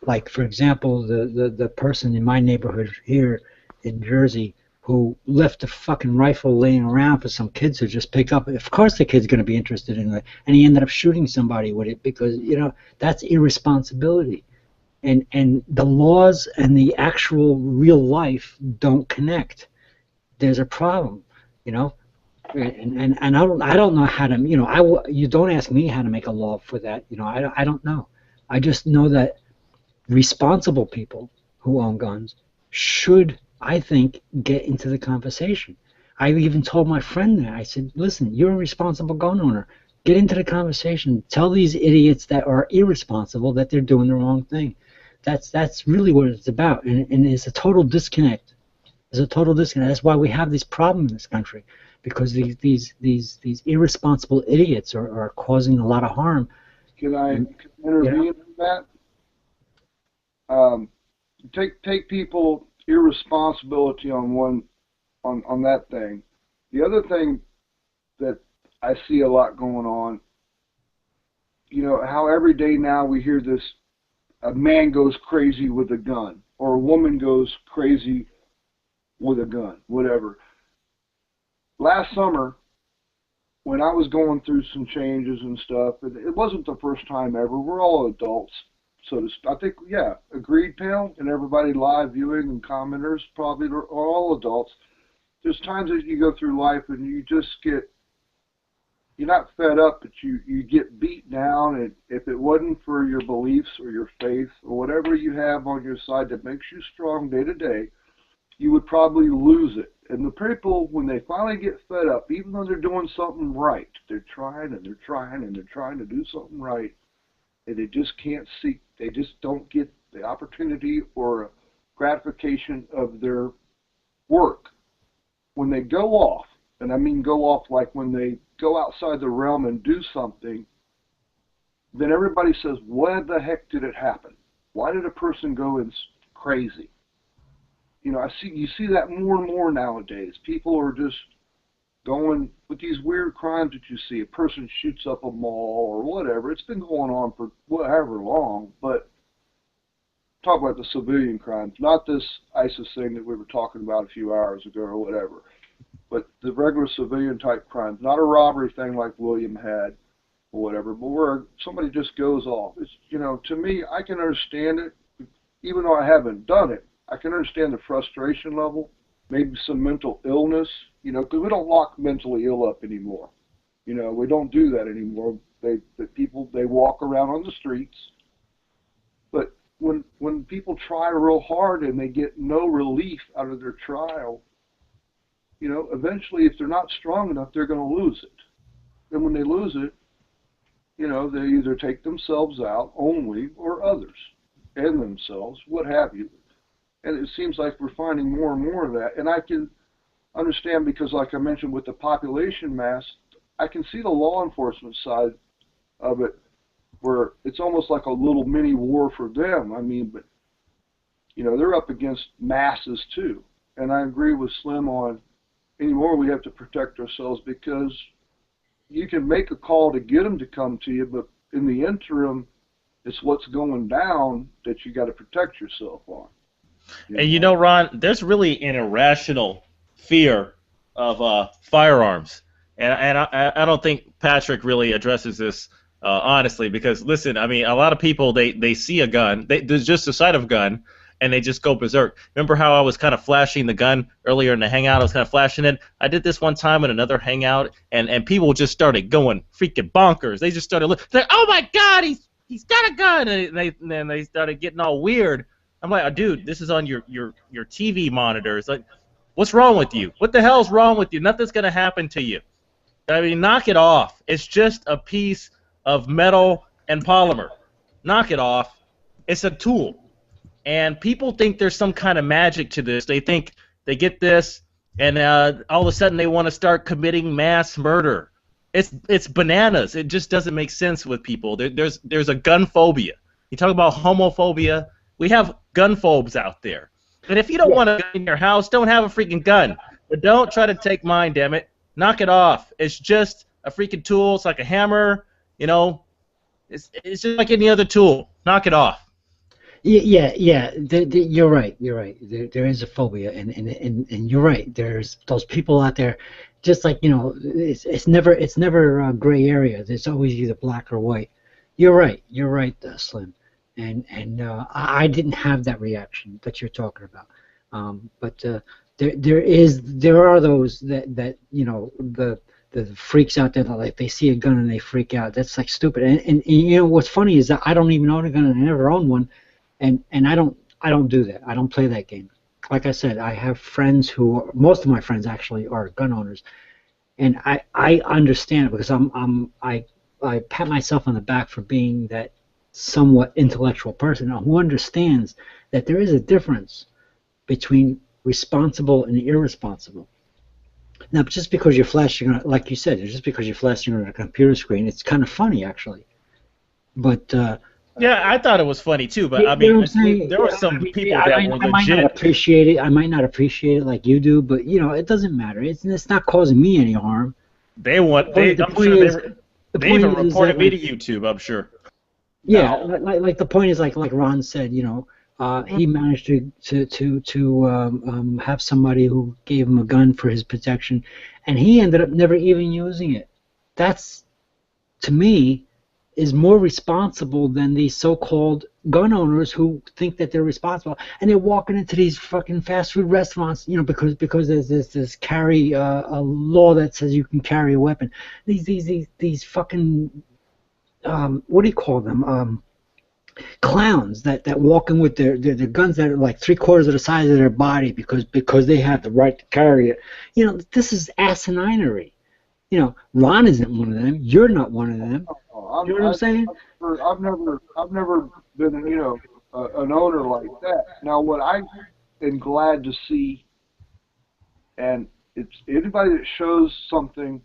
E: like, for example, the person in my neighborhood here in Jersey who left a fucking rifle laying around for some kids to just pick up. Of course the kid's going to be interested in it. And he ended up shooting somebody with it because, you know, that's irresponsibility. And the laws and the actual real life don't connect. There's a problem, you know. And I don't know how to, you know, you don't ask me how to make a law for that. You know, I don't know. I just know that responsible people who own guns should, I think, get into the conversation. I even told my friend that. I said, listen, you're a responsible gun owner. Get into the conversation. Tell these idiots that are irresponsible that they're doing the wrong thing. That's really what it's about. And it's a total disconnect. There's a total disconnect. That's why we have this problem in this country, because these irresponsible idiots are causing a lot of harm.
D: Can I intervene in that? Take people irresponsibility on that thing. The other thing that I see a lot going on, you know, how every day now we hear this: a man goes crazy with a gun, or a woman goes crazy with a gun, whatever. Last summer, when I was going through some changes and stuff, it wasn't the first time ever. We're all adults. So I think, yeah, agreed, pal, and everybody live viewing and commenters probably are all adults. There's times that you go through life and you just get, you're not fed up, but you get beat down, and if it wasn't for your beliefs or your faith or whatever you have on your side that makes you strong day to day, you would probably lose it. And the people, when they finally get fed up, even though they're doing something right, they're trying and they're trying and they're trying to do something right, and they just can't see, they just don't get the opportunity or gratification of their work. When they go off, and I mean go off like when they go outside the realm and do something, then everybody says, why the heck did it happen? Why did a person go crazy? You know, you see that more and more nowadays. People are just going with these weird crimes that you see. A person shoots up a mall or whatever. It's been going on for however long, but talk about the civilian crimes, not this ISIS thing that we were talking about a few hours ago or whatever, but the regular civilian type crimes, not a robbery thing like William had or whatever, but where somebody just goes off. It's, you know, to me, I can understand it, even though I haven't done it. I can understand the frustration level, maybe some mental illness You know, because we don't lock mentally ill up anymore. You know, we don't do that anymore. The people, they walk around on the streets. But when people try real hard and they get no relief out of their trial, you know, eventually if they're not strong enough, they're going to lose it. And when they lose it, you know, they either take themselves out only or others and themselves, what have you. And it seems like we're finding more and more of that. And I can understand because, like I mentioned, with the population mass, I can see the law enforcement side of it where it's almost like a little mini war for them. I mean, but, you know, they're up against masses too. And I agree with Slim on anymore we have to protect ourselves because you can make a call to get them to come to you, but in the interim, it's what's going down that you got to protect yourself on.
M: And you know, Ron, there's really an irrational fear of firearms, and I don't think Patrick really addresses this honestly because listen, I mean, a lot of people they see a gun, there's just the sight of a gun, and they just go berserk. Remember how I was kind of flashing the gun earlier in the hangout? I was kind of flashing it. I did this one time in another hangout, and people just started going freaking bonkers. They just started looking, like, oh my God, he's got a gun, and they started getting all weird. I'm like, oh, dude, this is on your TV monitor. It's like, what's wrong with you? What the hell's wrong with you? Nothing's gonna happen to you. I mean, knock it off. It's just a piece of metal and polymer. Knock it off. It's a tool. And people think there's some kind of magic to this. They think they get this, and all of a sudden they want to start committing mass murder. It's bananas. It just doesn't make sense with people. There's a gun phobia. You talk about homophobia. We have gun phobes out there. And if you don't want a gun in your house, don't have a freaking gun. But don't try to take mine, damn it. Knock it off. It's just a freaking tool. It's like a hammer. You know, it's just like any other tool. Knock it off.
E: Yeah. You're right. You're right. There is a phobia, and you're right. There's those people out there, just like, you know, it's never a gray area. There's always either black or white. You're right. You're right, Slim. And I didn't have that reaction that you're talking about. But there are those that you know, the freaks out there that, like, they see a gun and they freak out. That's like stupid. And you know what's funny is that I don't even own a gun and I never owned one. And I don't do that. I don't play that game. Like I said, I have friends who, most of my friends actually are gun owners, and I understand it because I pat myself on the back for being that somewhat intellectual person who understands that there is a difference between responsible and irresponsible. Now, just because you're flashing, like you said, just because you're flashing on a computer screen, it's kind of funny actually, but.
M: Yeah, I thought it was funny too, but I mean, there were some people that were legit.
E: I might not appreciate it. I might not appreciate it like you do, but you know, it doesn't matter. It's not causing me any harm.
M: They even reported me to YouTube. I'm sure.
E: Yeah, like the point is like Ron said, you know, he managed to have somebody who gave him a gun for his protection, and he ended up never even using it. That's, to me, is more responsible than these so-called gun owners who think that they're responsible, and they're walking into these fucking fast food restaurants, you know, because there's this carry a law that says you can carry a weapon. These fucking what do you call them? Clowns that walk in with their guns that are like 3/4 of the size of their body because they have the right to carry it. You know, this is asininity. You know, Ron isn't one of them. You're not one of them. You know what I'm saying?
D: I've never been, you know, an owner like that. Now, what I am glad to see, and it's anybody that shows something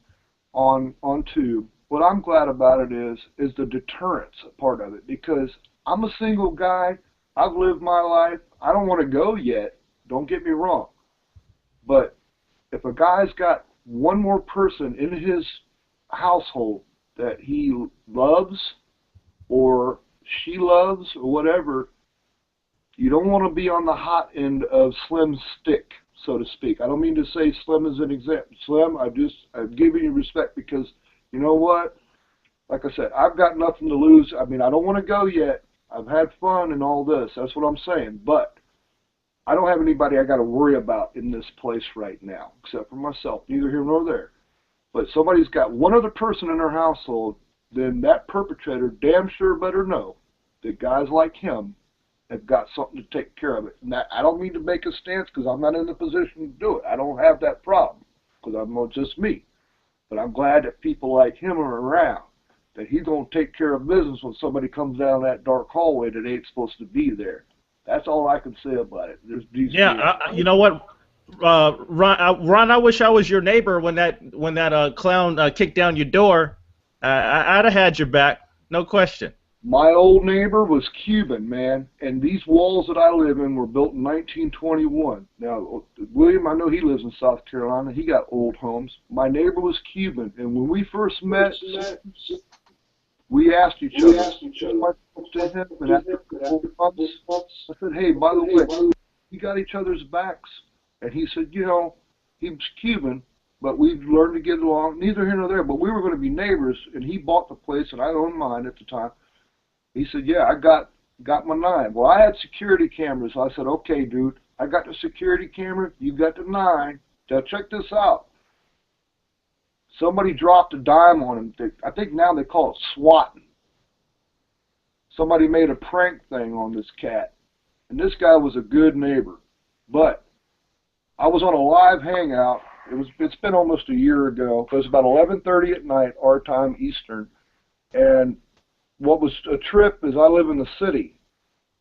D: on Tube, what I'm glad about it is the deterrence part of it, because I'm a single guy. I've lived my life. I don't want to go yet. Don't get me wrong. But if a guy's got one more person in his household that he loves or she loves or whatever, you don't want to be on the hot end of Slim's stick, so to speak. I don't mean to say Slim is an example. Slim, I'm giving you respect because, you know what? Like I said, I've got nothing to lose. I mean, I don't want to go yet. I've had fun and all this. That's what I'm saying. But I don't have anybody I got to worry about in this place right now, except for myself, neither here nor there. But somebody's got one other person in their household, then that perpetrator damn sure better know that guys like him have got something to take care of it. And that, I don't mean to make a stance because I'm not in the position to do it. I don't have that problem because I'm not just me. But I'm glad that people like him are around, that he's going to take care of business when somebody comes down that dark hallway that ain't supposed to be there. That's all I can say about it. There's these
M: you know what, Ron, I wish I was your neighbor when that clown kicked down your door. I'd have had your back, no question.
D: My old neighbor was Cuban, man, and these walls that I live in were built in 1921. Now, William, I know he lives in South Carolina. He got old homes. My neighbor was Cuban, and when we first met, we asked each other. To him, and after a couple of months, I said, "Hey, by the way, we got each other's backs." And he said, "You know, he was Cuban, but we've learned to get along. Neither here nor there, but we were going to be neighbors." And he bought the place, and I owned mine at the time. He said, "Yeah, I got my 9." Well, I had security cameras. I said, "Okay, dude, I got the security camera. You got the 9. Now check this out." Somebody dropped a dime on him. I think now they call it swatting. Somebody made a prank thing on this cat. And this guy was a good neighbor. But I was on a live hangout. It's been almost a year ago. It was about 11:30 at night, our time, Eastern. And what was a trip is I live in the city.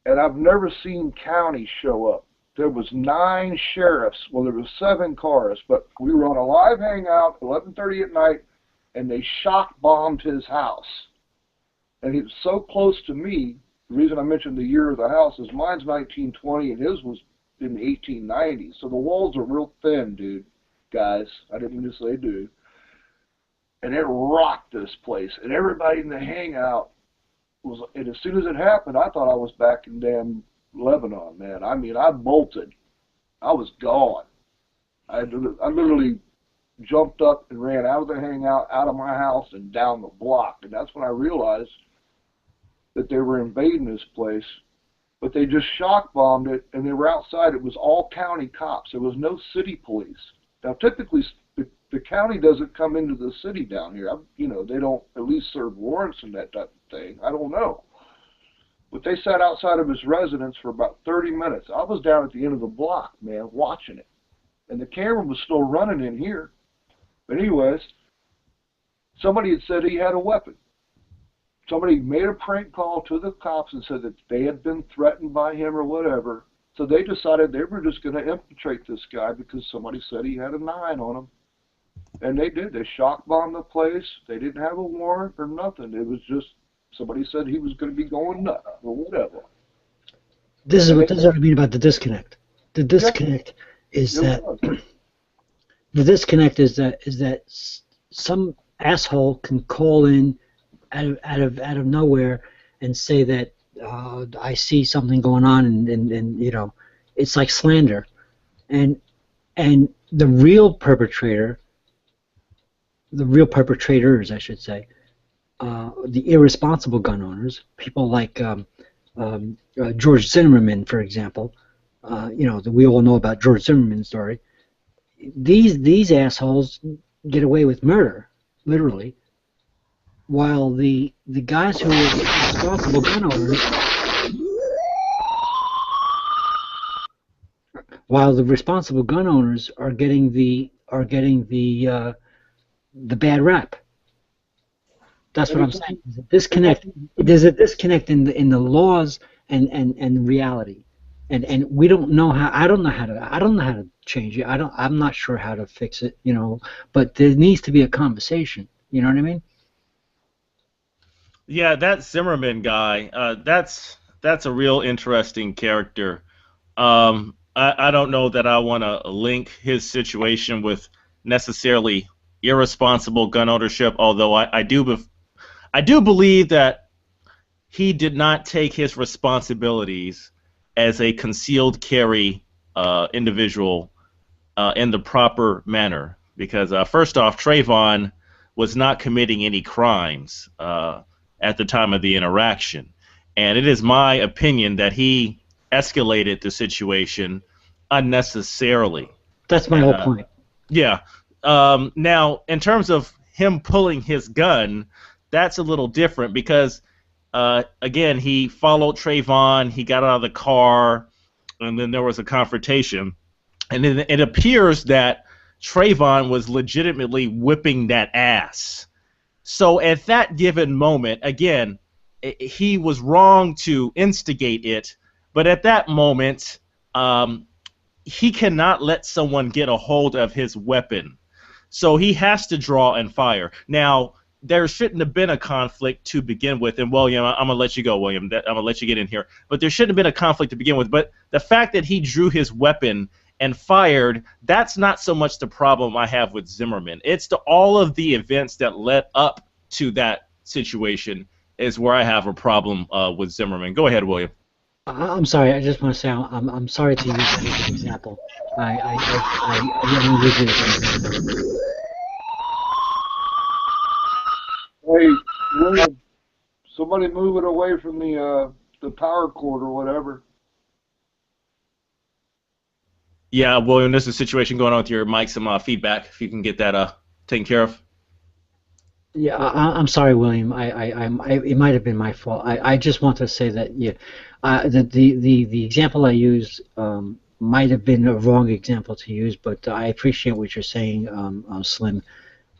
D: And I've never seen county show up. There was 9 sheriffs. Well, there was 7 cars. But we were on a live hangout, 11:30 at night, and they shock bombed his house. And he was so close to me. The reason I mentioned the year of the house is mine's 1920 and his was in the 1890s. So the walls are real thin, dude. Guys, I didn't mean to say dude. And it rocked this place. And everybody in the hangout was, and as soon as it happened, I thought I was back in damn Lebanon, man. I mean, I bolted. I was gone. I literally jumped up and ran out of the hangout, out of my house, and down the block. And that's when I realized that they were invading this place. But they just shock bombed it, and they were outside. It was all county cops. There was no city police. Now, typically, the county doesn't come into the city down here. You know, they don't at least serve warrants and that type of thing. I don't know. But they sat outside of his residence for about 30 minutes. I was down at the end of the block, man, watching it. And the camera was still running in here. But anyways, somebody had said he had a weapon. Somebody made a prank call to the cops and said that they had been threatened by him or whatever. So they decided they were just going to infiltrate this guy because somebody said he had a 9 on him. And they did. They shock bombed the place. They didn't have a warrant or nothing. It was just somebody said he was going to be going nuts or whatever.
E: This is what I mean about the disconnect. The disconnect is that some asshole can call in out of nowhere and say that I see something going on, and you know, it's like slander, and the real perpetrators, I should say, the irresponsible gun owners, people like George Zimmerman, for example. You know, we all know about George Zimmerman's story. These assholes get away with murder, literally, while the guys who are responsible gun owners, are getting the bad rap. That's what I'm saying. There's a disconnect. There's a disconnect in the laws and reality, and we don't know how. I don't know how to change it. I'm not sure how to fix it. You know, but there needs to be a conversation. You know what I mean?
M: Yeah, that Zimmerman guy. That's a real interesting character. I don't know that I want to link his situation with necessarily irresponsible gun ownership, although I do believe that he did not take his responsibilities as a concealed carry individual in the proper manner. Because first off, Trayvon was not committing any crimes at the time of the interaction. And it is my opinion that he escalated the situation unnecessarily.
E: That's my whole point.
M: Yeah. Now, in terms of him pulling his gun, that's a little different because, again, he followed Trayvon, he got out of the car, and then there was a confrontation. And then it appears that Trayvon was legitimately whipping that ass. So at that given moment, again, he was wrong to instigate it, but at that moment, he cannot let someone get a hold of his weapon. So he has to draw and fire. Now, there shouldn't have been a conflict to begin with. And, William, I'm going to let you go, William. I'm going to let you get in here. But there shouldn't have been a conflict to begin with. But the fact that he drew his weapon and fired, that's not so much the problem I have with Zimmerman. It's all of the events that led up to that situation is where I have a problem with Zimmerman. Go ahead, William.
E: I'm sorry. I just want to say I'm sorry to use that as an example. I use it as an example.
D: Hey, William, somebody move it away from the power cord or whatever.
M: Yeah, William, there's a situation going on with your mic, some feedback. If you can get that taken care of.
E: Yeah, I'm sorry, William. It might have been my fault. I just want to say that the example I used might have been a wrong example to use, but I appreciate what you're saying, Slim.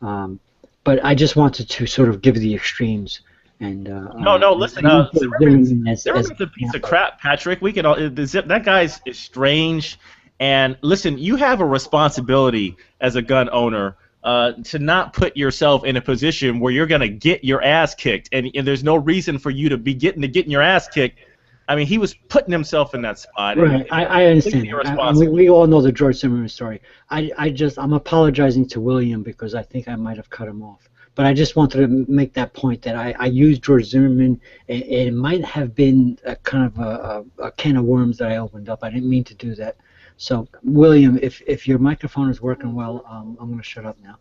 E: But I just wanted to sort of give the extremes. And
M: no, listen. Zimmerman's a piece of crap, Patrick. We can all. That guy's strange. And listen, you have a responsibility as a gun owner to not put yourself in a position where you're going to get your ass kicked, and there's no reason for you to be getting your ass kicked. I mean, he was putting himself in that spot.
E: Right, I understand. We all know the George Zimmerman story. I'm apologizing to William because I think I might have cut him off. But I just wanted to make that point that I used George Zimmerman. It might have been a kind of a can of worms that I opened up. I didn't mean to do that. So, William, if your microphone is working well, I'm going to shut up now.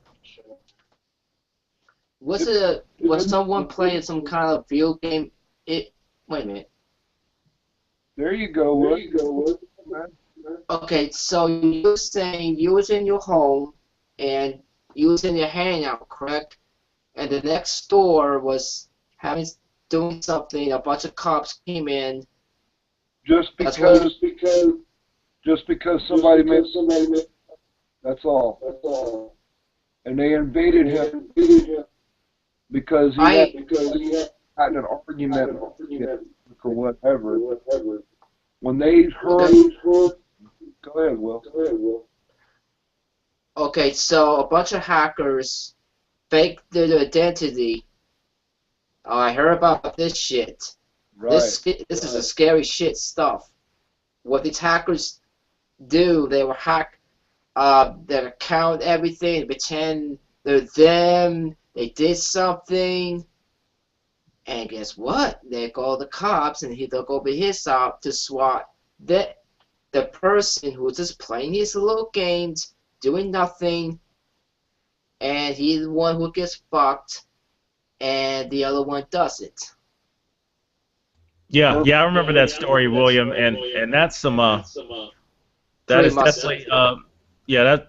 C: Was someone playing some kind of video game? Wait a minute.
D: There you go.
C: Okay, so you were saying you was in your home and you was in your hangout, correct? And the next door was doing something. A bunch of cops came in.
D: Just because somebody made. That's all. And they invaded him because he had an argument or whatever. When they heard, go ahead, Will.
C: Okay, so a bunch of hackers faked their identity. Oh, I heard about this shit.
D: Right.
C: This is a scary shit stuff. What these hackers do, they will hack their account, everything, pretend they're them, they did something, and guess what? They call the cops, and he took over his out to SWAT the person who's just playing his little games, doing nothing, and he's the one who gets fucked, and the other one doesn't.
M: Yeah, I remember that story, William, and that's some that is definitely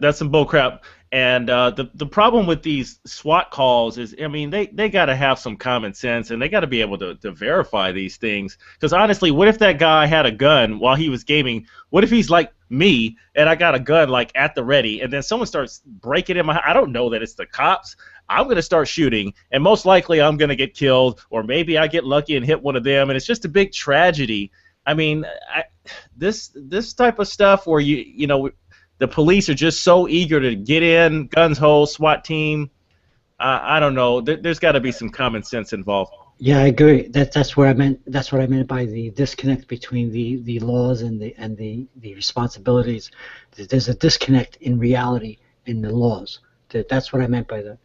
M: that's some bullcrap. And the problem with these SWAT calls is, I mean, they got to have some common sense, and they got to be able to verify these things. Because honestly, what if that guy had a gun while he was gaming? What if he's like me, and I got a gun like at the ready, and then someone starts breaking in my house? I don't know that it's the cops. I'm going to start shooting, and most likely I'm going to get killed, or maybe I get lucky and hit one of them, and it's just a big tragedy. I mean, this type of stuff where you know. The police are just so eager to get in, guns ho, SWAT team. I don't know. There's got to be some common sense involved.
E: Yeah, I agree. That's what I meant. That's what I meant by the disconnect between the laws and the responsibilities. There's a disconnect in reality in the laws. That's what I meant by that.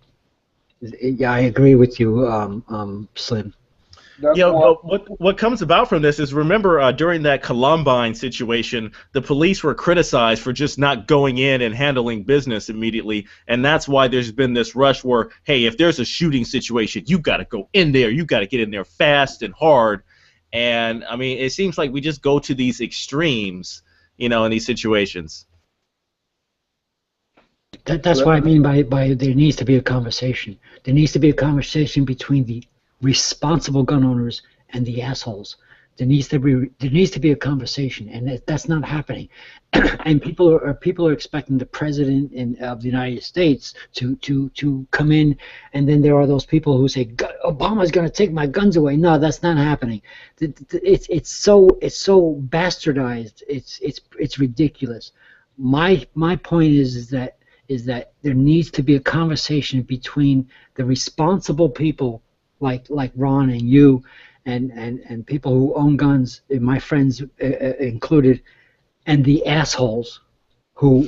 E: Yeah, I agree with you, Slim.
M: But what comes about from this is, remember, during that Columbine situation, the police were criticized for just not going in and handling business immediately, and that's why there's been this rush where, hey, if there's a shooting situation, you got to go in there, you got to get in there fast and hard. And I mean, it seems like we just go to these extremes. in these situations.
E: That's what I mean by there needs to be a conversation. There needs to be a conversation between the responsible gun owners and the assholes. There needs to be a conversation, and that's not happening. And people are expecting the president of the United States to come in, and then there are those people who say Obama's going to take my guns away. No, that's not happening. It's so bastardized. It's ridiculous. My point is that there needs to be a conversation between the responsible people like Ron and you and people who own guns, my friends included, and the assholes who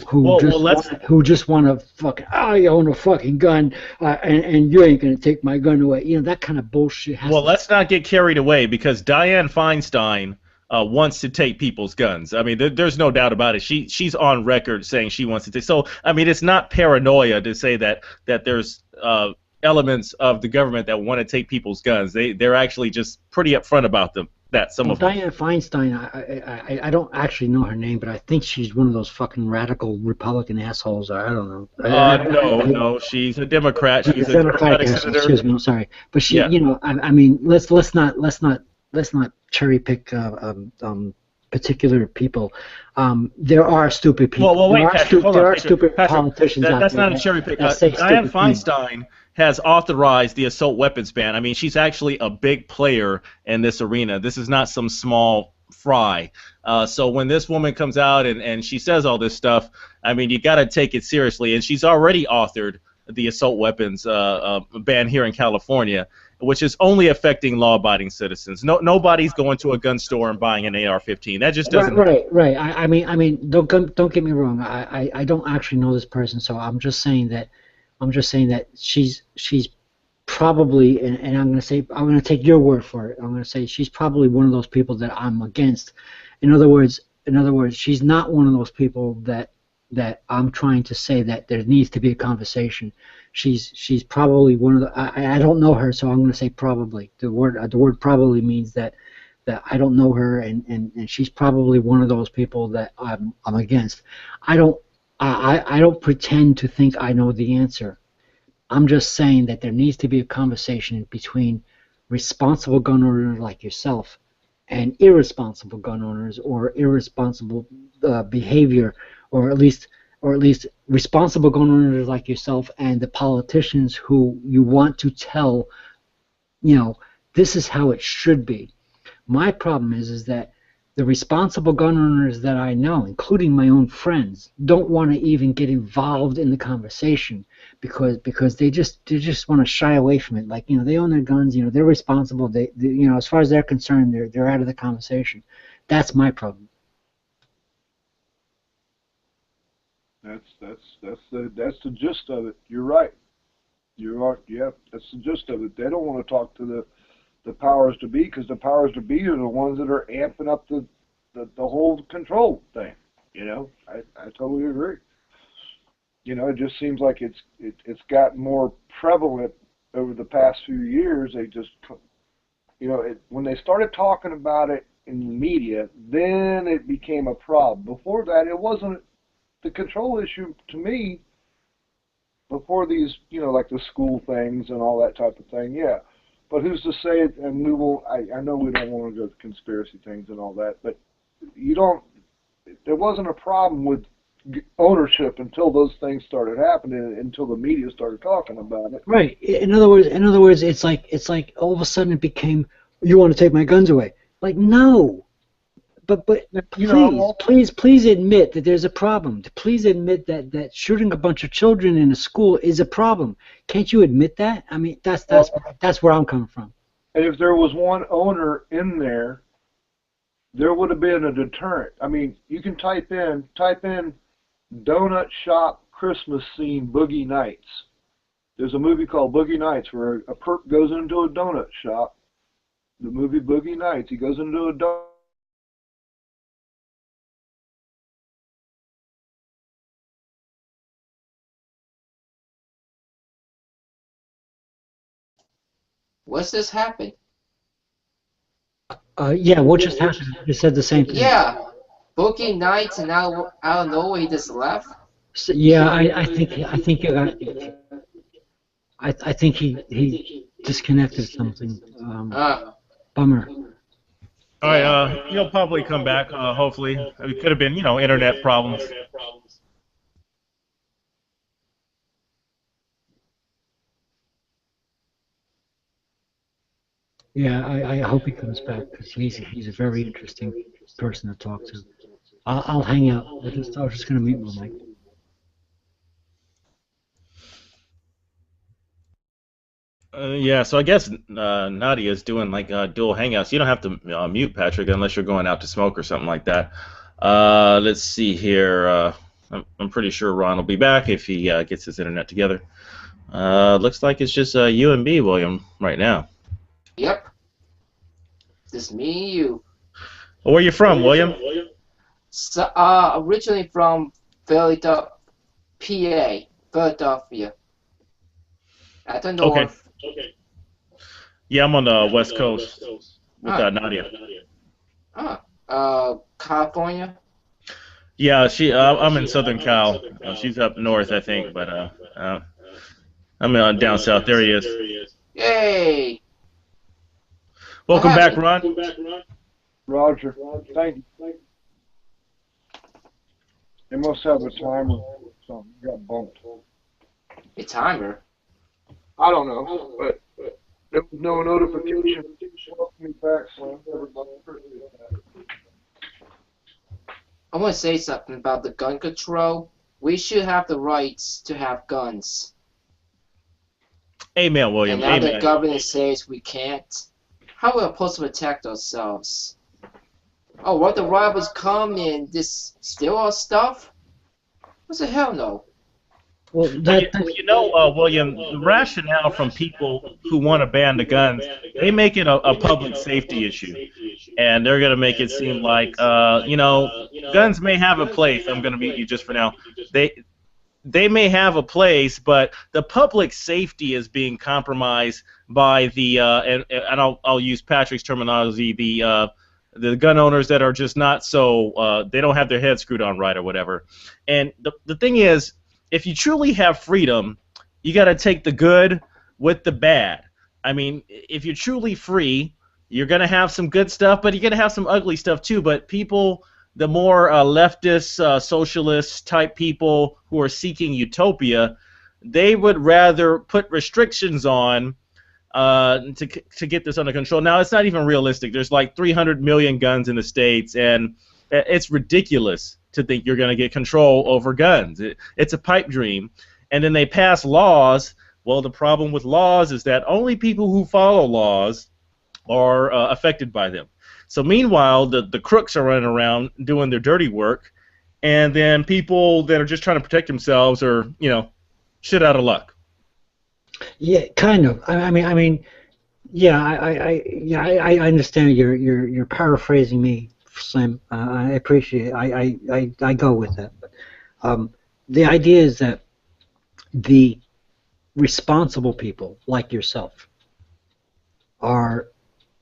E: just want to fucking you own a fucking gun and you ain't gonna take my gun away. That kind of bullshit.
M: Let's not get carried away, because Dianne Feinstein wants to take people's guns. I mean, there's no doubt about it. She's on record saying she wants to take. So I mean, it's not paranoia to say that there's elements of the government that want to take people's guns. They're actually just pretty upfront about them. Some of them.
E: Dianne Feinstein, I don't actually know her name, but I think she's one of those fucking radical Republican assholes. I don't know.
M: No, she's a Democrat. She's a
E: Democratic senator. Excuse me, I'm sorry, but she, I mean, let's not cherry pick particular people. There are stupid people.
M: Well, wait, Patrick,
E: there are stupid politicians out there.
M: That's not a cherry pick. Dianne Feinstein has authorized the assault weapons ban. I mean, she's actually a big player in this arena. This is not some small fry. So when this woman comes out and she says all this stuff, I mean, you got to take it seriously. And she's already authored the assault weapons ban here in California, which is only affecting law-abiding citizens. Nobody's going to a gun store and buying an AR-15. That just doesn't.
E: Right. I mean, don't get me wrong. I don't actually know this person, so I'm just saying that she's probably, and I'm going to take your word for it. I'm going to say she's probably one of those people that I'm against. In other words, she's not one of those people that I'm trying to say that there needs to be a conversation. She's probably one of the. I don't know her, so I'm going to say probably. The word probably means that I don't know her, and she's probably one of those people that I'm against. I don't pretend to think I know the answer. I'm just saying that there needs to be a conversation between responsible gun owners like yourself and irresponsible gun owners or irresponsible behavior, or at least responsible gun owners like yourself and the politicians who you want to tell, this is how it should be. My problem is that the responsible gun owners that I know, including my own friends, don't want to even get involved in the conversation because they just want to shy away from it. Like, they own their guns, they're responsible. They as far as they're concerned, they're out of the conversation. That's my problem.
D: That's the gist of it. You're right. That's the gist of it. They don't want to talk to the powers to be, because the powers to be are the ones that are amping up the whole control thing. I totally agree. It just seems like it's gotten more prevalent over the past few years. They just, when they started talking about it in the media, then it became a problem. Before that, it wasn't the control issue to me. Before these, like the school things and all that type of thing, yeah. But who's to say it? And we will. I know we don't want to go to conspiracy things and all that, but there wasn't a problem with ownership until those things started happening, until the media started talking about it.
E: Right. In other words, it's like all of a sudden it became, you want to take my guns away? Like, no. But please admit that there's a problem. Please admit that shooting a bunch of children in a school is a problem. Can't you admit that? I mean, that's where I'm coming from.
D: And if there was one owner in there, there would have been a deterrent. I mean, you can type in donut shop Christmas scene Boogie Nights. There's a movie called Boogie Nights where a perp goes into a donut shop. The movie Boogie Nights. He goes into a donut.
C: What's this happened?
E: Yeah, what just happened? You said the same thing.
C: Yeah. booking nights and out of nowhere he just left?
E: So, yeah, I think he disconnected something. Bummer.
M: All right, he'll probably come back. Hopefully, it could have been, internet problems.
E: Yeah, I hope he comes back because he's a very interesting person to talk to. I'll hang out. I was just gonna mute my mic.
M: Yeah, so I guess Nadia is doing like dual hangouts. You don't have to mute Patrick unless you're going out to smoke or something like that. Let's see here. I'm pretty sure Ron will be back if he gets his internet together. Looks like it's just you and me, William, right now.
C: Yep. Just me and you.
M: Well, where you from, William?
C: So, originally from Philadelphia, PA, Philadelphia. At the north.
M: Okay. Yeah, I'm on the West Coast with Nadia.
C: California?
M: Yeah, I'm in Southern Cal. She's up north, I think, but I'm down south. There he is.
C: Yay!
M: Welcome back, Ron.
D: Roger. Thank you. They must have a timer. So got bumped.
C: A timer?
D: I don't know, but there was no notification. Welcome me back, so everybody appreciate that.
C: I want to say something about the gun control. We should have the rights to have guns.
M: Amen, William.
C: And now
M: Amen.
C: the government says we can't. How are we supposed to protect ourselves? Oh, what the robbers come and just steal our stuff? What the hell no?
E: Well,
M: William, the rationale from people who want to ban the guns, they make it a public safety issue. And they're going to make it seem like, guns may have a place. I'm going to mute you just for now. They may have a place, but the public safety is being compromised by the, and I'll use Patrick's terminology, the gun owners that are just not so, they don't have their heads screwed on right or whatever. And the thing is, if you truly have freedom, you got to take the good with the bad. I mean, if you're truly free, you're going to have some good stuff, but you're going to have some ugly stuff too. But people, the more leftist, socialist type people who are seeking utopia, they would rather put restrictions on to get this under control. Now, it's not even realistic. There's like 300 million guns in the States, and it's ridiculous to think you're going to get control over guns. It's a pipe dream. And then they pass laws. Well, the problem with laws is that only people who follow laws are affected by them. So meanwhile, the crooks are running around doing their dirty work, and then people that are just trying to protect themselves are, shit out of luck.
E: Yeah, kind of. I mean, yeah, I understand you're paraphrasing me, Slim. I appreciate it. I go with that. But, the idea is that the responsible people like yourself are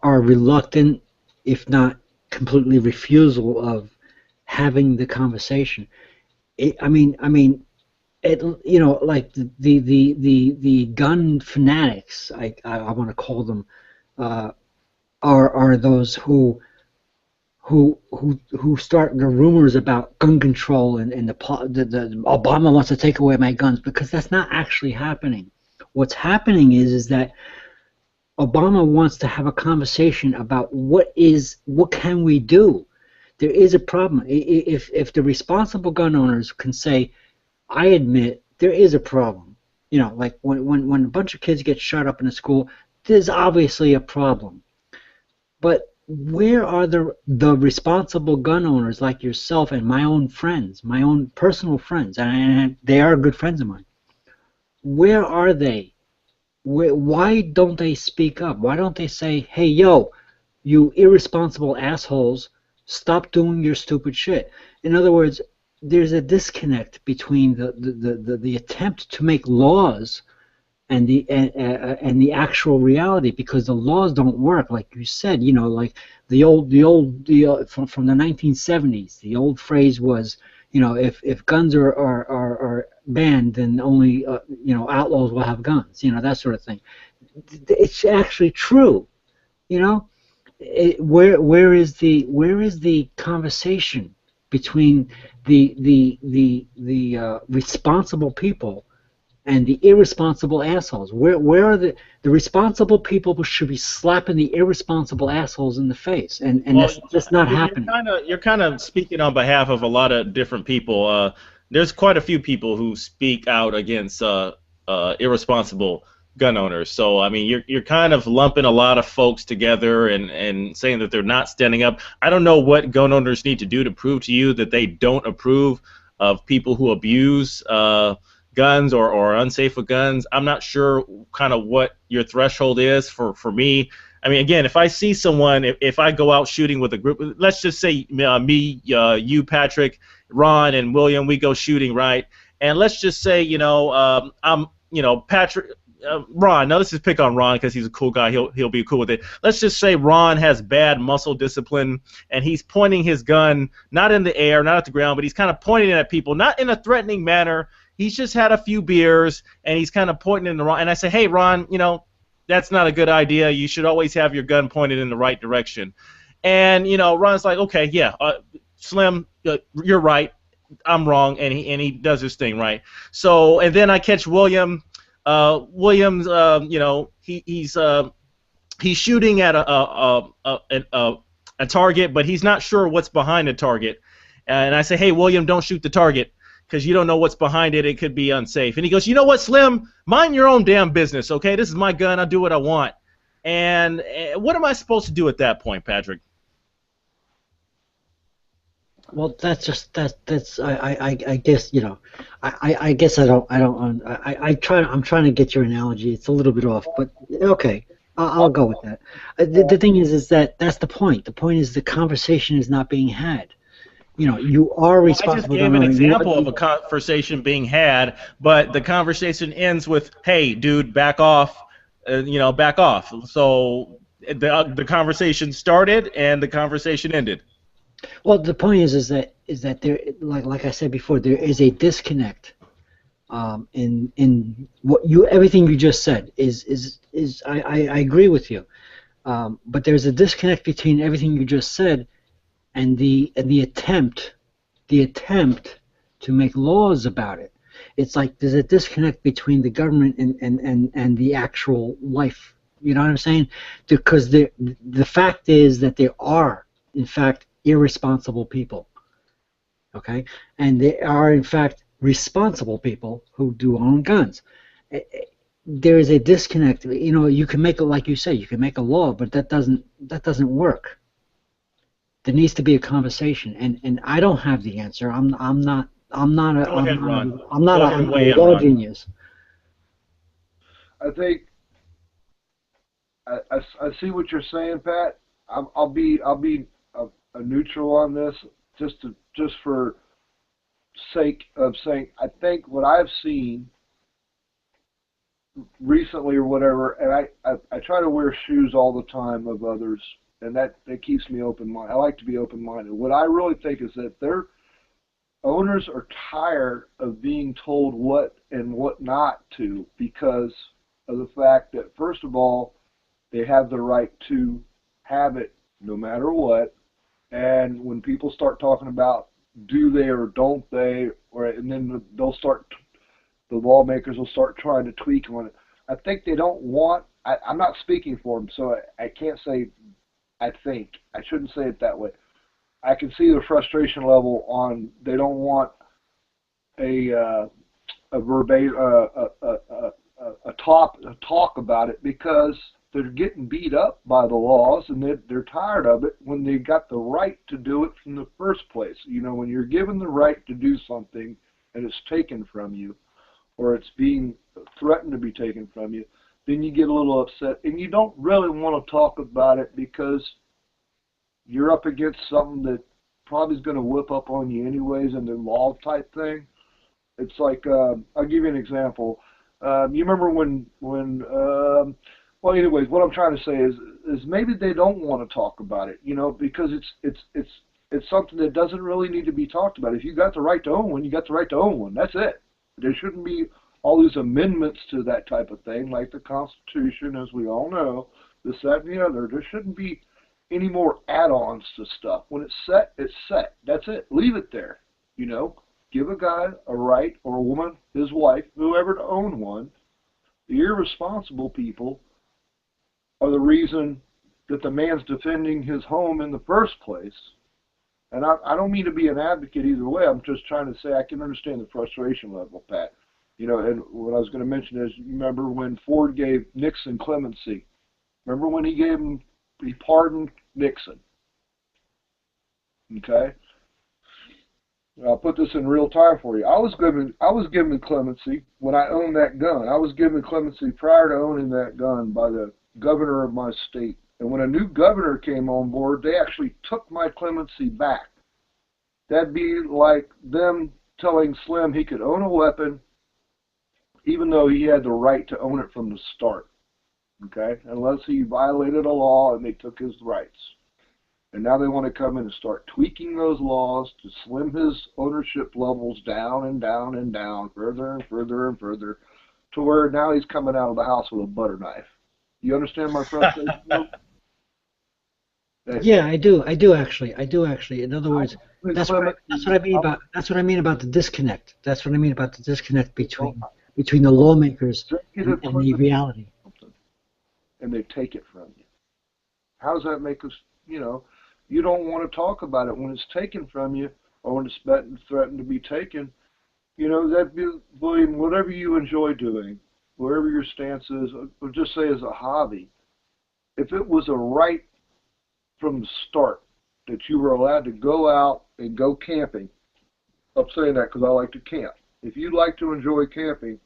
E: reluctant, if not completely refusal of having the conversation. Like the gun fanatics, I want to call them, are those who start the rumors about gun control and the Obama wants to take away my guns, because that's not actually happening. What's happening is that Obama wants to have a conversation about what can we do. There is a problem. If the responsible gun owners can say, I admit there is a problem. Like when a bunch of kids get shot up in a school, there's obviously a problem. But where are the responsible gun owners like yourself and my own friends, my own personal friends, and they are good friends of mine? Where are they? Why don't they speak up? Why don't they say, hey, yo, you irresponsible assholes, stop doing your stupid shit? In other words, there's a disconnect between the attempt to make laws and the actual reality, because the laws don't work, like you said. You know, like from the 1970s, the old phrase was, you know, if guns are banned, then only you know, outlaws will have guns. You know, that sort of thing. It's actually true. You know, where is the conversation between the responsible people and the irresponsible assholes? Where are the responsible people who should be slapping the irresponsible assholes in the face? And
M: Well,
E: that's just not happening.
M: You're kind of speaking on behalf of a lot of different people. There's quite a few people who speak out against irresponsible gun owners. So I mean, you're kind of lumping a lot of folks together and saying that they're not standing up. I don't know what gun owners need to do to prove to you that they don't approve of people who abuse guns or are unsafe with guns. I'm not sure kind of what your threshold is for me. I mean, again, if I see someone, if I go out shooting with a group, let's just say me, you, Patrick, Ron, and William, we go shooting, right? And let's just say, you know, I'm, you know, Patrick, Ron. Now let's just pick on Ron because he's a cool guy. He'll be cool with it. Let's just say Ron has bad muscle discipline, and he's pointing his gun not in the air, not at the ground, but he's kind of pointing it at people, not in a threatening manner. He's just had a few beers, and he's kind of pointing in the wrong. And I say, hey, Ron, you know, that's not a good idea. You should always have your gun pointed in the right direction. And you know, Ron's like, okay, yeah, Slim, you're right. I'm wrong, and he does his thing, right? So, and then I catch William. Williams, you know, he's shooting at a target, but he's not sure what's behind the target. And I say, hey, William, don't shoot the target because you don't know what's behind it. It could be unsafe. And he goes, you know what, Slim? Mind your own damn business, okay? This is my gun. I'll do what I want. And what am I supposed to do at that point, Patrick?
E: Well, that's I guess, you know, I guess I'm trying to get your analogy. It's a little bit off, but okay, I'll go with that. The thing is that that's the point. The point is the conversation is not being had. You know, you are responsible.
M: I just gave an example of a conversation being had, but the conversation ends with, "Hey, dude, back off." You know, back off. So the conversation started and the conversation ended.
E: Well, the point is that there, like I said before, there is a disconnect in what everything you just said is I agree with you, but there's a disconnect between everything you just said and the attempt to make laws about it. It's like there's a disconnect between the government and the actual life. You know what I'm saying? Because the fact is that there are, in fact, irresponsible people, okay, and there are in fact responsible people who do own guns. There is a disconnect. You know, you can make it, like you say, you can make a law, but that doesn't work. There needs to be a conversation, and I don't have the answer. I'm not a law genius.
D: I think I see what you're saying, Pat. I'll be a neutral on this, just for sake of saying, I think what I've seen recently or whatever, and I try to wear shoes all the time of others, and that keeps me open-minded. I like to be open-minded. What I really think is that their owners are tired of being told what and what not to, because of the fact that, first of all, they have the right to have it no matter what. And when people start talking about do they or don't they, and then the lawmakers will start trying to tweak on it. I think they don't want. I'm not speaking for them, so I can't say. I think I shouldn't say it that way. I can see the frustration level on. They don't want a talk about it because they're getting beat up by the laws, and they're tired of it when they got the right to do it from the first place. You know, when you're given the right to do something and it's taken from you, or it's being threatened to be taken from you, then you get a little upset, and you don't really want to talk about it because you're up against something that probably is going to whip up on you anyways, and the law type thing. It's like, I'll give you an example. You remember when well, anyways, what I'm trying to say is maybe they don't want to talk about it, you know, because it's something that doesn't really need to be talked about. If you got the right to own one, you got the right to own one. That's it. There shouldn't be all these amendments to that type of thing, like the Constitution, as we all know, this, that, and the other. There shouldn't be any more add-ons to stuff. When it's set, it's set. That's it. Leave it there. You know, give a guy a right, or a woman, his wife, whoever, to own one. The irresponsible people are the reason that the man's defending his home in the first place. And I don't mean to be an advocate either way. I'm just trying to say I can understand the frustration level, Pat. You know, and what I was going to mention is, you remember when Ford gave Nixon clemency? Remember when he pardoned Nixon? Okay? I'll put this in real time for you. I was given clemency when I owned that gun. I was given clemency prior to owning that gun by the governor of my state. And when a new governor came on board, they actually took my clemency back. That'd be like them telling Slim he could own a weapon even though he had the right to own it from the start. Okay? Unless he violated a law and they took his rights. And now they want to come in and start tweaking those laws to slim his ownership levels down and down and down, further and further and further, to where now he's coming out of the house with a butter knife. You understand my frustration?
E: Yeah, I do actually. In other words, that's what I mean about the disconnect. That's what I mean about the disconnect between the lawmakers and the reality.
D: And they take it from you. How does that make us, you know, you don't want to talk about it when it's taken from you, or when it's threatened to be taken. You know, that be whatever you enjoy doing, wherever your stance is, or just say as a hobby. If it was a right from the start that you were allowed to go out and go camping, I'm saying that because I like to camp. If you like to enjoy camping,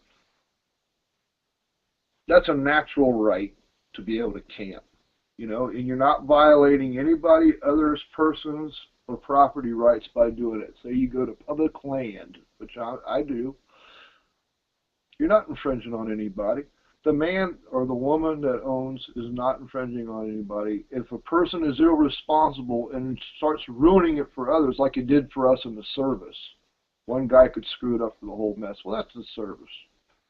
D: that's a natural right to be able to camp. You know, and you're not violating anybody other's persons or property rights by doing it. Say you go to public land, which I do. You're not infringing on anybody. The man or the woman that owns is not infringing on anybody. If a person is irresponsible and starts ruining it for others, like it did for us in the service, one guy could screw it up for the whole mess. Well, that's the service.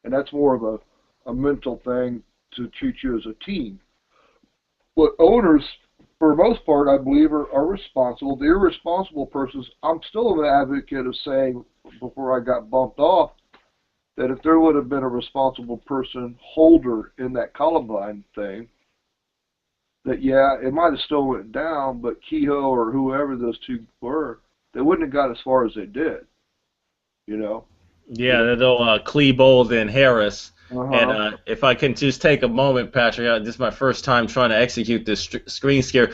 D: And that's more of a mental thing to treat you as a team. But owners, for the most part, I believe, are responsible. The irresponsible persons, I'm still an advocate of saying, before I got bumped off, that if there would have been a responsible person holder in that Columbine thing, that, yeah, it might have still went down, but Kehoe or whoever those two were, they wouldn't have got as far as they did, you know?
M: Yeah, they'll Klebold and Harris. And if I can just take a moment, Patrick, this is my first time trying to execute this screen share,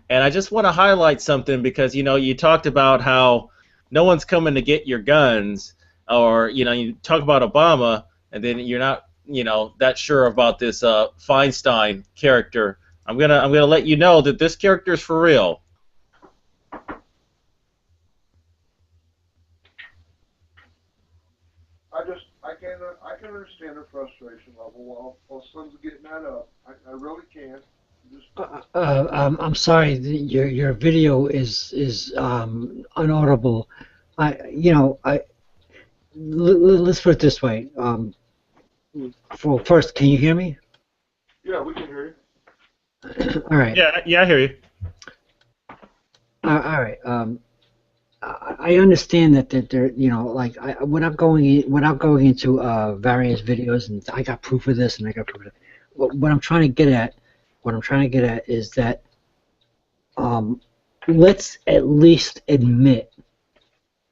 M: and I just want to highlight something because, you know, you talked about how no one's coming to get your guns, or, you know, you talk about Obama, and then you're not, you know, that sure about this Feinstein character. I'm gonna let you know that this character is for real.
D: I can understand the frustration level while Slim's getting that up. I really can.
E: I'm sorry, your video is unaudible. Let's put it this way. First, can you hear me?
D: Yeah, we can hear
E: you. All right.
M: Yeah, I hear you.
E: All right. I understand that there, you know, like without going into various videos, and I got proof of this and I got proof of that. What I'm trying to get at is that let's at least admit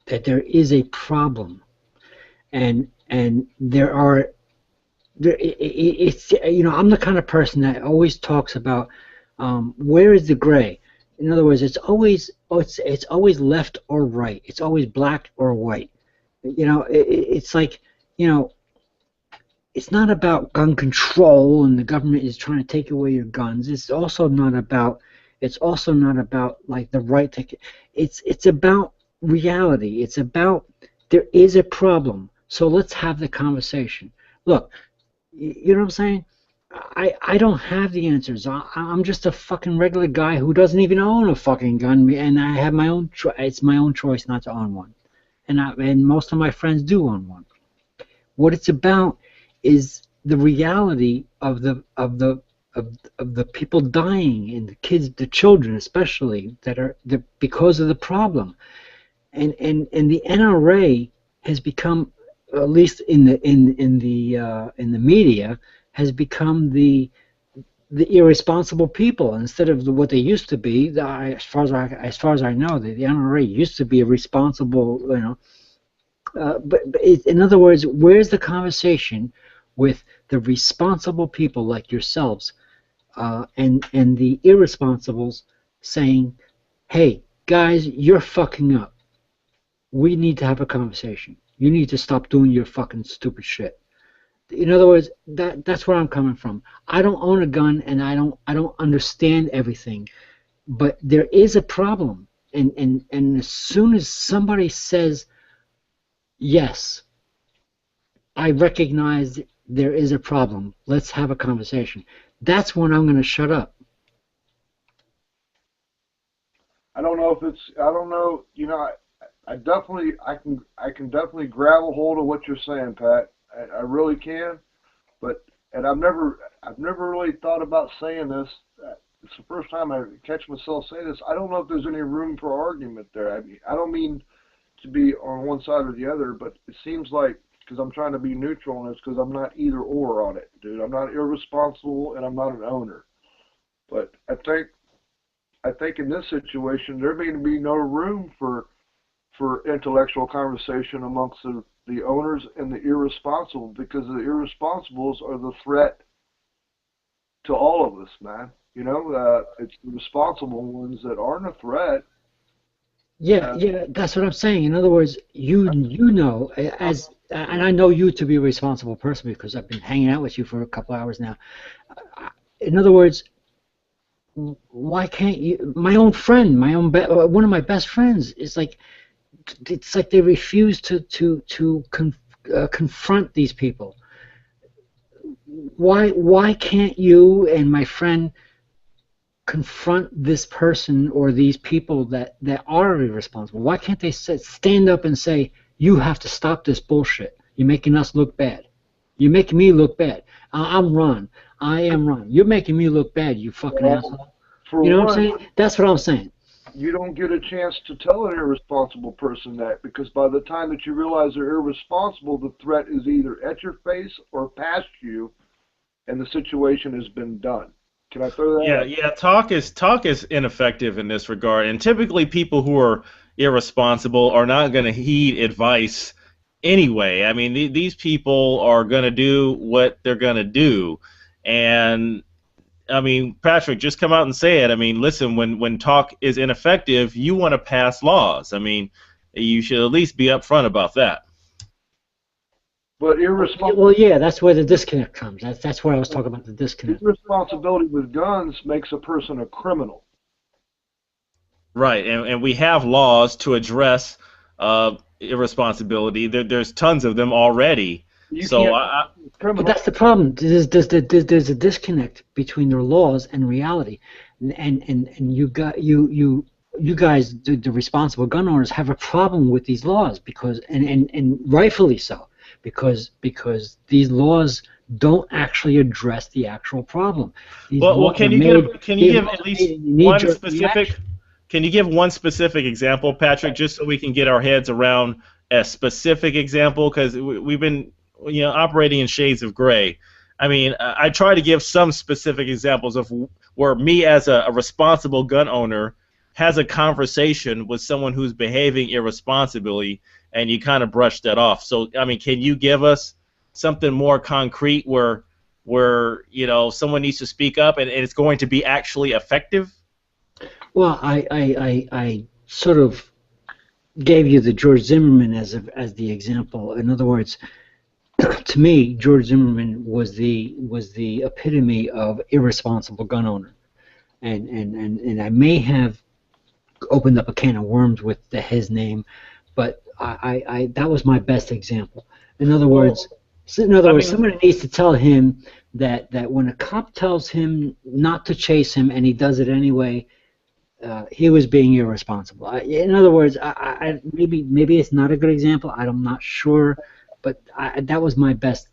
E: that there is a problem, and it's, you know, I'm the kind of person that always talks about where is the gray. In other words, it's always left or right. It's always black or white. You know, it's like, you know, it's not about gun control and the government is trying to take away your guns. It's also not about like the right to. It's about reality. It's about there is a problem. So let's have the conversation. Look, you know what I'm saying? I don't have the answers. I'm just a fucking regular guy who doesn't even own a fucking gun, and I have my own. It's my own choice not to own one, and most of my friends do own one. What it's about is the reality of the people dying, and the kids, the children especially, that are because of the problem, and the NRA has become, at least in the media, has become the irresponsible people instead of what they used to be. As far as I know, the NRA used to be a responsible, you know. But in other words, where's the conversation with the responsible people like yourselves and the irresponsibles saying, "Hey guys, you're fucking up. We need to have a conversation. You need to stop doing your fucking stupid shit." In other words, that's where I'm coming from. I don't own a gun, and I don't understand everything, but there is a problem, and as soon as somebody says, yes, I recognize there is a problem, let's have a conversation, that's when I'm going to shut up.
D: I don't know if it's, I don't know, you know, I can definitely grab a hold of what you're saying, Pat. I really can, but, and I've never really thought about saying this. It's the first time I catch myself say this. I don't know if there's any room for argument there. I mean, I don't mean to be on one side or the other, but it seems like, because I'm trying to be neutral on this, because I'm not either or on it, dude. I'm not irresponsible and I'm not an owner. But I think in this situation there may be no room for intellectual conversation amongst the owners and the irresponsible, because the irresponsibles are the threat to all of us, man. You know, it's the responsible ones that aren't a threat.
E: Yeah, that's what I'm saying. In other words, you know, as and I know you to be a responsible person because I've been hanging out with you for a couple hours now. In other words, why can't you? My own friend, one of my best friends, is like, it's like they refuse to confront these people. Why can't you and my friend confront this person or these people that are irresponsible? Why can't they stand up and say, you have to stop this bullshit? You're making us look bad. You're making me look bad. I'm Ron. I am Ron. You're making me look bad, you fucking asshole. You know what I'm saying? That's what I'm saying.
D: You don't get a chance to tell an irresponsible person that, because by the time that you realize they're irresponsible, the threat is either at your face or past you, and the situation has been done. Can I throw that out?
M: Yeah. Talk is ineffective in this regard, and typically people who are irresponsible are not going to heed advice anyway. I mean, these people are going to do what they're going to do, and I mean, Patrick, just come out and say it. I mean, listen, when talk is ineffective, you want to pass laws. I mean, you should at least be upfront about that.
D: But irresponsible.
E: Well, yeah, that's where the disconnect comes. That's where I was talking about the disconnect.
D: Irresponsibility with guns makes a person a criminal.
M: Right, and we have laws to address irresponsibility. There's tons of them already.
E: But that's the problem. There's a disconnect between their laws and reality, and you guys, the responsible gun owners, have a problem with these laws because and rightfully so, because these laws don't actually address the actual problem.
M: Well, can you give at least one specific? Can you give one specific example, Patrick, just so we can get our heads around a specific example? Because we've been, operating in shades of gray. I mean, I try to give some specific examples of where me as a responsible gun owner has a conversation with someone who's behaving irresponsibly, and you kind of brush that off. So, I mean, can you give us something more concrete where someone needs to speak up and it's going to be actually effective?
E: Well, I sort of gave you the George Zimmerman as the example. In other words, to me, George Zimmerman was the epitome of irresponsible gun owner, and I may have opened up a can of worms with his name, but I that was my best example. In other words, somebody needs to tell him that when a cop tells him not to chase him and he does it anyway, he was being irresponsible. In other words, maybe it's not a good example. I'm not sure, but that was my best.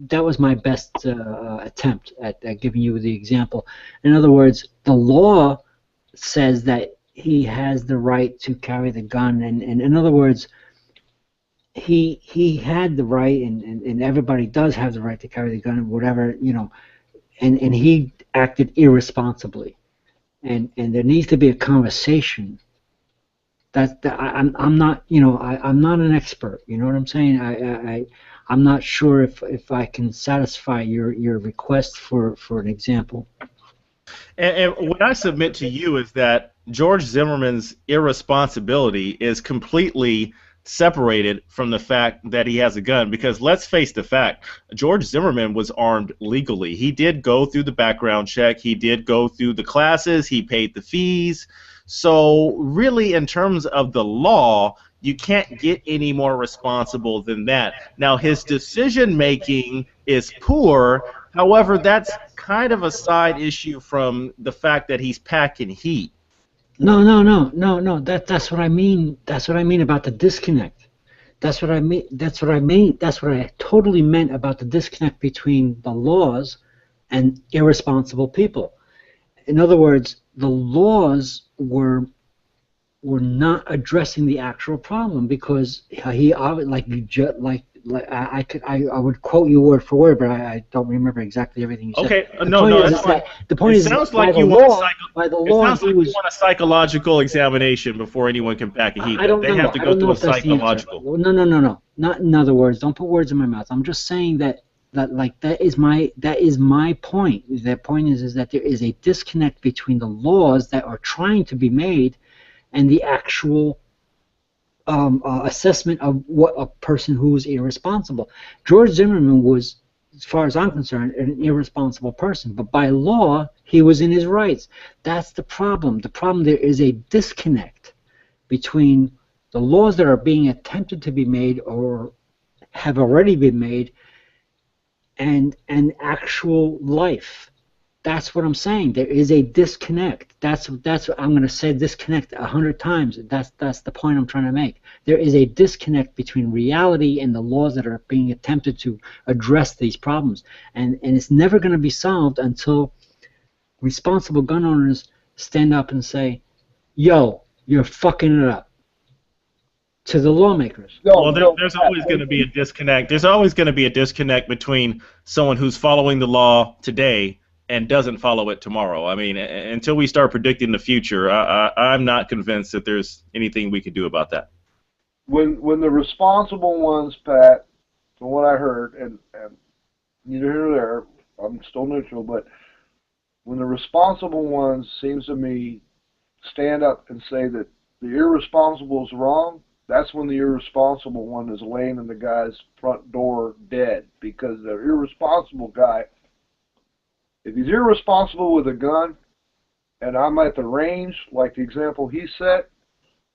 E: That was my best attempt at giving you the example. In other words, the law says that he has the right to carry the gun, and in other words, he had the right, and everybody does have the right to carry the gun, whatever, you know, and he acted irresponsibly, and there needs to be a conversation. I'm not, you know, I'm not an expert. You know what I'm saying? I'm not sure if I can satisfy your request for an example.
M: And what I submit to you is that George Zimmerman's irresponsibility is completely separated from the fact that he has a gun, because let's face the fact, George Zimmerman was armed legally. He did go through the background check, he did go through the classes, he paid the fees. So really, in terms of the law, you can't get any more responsible than that. Now, his decision making is poor. However, that's kind of a side issue from the fact that he's packing heat.
E: No. That's what I mean. That's what I mean about the disconnect. That's what I mean. That's what I mean. That's what I totally meant about the disconnect between the laws and irresponsible people. In other words, the laws were not addressing the actual problem, because he I would quote you word for word, but I don't remember exactly everything you said.
M: Okay, that's fine.
E: The point is,
M: sounds like you want
E: a
M: psychological examination before anyone can pack a heat. They have to go through a psychological.
E: No. Not in other words. Don't put words in my mouth. I'm just saying that is my point. The point is that there is a disconnect between the laws that are trying to be made and the actual assessment of what a person who is irresponsible. George Zimmerman was, as far as I'm concerned, an irresponsible person, but by law he was in his rights. That's the problem. The problem, there is a disconnect between the laws that are being attempted to be made or have already been made and actual life. That's what I'm saying. There is a disconnect. That's what I'm going to say, disconnect 100 times. That's the point I'm trying to make. There is a disconnect between reality and the laws that are being attempted to address these problems, and it's never going to be solved until responsible gun owners stand up and say, "Yo, you're fucking it up," to the lawmakers.
M: Well, there's always going to be a disconnect. There's always going to be a disconnect between someone who's following the law today and doesn't follow it tomorrow. I mean, until we start predicting the future, I'm not convinced that there's anything we can do about that.
D: When the responsible ones, Pat, from what I heard, and neither here nor there, I'm still neutral, but when the responsible ones, seems to me, stand up and say that the irresponsible is wrong, that's when the irresponsible one is laying in the guy's front door dead, because the irresponsible guy, if he's irresponsible with a gun, and I'm at the range, like the example he set,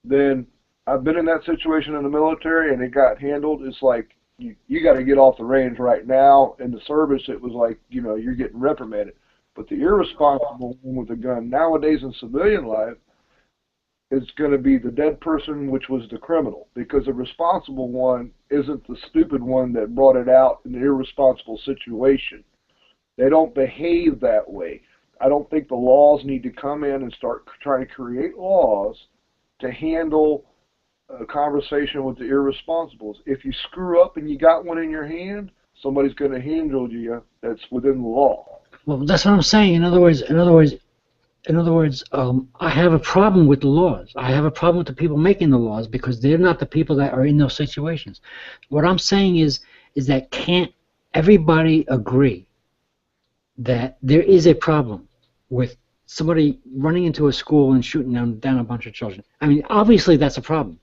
D: then I've been in that situation in the military, and it got handled. It's like, you got to get off the range right now. In the service, it was like, you know, you're getting reprimanded. But the irresponsible one with a gun nowadays in civilian life is going to be the dead person, which was the criminal, because the responsible one isn't the stupid one that brought it out in the irresponsible situation. They don't behave that way. I don't think the laws need to come in and start trying to create laws to handle a conversation with the irresponsibles. If you screw up and you got one in your hand, somebody's going to handle you that's within the law.
E: Well, that's what I'm saying. In other words, I have a problem with the laws. I have a problem with the people making the laws, because they're not the people that are in those situations. What I'm saying is that can't everybody agree that there is a problem with somebody running into a school and shooting down a bunch of children? I mean, obviously that's a problem.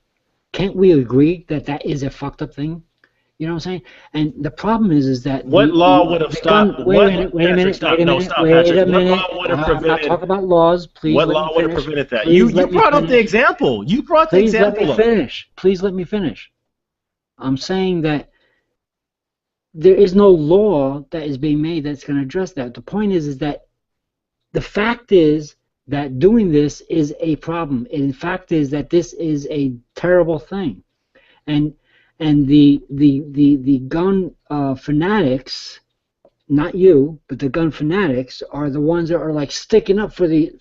E: Can't we agree that that is a fucked up thing? You know what I'm saying? And the problem is that
M: what law would have stopped?
E: Wait a minute.
M: What law would have prevented?
E: I'm not talking about laws. Please.
M: What law would have prevented that? You brought up the example. You brought the example up.
E: Please let me finish. I'm saying that there is no law that is being made that's going to address that. The point is that the fact is that doing this is a problem. And the fact is that this is a terrible thing. And the gun fanatics, not you, but the gun fanatics are the ones that are like sticking up for the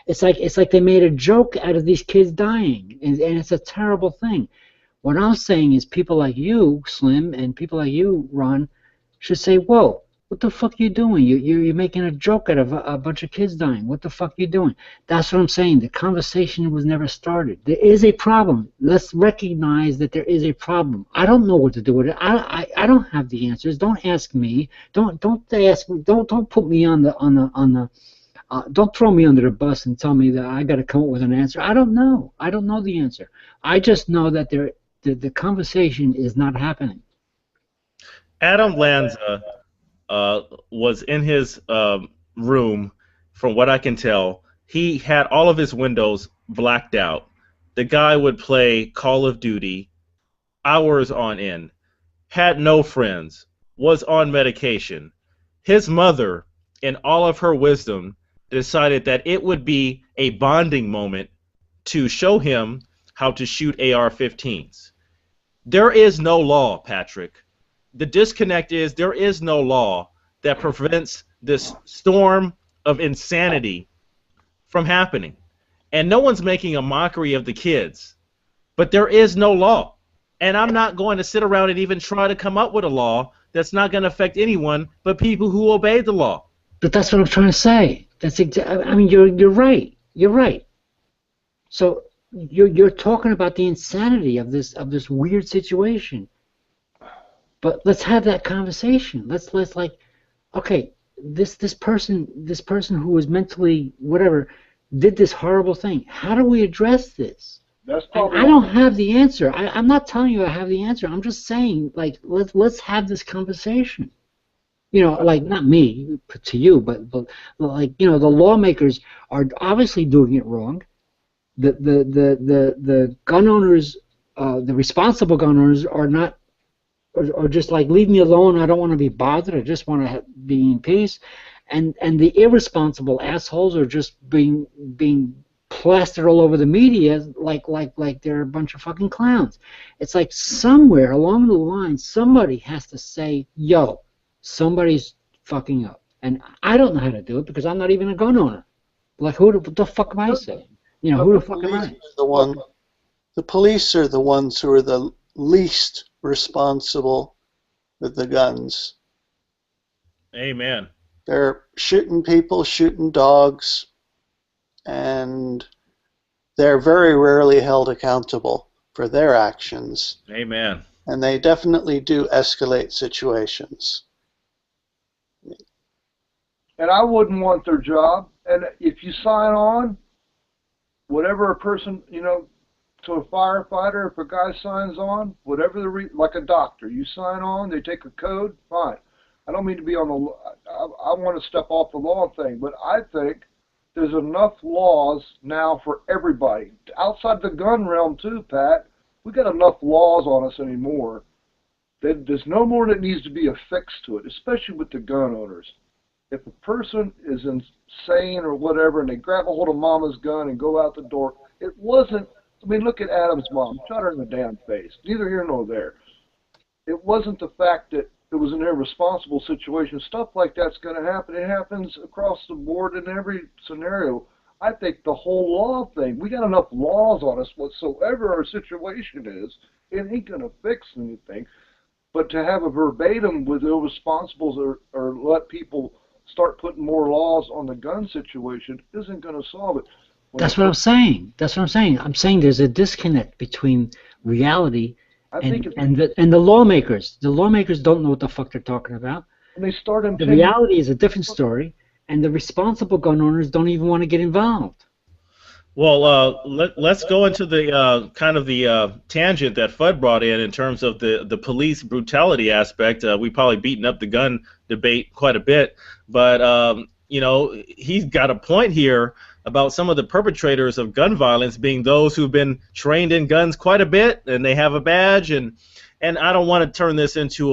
E: it's like they made a joke out of these kids dying, and it's a terrible thing. What I'm saying is people like you, Slim, and people like you, Ron, should say, whoa, what the fuck are you doing? You're making a joke out of a bunch of kids dying. What the fuck are you doing? That's what I'm saying. The conversation was never started. There is a problem. Let's recognize that there is a problem. I don't know what to do with it. I don't have the answers. Don't ask me. Don't ask me. Don't put me on the don't throw me under the bus and tell me that I got to come up with an answer. I don't know. I don't know the answer. I just know that the conversation is not happening.
M: Adam Lanza was in his room, from what I can tell. He had all of his windows blacked out. The guy would play Call of Duty hours on end, had no friends, was on medication. His mother, in all of her wisdom, decided that it would be a bonding moment to show him how to shoot AR-15s. There is no law, Patrick. The disconnect is there is no law that prevents this storm of insanity from happening. And no one's making a mockery of the kids. But there is no law. And I'm not going to sit around and even try to come up with a law that's not going to affect anyone but people who obey the law.
E: But that's what I'm trying to say. I mean, you're right. You're right. So you're talking about the insanity of this weird situation. But let's have that conversation. Let's like, okay, this person who was mentally whatever did this horrible thing. How do we address this? I don't have the answer. I'm not telling you I have the answer. I'm just saying, like, let's have this conversation. You know, like, not me to you, but like, you know, the lawmakers are obviously doing it wrong. The gun owners, the responsible gun owners are not, or just like, leave me alone. I don't want to be bothered. I just want to be in peace. And the irresponsible assholes are just being plastered all over the media like they're a bunch of fucking clowns. It's like somewhere along the line somebody has to say, yo, somebody's fucking up. And I don't know how to do it because I'm not even a gun owner. Like, who the fuck am I saying? You know, who the fuck am I?
Q: The police are the ones who are the least responsible with the guns.
M: Amen.
Q: They're shooting people, shooting dogs, and they're very rarely held accountable for their actions.
M: Amen.
Q: And they definitely do escalate situations.
D: And I wouldn't want their job. And if you sign on, whatever a person, you know, to a firefighter, if a guy signs on, whatever like a doctor, you sign on, they take a code, fine. I don't mean to be on the, I want to step off the law thing, but I think there's enough laws now for everybody. Outside the gun realm too, Pat, we got enough laws on us anymore. There's no more that needs to be affixed to it, especially with the gun owners. If a person is insane or whatever and they grab a hold of mama's gun and go out the door, it wasn't, I mean, look at Adam's mom. Shot her in the damn face. Neither here nor there. It wasn't the fact that it was an irresponsible situation. Stuff like that's going to happen. It happens across the board in every scenario. I think the whole law thing, we got enough laws on us whatsoever our situation is. It ain't going to fix anything. But to have a verbatim with irresponsibles or let people start putting more laws on the gun situation isn't going to solve it.
E: That's what I'm saying. That's what I'm saying. I'm saying there's a disconnect between reality and the lawmakers. The lawmakers don't know what the fuck they're talking about.
D: And they start
E: the reality is a different story, and the responsible gun owners don't even want to get involved.
M: Well, let's go into the kind of the tangent that Fudd brought in terms of the police brutality aspect. We probably beaten up the gun debate quite a bit, but you know, he's got a point here about some of the perpetrators of gun violence being those who've been trained in guns quite a bit, and they have a badge, and and I don't want to turn this into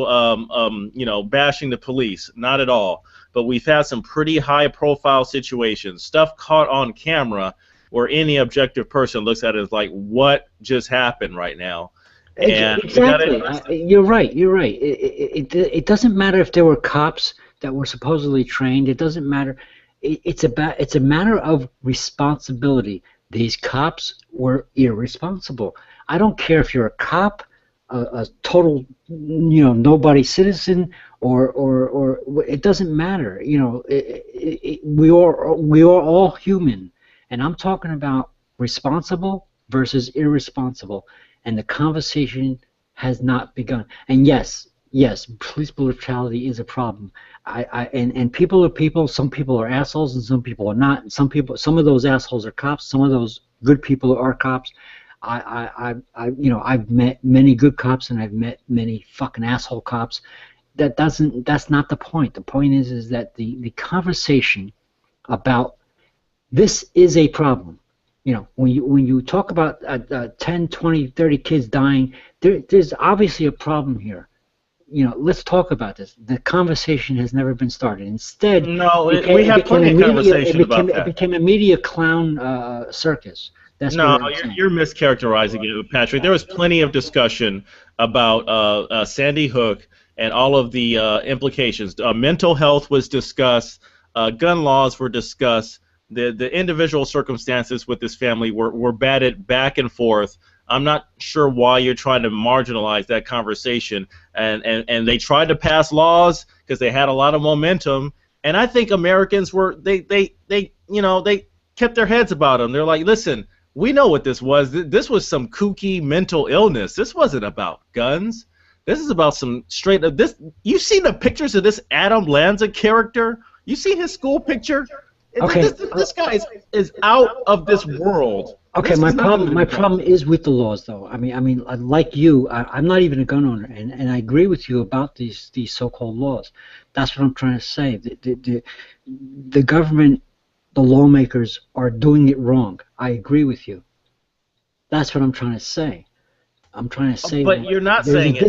M: you know, bashing the police, not at all. But we've had some pretty high-profile situations, stuff caught on camera, where any objective person looks at it as like, what just happened right now? And
E: exactly. You're right. You're right. It doesn't matter if there were cops that were supposedly trained. It doesn't matter. It's a matter of responsibility. These cops were irresponsible. I don't care if you're a cop, a total, you know, nobody citizen, or it doesn't matter. You know, we are all human, and I'm talking about responsible versus irresponsible. And the conversation has not begun. And yes, police brutality is a problem. And people are people. Some people are assholes, and some people are not. And some of those assholes are cops. Some of those good people are cops. You know, I've met many good cops, and I've met many fucking asshole cops. That's not the point. The point is that the conversation about this is a problem. You know, when you talk about 10, 20, 30 kids dying, there's obviously a problem here. You know, let's talk about this. The conversation has never been started. Instead,
M: we have plenty of conversation about that.
E: It became a media clown circus. That's
M: you're mischaracterizing it, Patrick. There was plenty of discussion about Sandy Hook and all of the implications. Mental health was discussed. Gun laws were discussed. The individual circumstances with this family were batted back and forth. I'm not sure why you're trying to marginalize that conversation. And they tried to pass laws because they had a lot of momentum. And I think Americans were they kept their heads about them. They're like, listen, we know what this was. This was some kooky mental illness. This wasn't about guns. This is about some straight up this. You seen the pictures of this Adam Lanza character? You seen his school picture?
E: Okay.
M: This guy is out of this world.
E: Okay, my problem is with the laws, though. I mean, like you, I'm not even a gun owner, and I agree with you about these so-called laws. That's what I'm trying to say. The government, the lawmakers are doing it wrong. I agree with you. That's what I'm trying to say. I'm trying to say.
M: But you're not saying it.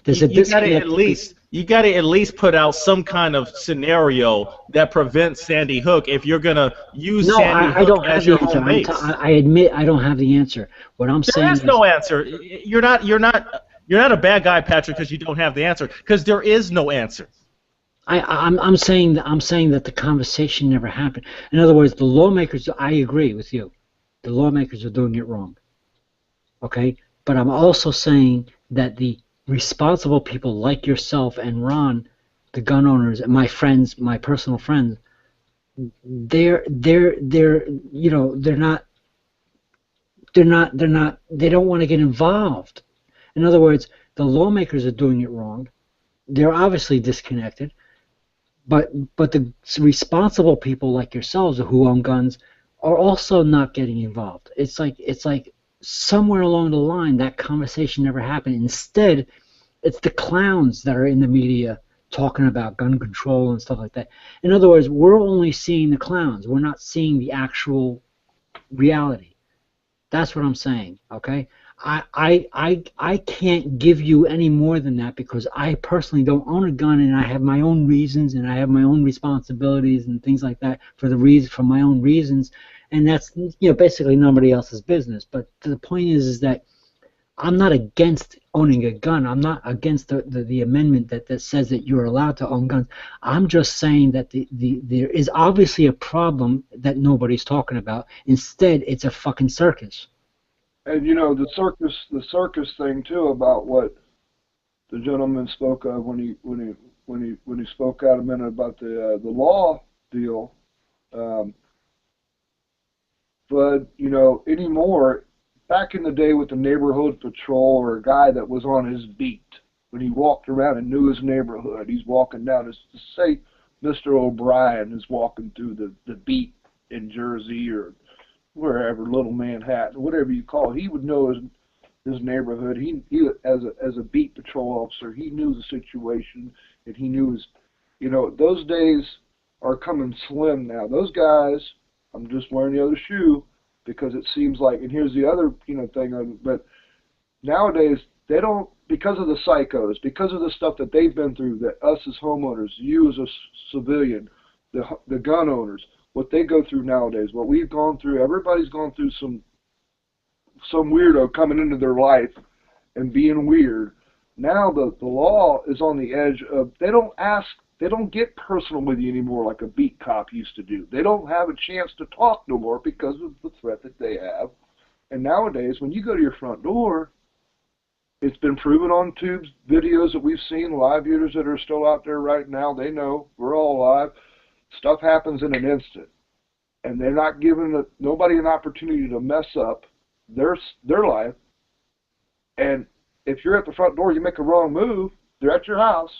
E: There's a disconnect.
M: You got to at least put out some kind of scenario that prevents Sandy Hook if you're gonna use Sandy Hook as your home base.
E: I admit I don't have the answer. What I'm saying is
M: there is no answer. You're not a bad guy, Patrick, because you don't have the answer. Because there is no answer.
E: I'm saying that the conversation never happened. In other words, the lawmakers. I agree with you. The lawmakers are doing it wrong. Okay, but I'm also saying that the responsible people like yourself and Ron, the gun owners, and my friends, my personal friends, they don't want to get involved. In other words, the lawmakers are doing it wrong. They're obviously disconnected, but the responsible people like yourselves who own guns are also not getting involved. It's like somewhere along the line that conversation never happened. Instead, it's the clowns that are in the media talking about gun control and stuff like that. In other words, we're only seeing the clowns. We're not seeing the actual reality. That's what I'm saying, okay? I can't give you any more than that because I personally don't own a gun, and I have my own reasons and I have my own responsibilities and things like that for my own reasons, and that's basically nobody else's business. But the point is that I'm not against owning a gun. I'm not against the amendment that says that you're allowed to own guns. I'm just saying that there is obviously a problem that nobody's talking about. Instead, it's a fucking circus.
D: And the circus thing too, about what the gentleman spoke of when he spoke out a minute about the law deal. But anymore, back in the day with the neighborhood patrol, or a guy that was on his beat, when he walked around and knew his neighborhood, he's walking down, say Mr. O'Brien is walking through the beat in Jersey or wherever, Little Manhattan, whatever you call it, he would know his neighborhood. He as a beat patrol officer, he knew the situation, and he knew his, those days are coming slim now. Those guys, I'm just wearing the other shoe, because it seems like, and here's the other thing, but nowadays they don't, because of the psychos, because of the stuff that they've been through, that us as homeowners, you as a civilian, the gun owners, what they go through nowadays, what we've gone through, everybody's gone through some weirdo coming into their life and being weird. Now the law is on the edge of, they don't get personal with you anymore like a beat cop used to do. They don't have a chance to talk no more because of the threat that they have. And nowadays, when you go to your front door, it's been proven on tubes, videos that we've seen, live viewers that are still out there right now, they know, we're all live. Stuff happens in an instant. And they're not giving nobody an opportunity to mess up their life. And if you're at the front door, you make a wrong move, they're at your house.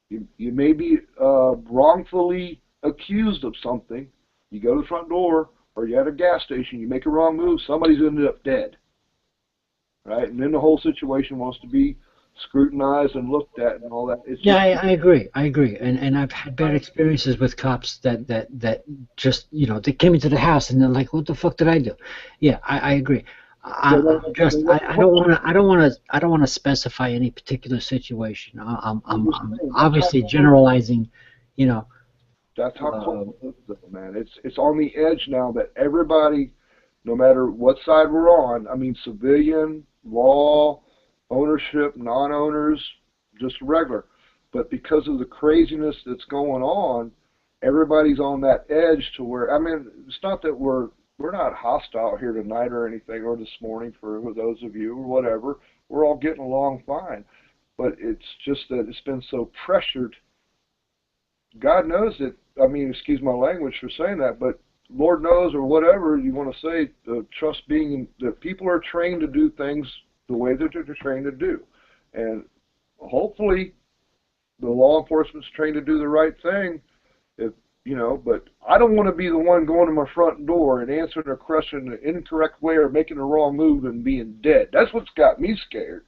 D: You may be wrongfully accused of something. You go to the front door, or you're at a gas station, you make a wrong move, somebody's ended up dead. Right? And then the whole situation wants to be scrutinized and looked at and all that.
E: I agree. And I've had bad experiences with cops that just, they came into the house and they're like, what the fuck did I do? Yeah, I agree. I don't want to specify any particular situation. I'm obviously generalizing,
D: That's how close it is, man. It's on the edge now that everybody, no matter what side we're on, I mean, civilian, law, ownership, non-owners, just regular. But because of the craziness that's going on, everybody's on that edge to where, I mean, it's not that we're not hostile here tonight or anything, or this morning for those of you or whatever. We're all getting along fine. But it's just that it's been so pressured. God knows that, I mean, excuse my language for saying that, but Lord knows, or whatever you want to say, trust being that people are trained to do things the way that they're trained to do. And hopefully the law enforcement's trained to do the right thing, but I don't want to be the one going to my front door and answering a question in an incorrect way or making a wrong move and being dead. That's what's got me scared.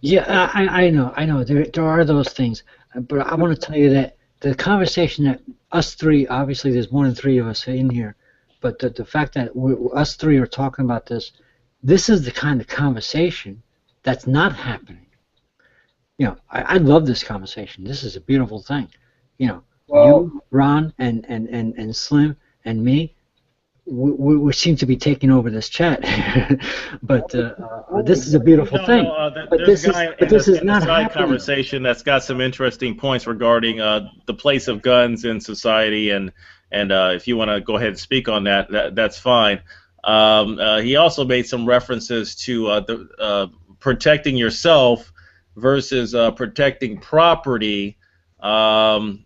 E: Yeah, I know. There are those things. But I want to tell you that the conversation that us three, obviously there's more than three of us in here, but the fact that us three are talking about this is the kind of conversation that's not happening. I love this conversation. This is a beautiful thing. You, Ron, and Slim, and me, we seem to be taking over this chat. But this is a beautiful thing. But this is not happening.
M: Conversation that's got some interesting points regarding the place of guns in society, and if you want to go ahead and speak on that's fine. He also made some references to protecting yourself versus protecting property. In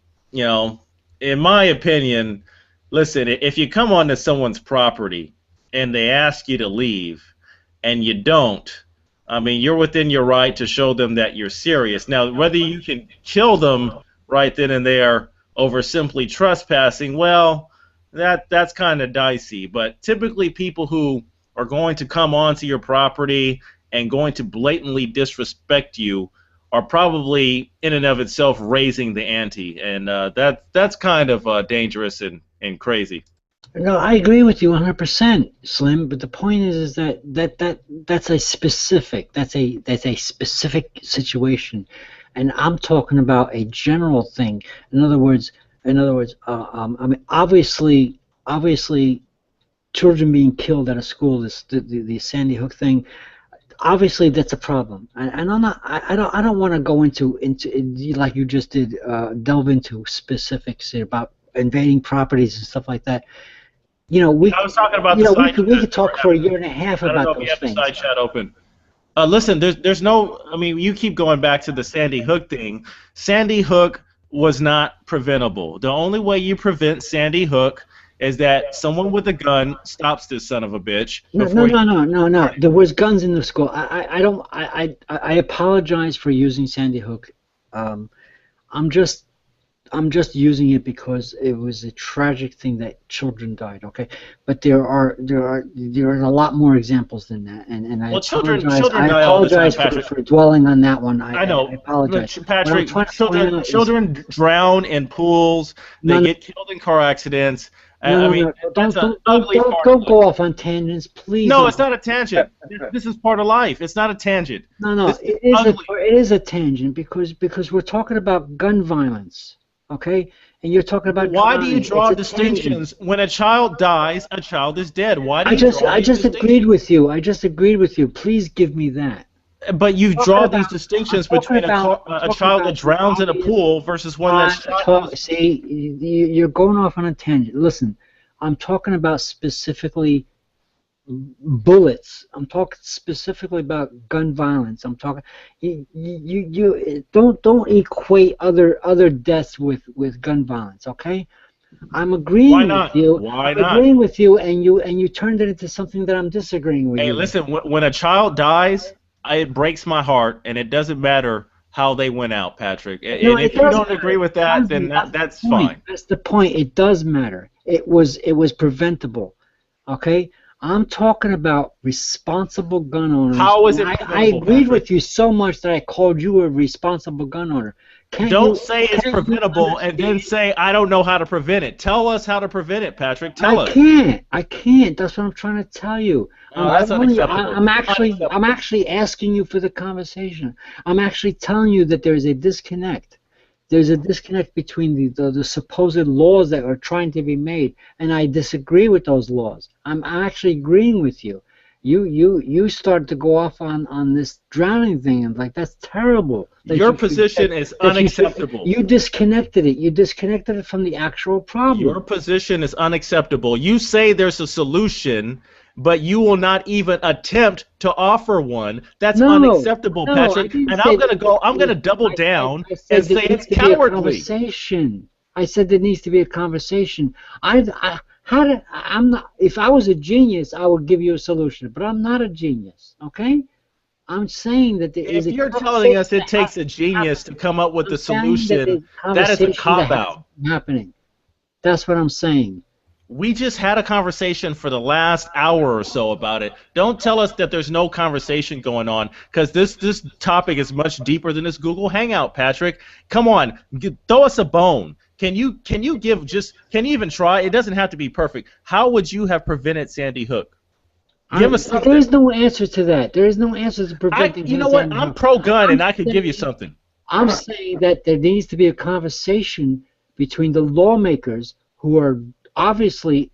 M: my opinion, listen, if you come onto someone's property and they ask you to leave and you don't, I mean, you're within your right to show them that you're serious. Now, whether you can kill them right then and there over simply trespassing, well, that's kind of dicey. But typically people who are going to come onto your property and going to blatantly disrespect you are probably in and of itself raising the ante, and that's kind of dangerous and crazy.
E: No, I agree with you 100%, Slim. But the point is that's a specific situation, and I'm talking about a general thing. In other words, I mean, obviously, children being killed at a school, the Sandy Hook thing. Obviously, that's a problem, and I don't want to go into like you just did, delve into specifics about invading properties and stuff like that. I
M: was talking about
E: we could talk for a year and a half about those things.
M: Side chat open. Listen, there's no. I mean, you keep going back to the Sandy Hook thing. Sandy Hook was not preventable. The only way you prevent Sandy Hook is that someone with a gun stops this son of a bitch.
E: No. There was guns in the school. I apologize for using Sandy Hook. I'm just using it because it was a tragic thing that children died. Okay, but there are a lot more examples than that, and I apologize for dwelling on that one. I know. I apologize.
M: Patrick, children drown in pools. They get killed in car accidents. I mean, that's an ugly part.
E: Don't go off on tangents, please.
M: No, it's not a tangent. This is part of life. It's not a tangent.
E: No, it is a tangent because we're talking about gun violence, okay? And you're talking about
M: why do you draw distinctions when a child dies? A child is dead. Why do you
E: I just agreed with you. I just agreed with you. Please give me that.
M: But you draw these distinctions between a child that drowns in a pool versus one that's shot.
E: See, you're going off on a tangent. Listen, I'm talking about specifically bullets. I'm talking specifically about gun violence. I'm talking. You don't equate other deaths with gun violence. Okay, I'm agreeing with you.
M: Why
E: I'm
M: not?
E: agreeing with you, and you turned it into something that I'm disagreeing with.
M: Hey, listen. When a child dies, it breaks my heart, and it doesn't matter how they went out, Patrick. And if you don't agree with that, then that's fine.
E: That's the point. It does matter. It was preventable. Okay. I'm talking about responsible gun owners.
M: How is it
E: I agreed with you so much that I called you a responsible gun owner.
M: Don't say it's preventable and then say I don't know how to prevent it. Tell us how to prevent it, Patrick. Tell us.
E: I can't. That's what I'm trying to tell you.
M: That's unacceptable.
E: I'm actually asking you for the conversation. I'm actually telling you that there's a disconnect. There's a disconnect between the supposed laws that are trying to be made, and I disagree with those laws. I'm actually agreeing with you. You start to go off on this drowning thing, and like that's terrible.
M: Your position is unacceptable.
E: You disconnected it. You disconnected it from the actual problem.
M: Your position is unacceptable. You say there's a solution, but you will not even attempt to offer one. That's unacceptable, Patrick. And I'm gonna double down and say it's cowardly.
E: I said there needs to be a conversation. If I was a genius, I would give you a solution, but I'm not a genius. Okay? I'm saying that there is.
M: If you're telling us it takes a genius to come up with the solution, that is a cop-out.
E: Happening. That's what I'm saying.
M: We just had a conversation for the last hour or so about it. Don't tell us that there's no conversation going on, because this topic is much deeper than this Google Hangout, Patrick. Come on, throw us a bone. Can you even try? It doesn't have to be perfect. How would you have prevented Sandy Hook? Give us something.
E: There is no answer to that. There is no answer to preventing.
M: You know what? I'm pro-gun, and I could give you something.
E: I'm saying that there needs to be a conversation between the lawmakers who are obviously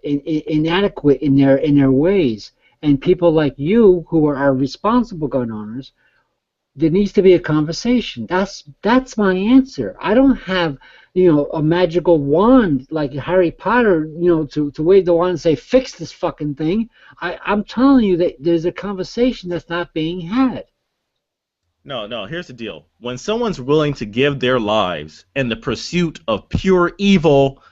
E: inadequate in their ways, and people like you who are responsible gun owners. There needs to be a conversation. That's my answer. I don't have a magical wand like Harry Potter to wave the wand and say fix this fucking thing. I'm telling you that there's a conversation that's not being had.
M: No, here's the deal. When someone's willing to give their lives in the pursuit of pure evil,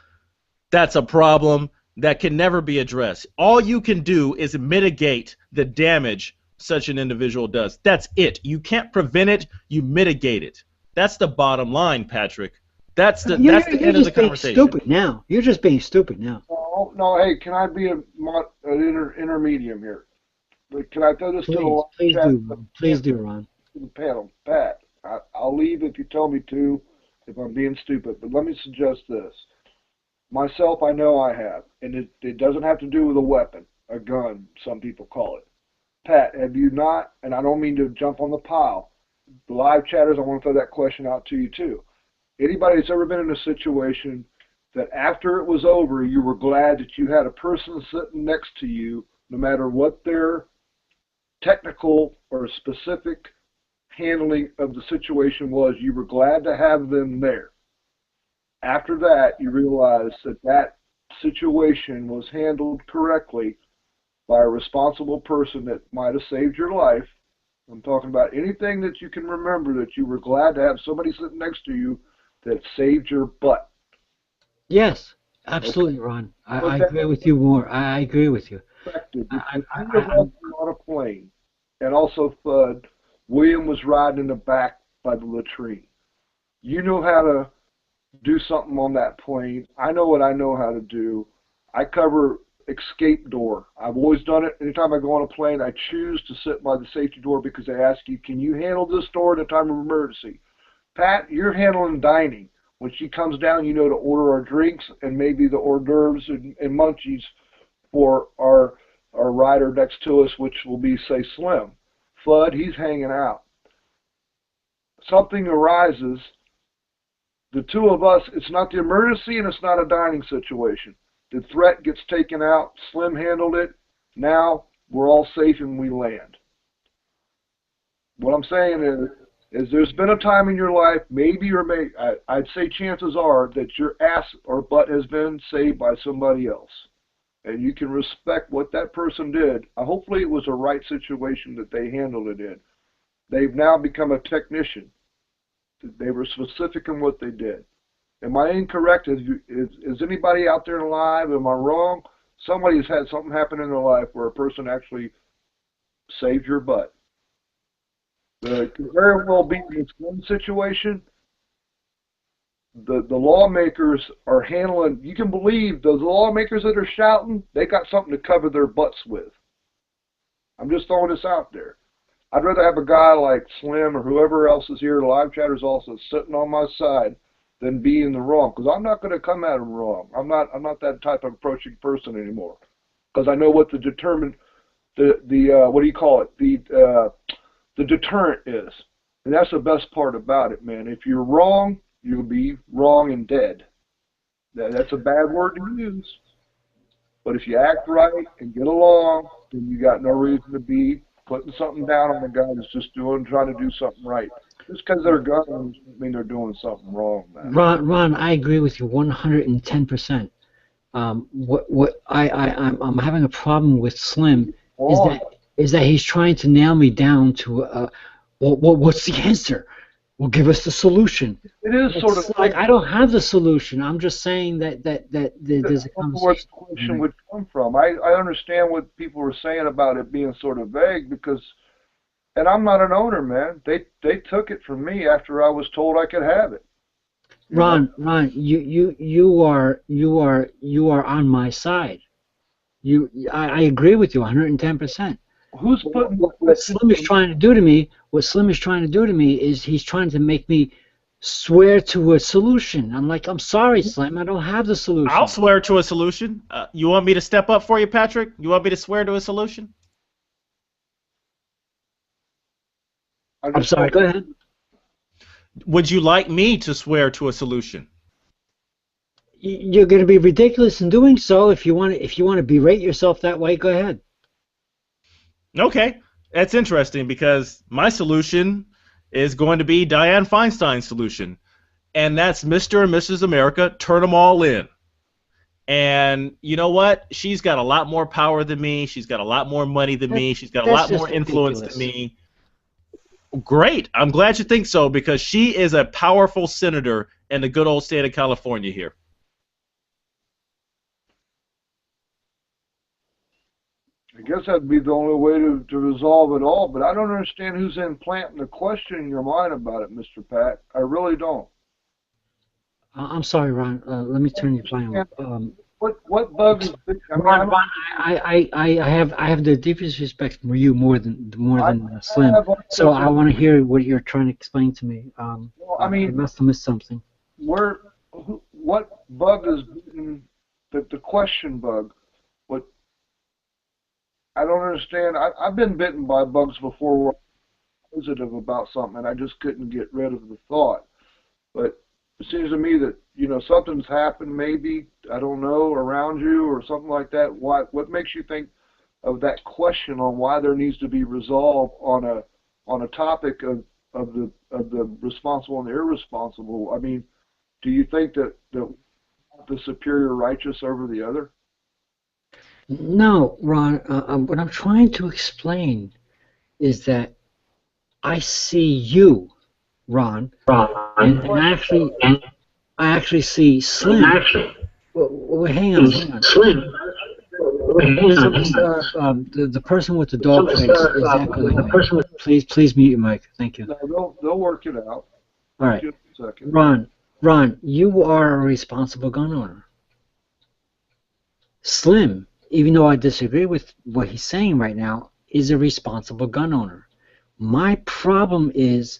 M: that's a problem that can never be addressed. All you can do is mitigate the damage such an individual does. That's it. You can't prevent it, you mitigate it. That's the bottom line, Patrick. That's the end of the conversation.
E: Stupid now. You're just being stupid now.
D: No, hey, can I be an intermedium here? Can I throw this to the
E: Please do, Ron.
D: To the panel. Pat, I'll leave if you tell me to, if I'm being stupid, but let me suggest this. Myself, I know I have, and it doesn't have to do with a weapon, a gun, some people call it. Pat, have you not, and I don't mean to jump on the pile, the live chatters, I want to throw that question out to you too. Anybody that's ever been in a situation that after it was over, you were glad that you had a person sitting next to you, no matter what their technical or specific handling of the situation was, you were glad to have them there. After that, you realized that situation was handled correctly by a responsible person that might have saved your life. I'm talking about anything that you can remember that you were glad to have somebody sitting next to you that saved your butt.
E: Yes, absolutely, okay. Ron. I agree with you more. I agree with you.
D: On a plane, and also FUD, William was riding in the back by the latrine. You know how to do something on that plane. I know what I know how to do. I cover escape door. I've always done it. Anytime I go on a plane, I choose to sit by the safety door because they ask you, can you handle this door in a time of emergency? Pat, you're handling dining. When she comes down, you know, to order our drinks and maybe the hors d'oeuvres and munchies for our rider next to us, which will be, say, Slim. Fudd, he's hanging out. Something arises. The two of us, it's not the emergency and it's not a dining situation. The threat gets taken out. Slim handled it. Now we're all safe and we land. What I'm saying is there's been a time in your life, maybe or maybe, I'd say chances are that your ass or butt has been saved by somebody else. And you can respect what that person did. Hopefully it was a right situation that they handled it in. They've now become a technician. They were specific in what they did. Am I incorrect? Is anybody out there alive? Am I wrong? Somebody's had something happen in their life where a person actually saved your butt. It could very well be in this one situation. The lawmakers are handling, you can believe those lawmakers that are shouting, they got something to cover their butts with. I'm just throwing this out there. I'd rather have a guy like Slim or whoever else is here, the live chatters also, sitting on my side than be in the wrong, because I'm not going to come at him wrong. I'm not that type of approaching person anymore, because I know what the what do you call it, the deterrent is, and that's the best part about it, man. If you're wrong, you'll be wrong and dead. That's a bad word to use, but if you act right and get along, then you got no reason to be putting something down on the guy that's just trying to do something right. Just because they're guns doesn't mean they're doing something wrong, man.
E: Ron, I agree with you 110%. What I'm having a problem with Slim is that he's trying to nail me down to what's the answer? Well, give us the solution.
D: It is sort of
E: like I don't have the solution. I'm just saying that there's a conversation.
D: Where the question would come from. I understand what people were saying about it being sort of vague because, and I'm not an owner, man. They took it from me after I was told I could have it.
E: Ron, you are on my side. I agree with you 110%.
D: Who's putting
E: what Slim is trying to do to me? What Slim is trying to do to me is he's trying to make me swear to a solution. I'm like, I'm sorry, Slim, I don't have the solution.
M: I'll swear to a solution. You want me to step up for you, Patrick? You want me to swear to a solution?
E: I'm sorry. Go ahead.
M: Would you like me to swear to a solution?
E: You're going to be ridiculous in doing so. If you want to berate yourself that way, go ahead.
M: Okay, that's interesting because my solution is going to be Dianne Feinstein's solution, and that's Mr. and Mrs. America, turn them all in. And you know what? She's got a lot more power than me. She's got a lot more money than me. She's got a lot more influence than me. Great. I'm glad you think so because she is a powerful senator in the good old state of California here.
D: I guess that'd be the only way to resolve it all, but I don't understand who's implanting the question in your mind about it, Mr. Pat. I really don't.
E: I'm sorry, Ron. Let me turn your volume up.
D: What bug is this?
E: Ron, I have the deepest respect for you more than Slim. So I want to hear what you're trying to explain to me.
D: Well, I mean,
E: I must have missed something.
D: What bug is the question bug? I don't understand. I've been bitten by bugs before where I'm positive about something and I just couldn't get rid of the thought. But it seems to me that, you know, something's happened maybe, I don't know, around you or something like that. What makes you think of that question on why there needs to be resolve on a topic of the responsible and the irresponsible? I mean, do you think that the superior righteous over the other?
E: No, Ron, what I'm trying to explain is that I see you, Ron, and I actually see Slim. Well, hang on. The person with the dog face is echoing. Please mute your mic. Thank you.
D: No, they'll work it out.
E: All right. Ron, you are a responsible gun owner. Slim, even though I disagree with what he's saying right now, is a responsible gun owner. My problem is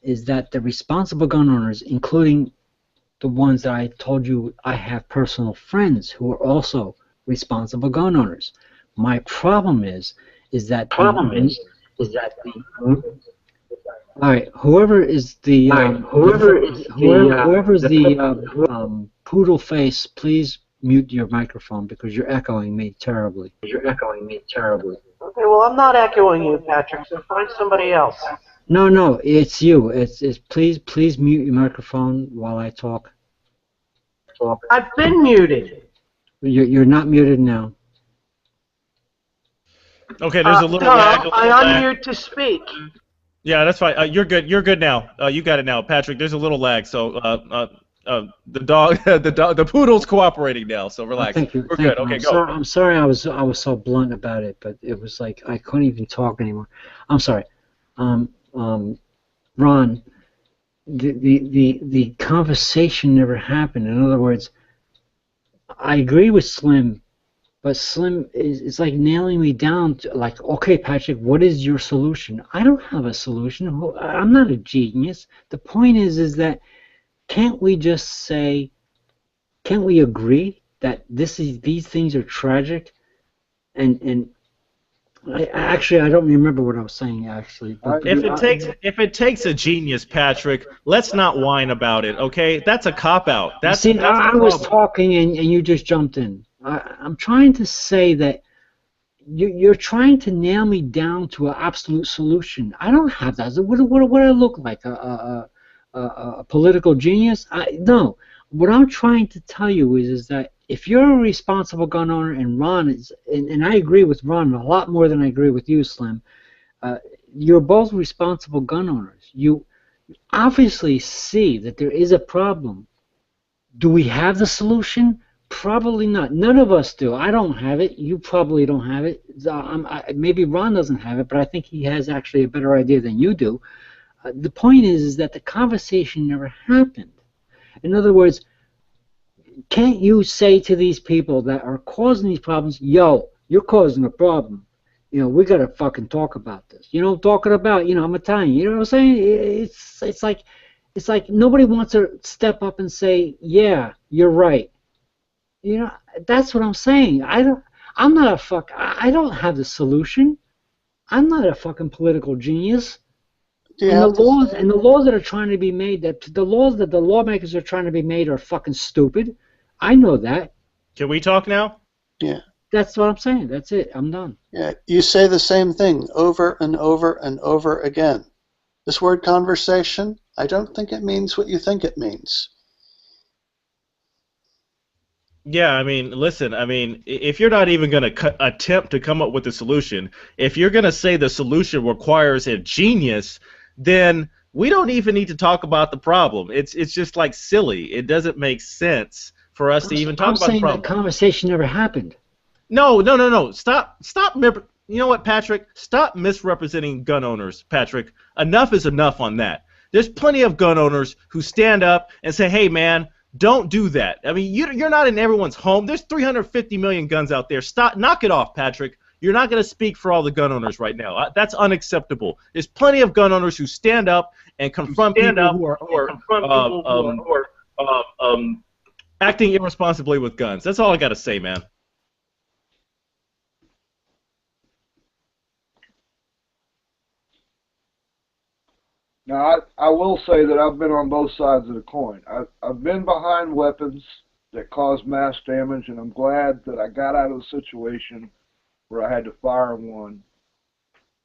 E: that the responsible gun owners, including the ones that I told you I have personal friends who are also responsible gun owners. My problem is that all right, whoever is the whoever's the poodle face, please mute your microphone because you're echoing me terribly.
I: Okay, well, I'm not echoing you, Patrick, so find somebody else.
E: No, it's you. It's please mute your microphone while I talk.
I: I've been muted.
E: You're not muted now.
M: Okay, there's a little lag.
I: I unmute to speak.
M: Yeah, that's fine. You're good. You're good now. You got it now, Patrick. There's a little lag, so the dog, the poodle's cooperating now. So relax.
E: Thank you.
M: We're good. Okay, go.
E: I'm sorry. I was so blunt about it, but it was like I couldn't even talk anymore. I'm sorry. Ron, the conversation never happened. In other words, I agree with Slim, but Slim is like nailing me down to like, okay, Patrick, what is your solution? I don't have a solution. I'm not a genius. The point is that can't we agree that these things are tragic? And I don't remember what I was saying actually. But
M: If it takes a genius, Patrick, let's not whine about it. Okay, that's a cop out.
E: I was talking and you just jumped in. I'm trying to say that you're trying to nail me down to an absolute solution. I don't have that. What do I look like? A political genius? No. What I'm trying to tell you is that if you're a responsible gun owner, and Ron is, and I agree with Ron a lot more than I agree with you, Slim, you're both responsible gun owners. You obviously see that there is a problem. Do we have the solution? Probably not. None of us do. I don't have it. You probably don't have it. Maybe Ron doesn't have it, but I think he has actually a better idea than you do. The point is that the conversation never happened. In other words, can't you say to these people that are causing these problems, yo, you're causing a problem. You know, we got to fucking talk about this. You know what I'm talking about? You know, I'm Italian. You know what I'm saying? It's like nobody wants to step up and say, yeah, you're right. You know, that's what I'm saying. I don't have the solution. I'm not a fucking political genius. And the laws that are trying to be made, the laws that the lawmakers are trying to be made are fucking stupid. I know that.
M: Can we talk now?
Q: Yeah.
E: That's what I'm saying. That's it. I'm done.
Q: Yeah. You say the same thing over and over and over again. This word conversation, I don't think it means what you think it means.
M: Yeah, I mean, listen, I mean, if you're not even going to attempt to come up with a solution, if you're going to say the solution requires a genius, then we don't even need to talk about the problem. It's just like silly. It doesn't make sense for us to even talk about the
E: problem. I'm saying that conversation never happened.
M: No. Stop. You know what, Patrick? Stop misrepresenting gun owners, Patrick. Enough is enough on that. There's plenty of gun owners who stand up and say, hey, man, don't do that. I mean, you're not in everyone's home. There's 350 million guns out there. Stop. Knock it off, Patrick. You're not going to speak for all the gun owners right now. That's unacceptable. There's plenty of gun owners who stand up and confront people who are acting irresponsibly with guns. That's all I got to say, man.
D: Now, I will say that I've been on both sides of the coin. I've been behind weapons that cause mass damage, and I'm glad that I got out of the situation where I had to fire one,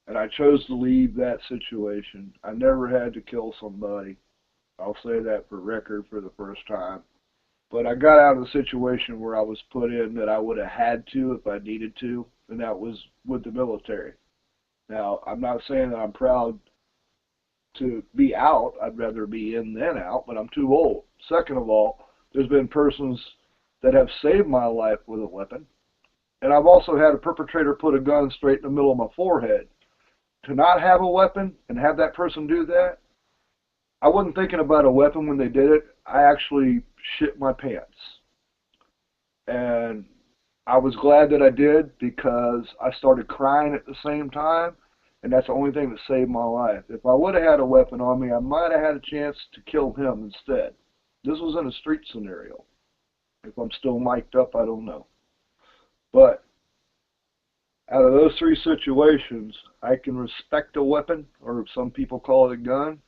D: and I chose to leave that situation. I never had to kill somebody. I'll say that for record for the first time. But I got out of the situation where I was put in that I would have had to if I needed to, and that was with the military. Now, I'm not saying that I'm proud to be out. I'd rather be in than out, but I'm too old. Second of all, there's been persons that have saved my life with a weapon, and I've also had a perpetrator put a gun straight in the middle of my forehead. To not have a weapon and have that person do that, I wasn't thinking about a weapon when they did it. I actually shit my pants. And I was glad that I did, because I started crying at the same time, and that's the only thing that saved my life. If I would have had a weapon on me, I might have had a chance to kill him instead. This was in a street scenario. If I'm still mic'd up, I don't know. But out of those three situations, I can respect a weapon, or some people call it a gun,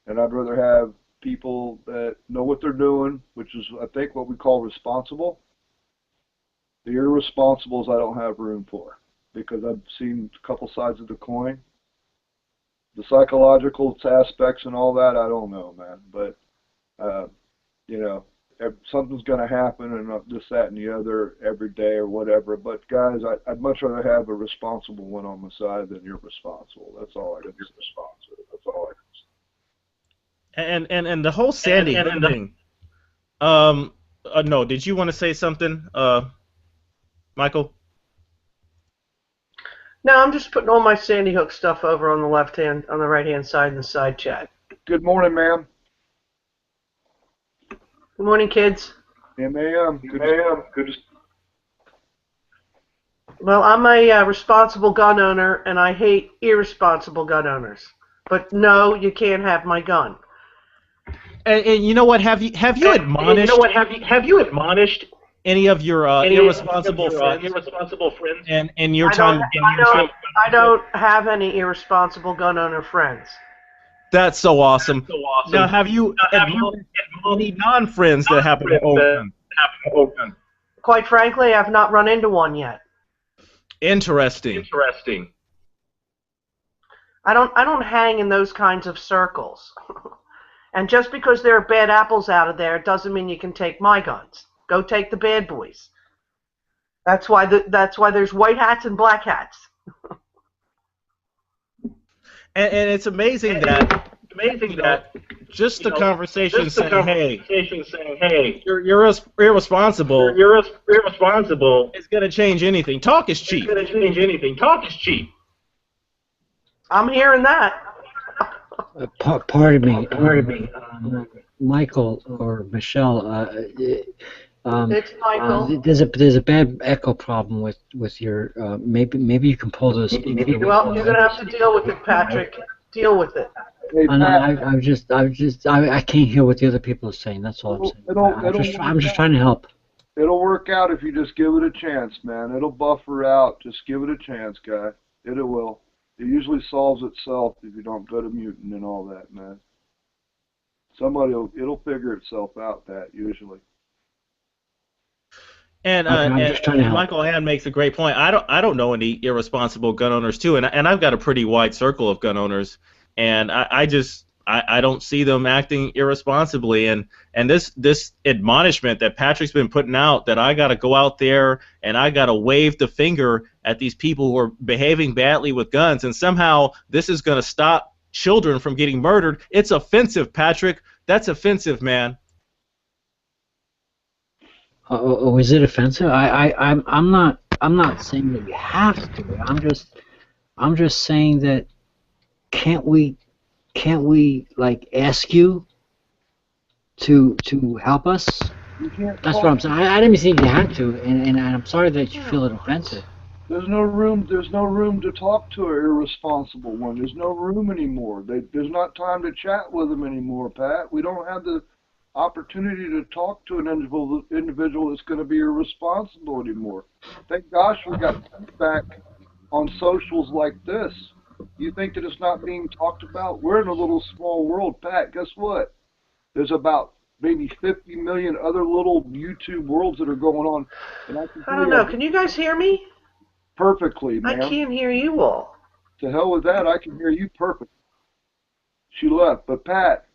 D: and I'd rather have people that know what they're doing, which is, I think, what we call responsible. The irresponsibles I don't have room for, because I've seen a couple sides of the coin. The psychological aspects and all that, I don't know, man. But, you know, if something's going to happen and this, that, and the other every day or whatever. But, guys, I'd much rather have a responsible one on my side than irresponsible. That's all I can say. That's all I can say.
M: And the whole Sandy Hook thing. No, did you want to say something, Michael?
I: No, I'm just putting all my Sandy Hook stuff over on the right-hand side in the side chat.
D: Good morning, ma'am.
I: Good morning, kids.
D: Yeah, ma'am. Good ma'am. Good.
I: Well, I'm a responsible gun owner, and I hate irresponsible gun owners. But no, you can't have my gun.
M: And you know what? Have you admonished?
I: You know what? Have you admonished
M: any of your irresponsible friends in your time?
I: I don't have any irresponsible gun owner friends.
M: That's so awesome. Now, have you admonished any non-friends that happen to own guns?
I: Quite frankly, I've not run into one yet.
M: Interesting.
I: I don't hang in those kinds of circles. And just because there are bad apples out of there doesn't mean you can take my guns. Go take the bad boys. That's why there's white hats and black hats.
M: And it's amazing that just the conversation saying, hey, you're irresponsible. Is going to change anything. Talk is cheap.
I: I'm hearing that.
E: Pardon me. Michael or Michelle.
I: It's Michael.
E: There's a bad echo problem with your. Maybe you can pull those.
I: Well, you're gonna have to deal with it, Patrick. Deal with it.
D: Hey,
E: I can't hear what the other people are saying. That's all I'm saying. I'm just trying to help.
D: It'll work out if you just give it a chance, man. It'll buffer out. Just give it a chance, guy. It will. It usually solves itself if you don't go to mutant and all that, man. It'll figure itself out, that usually.
M: And Michael Hand makes a great point. I don't know any irresponsible gun owners too, and I've got a pretty wide circle of gun owners, and I don't see them acting irresponsibly. And this admonishment that Patrick's been putting out, that I got to go out there and I got to wave the finger at these people who are behaving badly with guns, and somehow this is going to stop children from getting murdered. It's offensive, Patrick. That's offensive, man.
E: Oh, is it offensive? I'm not saying that you have to. I'm just saying that can't we like ask you to help us? That's what I'm saying. I didn't think you had to, and I'm sorry that you feel it offensive.
D: There's no room to talk to an irresponsible one. There's no room anymore. There's not time to chat with them anymore, Pat. We don't have the opportunity to talk to an individual that's going to be irresponsible anymore. Thank gosh we got feedback on socials like this. You think that it's not being talked about? We're in a little small world, Pat. Guess what? There's about maybe 50 million other little YouTube worlds that are going on. And I
I: don't know. Can you guys hear me?
D: Perfectly, man.
I: I can't hear you all.
D: To hell with that. I can hear you perfectly. She left. But, Pat,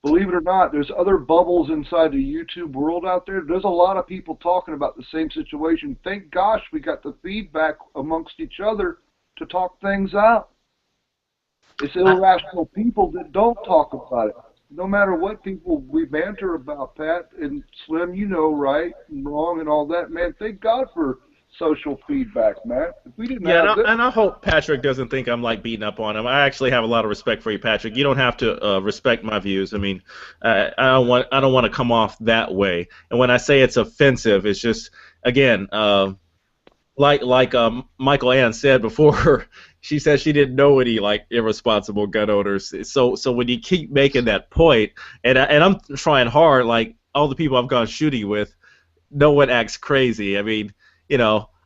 D: believe it or not, there's other bubbles inside the YouTube world out there. There's a lot of people talking about the same situation. Thank gosh we got the feedback amongst each other to talk things out. It's irrational people that don't talk about it. No matter what people we banter about, Pat and Slim, you know, right and wrong and all that, man. Thank God for social feedback, man. If we didn't have this,
M: and I hope Patrick doesn't think I'm like beating up on him. I actually have a lot of respect for you, Patrick. You don't have to respect my views. I mean, I don't want to come off that way. And when I say it's offensive, it's just, again, like Michael Ann said before, she said she didn't know any like irresponsible gun owners. So when you keep making that point, and I'm trying hard, like all the people I've gone shooting with, no one acts crazy. I mean,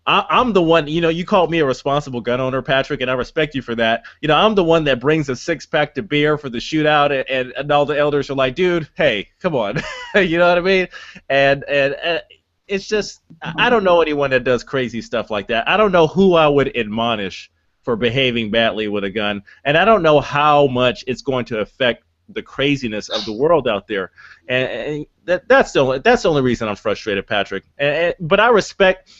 M: I'm the one, you called me a responsible gun owner, Patrick, and I respect you for that. I'm the one that brings a 6-pack to beer for the shootout, and all the elders are like, dude, hey, come on. You know what I mean? And it's just, I don't know anyone that does crazy stuff like that. I don't know who I would admonish for behaving badly with a gun, and I don't know how much it's going to affect the craziness of the world out there, and that's the only reason I'm frustrated, Patrick. But I respect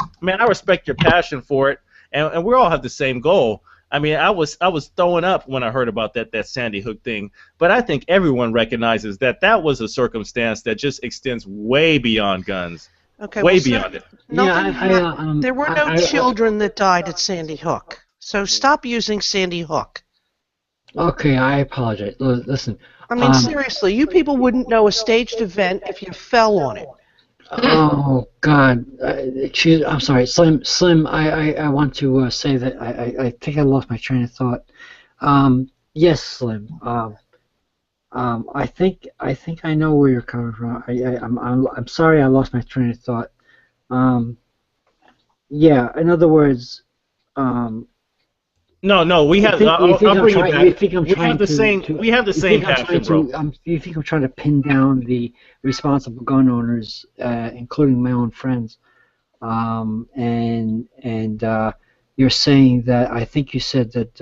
M: your passion for it, and we all have the same goal. I mean, I was throwing up when I heard about that Sandy Hook thing, but I think everyone recognizes that was a circumstance that just extends way beyond guns, way beyond it.
I: There were no children that died at Sandy Hook, so stop using Sandy Hook.
E: Okay, I apologize. Listen.
I: I mean, seriously, you people wouldn't know a staged event if you fell on it.
E: Oh God, I'm sorry, Slim. I want to say that I think I lost my train of thought. Yes, Slim. I think I know where you're coming from. I'm sorry I lost my train of thought. Yeah. In other words.
M: No, we have. I'll bring you back. We have the same passion, bro.
E: You think I'm trying to pin down the responsible gun owners, including my own friends, and you're saying that I think you said that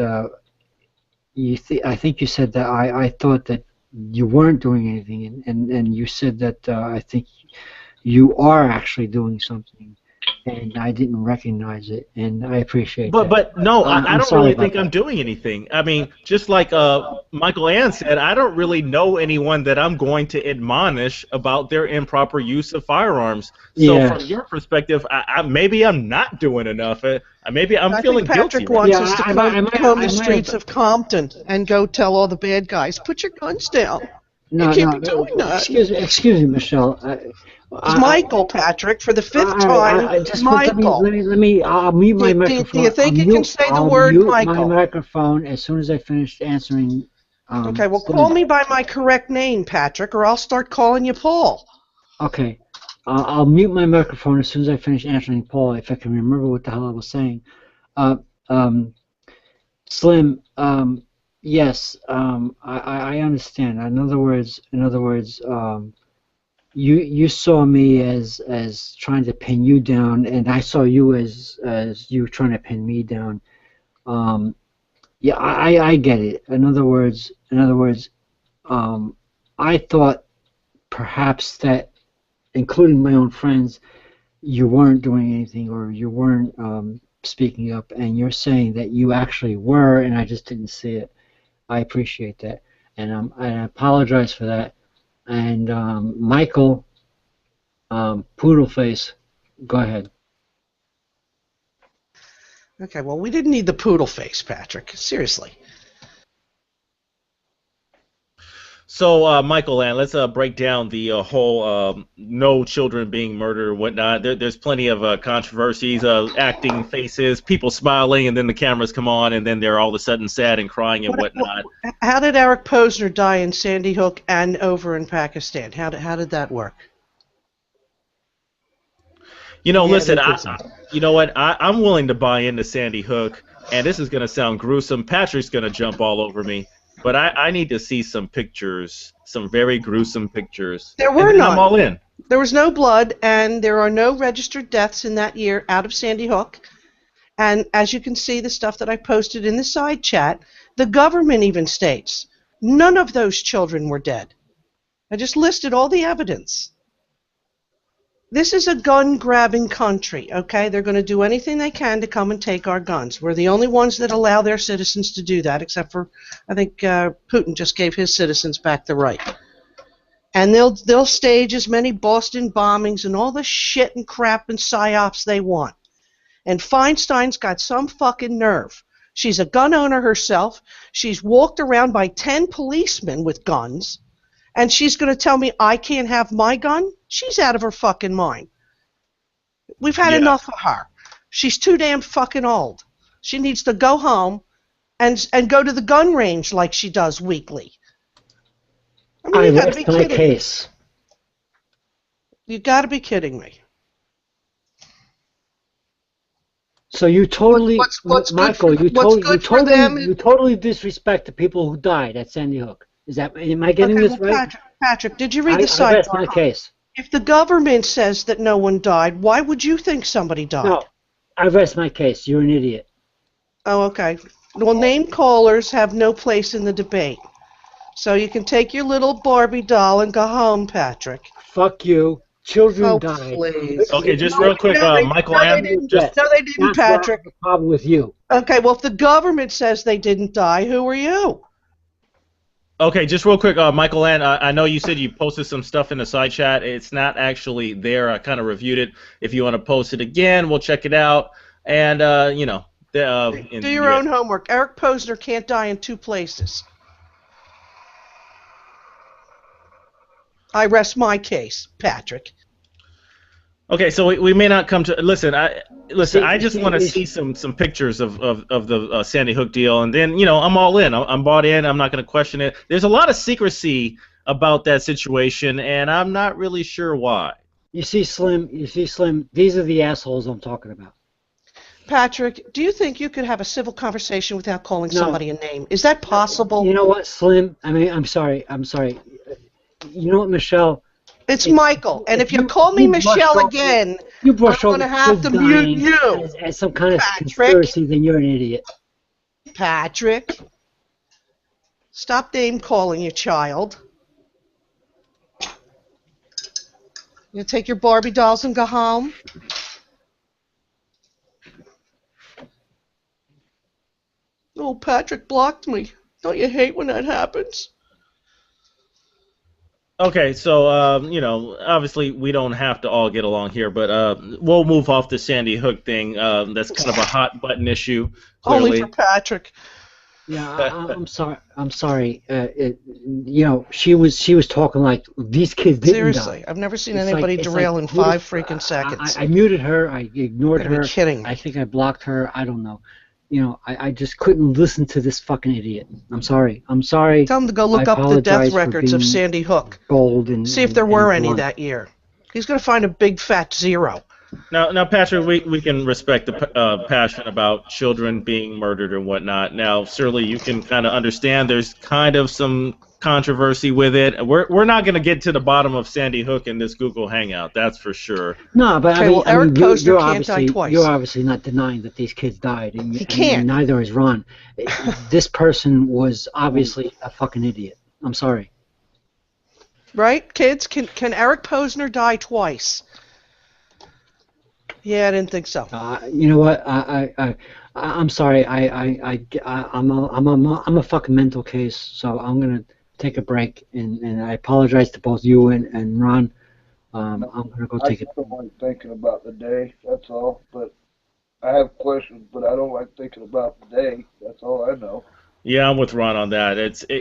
E: I think you said that I thought that you weren't doing anything, and you said that I think you are actually doing something. And I didn't recognize it, and I appreciate that.
M: But no, I don't really think
E: that.
M: I'm doing anything. I mean, just like Michael Ann said, I don't really know anyone that I'm going to admonish about their improper use of firearms. So from your perspective, maybe I'm not doing enough. Maybe I'm feeling guilty.
I: Patrick wants us to come the streets of Compton and go tell all the bad guys, put your guns down. You can't be doing that.
E: Excuse me, Michelle.
I: It's Michael, Patrick, for the 5th time. Michael.
E: Let me. I'll mute my microphone.
I: Do you think you can say the word Michael?
E: I'll mute my microphone as soon as I finish answering.
I: Okay, well, call me by my correct name, Patrick, or I'll start calling you Paul.
E: Okay. I'll mute my microphone as soon as I finish answering Paul, if I can remember what the hell I was saying. Slim, yes, I understand. In other words, you saw me as trying to pin you down, and I saw you as you trying to pin me down. Yeah, I get it. In other words, I thought perhaps that, including my own friends, you weren't doing anything, or you weren't speaking up, and you're saying that you actually were, and I just didn't see it. I appreciate that, and I apologize for that. And Michael, Poodleface, go ahead.
I: Okay, well, we didn't need the poodle face, Patrick. Seriously.
M: So, Michael, and let's break down the whole no children being murdered or whatnot. There's plenty of controversies, acting faces, people smiling, and then the cameras come on, and then they're all of a sudden sad and crying and whatnot.
I: How did Eric Posner die in Sandy Hook and over in Pakistan? How did that work?
M: You know, listen, you know what? I'm willing to buy into Sandy Hook, and this is going to sound gruesome. Patrick's going to jump all over me. But I need to see some pictures, some very gruesome pictures.
I: There were none.
M: I'm all in.
I: There was no blood, and there are no registered deaths in that year out of Sandy Hook. And as you can see, the stuff that I posted in the side chat, the government even states none of those children were dead. I just listed all the evidence. This is a gun-grabbing country, okay? They're going to do anything they can to come and take our guns. We're the only ones that allow their citizens to do that, except for, I think, Putin just gave his citizens back the right. And they'll stage as many Boston bombings and all the shit and crap and psyops they want. And Feinstein's got some fucking nerve. She's a gun owner herself. She's walked around by 10 policemen with guns. And she's going to tell me I can't have my gun? She's out of her fucking mind. We've had enough of her. She's too damn fucking old. She needs to go home and go to the gun range like she does weekly. I mean,
F: I
I: you got to be
F: rest my
I: kidding
F: case.
I: me. You got to be kidding me.
F: So you totally,
I: what's
F: Michael,
I: good for them?
F: you totally disrespect the people who died at Sandy Hook. Is that? Am I getting
I: Okay,
F: this
I: well,
F: right?
I: Patrick, did you read
F: I
I: the sidebar?
F: rest my case.
I: If the government says that no one died, why would you think somebody died?
F: No, I rest my case. You're an idiot.
I: Oh, okay. Well, named callers have no place in the debate. So you can take your little Barbie doll and go home, Patrick.
F: Fuck you. Children
I: Oh,
F: died.
I: please.
M: Okay, just
I: No,
M: real quick,
I: no, they,
M: Michael
I: no, they
M: and
I: didn't.
M: just
I: No, they didn't,
F: That's why I have
I: Patrick.
F: a problem with you.
I: Okay, well, if the government says they didn't die, who are you?
M: okay, just real quick, Michael and I know you said you posted some stuff in the side chat. It's not actually there. I kind of reviewed it. If you want to post it again, we'll check it out. And you know,
I: Do your own homework. Eric Posner can't die in two places. I rest my case, Patrick.
M: Okay, so we may not come to listen. I just want to
F: see-
M: see some pictures of the Sandy Hook deal, and then I'm all in. I'm bought in. I'm not going to question it. There's a lot of secrecy about that situation, and I'm not really sure why.
F: You see, Slim. These are the assholes I'm talking about.
I: Patrick, do you think you could have a civil conversation without calling
F: No.
I: somebody a name? Is that possible?
F: You know what, Slim? I mean, I'm sorry. You know what, Michelle?
I: It's Michael, and if you call me Michelle again,
F: you brush
I: I'm
F: over
I: going to have to mute
F: dying
I: you.
F: as some kind of conspiracy, then you're an idiot.
I: Patrick, stop name calling your child. You take your Barbie dolls and go home? Oh, Patrick blocked me. Don't you hate when that happens?
M: Okay, so obviously we don't have to all get along here, but we'll move off the Sandy Hook thing. That's kind of a hot button issue. Clearly.
I: Only for Patrick.
F: Yeah, I'm sorry. She was talking like these kids didn't
I: Seriously,
F: die.
I: I've never seen
F: It's
I: anybody
F: like- it's
I: derail
F: like,
I: in
F: who the
I: 5
F: f-
I: freaking seconds.
F: I muted her. I ignored
I: Gotta be
F: her.
I: kidding me.
F: I think I blocked her. I don't know. I just couldn't listen to this fucking idiot. I'm sorry.
I: Tell him to go look
F: I
I: up the
F: apologize
I: death
F: for
I: records of
F: being
I: Sandy Hook.
F: bold and
I: See if there were
F: and
I: any
F: blunt.
I: that year. He's going to find a big fat zero.
M: Now, Patrick, we can respect the passion about children being murdered and whatnot. Now, surely you can kind of understand there's kind of some controversy with it. We're not going to get to the bottom of Sandy Hook in this Google Hangout, that's for sure.
F: No, but
I: Okay,
F: I mean,
I: well, Eric Posner
F: you're
I: can't die
F: obviously
I: twice.
F: you're obviously not denying that these kids died, and,
I: He can't.
F: and neither is Ron. This person was obviously a fucking idiot. I'm sorry.
I: Right, kids? Can Eric Posner die twice? Yeah, I didn't think so.
F: You know what? I'm sorry. I'm a fucking mental case, so I'm gonna take a break, and I apologize to both you and Ron. I'm gonna go take
D: I just don't like thinking about the day, that's all. But I have questions, but I don't like thinking about the day. That's all I know.
M: Yeah, I'm with Ron on that.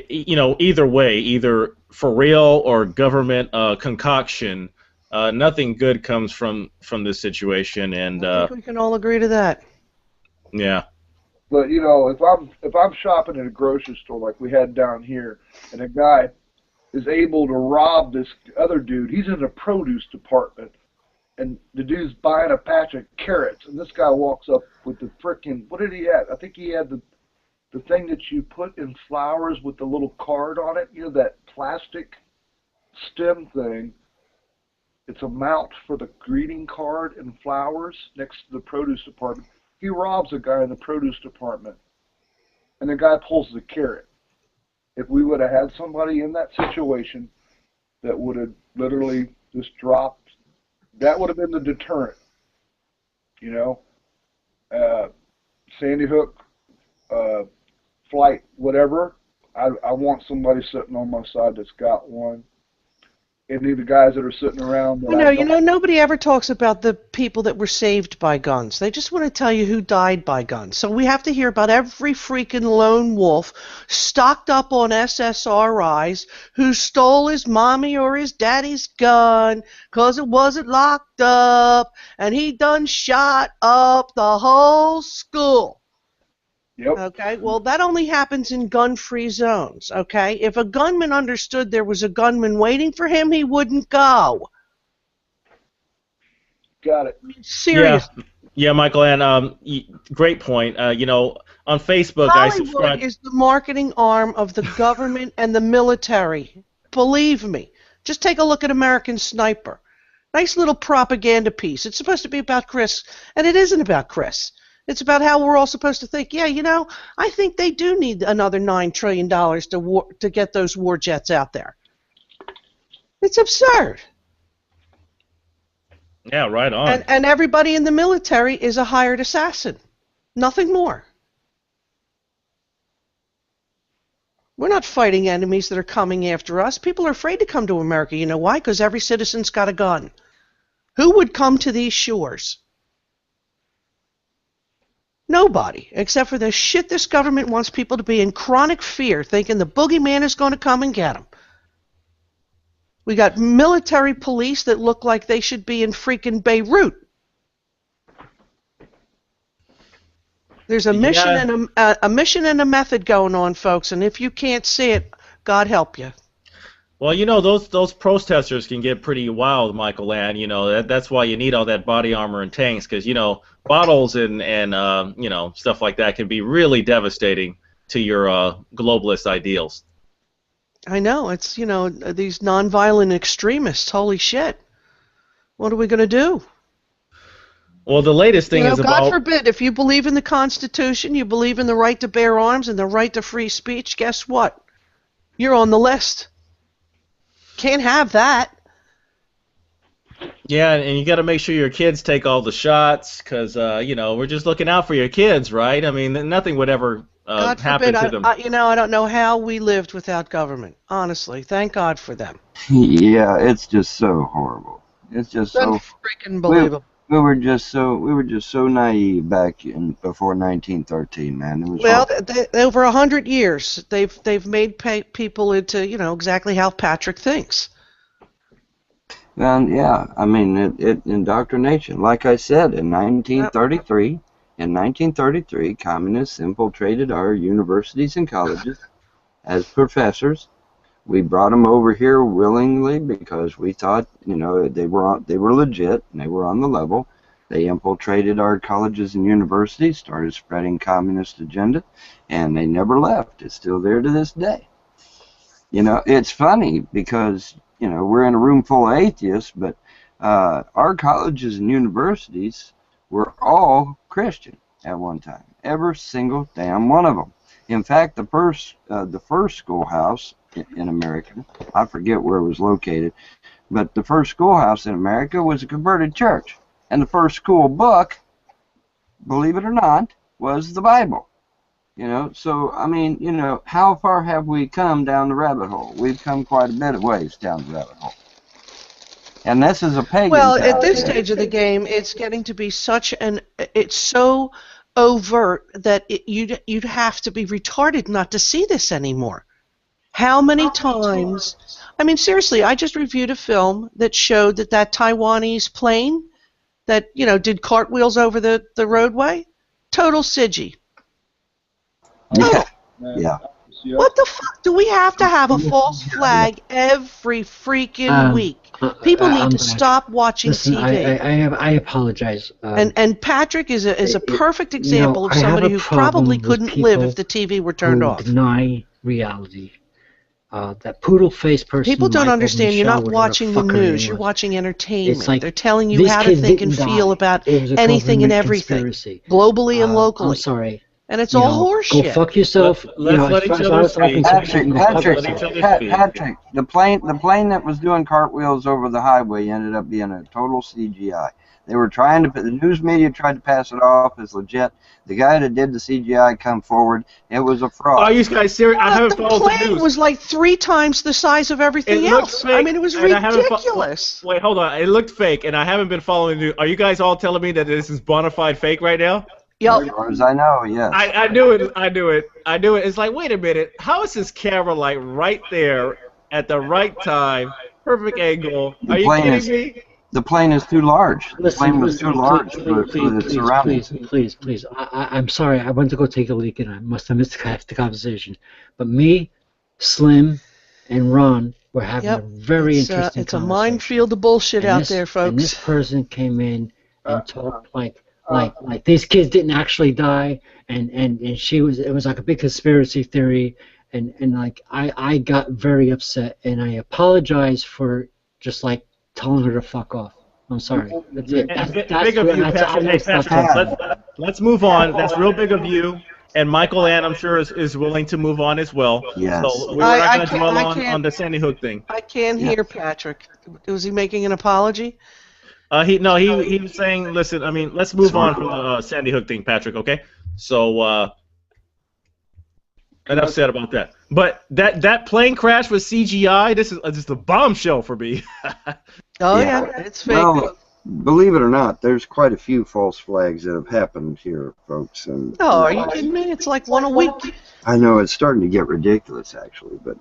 M: Either way, either for real or government concoction, nothing good comes from this situation, and
I: I think we can all agree to that.
M: yeah.
D: But if I'm shopping at a grocery store like we had down here, and a guy is able to rob this other dude, he's in the produce department, and the dude's buying a patch of carrots, and this guy walks up with the frickin' what did he have? I think he had the thing that you put in flowers with the little card on it, that plastic stem thing. It's a mount for the greeting card and flowers next to the produce department. He robs a guy in the produce department, and the guy pulls the carrot. If we would have had somebody in that situation that would have literally just dropped, that would have been the deterrent. Sandy Hook, flight, whatever, I want somebody sitting on my side that's got one. Any of the guys that are sitting around.
I: Nobody ever talks about the people that were saved by guns. They just want to tell you who died by guns. So we have to hear about every freaking lone wolf stocked up on SSRIs who stole his mommy or his daddy's gun because it wasn't locked up, and he done shot up the whole school.
D: Yep.
I: Okay, well, that only happens in gun-free zones, okay? If a gunman understood there was a gunman waiting for him, he wouldn't go.
D: Got it.
I: Seriously.
M: Yeah, Michael, and great point. You know, on Facebook, I
I: Hollywood
M: subscribe.
I: is the marketing arm of the government and the military. Believe me. Just take a look at American Sniper. Nice little propaganda piece. It's supposed to be about Chris, and it isn't about Chris. It's about how we're all supposed to think, yeah, you know, I think they do need another $9 trillion to get those war jets out there. It's absurd.
M: Yeah, right on.
I: And everybody in the military is a hired assassin. Nothing more. We're not fighting enemies that are coming after us. People are afraid to come to America. You know why? Because every citizen's got a gun. Who would come to these shores? Nobody, except for the shit this government wants people to be in chronic fear, thinking the boogeyman is going to come and get them. We got military police that look like they should be in freaking Beirut. There's a mission and a mission and a method going on, folks, and if you can't see it, God help you.
M: Well, you know, those protesters can get pretty wild, Michael, and you know that's why you need all that body armor and tanks, because you know bottles and you know stuff like that can be really devastating to your globalist ideals.
I: I know, it's, you know, these nonviolent extremists. Holy shit! What are we going to do?
M: Well, the latest thing
I: is
M: about...
I: God forbid, if you believe in the Constitution, you believe in the right to bear arms and the right to free speech, guess what? You're on the list. Can't have that.
M: Yeah, and you got to make sure your kids take all the shots, because, you know, we're just looking out for your kids, right? I mean, nothing would ever happen to them.
I: You know, I don't know how we lived without government. Honestly, thank God for them.
B: Yeah, it's just so horrible. It's just so
I: freaking believable.
B: We were just so naive back in before 1913, man. It was
I: over 100 years, they've made people into, you know, exactly how Patrick thinks.
B: Well, yeah, I mean, it indoctrination. Like I said, in 1933, communists infiltrated our universities and colleges as professors. We brought them over here willingly because we thought, you know, they were legit and they were on the level. They infiltrated our colleges and universities, started spreading communist agenda, and they never left. It's still there to this day. You know, it's funny because, you know, we're in a room full of atheists, but our colleges and universities were all Christian at one time. Every single damn one of them. In fact, the first schoolhouse in America, I forget where it was located, but the first schoolhouse in America was a converted church. And the first school book, believe it or not, was the Bible. You know, so, I mean, you know, how far have we come down the rabbit hole? We've come quite a bit of ways down the rabbit hole. And this is a pagan
I: Well,
B: town.
I: at this stage of the game, it's getting to be it's so overt that you'd have to be retarded not to see this anymore. How many times? I mean, seriously, I just reviewed a film that showed that Taiwanese plane that, you know, did cartwheels over the roadway, total Siggy.
B: Yeah. Yeah.
I: What the fuck? Do we have to have a false flag every freaking week? People need to stop watching TV.
F: I apologize.
I: And Patrick is a perfect example of somebody who probably couldn't live if the TV were turned off.
F: Deny reality. That poodle-faced person.
I: People don't understand. You're not watching the news. You're watching entertainment.
F: Like,
I: they're telling you how to think and feel about anything and everything, globally and locally.
F: I'm sorry.
I: And it's all horseshit.
F: Go fuck yourself.
M: Let's let each other speak.
B: Patrick, the plane that was doing cartwheels over the highway ended up being a total CGI. They were trying to, the news media tried to pass it off as legit. The guy that did the CGI come forward. It was a fraud.
M: Are you guys serious? I haven't followed the news.
I: The plane was like 3 times the size of everything else. I mean, it was ridiculous.
M: Wait, hold on. It looked fake, and I haven't been following the news. Are you guys all telling me that this is bona fide fake right now?
B: Yep. As far as I know, yes.
M: I knew it. It's like, wait a minute. How is this camera like right there at the right time, perfect angle? Are you kidding me?
B: The plane is too large. The
F: Listen,
B: plane was too large for the surroundings.
F: Please. I'm sorry. I went to go take a leak and I must have missed the conversation. But me, Slim, and Ron were having a very interesting
I: It's a
F: conversation.
I: minefield of bullshit
F: And
I: out
F: this-
I: there, folks.
F: And this person came in and talked like these kids didn't actually die, and it was like a big conspiracy theory, and like I got very upset, and I apologize for just like telling her to fuck off. I'm sorry. That's it.
M: Big of you, Patrick. Hey, Patrick, let's move on. That's real big of you. And Michael Ann, I'm sure, is willing to move on as well.
B: Yes.
M: So we're not going to dwell on the Sandy Hook thing.
I: I can't hear Patrick. Was he making an apology?
M: He was saying, listen, I mean, let's move on from the Sandy Hook thing, Patrick, okay? So, enough said about that. But that plane crash with CGI, this is just a bombshell for me.
I: It's fake.
B: Well, believe it or not, there's quite a few false flags that have happened here, folks. And
I: Oh, are you kidding me? It's like one a week.
B: I know it's starting to get ridiculous, actually, but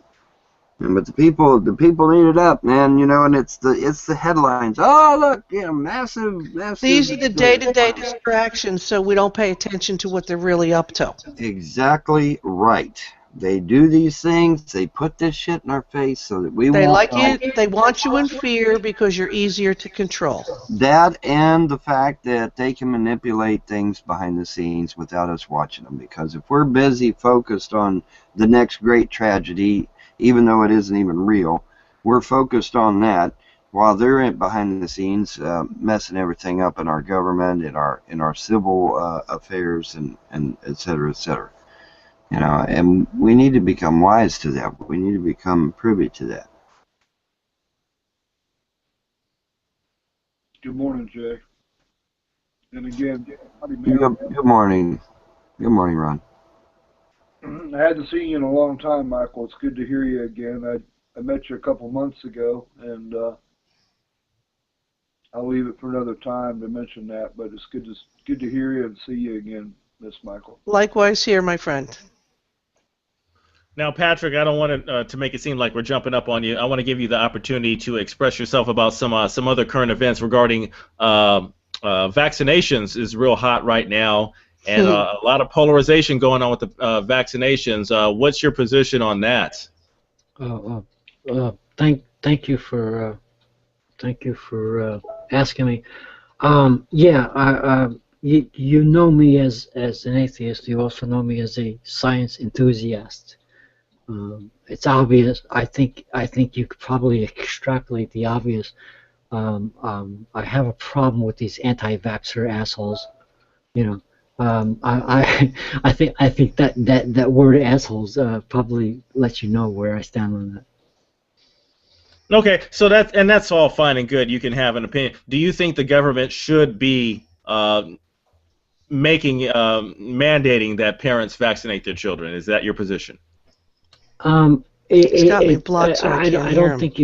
B: the people eat it up, man. You know, and it's the headlines. Oh, look, massive.
I: These are the day-to-day distractions, so we don't pay attention to what they're really up to.
B: Exactly right. They do these things. They put this shit in our face so that we.
I: They
B: won't
I: like
B: know.
I: you. They want you in fear because you're easier to control.
B: That and the fact that they can manipulate things behind the scenes without us watching them. Because if we're busy focused on the next great tragedy, even though it isn't even real, we're focused on that while they're behind the scenes messing everything up in our government, in our civil affairs, and et cetera, et cetera. You know, and we need to become wise to that. We need to become privy to that.
D: Good morning, Jay. And again,
B: Good morning. Good morning, Ron.
D: I hadn't seen you in a long time, Michael. It's good to hear you again. I met you a couple months ago, and I'll leave it for another time to mention that. But it's good to hear you and see you again, Miss Michael.
I: Likewise here, my friend.
M: Now, Patrick, I don't want to make it seem like we're jumping up on you. I want to give you the opportunity to express yourself about some other current events regarding vaccinations. Is real hot right now, and a lot of polarization going on with the vaccinations. What's your position on that?
F: Thank you for asking me. You know me as an atheist. You also know me as a science enthusiast. It's obvious. I think you could probably extrapolate the obvious. I have a problem with these anti-vaxxer assholes. You know, I think that word assholes probably lets you know where I stand on that.
M: Okay, so that's all fine and good. You can have an opinion. Do you think the government should be mandating that parents vaccinate their children? Is that your position?
I: It's got me blocked, so I
F: don't think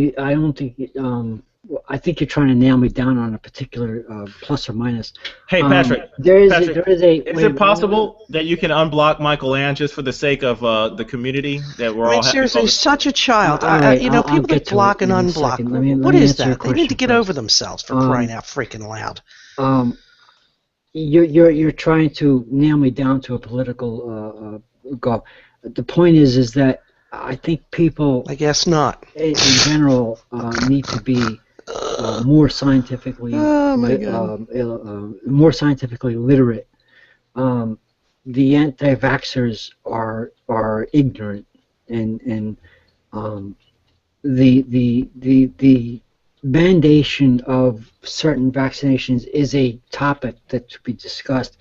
F: I think you're trying to nail me down on a particular plus or minus.
M: Hey, Patrick.
F: Is
M: it possible that you can unblock Michael Ann just for the sake of the community that we're all?
I: Seriously, such a child. People that block and unblock. What is that? They need to get over themselves for crying out freaking loud.
F: You're trying to nail me down to a political goal. The point is that I think people,
I: I guess not,
F: in general, need to be more scientifically more scientifically literate. The anti-vaxxers are ignorant, and the mandation of certain vaccinations is a topic that should be discussed.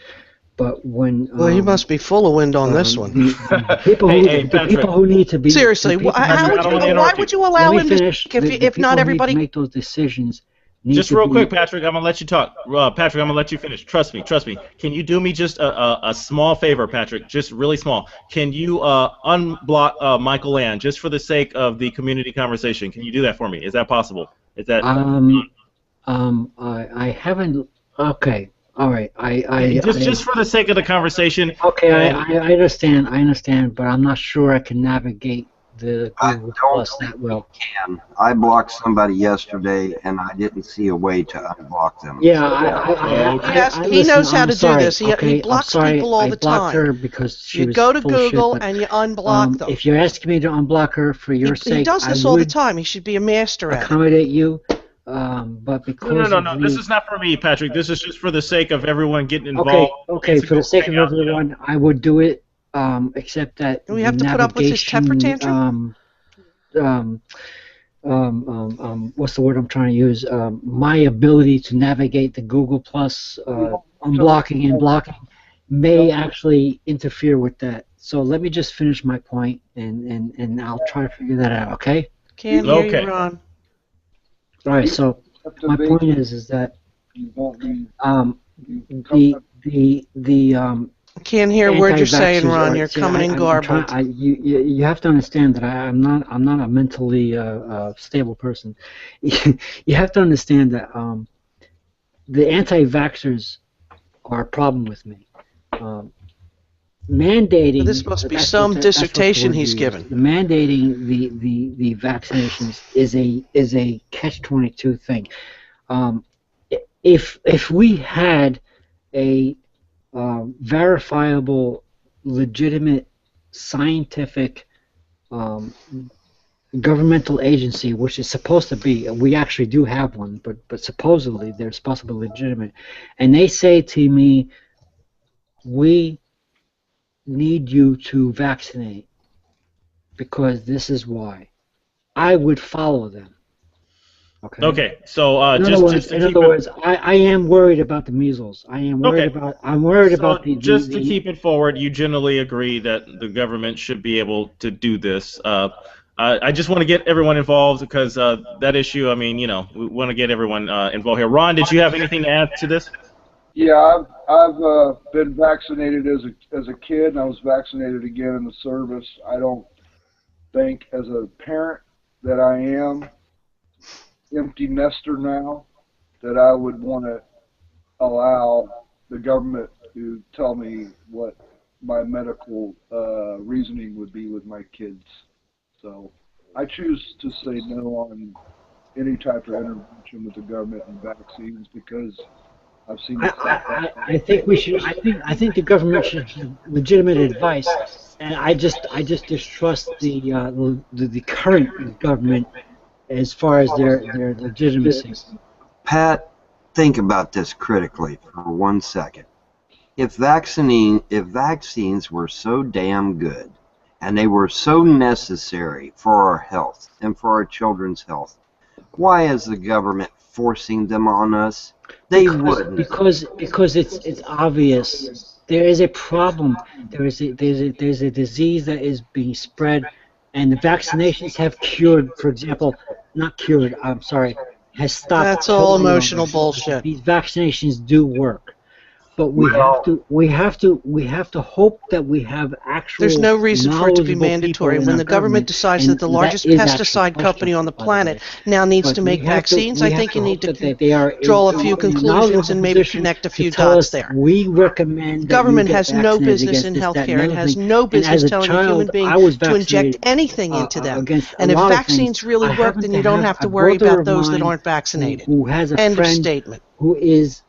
F: But when
I: well, you must be full of wind on this one.
F: The people who need to be
I: seriously, why would you allow him to if not everybody
F: make those decisions?
M: Just real quick, Patrick, I'm gonna let you talk. Patrick, I'm gonna let you finish. Trust me. Can you do me just a small favor, Patrick? Just really small. Can you unblock Michael Ann just for the sake of the community conversation? Can you do that for me? Is that possible? Is that?
F: I haven't. Okay. All right.
M: Just for the sake of the conversation.
F: Okay, I understand, but I'm not sure I can navigate the
B: I
F: Google
B: don't
F: Plus
B: think
F: that
B: we
F: well.
B: can. I blocked somebody yesterday, and I didn't see a way to unblock them.
F: Yeah,
I: Yes, he
F: listen,
I: knows how
F: I'm
I: to do
F: sorry.
I: this. He
F: Okay, I'm
I: blocks
F: sorry.
I: people all
F: I
I: the
F: blocked
I: time.
F: her because she
I: You
F: was
I: go to
F: full of shit.
I: Google
F: But
I: and you unblock them.
F: if you're asking me to unblock her for your
I: He
F: sake,
I: does
F: I
I: this all the
F: would
I: time. He should be a master at it.
F: accommodate you. But because
M: No. This is not for me, Patrick. This is just for the sake of everyone getting involved.
F: Okay. For the sake of everyone, I would do it. Except that
I: Do we
F: the
I: have to put up with his temper
F: navigation,
I: tantrum?
F: what's the word I'm trying to use? My ability to navigate the Google Plus unblocking and blocking may actually interfere with that. So let me just finish my point, and I'll try to figure that out. Okay?
I: Can't hear you, Ron.
F: All right. So my point is that
I: Can't hear a word you're saying,
F: anti-vaxxers
I: Ron.
F: are-
I: You're
F: see,
I: coming in garbled.
F: you have to understand that I'm not a mentally stable person. You have to understand that the anti-vaxxers are a problem with me. Mandating.
I: This must be
F: that's
I: some
F: what the- that's what the
I: dissertation
F: word
I: he's
F: we
I: given.
F: use. Mandating the vaccinations is a catch-22 thing. If we had a verifiable, legitimate, scientific governmental agency, which is supposed to be, we actually do have one, but supposedly they're supposed to be legitimate, and they say to me, we need you to vaccinate because this is why, I would follow them.
M: Okay, so
F: in other words, I am worried about the measles. I'm worried about the
M: just to keep it forward, you generally agree that the government should be able to do this. I just want to get everyone involved because that issue, I mean, we want to get everyone involved here. Ron, did you have anything to add to this?
D: Yeah, I've been vaccinated as a kid, and I was vaccinated again in the service. I don't think, as a parent that I am, empty nester now, that I would want to allow the government to tell me what my medical reasoning would be with my kids. So I choose to say no on any type of intervention with the government and vaccines because I've seen.
F: I think we should. I think the government should have legitimate advice, and I just distrust the current government as far as their legitimacy.
B: Pat, think about this critically for 1 second. If vaccines were so damn good, and they were so necessary for our health and for our children's health, why is the government forcing them on us? They wouldn't.
F: Because it's obvious. There is a problem. There's a disease that is being spread, and the vaccinations have cured. For example, not cured. I'm sorry, has stopped.
I: That's all
F: polio.
I: emotional bullshit.
F: These vaccinations do work, but we have to hope that we have actual.
I: There's no reason for it to be
F: knowledgeable
I: mandatory.
F: people
I: When
F: in
I: the
F: our
I: government decides that the largest
F: is actually
I: pesticide company on the planet now needs to make vaccines, I think you need to draw a few conclusions and maybe connect a few dots there.
F: We recommend.
I: Government has no business in healthcare. It has no business telling a human being to inject anything into them. And if vaccines really work, then you don't have to worry about those that aren't vaccinated.
F: Who has a
I: End of
F: friend
I: statement.
F: who is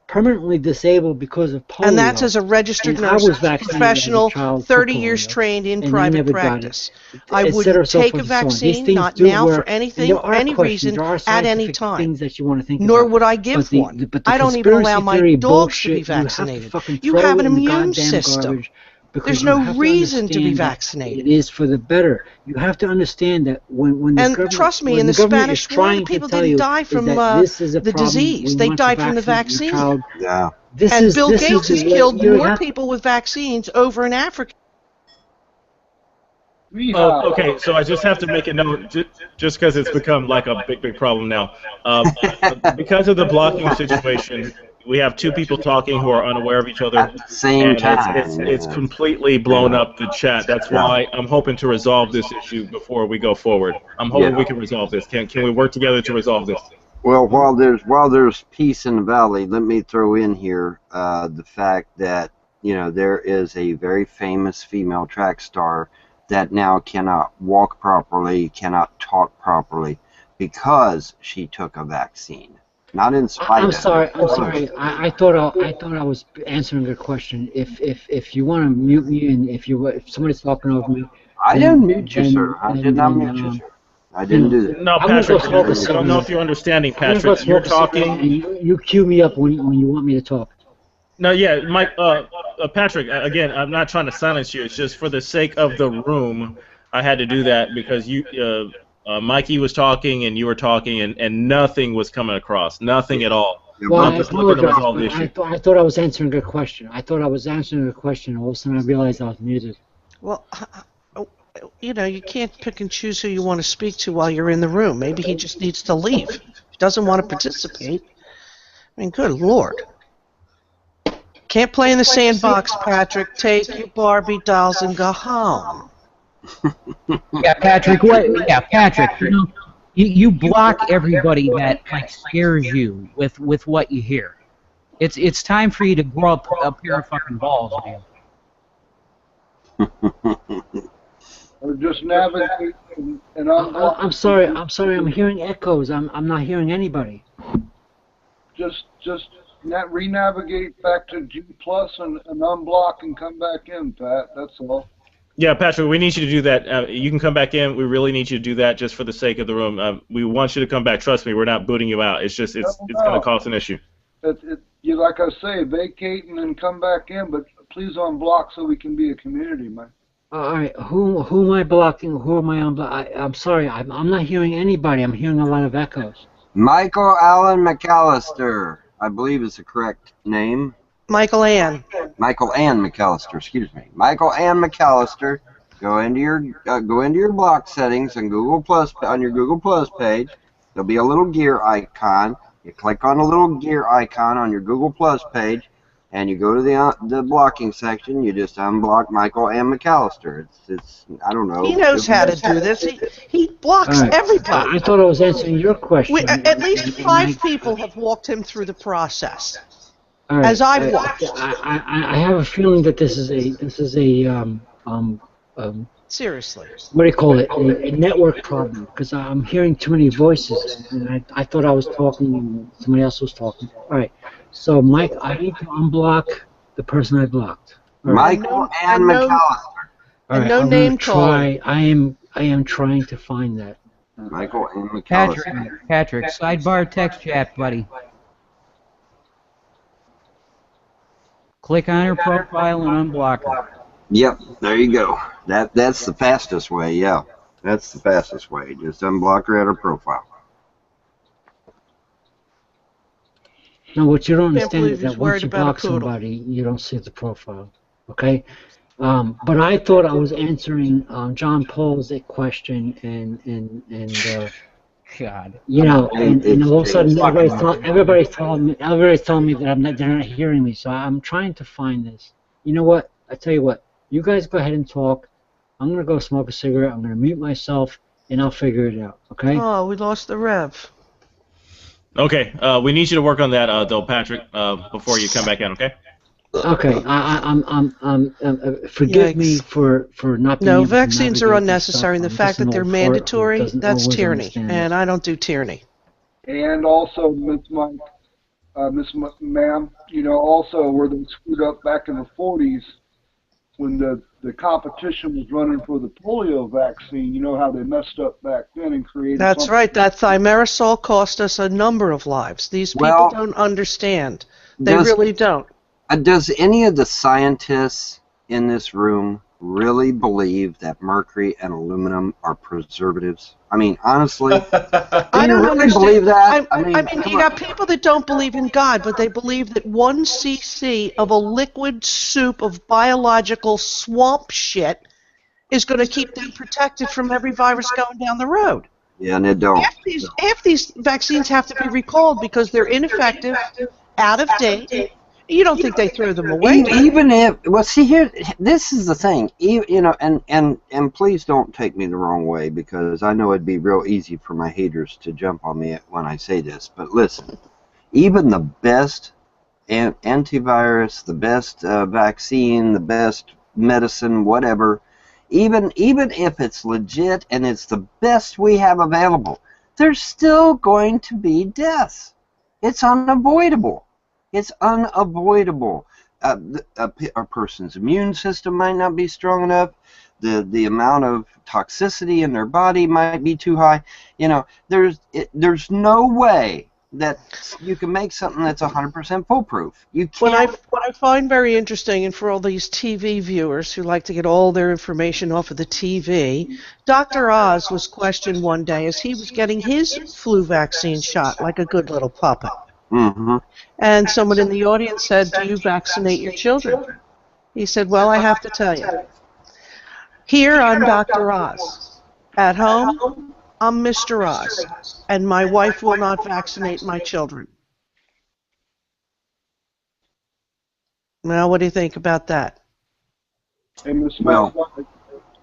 F: permanently disabled because of polio.
I: And that's as a registered
F: And I
I: nurse,
F: was vaccinated
I: professional,
F: as a child for
I: 30
F: polio,
I: years trained in
F: and I
I: private
F: never got
I: practice.
F: it,
I: I
F: et cetera,
I: wouldn't
F: so
I: take
F: forth
I: a
F: and so on. These
I: vaccine,
F: things
I: not
F: do
I: now
F: work,
I: for
F: and
I: anything,
F: there are
I: any
F: questions,
I: reason,
F: there are
I: at any
F: scientific
I: time.
F: things that you want to think
I: Nor
F: about.
I: would I give one.
F: But the
I: I don't even allow my
F: conspiracy theory
I: dogs to be
F: bullshit, you have to
I: vaccinated.
F: fucking
I: You
F: throw
I: have an
F: in the
I: immune
F: goddamn
I: system.
F: garbage, because
I: There's
F: you
I: no
F: have to
I: reason to be
F: understand that
I: vaccinated.
F: It is for the better. You have to understand that when the
I: And
F: government,
I: trust me,
F: when
I: in the
F: government is
I: Spanish War, the
F: trying to
I: people
F: tell
I: didn't
F: you
I: die
F: is
I: from
F: that this is a
I: the
F: problem,
I: disease.
F: we
I: They
F: want to
I: died from the
F: vaccinate your
I: vaccine.
F: child.
B: Yeah.
I: And Bill
F: This
I: Gates has
F: the way
I: killed
F: you
I: more
F: have-
I: people with vaccines over in Africa.
M: Okay, so I just have to make a note, just because it's become like a big problem now. Because of the blocking situation, we have two people talking who are unaware of each other.
B: At the same
M: and
B: time.
M: It's completely blown up the chat. That's why I'm hoping to resolve this issue before we go forward. I'm hoping we can resolve this. Can we work together to resolve this?
B: Well, while there's peace in the valley, let me throw in here the fact that there is a very famous female track star that now cannot walk properly, cannot talk properly because she took a vaccine. Not in spite
F: I'm
B: of
F: sorry.
B: it.
F: I'm sorry. I thought I was answering your question. If you want to mute me and if somebody's talking over me,
B: I
F: then,
B: didn't mute you, sir. I did not mute you, sir. I didn't do that.
M: No,
F: I'm gonna go
M: Patrick,
F: smoke a
M: I don't know if
F: cigarette.
M: you're understanding,
F: I'm gonna go
M: Patrick. You're
F: smoke a cigarette,
M: talking.
F: and you cue me up when you want me to talk.
M: No, yeah, Mike, Patrick. Again, I'm not trying to silence you. It's just for the sake of the room, I had to do that because Mikey was talking and you were talking, and nothing was coming across, nothing at all.
F: Well, I
M: Just looking to
F: apologize,
M: resolve the
F: but
M: issue.
F: I thought I was answering a question. I thought I was answering a question. All of a sudden, I realized I was muted.
I: Well, you know, you can't pick and choose who you want to speak to while you're in the room. Maybe he just needs to leave. If he doesn't want to participate. I mean, good Lord. Can't play in the sandbox, Patrick. Take your Barbie dolls and go home.
L: Yeah, Patrick. Patrick. You block everybody that like scares you with what you hear. It's time for you to grow up a pair of fucking balls, man.
D: Or just navigate and
F: I'm sorry. I'm hearing echoes. I'm not hearing anybody.
D: just re-navigate back to G+ and unblock and come back in, Pat. That's all.
M: Yeah, Patrick, we need you to do that. You can come back in. We really need you to do that just for the sake of the room. We want you to come back. Trust me, we're not booting you out. It's just it's going to cause an issue.
D: You like I say, vacate and then come back in, but please unblock so we can be a community, man.
F: All right, who am I blocking? Who am I unblocking? I'm sorry, I'm not hearing anybody. I'm hearing a lot of echoes.
B: Michael Allen McAllister, I believe is the correct name.
I: Michael Ann.
B: Michael Ann McAllister, excuse me. Michael Ann McAllister. Go into your block settings on Google Plus on your Google Plus page. There'll be a little gear icon. You click on the little gear icon on your Google Plus page, and you go to the blocking section. You just unblock Michael Ann McAllister. It's I don't know.
I: He knows how to do this. He blocks everybody.
F: I thought I was answering your question.
I: At least 5 people have walked him through the process.
F: All right.
I: As I've watched.
F: I have a feeling that this is a
I: seriously.
F: What do you call it? A network problem, because I'm hearing too many voices, and I thought I was talking and somebody else was talking. All right. So Mike, I need to unblock the person I blocked. Right.
B: Michael Ann McAllister.
F: All right,
I: no
F: I'm
I: name
F: try. I am trying to find that.
B: Michael Ann McAllister.
L: Patrick, sidebar text chat, buddy. Click on her profile and unblock her.
B: Yep, there you go. That's the fastest way. Yeah, that's the fastest way. Just unblock her at her profile.
F: No, what you don't understand
I: believe
F: is that
I: he's
F: once
I: worried
F: you
I: about a
F: block
I: poodle.
F: somebody, you don't see the profile. Okay? But I thought I was answering John Paul's question, and
L: God,
F: you know, and all of a sudden everybody's telling me that they're not hearing me. So I'm trying to find this. You know what? I tell you what. You guys go ahead and talk. I'm gonna go smoke a cigarette. I'm gonna mute myself, and I'll figure it out. Okay?
I: Oh, we lost the Rev.
M: Okay, we need you to work on that, though, Patrick, before you come back in, okay?
F: Okay, forgive me for not being
I: No,
F: able to
I: vaccines are
F: navigate this
I: unnecessary, and the
F: stuff.
I: fact
F: I'm
I: that
F: just
I: they're
F: an old fart who
I: mandatory,
F: doesn't
I: that's
F: always
I: tyranny,
F: understand
I: and I don't do tyranny.
D: And also, Miss Ma'am, you know, also where they screwed up back in the 40s when the competition was running for the polio vaccine. You know how they messed up back then and created
I: That's
D: something.
I: right. That thimerosal cost us a number of lives. These people don't understand. They really don't.
B: Does any of the scientists in this room really believe that mercury and aluminum are preservatives? I mean, honestly,
I: I don't
B: really
I: understand.
B: believe that?
I: I mean, you got people that don't believe in God, but they believe that 1 cc of a liquid soup of biological swamp shit is going to keep them protected from every virus going down the road.
B: Yeah, and they don't.
I: Half these vaccines have to be recalled because they're ineffective, out of date. You don't think they throw them away?
B: Even if, well, see here, this is the thing. You know, and please don't take me the wrong way, because I know it'd be real easy for my haters to jump on me when I say this. But listen, even the best antivirus, the best vaccine, the best medicine, whatever, even if it's legit and it's the best we have available, there's still going to be deaths. It's unavoidable. It's unavoidable. A person's immune system might not be strong enough. The amount of toxicity in their body might be too high. You know, there's no way that you can make something that's 100% foolproof. You can't.
I: What I find very interesting, and for all these TV viewers who like to get all their information off of the TV, Dr. Oz was questioned one day as he was getting his flu vaccine shot like a good little puppet.
B: Mm-hmm.
I: And someone in the audience said, "Do you vaccinate your children?" He said, "Well, I have to tell you. Here, I'm Dr. Oz. At home, I'm Mr. Oz, and my wife will not vaccinate my children." Now, what do you think about that?
D: Hey, Miss Mel, I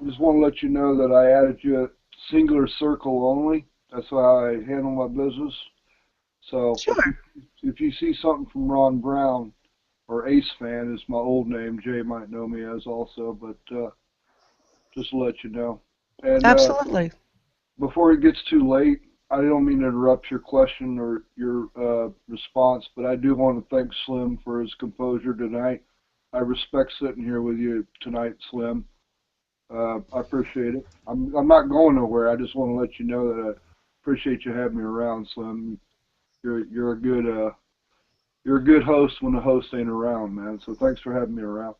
D: just want to let you know that I added you a singular circle only. That's how I handle my business. So if you see something from Ron Brown, or Ace Fan is my old name, Jay might know me as also, but just to let you know. And
I: Absolutely.
D: Before it gets too late, I don't mean to interrupt your question or your response, but I do want to thank Slim for his composure tonight. I respect sitting here with you tonight, Slim. I appreciate it. I'm not going nowhere. I just want to let you know that I appreciate you having me around, Slim. You're a good host when the host ain't around, man. So thanks for having me around.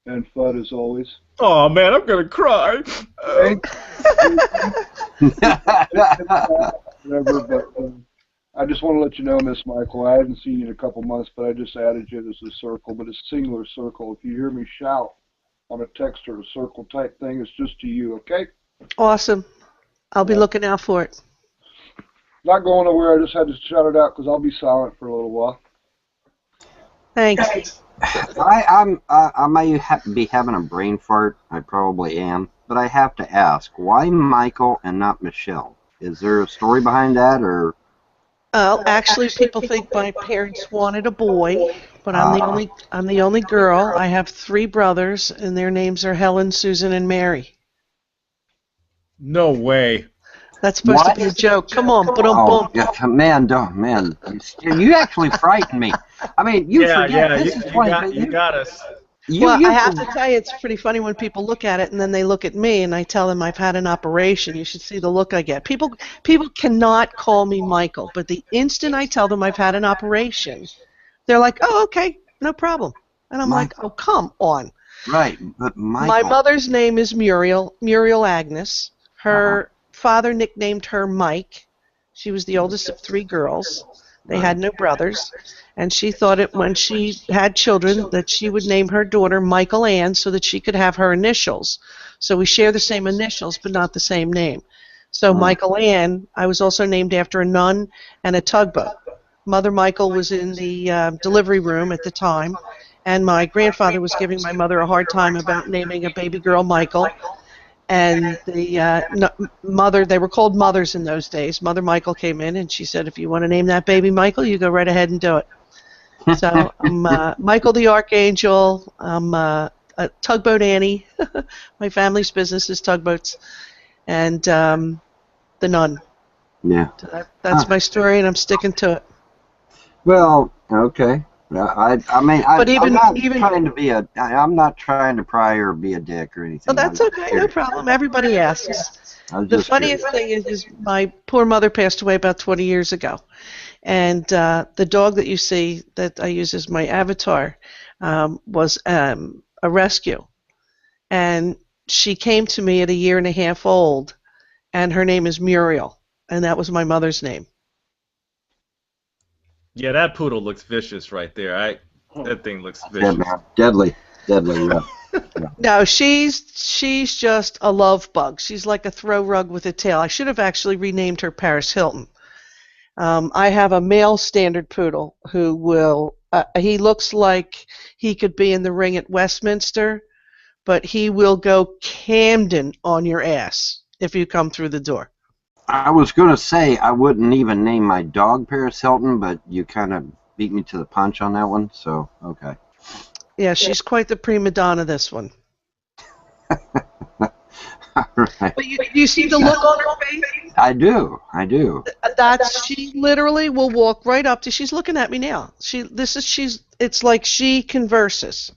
D: And Fudd as always.
M: Oh man, I'm gonna cry.
D: Whatever, but I just want to let you know, Miss Michael, I haven't seen you in a couple months, but I just added you as a circle, but it's singular circle. If you hear me shout on a text or a circle type thing, it's just to you, okay?
I: Awesome. I'll be looking out for it.
D: Not going nowhere. I just had to shout it out because I'll be silent for a little while.
I: Thanks.
B: I may be having a brain fart. I probably am. But I have to ask, why Michael and not Michelle? Is there a story behind that, or?
I: Actually, people think my parents wanted a boy, but I'm the only girl. I have 3 brothers, and their names are Helen, Susan, and Mary.
M: No way.
I: That's supposed to be a joke. Come on, boom.
B: Yeah, man, you actually frightened me. I mean, you forget this is 20.
M: You got us.
I: I have to tell you, it's pretty funny when people look at it and then they look at me and I tell them I've had an operation. You should see the look I get. People cannot call me Michael, but the instant I tell them I've had an operation, they're like, "Oh, okay, no problem." And I'm like, "Oh, come on."
B: Right, but Michael.
I: My mother's name is Muriel Agnes. Her father nicknamed her Mike. She was the oldest of 3 girls. They had no brothers, and she thought it when she had children that she would name her daughter Michael Ann so that she could have her initials. So we share the same initials but not the same name. So Michael Ann, I was also named after a nun and a tugboat. Mother Michael was in the delivery room at the time, and my grandfather was giving my mother a hard time about naming a baby girl Michael. And the mother, they were called mothers in those days. Mother Michael came in and she said, "If you want to name that baby Michael, you go right ahead and do it." So I'm Michael the Archangel. I'm a Tugboat Annie. My family's business is tugboats. And the nun.
B: Yeah.
I: So that's my story, and I'm sticking to it.
B: Well, okay. I mean,
I: But
B: I'm not trying to pry or be a dick or anything.
I: Oh, that's okay, no problem. Everybody asks. The funniest thing is my poor mother passed away about 20 years ago. And the dog that you see that I use as my avatar was a rescue. And she came to me at 1.5 years old, and her name is Muriel. And that was my mother's name.
M: Yeah, that poodle looks vicious right there. That thing looks vicious.
B: Yeah, deadly, yeah.
I: No, she's just a love bug. She's like a throw rug with a tail. I should have actually renamed her Paris Hilton. I have a male standard poodle who will. He looks like he could be in the ring at Westminster, but he will go Camden on your ass if you come through the door.
B: I was going to say I wouldn't even name my dog Paris Hilton, but you kind of beat me to the punch on that one, so okay.
I: Yeah, she's quite the prima donna, this one.
B: Right.
I: But you see the look on her face?
B: I do.
I: She literally will walk right up to. She's looking at me now. It's like she converses.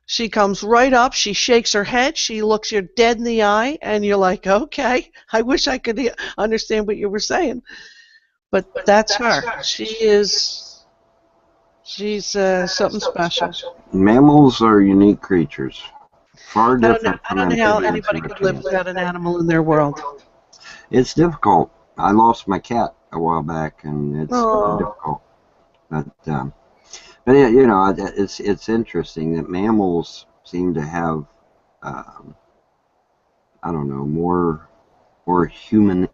I: She comes right up. She shakes her head. She looks you dead in the eye, and you're like, okay. I wish I could understand what you were saying, but that's her. She's something special.
B: Mammals are unique creatures. Far different
I: I don't know how anybody could live without an animal in their world.
B: It's difficult. I lost my cat a while back, and it's difficult. But yeah, you know, it's interesting that mammals seem to have, I don't know, more humanistic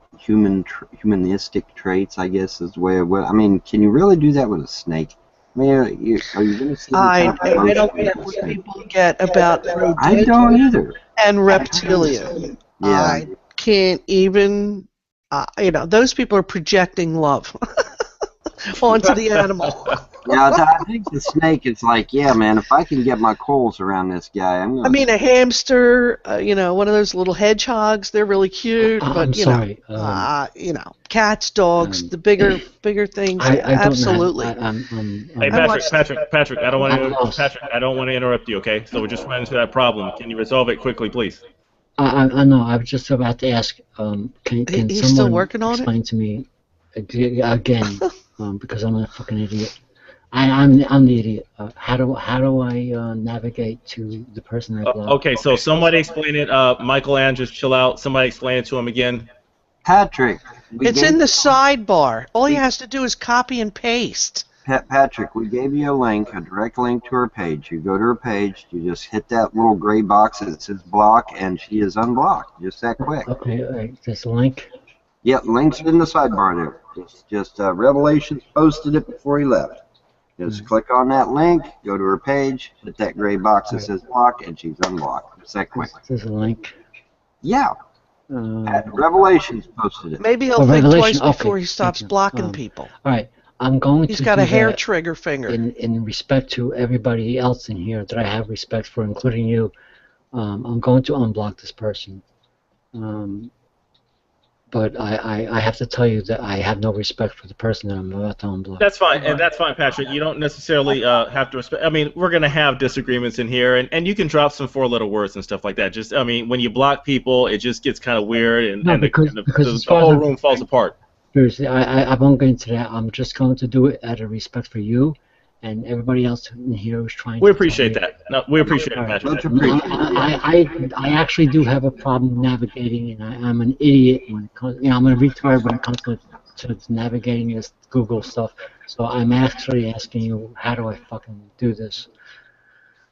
B: traits, I guess is the way of what. I mean, can you really do that with a snake? I mean, are you going to see?
I: I don't get what people get about rodent
B: I don't either.
I: and reptilian.
B: Yeah.
I: I can't even. You know, those people are projecting love onto the animal.
B: Yeah, I think the snake is like, yeah, man, if I can get my coals around this guy, I'm gonna.
I: I mean, a hamster, you know, one of those little hedgehogs, they're really cute, but, you know, cats, dogs, the bigger things, absolutely.
M: Hey, Patrick, I don't want to interrupt you, okay? So we're just running into that problem. Can you resolve it quickly, please?
F: I know, I was just about to ask, can
I: He's
F: someone
I: still working on
F: explain to me again, because I'm a fucking idiot. I'm the idiot. How do I navigate to the person I blocked?
M: Okay, so somebody explain it. Michael Andrews, chill out. Somebody explain it to him again.
B: Patrick.
I: It's in the sidebar. All he has to do is copy and paste.
B: Patrick, we gave you a link, a direct link to her page. You go to her page, you just hit that little gray box that says block, and she is unblocked. Just that quick.
F: Okay, there's a link?
B: Yep, link's in the sidebar there. Just Revelations posted it before he left. Just click on that link, go to her page, hit that gray box that says block, and she's unblocked. It's that quick.
F: There's a link?
B: Yeah. Revelations posted it.
I: Maybe he'll think twice before he stops blocking people.
F: All right, I'm going
I: He's
F: to
I: got
F: do
I: a hair
F: that
I: trigger finger.
F: in respect to everybody else in here that I have respect for, including you. I'm going to unblock this person. But I have to tell you that I have no respect for the person that I'm about to unblock.
M: That's fine, and that's fine, Patrick. You don't necessarily have to respect. I mean, we're gonna have disagreements in here, and you can drop some four-letter words and stuff like that. Just, I mean, when you block people, it just gets kind of weird, and the whole room falls apart.
F: Seriously, I won't get into that. I'm just going to do it out of respect for you and everybody else in here who's trying.
M: We appreciate that. No, we appreciate it, Patrick.
F: I actually do have a problem navigating, and I'm an idiot when it comes. You know, I'm a retard when it comes to navigating this Google stuff. So I'm actually asking you, how do I fucking do this?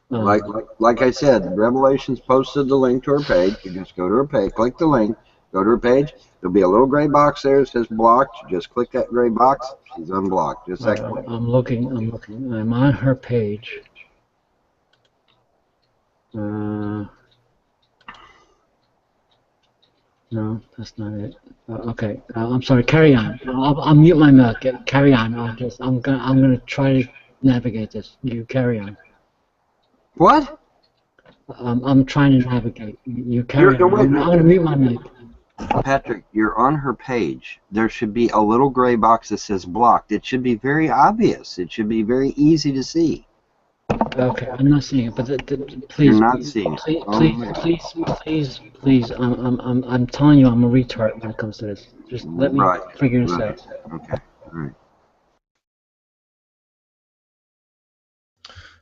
B: Like I said, Revelations posted the link to her page. You just go to her page, click the link, go to her page. There'll be a little gray box there that says blocked. You just click that gray box. She's unblocked. Just that quick.
F: I'm looking. I'm on her page. No, that's not it. Okay, I'm sorry. Carry on. I'll mute my mic. Carry on. I'm gonna try to navigate this. You carry on.
B: What?
F: I'm trying to navigate. You carry on. I'm gonna mute my mic.
B: Patrick, you're on her page. There should be a little gray box that says blocked. It should be very obvious. It should be very easy to see.
F: Okay, I'm not seeing it, but please.
B: You're not seeing it.
F: Please. I'm telling you, I'm a retard when it comes to this. Just let me figure this out.
B: Okay. All right.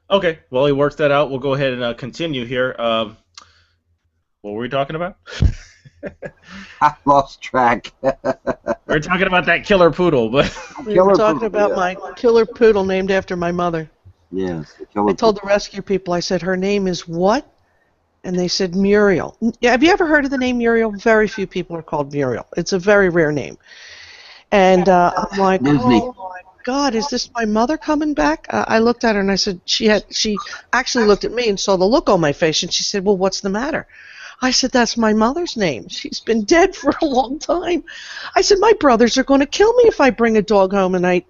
M: Okay. Well, he works that out. We'll go ahead and continue here. What were we talking about?
B: I lost track.
M: We're talking about that killer poodle, but
I: we were talking about my killer poodle named after my mother.
B: Yes.
I: I told the rescue people, I said, her name is what? And they said Muriel. Have you ever heard of the name Muriel? Very few people are called Muriel. It's a very rare name. And I'm like, oh my God, is this my mother coming back? I looked at her and I said, she actually looked at me and saw the look on my face, and she said, well, what's the matter? I said, that's my mother's name. She's been dead for a long time. I said, my brothers are going to kill me if I bring a dog home and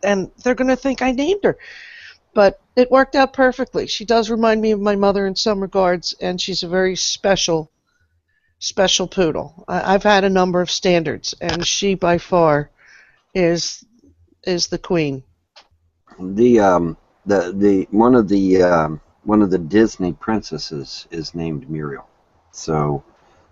I: they're going to think I named her. But it worked out perfectly. She does remind me of my mother in some regards, and she's a very special poodle. I've had a number of standards, and she by far is the queen.
B: The one of the Disney princesses is named Muriel. So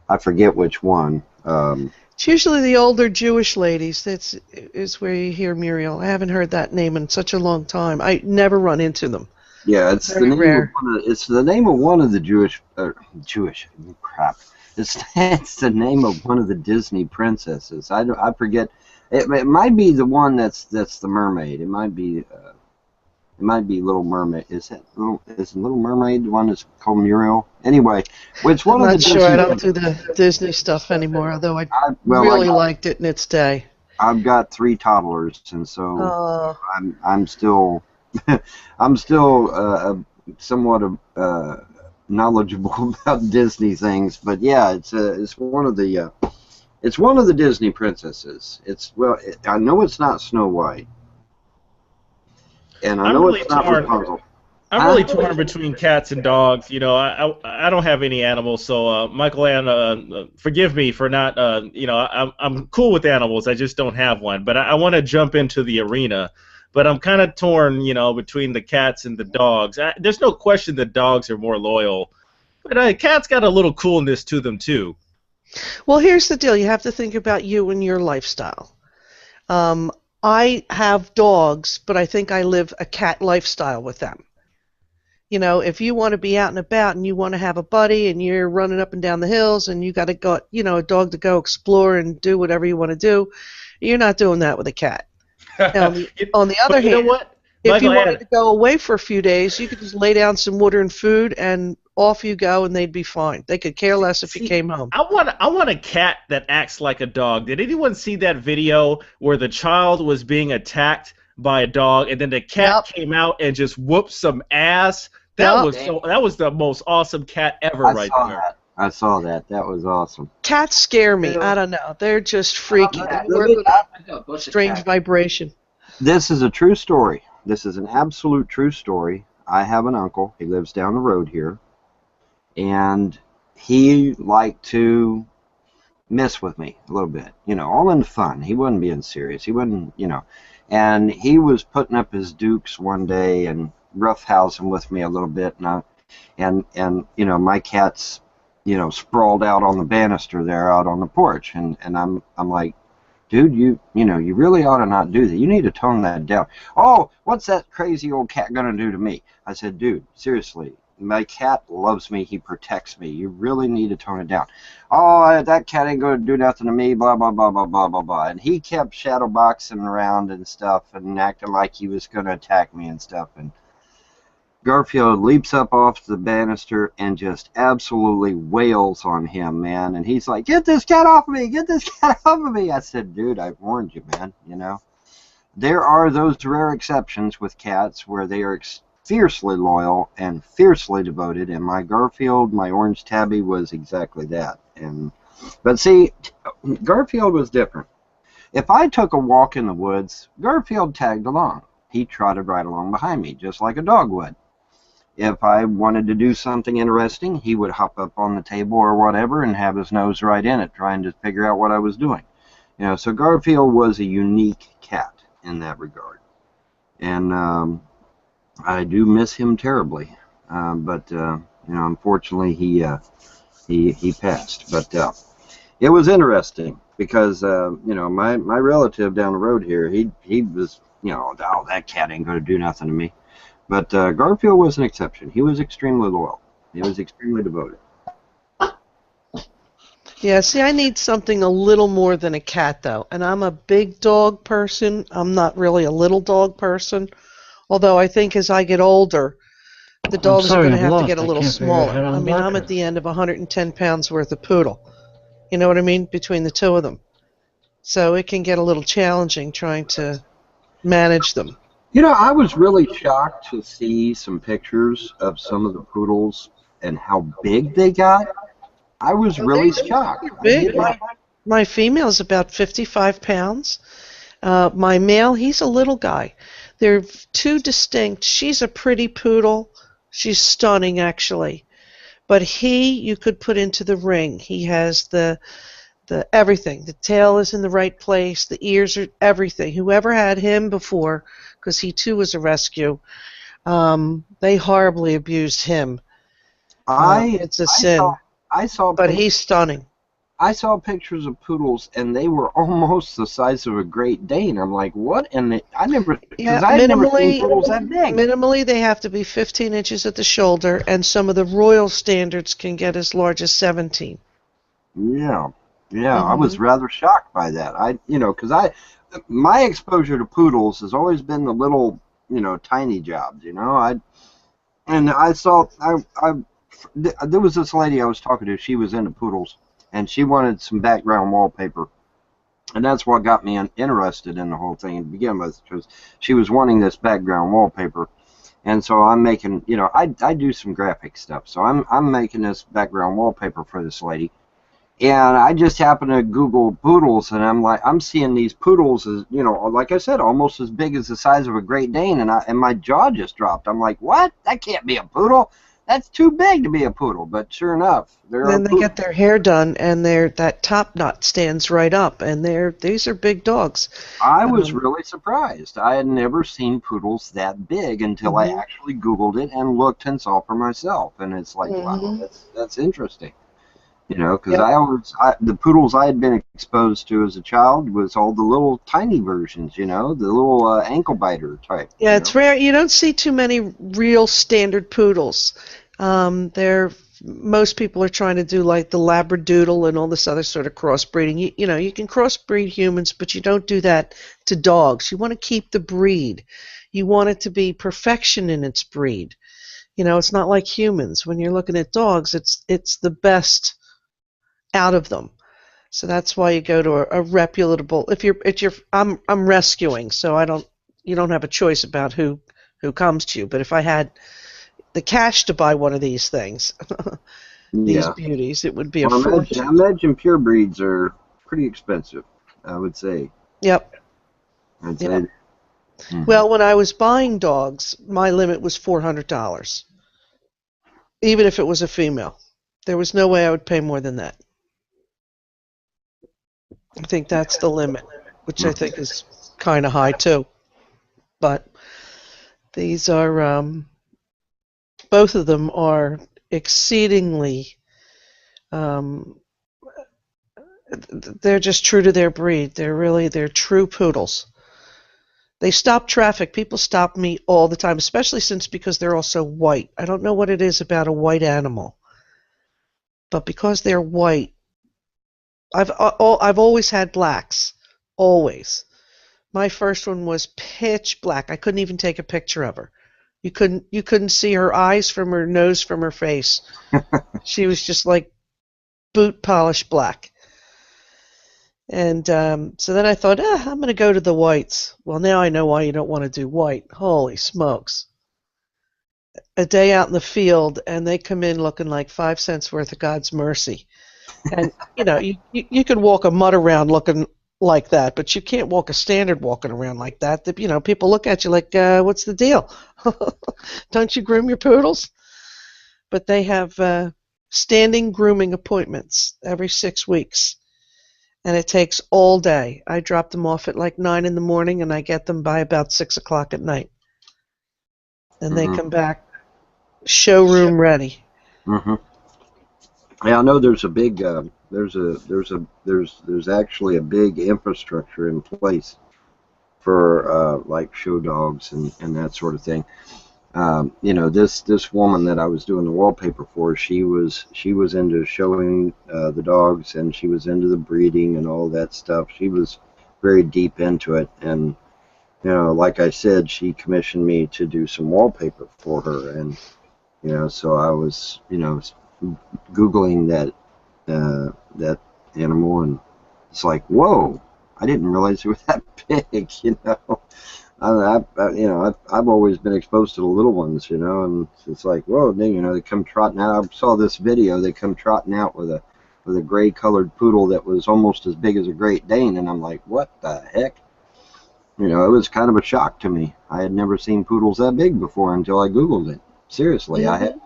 B: I forget which one.
I: It's usually the older Jewish ladies. Is where you hear Muriel. I haven't heard that name in such a long time. I never run into them.
B: Yeah, it's
I: Very
B: the name
I: rare.
B: it's the name of one of the Jewish crap. It's the name of one of the Disney princesses. I forget. It might be the one that's the mermaid. It might be Little Mermaid. Is Little Mermaid the one that's called Muriel? Anyway, which one
I: I'm
B: of the
I: not sure.
B: Disney
I: I don't do the Disney stuff anymore, although I
B: well,
I: really liked it in its day.
B: I've got 3 toddlers, and so
I: Oh.
B: I'm still somewhat knowledgeable about Disney things. But yeah, it's one of the Disney princesses. I know it's not Snow White, and I know it's not Rapunzel.
M: I'm really torn between cats and dogs. You know, I don't have any animals, so Michael Ann, forgive me for not. I'm cool with animals. I just don't have one. But I want to jump into the arena. But I'm kind of torn, between the cats and the dogs. There's no question that dogs are more loyal, but cats got a little coolness to them too.
I: Well, here's the deal. You have to think about you and your lifestyle. I have dogs, but I think I live a cat lifestyle with them. If you want to be out and about and you want to have a buddy and you're running up and down the hills and you got to go, a dog to go explore and do whatever you want to do, you're not doing that with a cat. Now, on the other hand,
M: you know what?
I: if you wanted to go away for a few days, you could just lay down some water and food and off you go, and they'd be fine. They could care less if you came home.
M: I want a cat that acts like a dog. Did anyone see that video where the child was being attacked by a dog, and then the cat came out and just whooped some ass? That was the most awesome cat ever right there.
B: I saw that. That was awesome.
I: Cats scare me. I don't know. They're just freaky. They work with a strange vibration.
B: This is a true story. This is an absolute true story. I have an uncle. He lives down the road here. And he liked to mess with me a little bit. All in fun. He wasn't being serious. He wasn't, And he was putting up his dukes one day and roughhousing with me a little bit. And my cat's sprawled out on the banister there out on the porch, and I'm like, dude, you really ought to not do that. You need to tone that down. Oh, what's that crazy old cat gonna do to me? I said, dude, seriously, my cat loves me. He protects me. You really need to tone it down. Oh, that cat ain't gonna do nothing to me. Blah blah blah blah blah blah blah. And he kept shadow boxing around and stuff and acting like he was gonna attack me and stuff. And Garfield leaps up off the banister and just absolutely wails on him, man. And he's like, get this cat off of me! Get this cat off of me! I said, dude, I warned you, man. There are those rare exceptions with cats where they are fiercely loyal and fiercely devoted, and my Garfield, my orange tabby, was exactly that. But see, Garfield was different. If I took a walk in the woods, Garfield tagged along. He trotted right along behind me, just like a dog would. If I wanted to do something interesting, he would hop up on the table or whatever and have his nose right in it, trying to figure out what I was doing. So Garfield was a unique cat in that regard. And I do miss him terribly. But unfortunately, he passed. But it was interesting because, my relative down the road here, he was, oh, that cat ain't going to do nothing to me. But Garfield was an exception. He was extremely loyal. He was extremely devoted.
I: Yeah, see, I need something a little more than a cat, though. And I'm a big dog person. I'm not really a little dog person. Although I think as I get older, the dogs are going to have to get a little smaller. I mean, I'm at the end of 110 pounds worth of poodle. You know what I mean? Between the two of them. So it can get a little challenging trying to manage them.
B: I was really shocked to see some pictures of some of the poodles and how big they got. I was really shocked.
I: Big. My female's about 55 pounds, My male, he's a little guy. They're two distinct. She's a pretty poodle. She's stunning, actually. But you could put into the ring. He has the everything. The tail is in the right place. The ears are everything. Whoever had him before, because he too was a rescue, they horribly abused him. It's a sin.
B: I saw
I: but he's stunning.
B: I saw pictures of poodles, and they were almost the size of a Great Dane. I'm like, what? And I never, because I've never seen poodles that big.
I: Minimally, they have to be 15 inches at the shoulder, and some of the royal standards can get as large as 17.
B: Yeah, I was rather shocked by that. Because my exposure to poodles has always been the little, tiny jobs. There was this lady I was talking to. She was into poodles, and she wanted some background wallpaper, and that's what got me interested in the whole thing to begin with, because she was wanting this background wallpaper. And so I'm making, I do some graphic stuff, so I'm making this background wallpaper for this lady. And I just happened to Google poodles, and I'm seeing these poodles as, like I said, almost as big as the size of a Great Dane, and my jaw just dropped. I'm like, what? That can't be a poodle. That's too big to be a poodle. But sure enough,
I: then they get their hair done, and that top knot stands right up, and these are big dogs.
B: I was really surprised. I had never seen poodles that big until I actually Googled it and looked and saw for myself, and it's like, wow, that's interesting. Because the poodles I had been exposed to as a child was all the little tiny versions, the little ankle biter type.
I: Yeah, it's rare. You don't see too many real standard poodles. Most people are trying to do like the Labradoodle and all this other sort of crossbreeding. You can crossbreed humans, but you don't do that to dogs. You want to keep the breed. You want it to be perfection in its breed. It's not like humans. When you're looking at dogs, it's the best out of them. So that's why you go to a reputable. I'm rescuing, so you don't have a choice about who comes to you. But if I had the cash to buy one of these things, these beauties, it would be a fortune.
B: I imagine pure breeds are pretty expensive, I would say.
I: Yep. Well, when I was buying dogs, my limit was $400, even if it was a female. There was no way I would pay more than that. I think that's the limit, which I think is kind of high too. But these are, both of them are exceedingly, they're just true to their breed. They're true poodles. They stop traffic. People stop me all the time, especially because they're also white. I don't know what it is about a white animal, but because they're white, I've always had blacks, always. My first one was pitch black. I couldn't even take a picture of her. You couldn't see her eyes from her nose from her face. She was just like boot polish black. And so then I thought, I'm going to go to the whites. Well, now I know why you don't want to do white. Holy smokes. A day out in the field, and they come in looking like 5 cents worth of God's mercy. And, you can walk a mutt around looking like that, but you can't walk a standard walking around like that. People look at you like, what's the deal? Don't you groom your poodles? But they have standing grooming appointments every 6 weeks, and it takes all day. I drop them off at like 9 in the morning, and I get them by about 6 o'clock at night. And they come back showroom ready.
B: Yeah, I know there's a big there's actually a big infrastructure in place for like show dogs and that sort of thing. This woman that I was doing the wallpaper for, she was into showing the dogs, and she was into the breeding and all that stuff. She was very deep into it, and like I said, she commissioned me to do some wallpaper for her, and so I was Googling that animal, and it's like, whoa, I didn't realize it was that big. I've always been exposed to the little ones, and it's like, whoa, they come trotting out. I saw this video. They come trotting out with a gray colored poodle that was almost as big as a Great Dane, and I'm like, what the heck? you know, it was kind of a shock to me. I had never seen poodles that big before until I Googled it. Seriously, I had.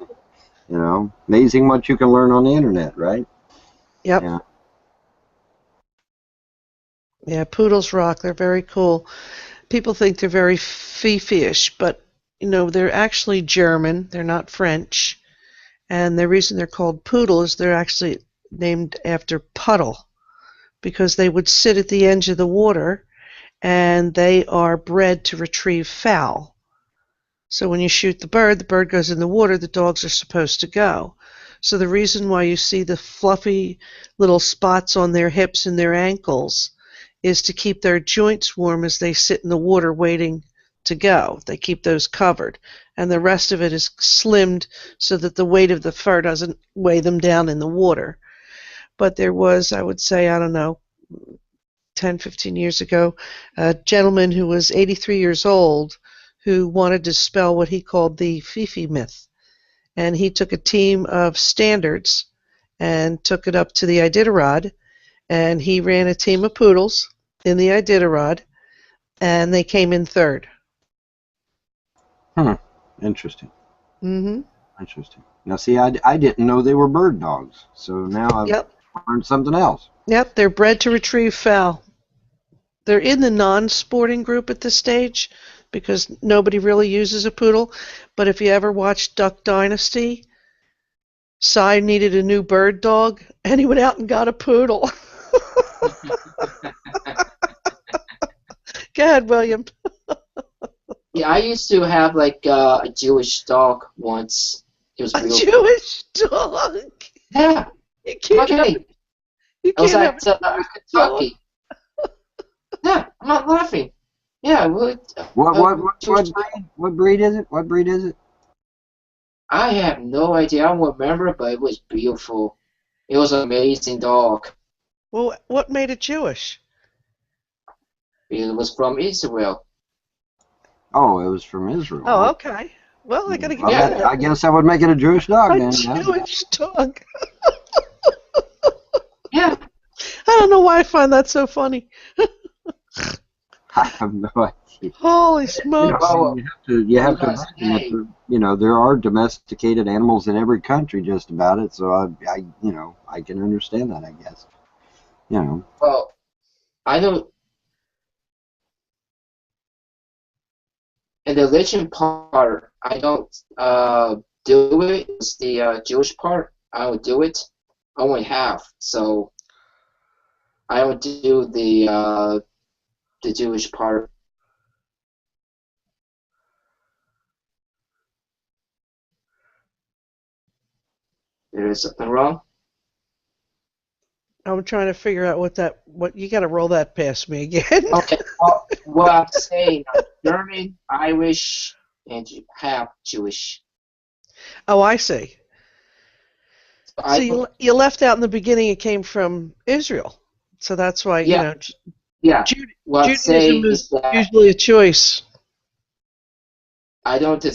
B: You know, amazing what you can learn on the internet, right?
I: Yep.
B: Yeah.
I: Yeah, poodles rock. They're very cool. People think they're very fifi-ish, but you know, they're actually German. They're not French. And the reason they're called poodle is they're actually named after puddle, because they would sit at the edge of the water, and they are bred to retrieve fowl. So when you shoot the bird goes in the water, the dogs are supposed to go. So the reason why you see the fluffy little spots on their hips and their ankles is to keep their joints warm as they sit in the water waiting to go. They keep those covered. And the rest of it is slimmed so that the weight of the fur doesn't weigh them down in the water. But there was, I would say, I don't know, 10, 15 years ago, a gentleman who was 83 years old who wanted to dispel what he called the Fifi myth. And he took a team of standards and took it up to the Iditarod, and he ran a team of poodles in the Iditarod, and they came in third.
B: Interesting.
I: Mm-hmm.
B: Interesting. Now, see, I didn't know they were bird dogs, so now I've learned something else.
I: Yep, they're bred to retrieve fowl. They're in the non-sporting group at this stage because nobody really uses a poodle. But if you ever watched Duck Dynasty, Cy needed a new bird dog, and he went out and got a poodle. Go ahead, William.
C: Yeah, I used to have like a Jewish dog once. It was real
I: Jewish dog?
C: Yeah.
I: You can't
C: okay.
I: You
C: I was
I: can't
C: at Kentucky. Yeah, I'm not laughing. Yeah.
B: What breed is it? What breed is it?
C: I have no idea. I don't remember, but it was beautiful. It was an amazing dog.
I: Well, what made it Jewish?
C: It was from Israel.
B: Oh, it was from Israel.
I: Oh, okay. Well, I gotta give you that.
B: I guess I would make it a Jewish dog
I: A
B: then.
I: Jewish dog.
C: Yeah.
I: I don't know why I find that so funny.
B: I have no idea.
I: Holy smokes!
B: You have to imagine that, you know, there are domesticated animals in every country just about it. So I can understand that, I guess. You know.
C: Well, I don't. And the religion part, I don't do it. It's the Jewish part. I don't do it. I only have, so I don't do the Jewish part. There is something wrong.
I: I'm trying to figure out what you got to roll that past me again.
C: Okay. Well, I'm saying German, Irish, and half Jewish.
I: Oh, I see. So you left out in the beginning. It came from Israel, so that's why you know.
C: Yeah.
I: Judaism is usually a choice.
C: I don't do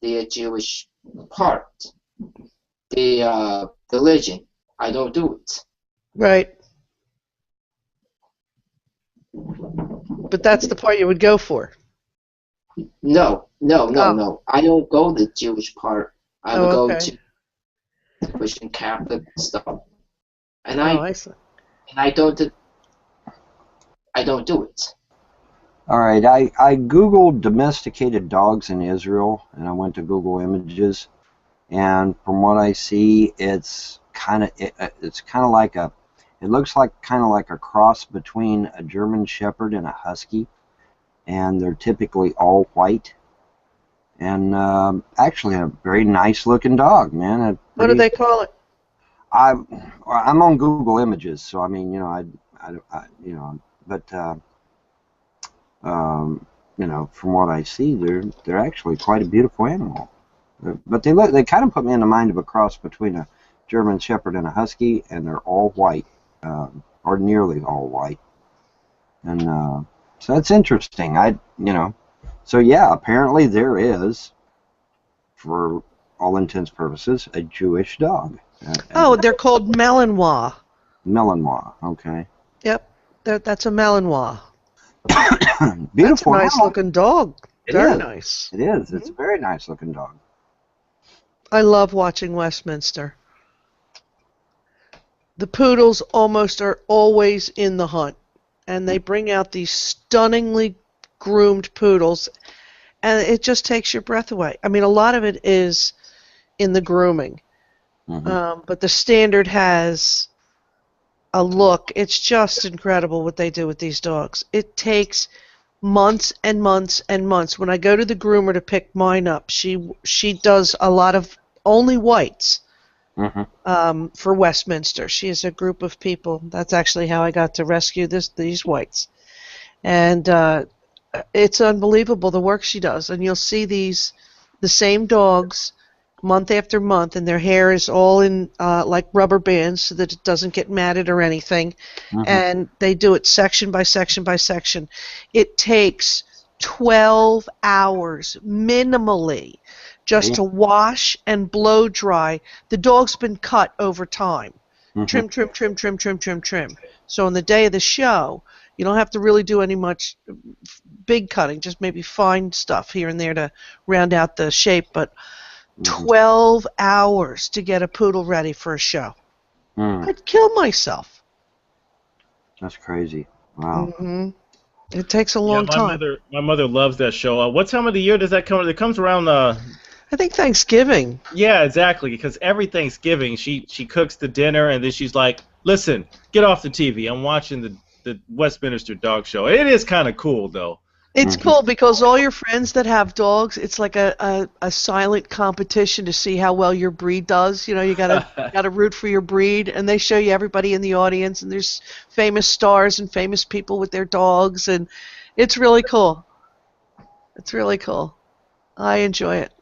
C: the Jewish part. The religion. I don't do it.
I: Right. But that's the part you would go for.
C: No. I don't go the Jewish part. I would go to Christian Catholic stuff. And I don't do it.
B: All right, I Googled domesticated dogs in Israel, and I went to Google Images, and from what I see, it's kind of like it looks like kind of like a cross between a German Shepherd and a Husky, and they're typically all white, and actually a very nice looking dog, man.
I: What do they call it?
B: I'm on Google Images, so I mean, you know, you know, from what I see, they're actually quite a beautiful animal. But they kind of put me in the mind of a cross between a German Shepherd and a Husky, and they're all white, or nearly all white. And so that's interesting. So yeah, apparently there is, for all intents and purposes, a Jewish dog.
I: They're called Malinois.
B: Malinois, okay.
I: Yep, that's a Malinois.
B: Beautiful.
I: That's a nice
B: animal.
I: looking dog.
B: It
I: Very
B: is.
I: nice.
B: It is. It's a very nice looking dog.
I: I love watching Westminster. The poodles almost are always in the hunt, and they bring out these stunningly groomed poodles, and it just takes your breath away. I mean, a lot of it is in the grooming, but the standard has a look. It's just incredible what they do with these dogs. It takes months and months and months. When I go to the groomer to pick mine up, she does a lot of only whites. For Westminster. She has a group of people. That's actually how I got to rescue these whites. And it's unbelievable the work she does. And you'll see the same dogs month after month, and their hair is all in like rubber bands so that it doesn't get matted or anything. And they do it section by section by section. It takes 12 hours minimally just to wash and blow dry. The dog's been cut over time. Trim, trim, trim, trim, trim, trim, trim. So on the day of the show, you don't have to really do any much big cutting, just maybe fine stuff here and there to round out the shape. But 12 hours to get a poodle ready for a show. I'd kill myself.
B: That's crazy. Wow.
I: It takes a long time.
M: My mother loves that show. What time of the year does that come? It comes around.
I: I think Thanksgiving.
M: Yeah, exactly. Because every Thanksgiving she cooks the dinner, and then she's like, "Listen, get off the TV. I'm watching the Westminster Dog Show." It is kind of cool, though.
I: It's cool because all your friends that have dogs, it's like a silent competition to see how well your breed does. You know, you gotta root for your breed, and they show you everybody in the audience, and there's famous stars and famous people with their dogs, and it's really cool. It's really cool. I enjoy it.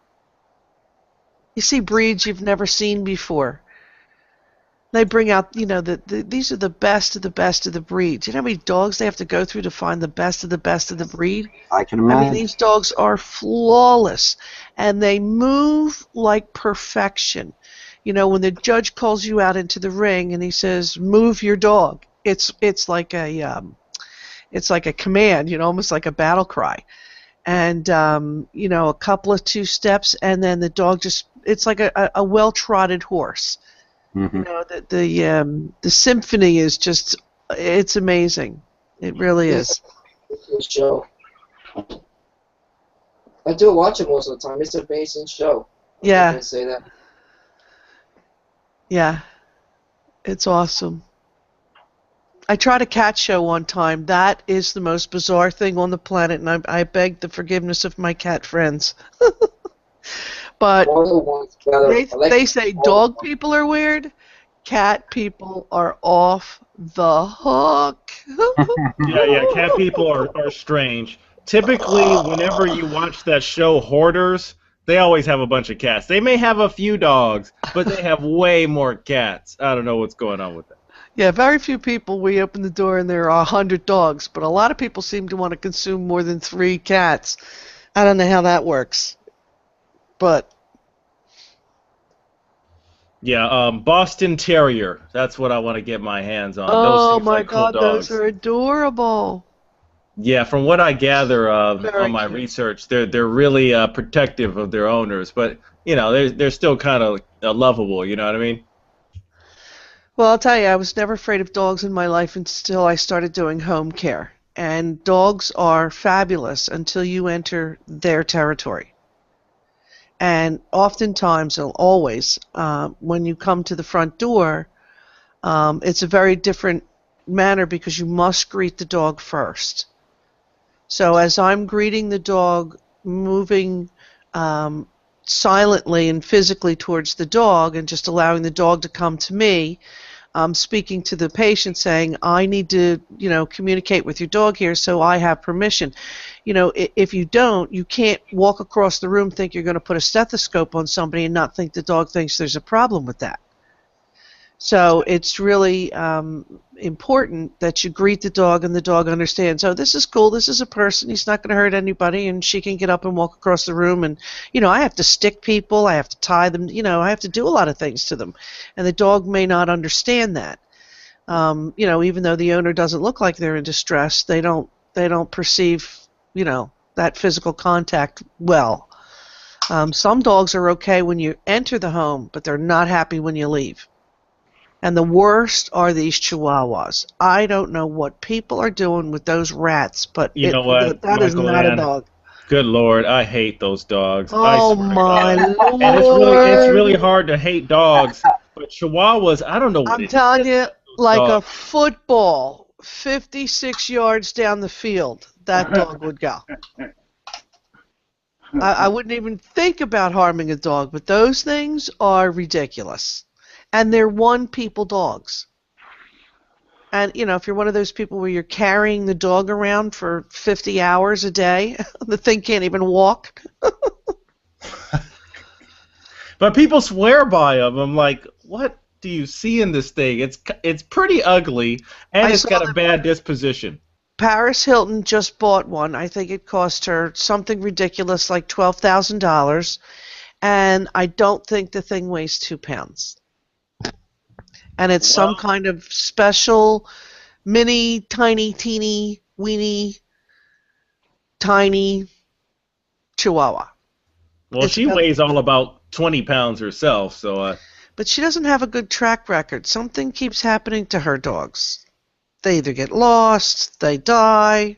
I: You see breeds you've never seen before. They bring out, these are the best of the best of the breeds. You know how many dogs they have to go through to find the best of the best of the breed?
B: I can imagine.
I: I mean, these dogs are flawless, and they move like perfection. You know, when the judge calls you out into the ring and he says, "Move your dog," it's like a command, almost like a battle cry. And a couple of 2 steps, and then the dog it's like a well-trotted horse. The symphony is just, it's amazing. It really is.
C: Show. I do watch it most of the time. It's an amazing show.
I: Yeah.
C: I can say that.
I: Yeah. It's awesome. I tried a cat show one time. That is the most bizarre thing on the planet, and I beg the forgiveness of my cat friends. But they say dog people are weird. Cat people are off the hook.
M: Yeah, cat people are strange. Typically, whenever you watch that show, Hoarders, they always have a bunch of cats. They may have a few dogs, but they have way more cats. I don't know what's going on with that.
I: Yeah, very few people, we open the door and there are 100 dogs, but a lot of people seem to want to consume more than 3 cats. I don't know how that works. But
M: yeah, Boston Terrier. That's what I want to get my hands on.
I: Oh
M: those
I: my
M: like
I: God,
M: cool dogs.
I: those are adorable.
M: Yeah, from what I gather on my research, they're really protective of their owners, but they're still kind of lovable. You know what I mean?
I: Well, I'll tell you, I was never afraid of dogs in my life until I started doing home care. And dogs are fabulous until you enter their territory. And oftentimes, and always, when you come to the front door, it's a very different manner because you must greet the dog first. So as I'm greeting the dog, moving silently and physically towards the dog and just allowing the dog to come to me, speaking to the patient saying, I need to, communicate with your dog here, so I have permission. If you don't, you can't walk across the room, think you're going to put a stethoscope on somebody and not think the dog thinks there's a problem with that. So it's really important that you greet the dog and the dog understands, oh, this is cool, this is a person, he's not going to hurt anybody, and she can get up and walk across the room. And, I have to stick people, I have to tie them, I have to do a lot of things to them. And the dog may not understand that. Even though the owner doesn't look like they're in distress, they don't They don't perceive, that physical contact well. Some dogs are okay when you enter the home, but they're not happy when you leave. And the worst are these Chihuahuas. I don't know what people are doing with those rats, but
M: You know what,
I: that is
M: Michael
I: not a
M: Ann?
I: dog.
M: Good Lord, I hate those dogs. I
I: Oh
M: swear to
I: my
M: God.
I: Lord!
M: And it's really hard to hate dogs, but Chihuahuas, I don't know what
I: I'm
M: it
I: telling
M: is.
I: you, like a
M: Dogs.
I: football, 56 yards down the field, that dog would go. I wouldn't even think about harming a dog, but those things are ridiculous. And they're one-people dogs. And, if you're one of those people where you're carrying the dog around for 50 hours a day, the thing can't even walk.
M: But people swear by them. I'm like, what do you see in this thing? It's pretty ugly, and it's got a bad disposition.
I: Paris Hilton just bought one. I think it cost her something ridiculous like $12,000, and I don't think the thing weighs 2 pounds. And it's some kind of special, mini, tiny, teeny, weeny, tiny Chihuahua.
M: Well, she weighs all about 20 pounds herself, so.
I: But she doesn't have a good track record. Something keeps happening to her dogs. They either get lost, they die.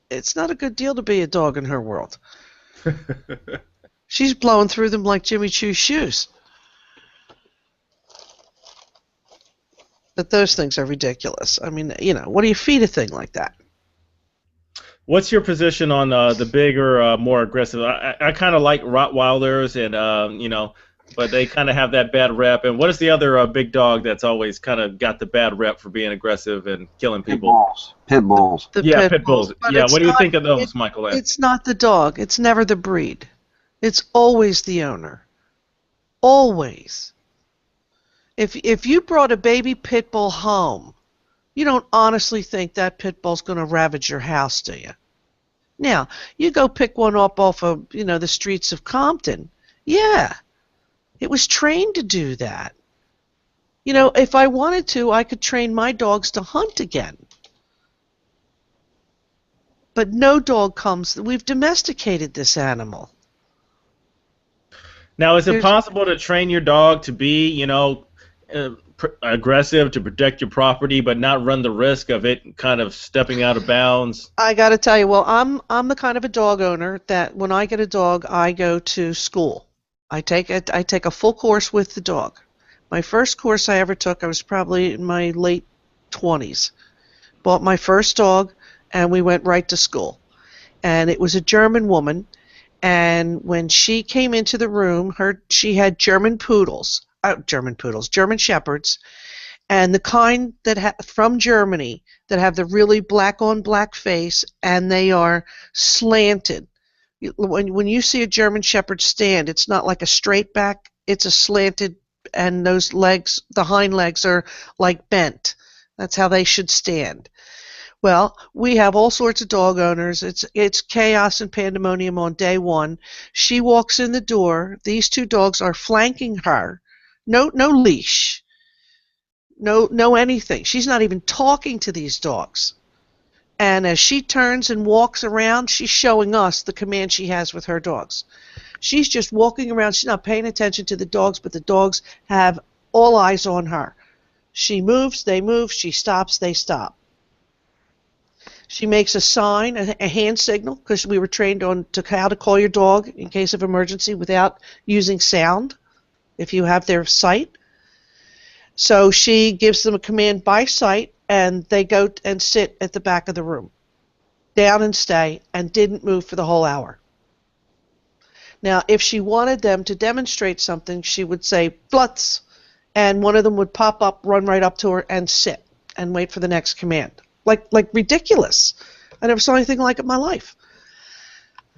I: It's not a good deal to be a dog in her world. She's blowing through them like Jimmy Choo's shoes. But those things are ridiculous. I mean, what do you feed a thing like that?
M: What's your position on the bigger, more aggressive? I kind of like Rottweilers, and but they kind of have that bad rep. And what is the other big dog that's always kind of got the bad rep for being aggressive and killing people?
B: Pit bulls.
M: Pit bulls. Yeah, what do you think of those, Michael?
I: It's not the dog. It's never the breed. It's always the owner. Always. If you brought a baby pit bull home, you don't honestly think that pit bull's going to ravage your house, do you? Now, you go pick one up off of, the streets of Compton. Yeah, it was trained to do that. If I wanted to, I could train my dogs to hunt again. But no dog comes. We've domesticated this animal.
M: Now, is it possible to train your dog to be, aggressive, to protect your property, but not run the risk of it kind of stepping out of bounds?
I: I got to tell you, well, I'm the kind of a dog owner that when I get a dog, I go to school. I take a full course with the dog. My first course I ever took, I was probably in my late 20s. Bought my first dog, and we went right to school. And it was a German woman, and when she came into the room, she had German Shepherds, and the kind that from Germany that have the really black on black face, and they are slanted. When you see a German Shepherd stand, it's not like a straight back, it's a slanted, and those legs, the hind legs, are like bent. That's how they should stand. Well, we have all sorts of dog owners. It's chaos and pandemonium on day one. She walks in the door. These two dogs are flanking her. No leash. No anything. She's not even talking to these dogs. And as she turns and walks around, she's showing us the command she has with her dogs. She's just walking around. She's not paying attention to the dogs, but the dogs have all eyes on her. She moves, they move. She stops, they stop. She makes a sign, a hand signal, because we were trained on how to call your dog in case of emergency without using sound, if you have their sight. So she gives them a command by sight, and they go and sit at the back of the room, down and stay, and didn't move for the whole hour. Now, if she wanted them to demonstrate something, she would say, "Flutz," and one of them would pop up, run right up to her, and sit, and wait for the next command. Like ridiculous. I never saw anything like it in my life.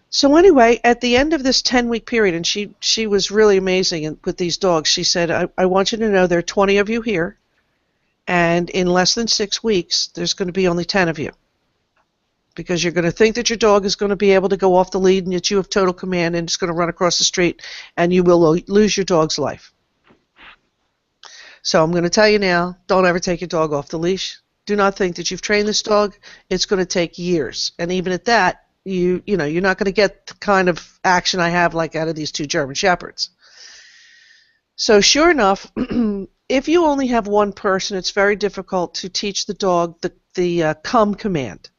I: So anyway, at the end of this 10-week period, and she was really amazing with these dogs, she said, I want you to know there are 20 of you here, and in less than 6 weeks, there's going to be only 10 of you. Because you're going to think that your dog is going to be able to go off the lead and that you have total command and it's going to run across the street, and you will lose your dog's life. So I'm going to tell you now, don't ever take your dog off the leash. Do not think that you've trained this dog. It's going to take years. And even at that, you're not going to get the kind of action I have like out of these 2 German Shepherds. So sure enough, if you only have one person, it's very difficult to teach the dog the come command,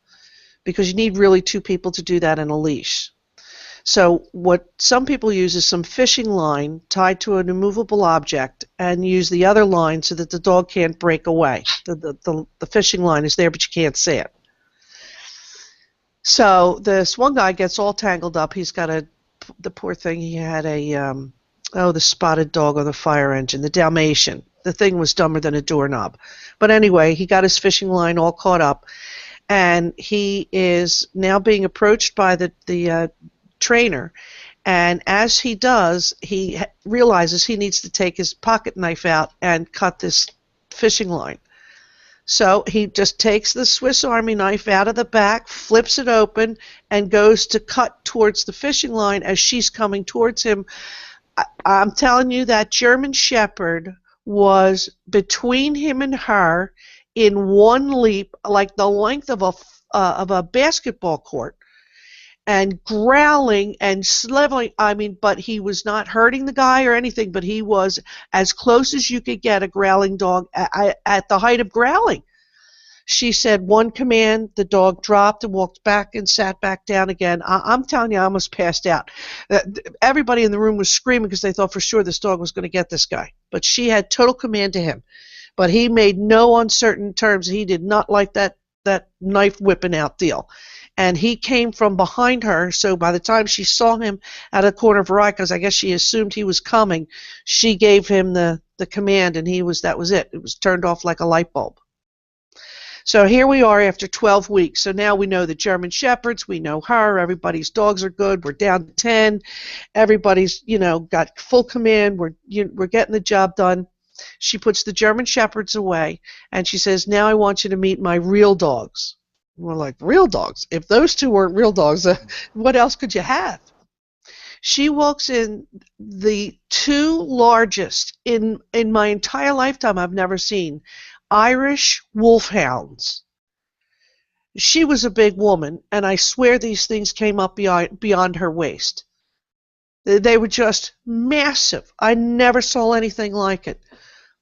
I: because you need really 2 people to do that in a leash. So what some people use is some fishing line tied to an immovable object and use the other line so that the dog can't break away. The fishing line is there, but you can't see it. So this one guy gets all tangled up. He's got the poor thing, he had the spotted dog on the fire engine, the Dalmatian. The thing was dumber than a doorknob. But anyway, he got his fishing line all caught up, and he is now being approached by the trainer, and as he does, he realizes he needs to take his pocket knife out and cut this fishing line. So he just takes the Swiss Army knife out of the back, flips it open, and goes to cut towards the fishing line as she's coming towards him. I'm telling you, that German Shepherd was between him and her in one leap, like the length of a basketball court, and growling and sniveling. But he was not hurting the guy or anything, but he was as close as you could get a growling dog at the height of growling. She said one command, the dog dropped and walked back and sat back down again. I'm telling you, I almost passed out. Everybody in the room was screaming because they thought for sure this dog was going to get this guy. But she had total command to him. But he made no uncertain terms. He did not like that knife whipping out deal. And he came from behind her, so by the time she saw him at a corner of her eye, because I guess she assumed he was coming, she gave him the command, and that was it. It was turned off like a light bulb. So here we are after 12 weeks. So now we know the German Shepherds, we know her, everybody's dogs are good, we're down to 10, everybody's, got full command, we're getting the job done. She puts the German Shepherds away, and she says, now I want you to meet my real dogs. We're like, real dogs? If those 2 weren't real dogs, what else could you have? She walks in the 2 largest in my entire lifetime I've never seen, Irish wolfhounds. She was a big woman, and I swear these things came up beyond her waist. They were just massive. I never saw anything like it.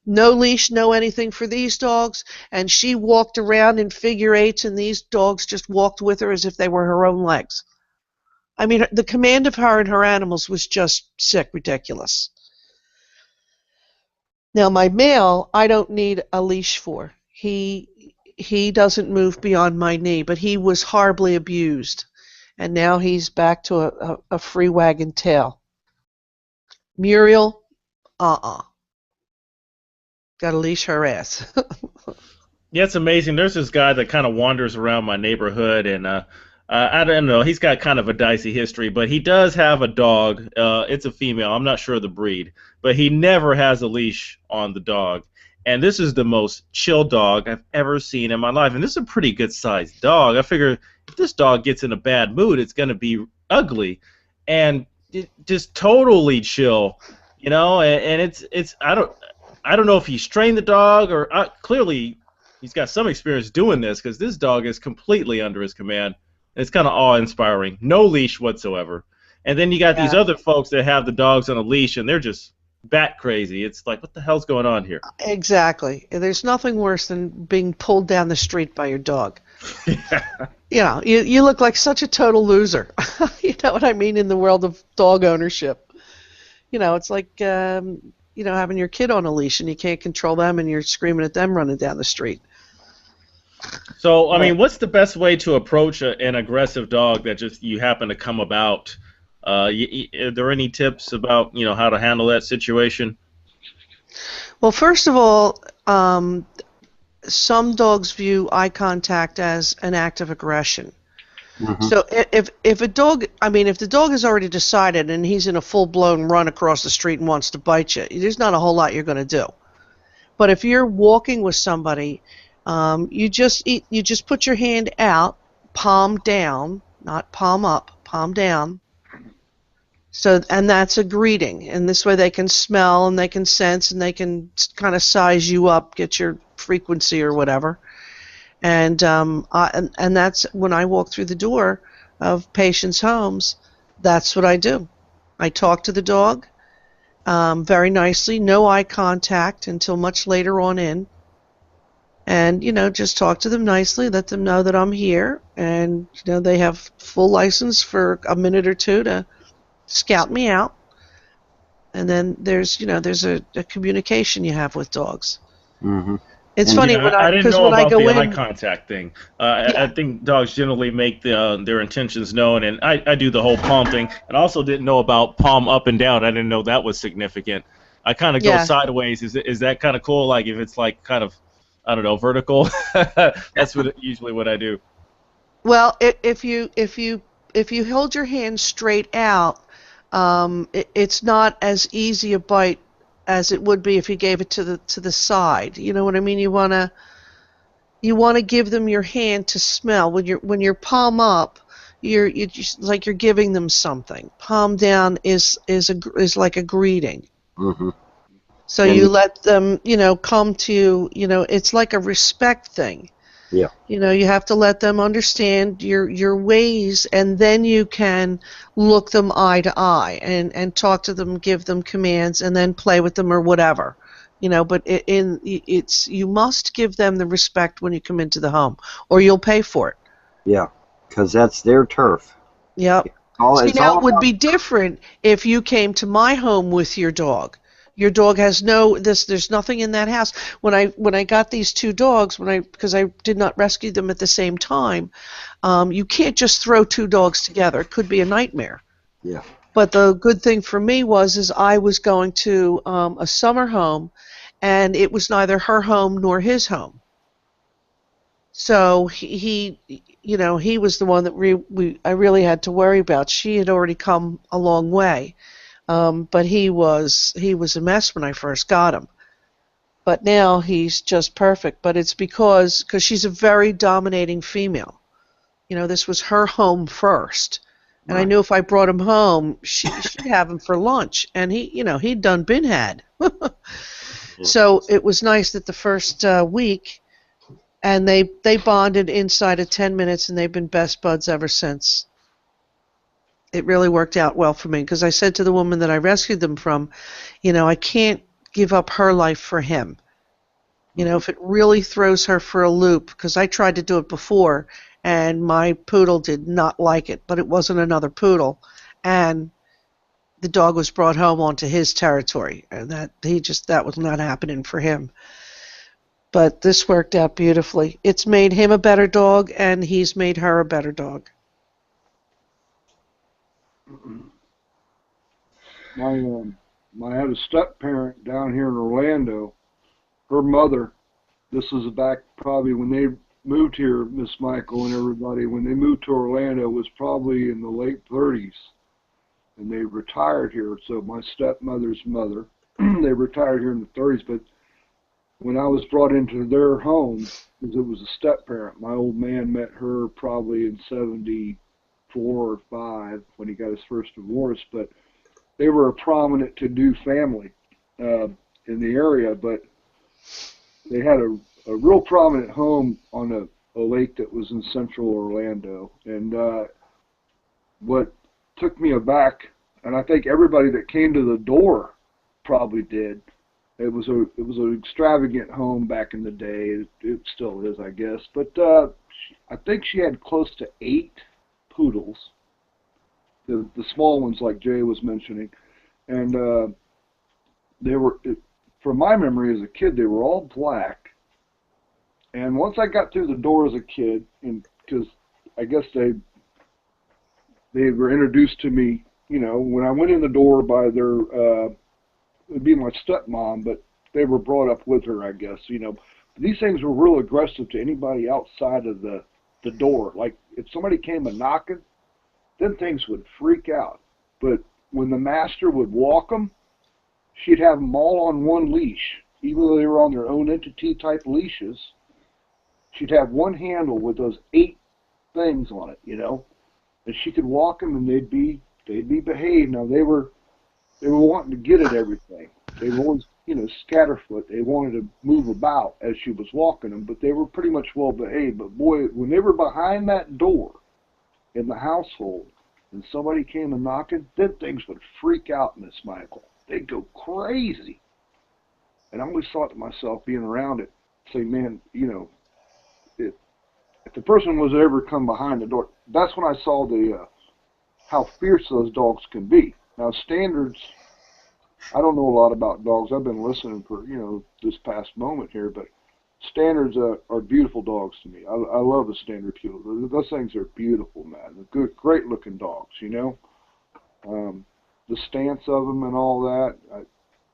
I: No leash, no anything for these dogs, and she walked around in figure eights, and these dogs just walked with her as if they were her own legs. The command of her and her animals was just sick, ridiculous. Now, my male, I don't need a leash for. He doesn't move beyond my knee, but he was horribly abused, and now he's back to a free wagging tail. Muriel, Gotta leash her ass.
M: Yeah, it's amazing. There's this guy that kind of wanders around my neighborhood, and I don't know. He's got kind of a dicey history, but he does have a dog. It's a female. I'm not sure of the breed, but he never has a leash on the dog. And this is the most chill dog I've ever seen in my life. And this is a pretty good-sized dog. I figure if this dog gets in a bad mood, it's going to be ugly. And just totally chill, And it's I don't know if he's trained the dog or clearly he's got some experience doing this, because this dog is completely under his command. It's kind of awe-inspiring. No leash whatsoever. And then you got these other folks that have the dogs on a leash, and they're just bat crazy. It's like, what the hell's going on here?
I: Exactly. There's nothing worse than being pulled down the street by your dog. You look like such a total loser. You know what I mean, in the world of dog ownership. It's like having your kid on a leash and you can't control them and you're screaming at them running down the street.
M: So, what's the best way to approach an aggressive dog that just you happen to come about? Are there any tips about how to handle that situation?
I: Well, first of all, some dogs view eye contact as an act of aggression. Mm-hmm. So if the dog has already decided and he's in a full-blown run across the street and wants to bite you, there's not a whole lot you're going to do. But if you're walking with somebody, you just put your hand out, palm down, not palm up, palm down. And that's a greeting, and this way they can smell and they can sense and they can kind of size you up, get your frequency or whatever. And that's when I walk through the door of patients' homes. That's what I do. I talk to the dog very nicely, no eye contact until much later on in. And, just talk to them nicely, let them know that I'm here, and, they have full license for a minute or two to scout me out. And then there's a communication you have with dogs.
B: Mm-hmm.
I: It's funny
M: I didn't know
I: when I
M: about
I: go
M: the
I: in.
M: eye contact thing. I think dogs generally make their intentions known, and I do the whole palm thing. And I also didn't know about palm up and down. I didn't know that was significant. I kind of go sideways. Is that kind of cool? Like if it's like kind of, I don't know, vertical. That's usually what I do.
I: Well, if you hold your hand straight out, it's not as easy a bite as it would be if you gave it to the side. You know what I mean? You wanna give them your hand to smell. When you're palm up, you're just like you're giving them something. Palm down is like a greeting.
B: Mm-hmm.
I: So you let them, come to you. It's like a respect thing.
B: Yeah.
I: You have to let them understand your ways, and then you can look them eye to eye and talk to them, give them commands, and then play with them or whatever. But you must give them the respect when you come into the home, or you'll pay for it.
B: Yeah, because that's their turf.
I: Yep. See, now it would be different if you came to my home with your dog. Your dog has there's nothing in that house. When I got these two dogs, because I did not rescue them at the same time, you can't just throw two dogs together. It could be a nightmare.
B: Yeah.
I: But the good thing for me is I was going to a summer home, and it was neither her home nor his home. So he was the one that I really had to worry about. She had already come a long way. But he was a mess when I first got him. But now he's just perfect. But it's because she's a very dominating female. This was her home first. And I knew if I brought him home, she'd have him for lunch. And he'd done been had. So it was nice that the first week, and they bonded inside of 10 minutes, and they've been best buds ever since. It really worked out well for me, because I said to the woman that I rescued them from, I can't give up her life for him. If it really throws her for a loop, because I tried to do it before, and my poodle did not like it, but it wasn't another poodle, and the dog was brought home onto his territory, and that was not happening for him. But this worked out beautifully. It's made him a better dog, and he's made her a better dog.
D: I had a step parent down here in Orlando. Her mother, this was back probably when they moved here, Miss Michael and everybody, when they moved to Orlando, was probably in the late 30s. And they retired here. So my stepmother's mother, they retired here in the 30s. But when I was brought into their home, because it was a step parent, my old man met her probably in 74 or 5 when he got his first divorce. But they were a prominent to-do family in the area, but they had a real prominent home on a lake that was in central Orlando. And what took me aback, and I think everybody that came to the door probably did, it was an extravagant home back in the day. It still is, I guess. But I think she had close to 8 poodles. The small ones, like Jay was mentioning, and they were, from my memory as a kid, they were all black. And once I got through the door as a kid, and because I guess they were introduced to me, when I went in the door by their, it'd be my stepmom, but they were brought up with her, I guess. These things were real aggressive to anybody outside of the door. Like if somebody came a knocking, then things would freak out. But when the master would walk them, she'd have them all on one leash. Even though they were on their own entity type leashes, she'd have one handle with those 8 things on it, and she could walk them, and they'd be behaved. Now they were wanting to get at everything. They were always
O: you know, scatterfoot. They wanted to move about as she was walking them, but they were pretty much well behaved. But boy, when they were behind that door in the household and somebody came and knocking, then things would freak out, Miss Michael. They'd go crazy. And I always thought to myself, being around it, say, man, you know, if the person was ever come behind the door, that's when I saw the how fierce those dogs can be. Now, standards, I don't know a lot about dogs. I've been listening for, you know, this past moment here, but standards are beautiful dogs to me. I love the standard poodle. Those things are beautiful, man. They're good, great-looking dogs, you know. The stance of them and all that,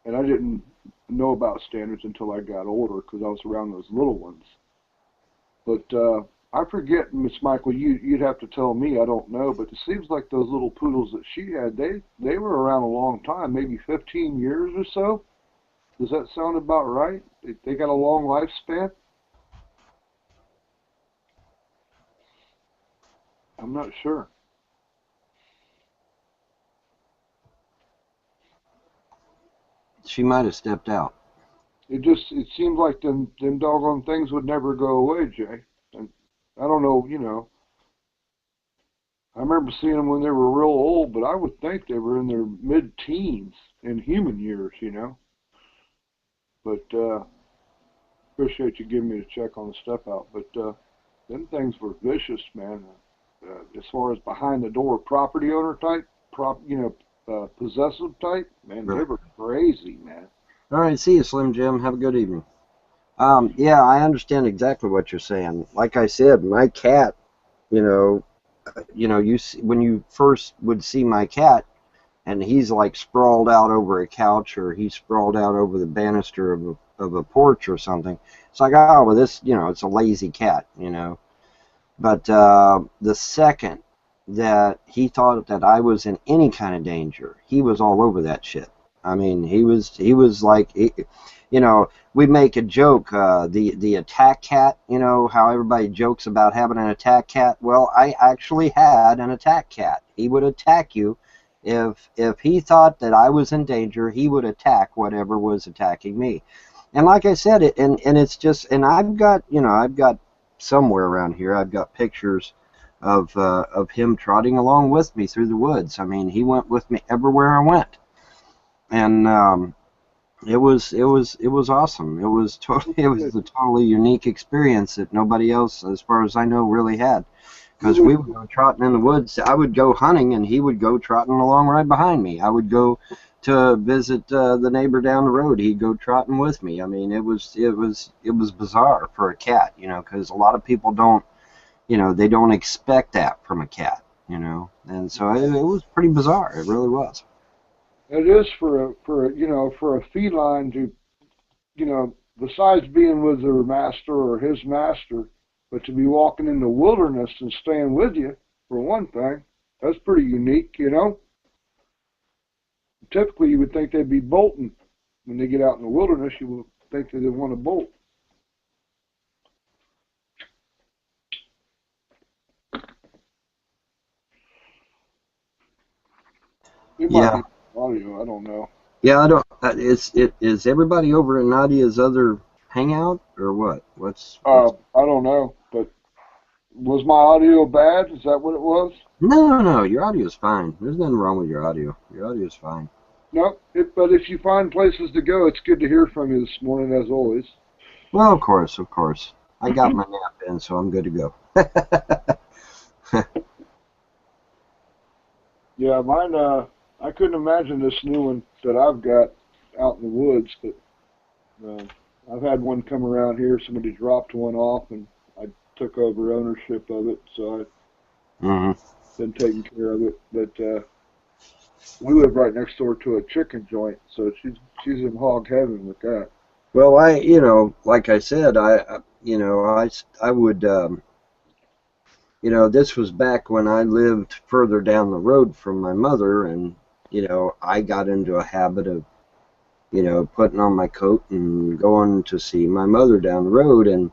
O: and I didn't know about standards until I got older because I was around those little ones. But I forget, Miss Michael, you'd have to tell me, I don't know, but it seems like those little poodles that she had, they were around a long time, maybe 15 years or so. Does that sound about right? They got a long lifespan? I'm not sure.
B: She might have stepped out.
O: It seemed like them doggone things would never go away, Jay. And I don't know, you know. I remember seeing them when they were real old, but I would think they were in their mid-teens in human years, you know. But appreciate you giving me a check on the stuff out. But them things were vicious, man. As far as behind the door property owner type, possessive type, man, they were crazy, man.
B: All right, see you, Slim Jim. Have a good evening. Yeah, I understand exactly what you're saying. Like I said, my cat, when you first would see my cat, and he's like sprawled out over a couch, or he's sprawled out over the banister of a porch or something. It's like, oh, well, this, it's a lazy cat, But the second that he thought that I was in any kind of danger, he was all over that shit. I mean, he was like, we make a joke, the attack cat, how everybody jokes about having an attack cat. Well, I actually had an attack cat. He would attack you. If he thought that I was in danger, he would attack whatever was attacking me. And like I said, and it's just, and I've got somewhere around here, I've got pictures of him trotting along with me through the woods. I mean, he went with me everywhere I went. And it was awesome. It was a totally unique experience that nobody else, as far as I know, really had. Because we would go trotting in the woods. I would go hunting, and he would go trotting along right behind me. I would go to visit the neighbor down the road. He'd go trotting with me. I mean, it was bizarre for a cat, because a lot of people don't, they don't expect that from a cat, and so it was pretty bizarre. It really was.
O: It is for a feline to, besides being with their master or his master, but to be walking in the wilderness and staying with you, for one thing, that's pretty unique, Typically, you would think they'd be bolting. When they get out in the wilderness, you would think that they'd want to bolt. It might be audio, I don't know.
B: Yeah, I don't. Is everybody over in Nadia's other hangout or what?
O: I don't know, but was my audio bad? Is that what it was?
B: No, your audio's fine. There's nothing wrong with your audio. Your audio's fine.
O: No, but if you find places to go, it's good to hear from you this morning, as always.
B: Well, of course. I got my nap in, so I'm good to go.
O: Yeah, mine. I couldn't imagine this new one that I've got out in the woods, but I've had one come around here. Somebody dropped one off, and I took over ownership of it, so I've been taking care of it. But we live right next door to a chicken joint, so she's in hog heaven with that.
B: Well, like I said, I would, this was back when I lived further down the road from my mother, and I got into a habit of, putting on my coat and going to see my mother down the road, and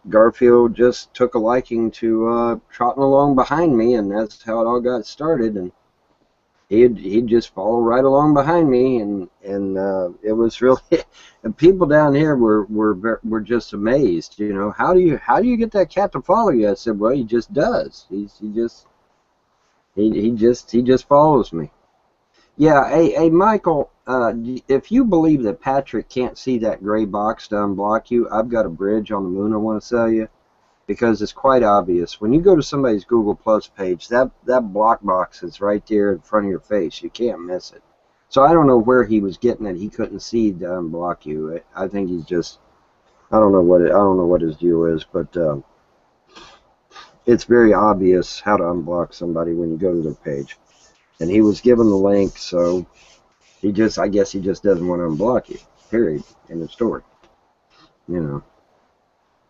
B: Garfield just took a liking to trotting along behind me, and that's how it all got started. And he'd just follow right along behind me, and it was really, and people down here were just amazed. You know, how do you get that cat to follow you? I said, well, he just does. He just follows me. Yeah, hey Michael, if you believe that Patrick can't see that gray box to unblock you, I've got a bridge on the moon I want to sell you, because it's quite obvious. When you go to somebody's Google Plus page, that block box is right there in front of your face. You can't miss it. So I don't know where he was getting it. He couldn't see to unblock you. I think he's just, I don't know what his deal is, but it's very obvious how to unblock somebody when you go to their page. And he was given the link, so I guess he just doesn't want to unblock you. Period. End of story. You know.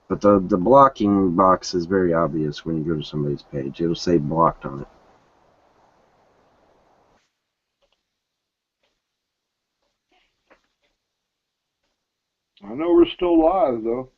B: But the blocking box is very obvious when you go to somebody's page. It'll say blocked on it.
D: I know we're still live, though.